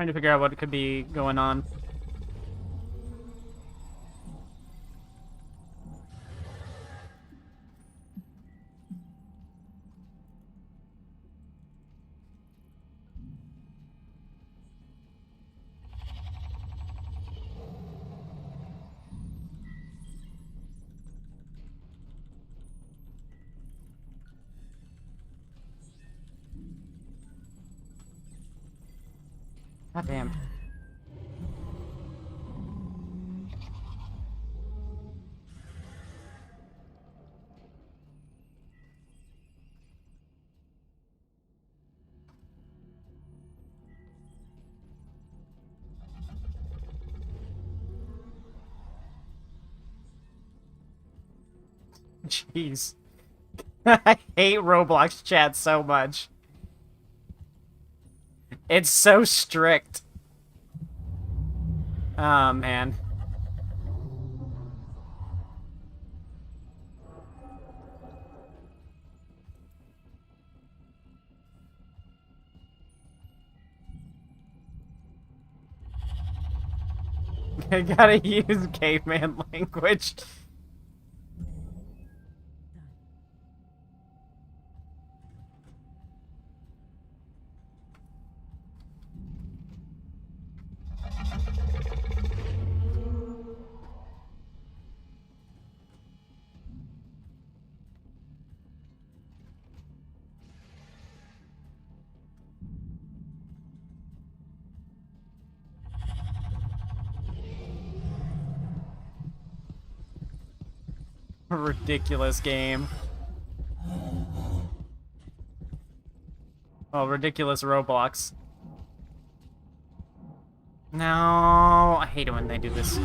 trying to figure out what could be going on. God damn. Jeez. I hate Roblox chat so much. It's so strict. Oh, man. I gotta use caveman language. Ridiculous game. Oh, ridiculous Roblox. No, I hate it when they do this.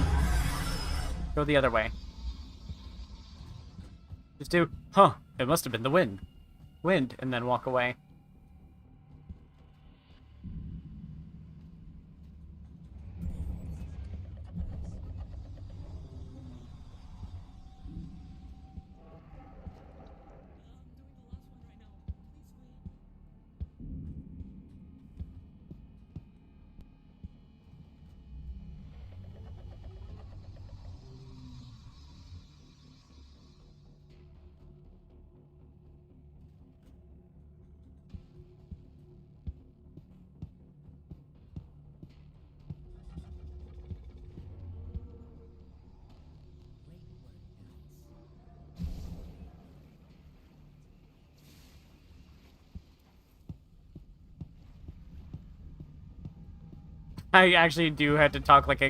Go the other way. Just do, huh, it must have been the wind. Wind, and then walk away. I actually do have to talk like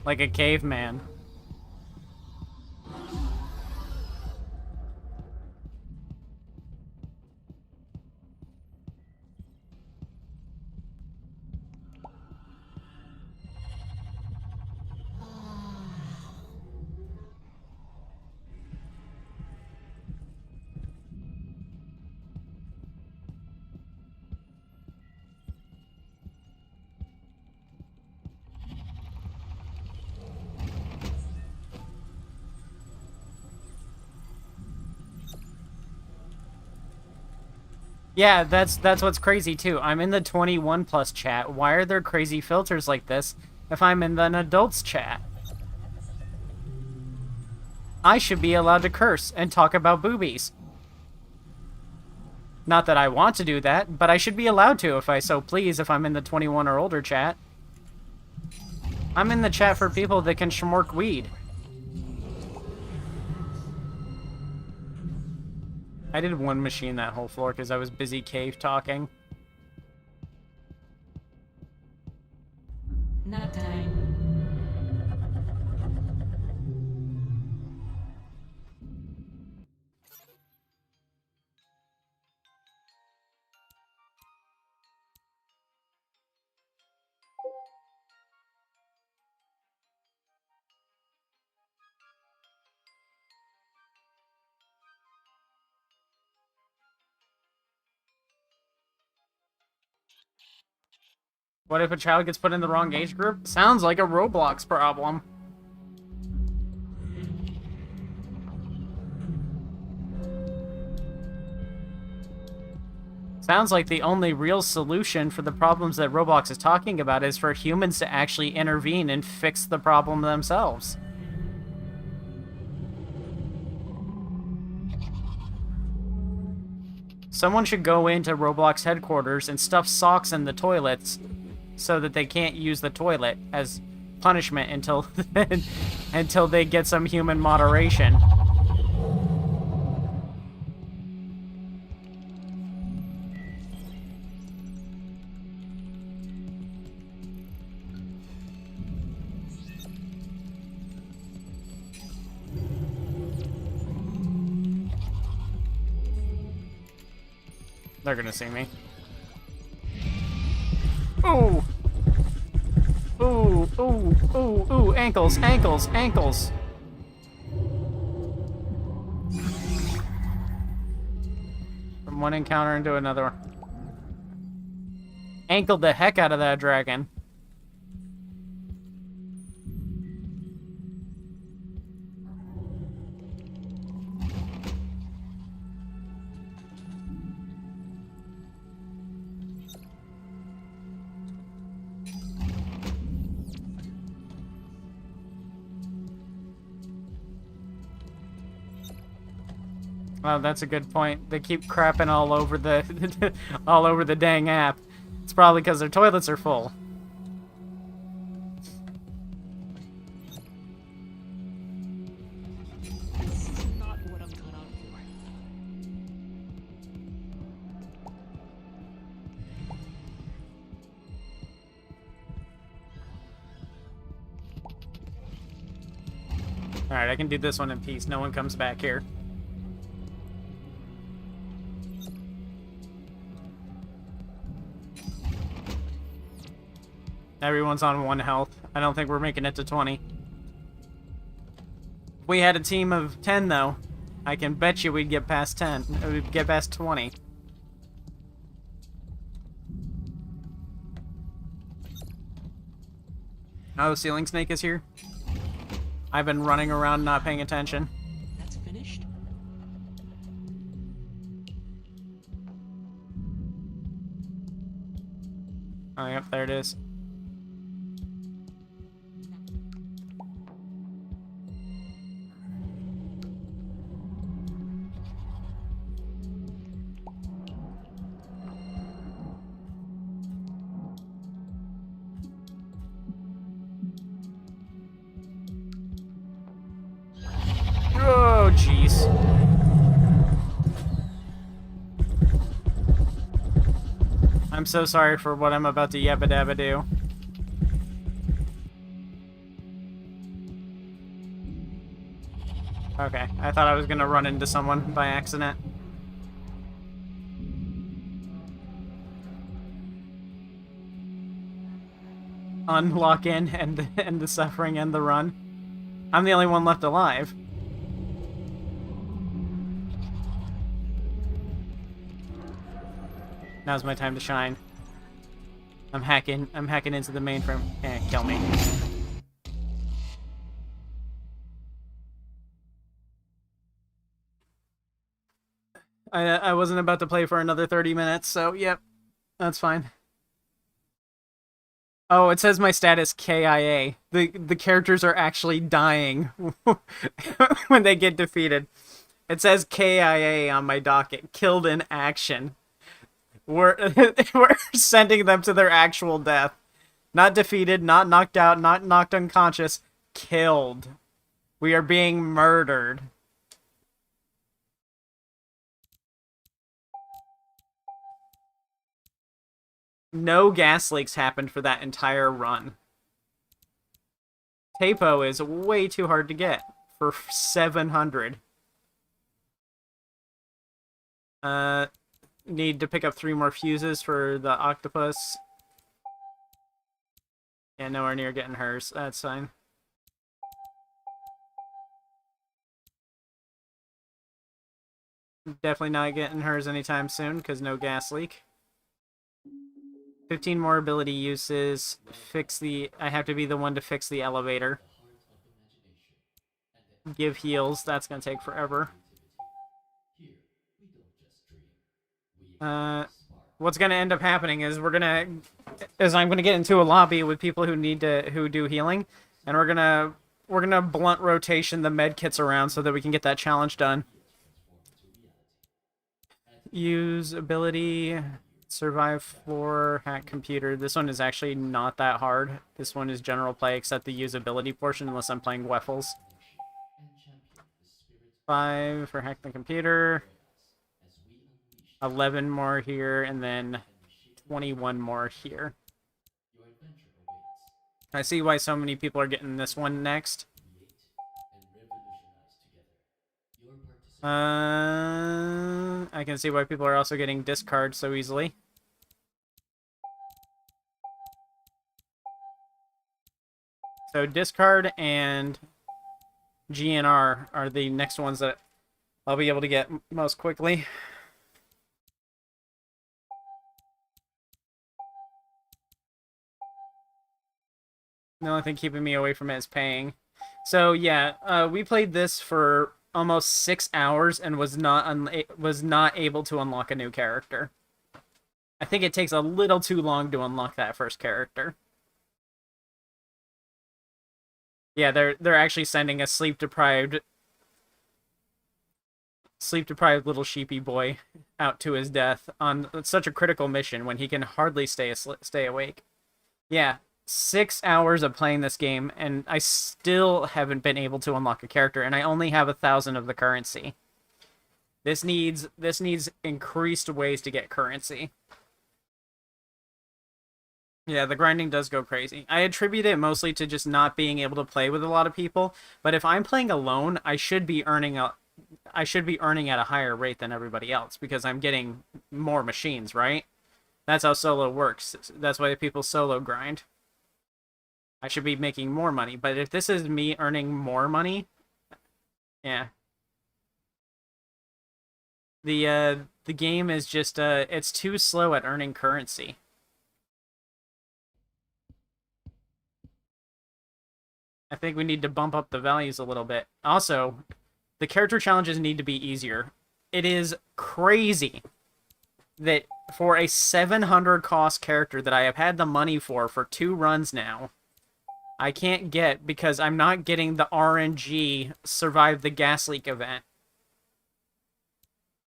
a caveman. Yeah, that's what's crazy too. I'm in the 21 plus chat. Why are there crazy filters like this if I'm in an adults chat? I should be allowed to curse and talk about boobies. Not that I want to do that, but I should be allowed to if I so please if I'm in the 21 or older chat. I'm in the chat for people that can schmork weed. I did one machine that whole floor because I was busy cave talking. Nap time. What if a child gets put in the wrong age group? Sounds like a Roblox problem. Sounds like the only real solution for the problems that Roblox is talking about is for humans to actually intervene and fix the problem themselves. Someone should go into Roblox headquarters and stuff socks in the toilets so that they can't use the toilet as punishment until until they get some human moderation. They're gonna see me. Ooh! Ooh, ooh, ooh, ooh, ankles, ankles, ankles! From one encounter into another. Ankled the heck out of that dragon. Oh, that's a good point. They keep crapping all over the all over the dang app. It's probably because their toilets are full. This is not what I'm cut out for. Alright, I can do this one in peace. No one comes back here. Everyone's on 1 health. I don't think we're making it to 20. If we had a team of 10, though, I can bet you we'd get past 10. We'd get past 20. Oh, Ceiling Snake is here? I've been running around not paying attention. That's finished? Oh, yep, there it is. Oh, jeez. I'm so sorry for what I'm about to yabba dabba do. Okay, I thought I was gonna run into someone by accident. Unlock in and the suffering and the run. I'm the only one left alive. Now's my time to shine. I'm hacking into the mainframe. Kill me. I wasn't about to play for another 30 minutes, so yep. That's fine. Oh, it says my status KIA. The characters are actually dying when they get defeated. It says KIA on my docket. Killed in action. We're we're sending them to their actual death. Not defeated, not knocked out, not knocked unconscious. Killed. We are being murdered. No gas leaks happened for that entire run. Tapo is way too hard to get for 700. Need to pick up 3 more fuses for the octopus. Yeah, nowhere near getting hers. That's fine. Definitely not getting hers anytime soon, because no gas leak. 15 more ability uses. I have to be the one to fix the elevator. Give heals. That's gonna take forever. What's gonna end up happening is I'm gonna get into a lobby with people who do healing, and we're gonna blunt rotation the med kits around so that we can get that challenge done. Use ability, survive floor, hack computer. This one is actually not that hard. This one is general play except the usability portion, unless I'm playing Waffles. 5 for hack the computer. 11 more here, and then 21 more here. I see why so many people are getting this one next. I can see why people are also getting discard so easily. So discard and GNR are the next ones that I'll be able to get most quickly. The only thing keeping me away from it is paying. So yeah, we played this for almost 6 hours and was not able to unlock a new character. I think it takes a little too long to unlock that first character. Yeah, they're actually sending a sleep deprived sleep-deprived little sheepy boy out to his death on such a critical mission when he can hardly stay awake. Yeah, 6 hours of playing this game, and I still haven't been able to unlock a character, and I only have 1,000 of the currency. This needs increased ways to get currency. Yeah, the grinding does go crazy. I attribute it mostly to just not being able to play with a lot of people, but if I'm playing alone, I should be earning at a higher rate than everybody else because I'm getting more machines, right? That's how solo works. That's why people solo grind. I should be making more money, but if this is me earning more money, yeah. The game is just it's too slow at earning currency. I think we need to bump up the values a little bit. Also, the character challenges need to be easier. It is crazy that for a 700 cost character that I have had the money for 2 runs now, I can't get because I'm not getting the RNG survive the gas leak event.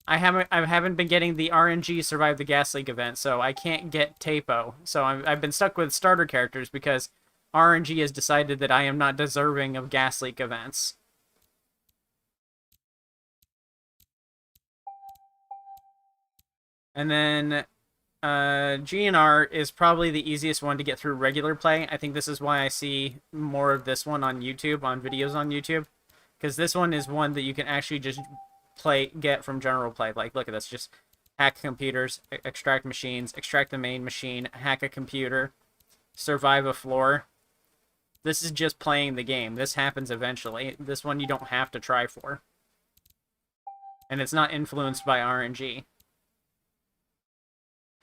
I haven't been getting the RNG survive the gas leak event, so I can't get Tapo. So I've been stuck with starter characters because RNG has decided that I am not deserving of gas leak events. And then GNR is probably the easiest one to get through regular play. I think this is why I see more of this one on YouTube, on videos on YouTube. Because this one is one that you can actually just get from general play. Like, look at this. Just hack computers, extract machines, extract the main machine, hack a computer, survive a floor. This is just playing the game. This happens eventually. This one you don't have to try for. And it's not influenced by RNG.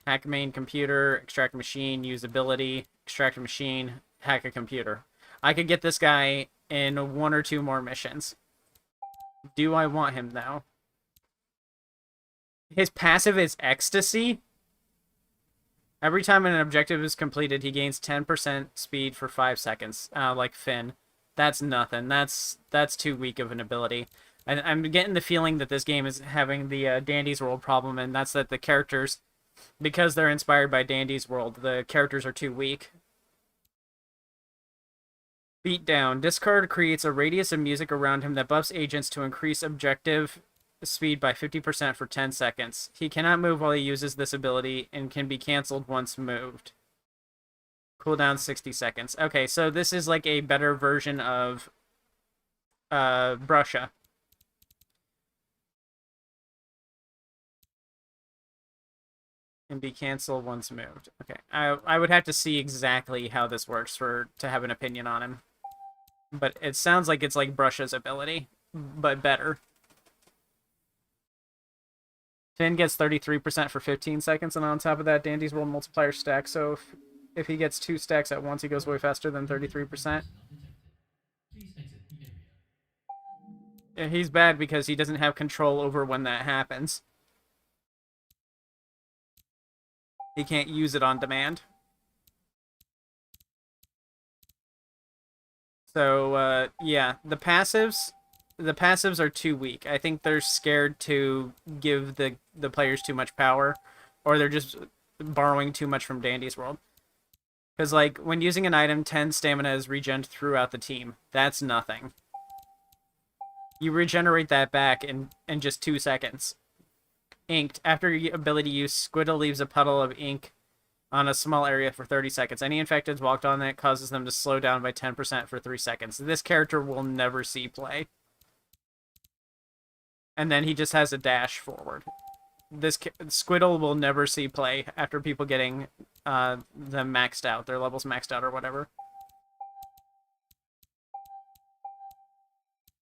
Hack main computer, extract machine, use ability, extract a machine, hack a computer. I could get this guy in 1 or 2 more missions. Do I want him, though? His passive is Ecstasy. Every time an objective is completed, he gains 10% speed for 5 seconds, like Finn. That's nothing. That's too weak of an ability. I'm getting the feeling that this game is having the Dandy's World problem, and that's that the characters, because they're inspired by Dandy's World, the characters are too weak. Beatdown. Discard creates a radius of music around him that buffs agents to increase objective speed by 50% for 10 seconds. He cannot move while he uses this ability and can be cancelled once moved. Cooldown 60 seconds. Okay, so this is like a better version of Brusha. And be canceled once moved. Okay, I would have to see exactly how this works to have an opinion on him. But it sounds like it's like Brusha's ability, but better. Finn gets 33% for 15 seconds, and on top of that, Dandy's World multiplier stack, so if he gets 2 stacks at once, he goes way faster than 33%. And he's bad because he doesn't have control over when that happens. He can't use it on demand. So, yeah, the passives are too weak. I think they're scared to give the players too much power, or they're just borrowing too much from Dandy's World. Because, like, when using an item, 10 stamina is regened throughout the team. That's nothing. You regenerate that back in just 2 seconds. Inked. After your ability use, Squiddle leaves a puddle of ink on a small area for 30 seconds. Any infecteds walked on it causes them to slow down by 10% for 3 seconds. This character will never see play. And then he just has a dash forward. This Squiddle will never see play after people getting them maxed out, their levels maxed out or whatever.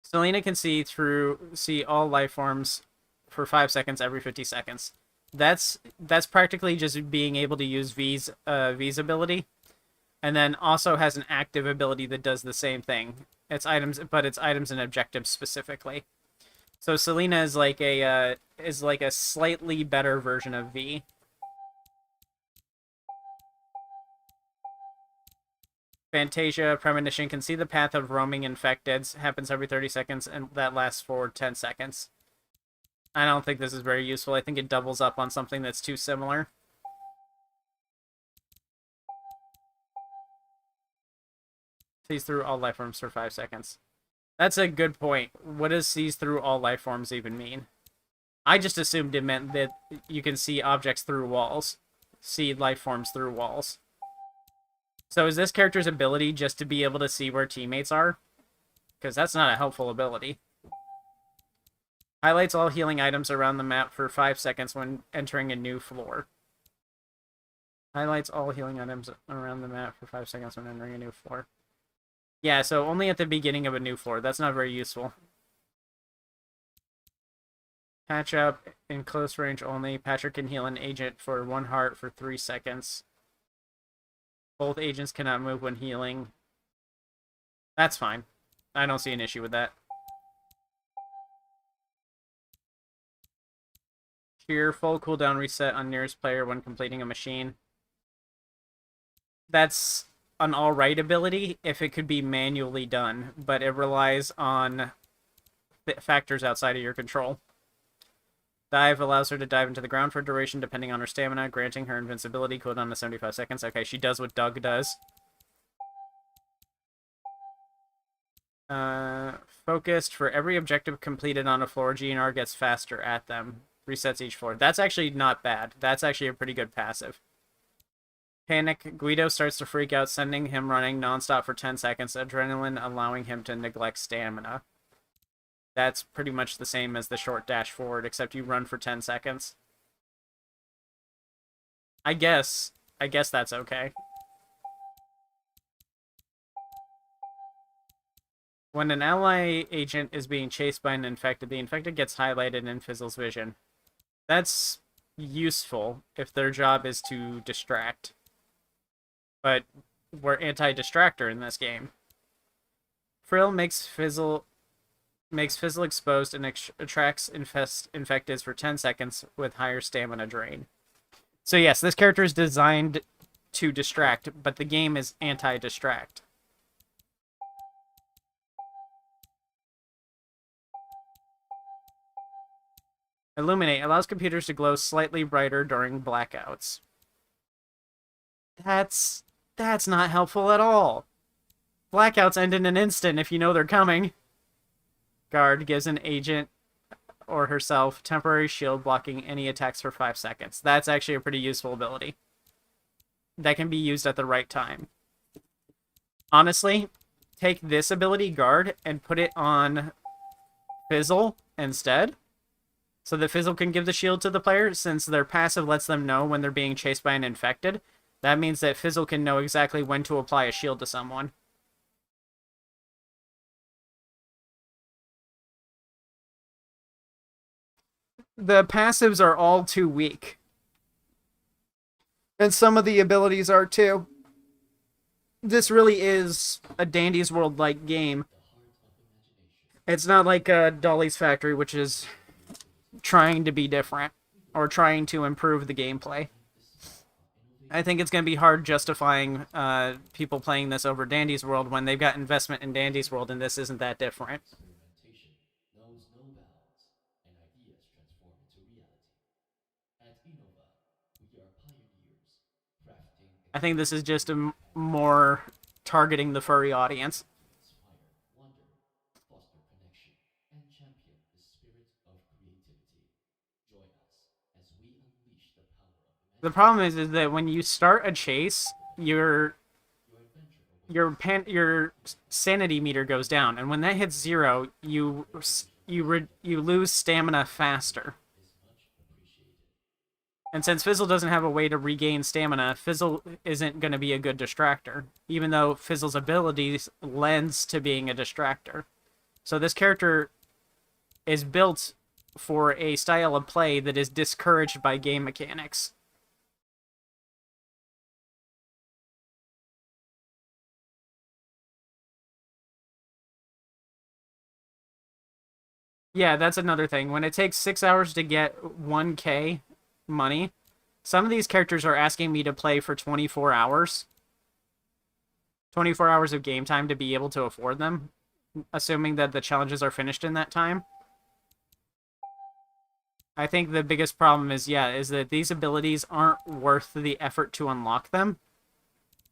Selena can see all life forms for 5 seconds every 50 seconds. That's practically just being able to use V's ability, and then also has an active ability that does the same thing. It's items and objectives specifically. So Selena is like a slightly better version of V. Fantasia, Premonition can see the path of roaming infecteds. Happens every 30 seconds, and that lasts for 10 seconds. I don't think this is very useful. I think it doubles up on something that's too similar. Sees through all life forms for 5 seconds. That's a good point. What does sees through all life forms even mean? I just assumed it meant that you can see objects through walls. See life forms through walls. So is this character's ability just to be able to see where teammates are? Because that's not a helpful ability. Highlights all healing items around the map for 5 seconds when entering a new floor. Highlights all healing items around the map for 5 seconds when entering a new floor. Yeah, so only at the beginning of a new floor. That's not very useful. Patch up in close range only. Patcher can heal an agent for 1 heart for 3 seconds. Both agents cannot move when healing. That's fine. I don't see an issue with that. Cheer, full cooldown reset on nearest player when completing a machine. That's an alright ability if it could be manually done, but it relies on factors outside of your control. Dive allows her to dive into the ground for duration depending on her stamina, granting her invincibility cooldown to 75 seconds. Okay, she does what Doug does. Focused. For every objective completed on a floor, GNR gets faster at them. Resets each floor. That's actually not bad. That's actually a pretty good passive. Panic. Guido starts to freak out, sending him running nonstop for 10 seconds. Adrenaline allowing him to neglect stamina. That's pretty much the same as the short dash forward, except you run for 10 seconds. I guess that's okay. When an ally agent is being chased by an infected, the infected gets highlighted in Fizzle's vision. That's useful if their job is to distract. But we're anti-distractor in this game. Frill makes Fizzle exposed and attracts infecteds for 10 seconds with higher stamina drain. So yes, this character is designed to distract, but the game is anti-distract. Illuminate allows computers to glow slightly brighter during blackouts. That's not helpful at all. Blackouts end in an instant if you know they're coming. Guard gives an agent or herself temporary shield blocking any attacks for 5 seconds. That's actually a pretty useful ability. That can be used at the right time. Honestly, take this ability, Guard, and put it on Fizzle instead. So that Fizzle can give the shield to the player, since their passive lets them know when they're being chased by an infected. That means that Fizzle can know exactly when to apply a shield to someone. The passives are all too weak. And some of the abilities are too. This really is a Dandy's World-like game. It's not like Dolly's Factory, which is trying to be different or trying to improve the gameplay. I think it's going to be hard justifying people playing this over Dandy's World when they've got investment in Dandy's World and this isn't that different. Experimentation knows no bounds, and ideas transform into reality. At Innova, we are pioneers, crafting. I think this is just more targeting the furry audience. Inspire wonder, foster connection, and champion the spirit of creativity. Join us as we unleash the power of The imagination. problem is that when you start a chase, your sanity meter goes down, and when that hits 0, you lose stamina faster. And since Fizzle doesn't have a way to regain stamina, Fizzle isn't going to be a good distractor, even though Fizzle's abilities lends to being a distractor. So this character is built for a style of play that is discouraged by game mechanics. Yeah, that's another thing. When it takes 6 hours to get 1k money, some of these characters are asking me to play for 24 hours. 24 hours of game time to be able to afford them, assuming that the challenges are finished in that time. I think the biggest problem is, yeah, is that these abilities aren't worth the effort to unlock them,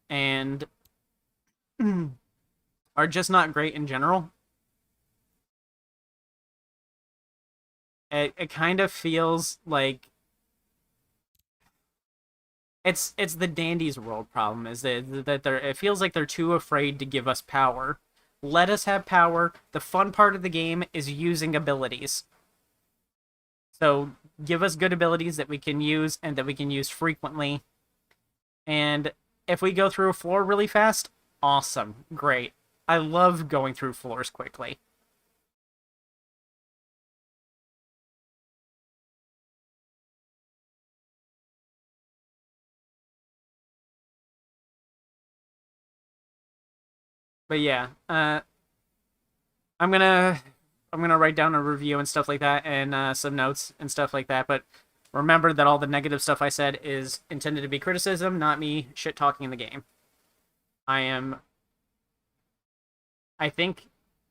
and are just not great in general. It kind of feels like it's the Dandy's World problem, is that they're it feels like they're too afraid to give us power. Let us have power. The fun part of the game is using abilities. So give us good abilities that we can use and that we can use frequently. And if we go through a floor really fast, awesome. Great. I love going through floors quickly. But yeah, I'm gonna write down a review and stuff like that, and some notes and stuff like that. But remember that all the negative stuff I said is intended to be criticism, not me shit talking in the game. I think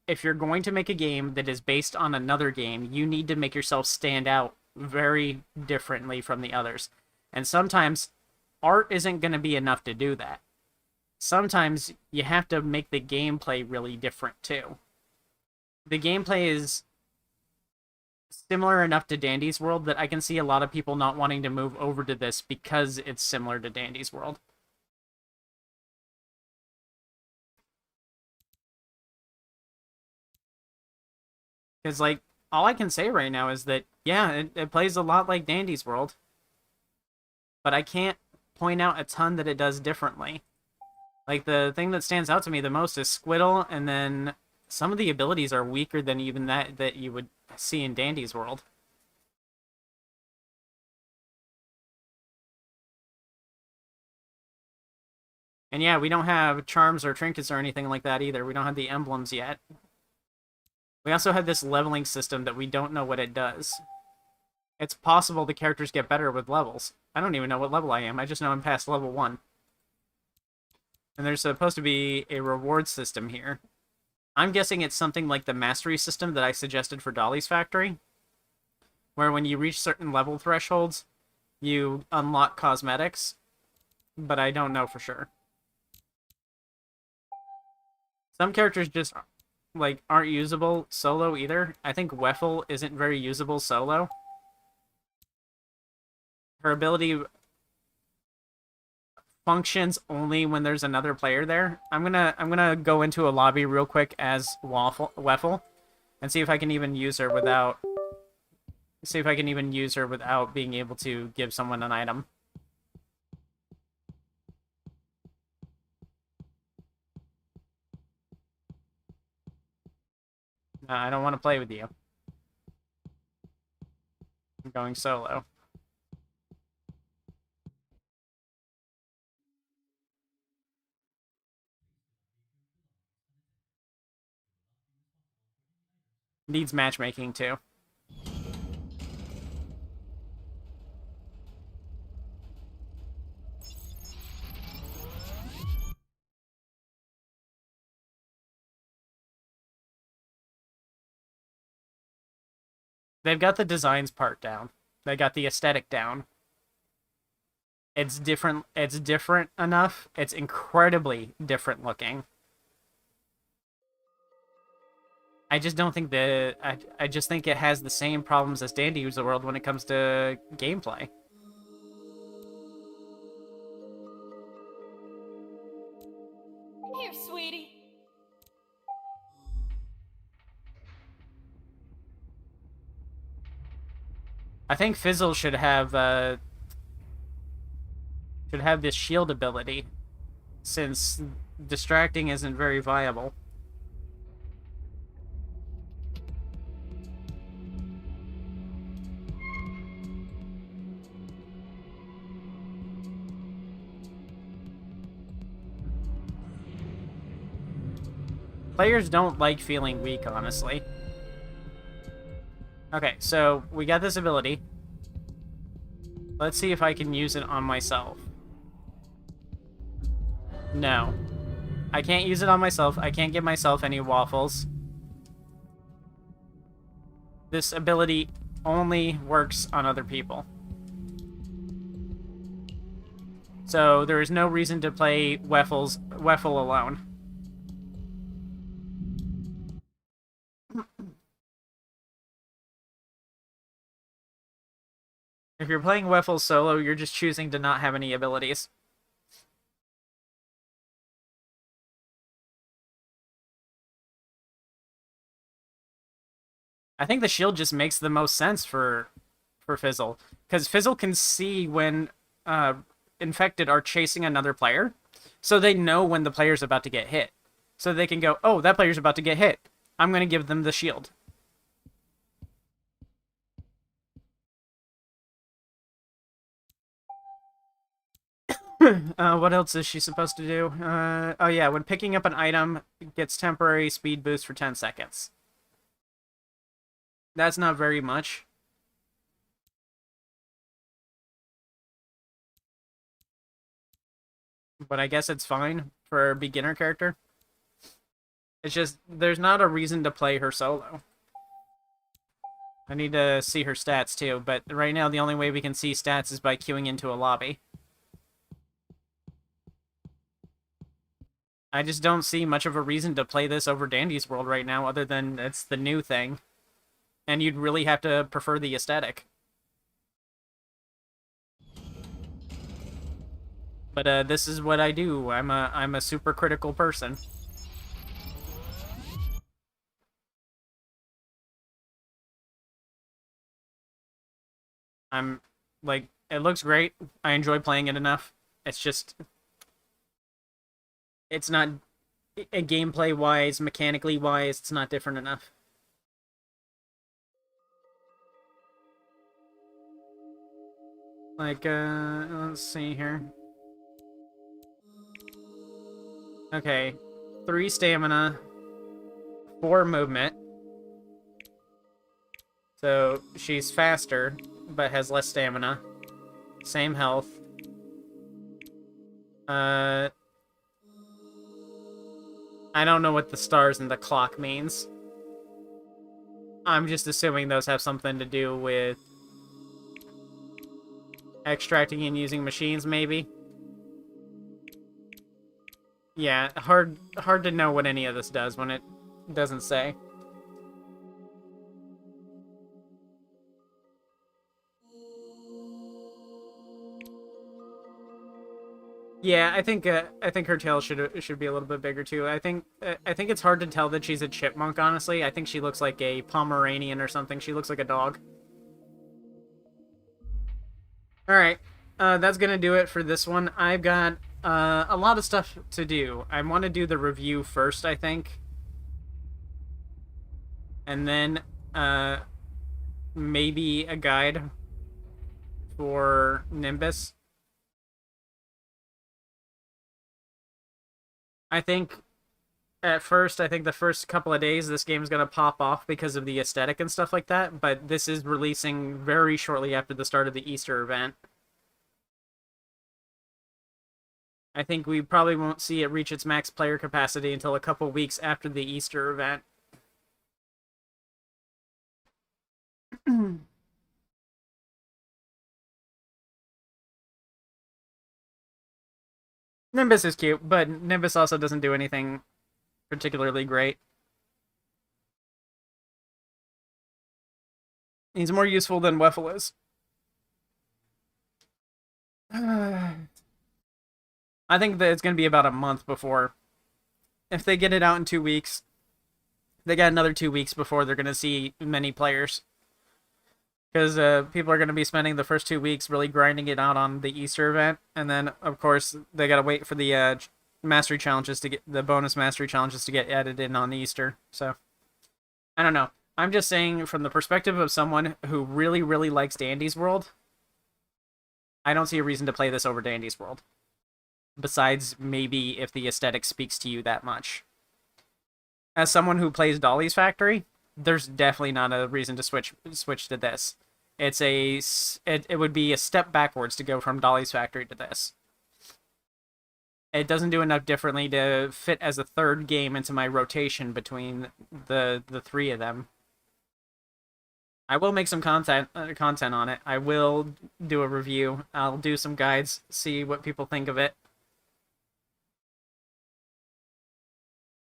if you're going to make a game that is based on another game, you need to make yourself stand out very differently from the others. And sometimes art isn't going to be enough to do that. Sometimes you have to make the gameplay really different too. The gameplay is similar enough to Dandy's World that I can see a lot of people not wanting to move over to this because it's similar to Dandy's World. Because, like, all I can say right now is that, yeah, it plays a lot like Dandy's World. But I can't point out a ton that it does differently. Like, the thing that stands out to me the most is Squiddle, and then some of the abilities are weaker than even that you would see in Dandy's World. And yeah, we don't have charms or trinkets or anything like that either. We don't have the emblems yet. We also have this leveling system that we don't know what it does. It's possible the characters get better with levels. I don't even know what level I am. I just know I'm past level 1. And there's supposed to be a reward system here. I'm guessing it's something like the mastery system that I suggested for Dolly's Factory, where when you reach certain level thresholds, you unlock cosmetics, but I don't know for sure. Some characters just, like, aren't usable solo either. I think Waffles isn't very usable solo. Her ability functions only when there's another player there. I'm gonna go into a lobby real quick as Waffles and see if I can even use her without being able to give someone an item. No, I don't want to play with you. I'm going solo. Needs matchmaking too. They've got the designs part down. They got the aesthetic down. It's different. It's different enough. It's incredibly different looking. I just don't think I just think it has the same problems as Dandy's World when it comes to gameplay. Here, sweetie. I think Fizzle should have this shield ability, since distracting isn't very viable. Players don't like feeling weak, honestly. Okay, so we got this ability. Let's see if I can use it on myself. No. I can't use it on myself. I can't give myself any waffles. This ability only works on other people. So there is no reason to play Waffle alone. If you're playing Waffle solo, you're just choosing to not have any abilities. I think the shield just makes the most sense for Fizzle, because Fizzle can see when infected are chasing another player, so they know when the player's about to get hit. So they can go, oh, that player's about to get hit. I'm going to give them the shield. What else is she supposed to do? Oh yeah, when picking up an item, it gets temporary speed boost for 10 seconds. That's not very much. But I guess it's fine for a beginner character. It's just, there's not a reason to play her solo. I need to see her stats too, but right now the only way we can see stats is by queuing into a lobby. I just don't see much of a reason to play this over Dandy's World right now, other than it's the new thing. And you'd really have to prefer the aesthetic. But this is what I do. I'm a super critical person. I'm like, it looks great. I enjoy playing it enough. It's just, it's not gameplay wise, mechanically wise, it's not different enough. Like, let's see here. Okay, 3 stamina, 4 movement. So she's faster, but has less stamina. Same health. I don't know what the stars and the clock means. I'm just assuming those have something to do with extracting and using machines, maybe. Yeah, hard to know what any of this does when it doesn't say. Yeah, I think her tail should be a little bit bigger too. I think it's hard to tell that she's a chipmunk. Honestly, I think she looks like a Pomeranian or something. She looks like a dog. All right, that's gonna do it for this one. I've got a lot of stuff to do. I want to do the review first, I think, and then maybe a guide for Nimbus. I think at first, I think the first couple of days, this game's going to pop off because of the aesthetic and stuff like that, but this is releasing very shortly after the start of the Easter event. I think we probably won't see it reach its max player capacity until a couple weeks after the Easter event. Nimbus is cute, but Nimbus also doesn't do anything particularly great. He's more useful than Waffle is. I think that it's going to be about a month before. If they get it out in 2 weeks, they got another 2 weeks before they're going to see many players. Because people are going to be spending the first 2 weeks really grinding it out on the Easter event. And then, of course, they got to wait for the mastery challenges to get the bonus mastery challenges to get added in on Easter. So, I don't know. I'm just saying from the perspective of someone who really, really likes Dandy's World, I don't see a reason to play this over Dandy's World. Besides, maybe if the aesthetic speaks to you that much. As someone who plays Dolly's Factory, there's definitely not a reason to switch to this. It would be a step backwards to go from Dolly's Factory to this. It doesn't do enough differently to fit as a third game into my rotation between the 3 of them. I will make some content on it. I will do a review. I'll do some guides, see what people think of it.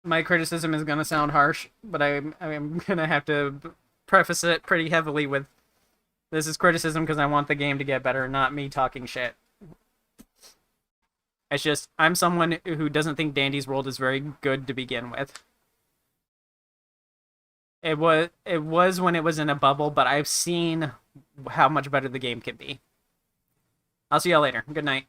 My criticism is gonna sound harsh, but I'm gonna have to preface it pretty heavily with this is criticism because I want the game to get better, not me talking shit. It's just I'm someone who doesn't think Dandy's World is very good to begin with. It was when it was in a bubble, but I've seen how much better the game can be. I'll see y'all later. Good night.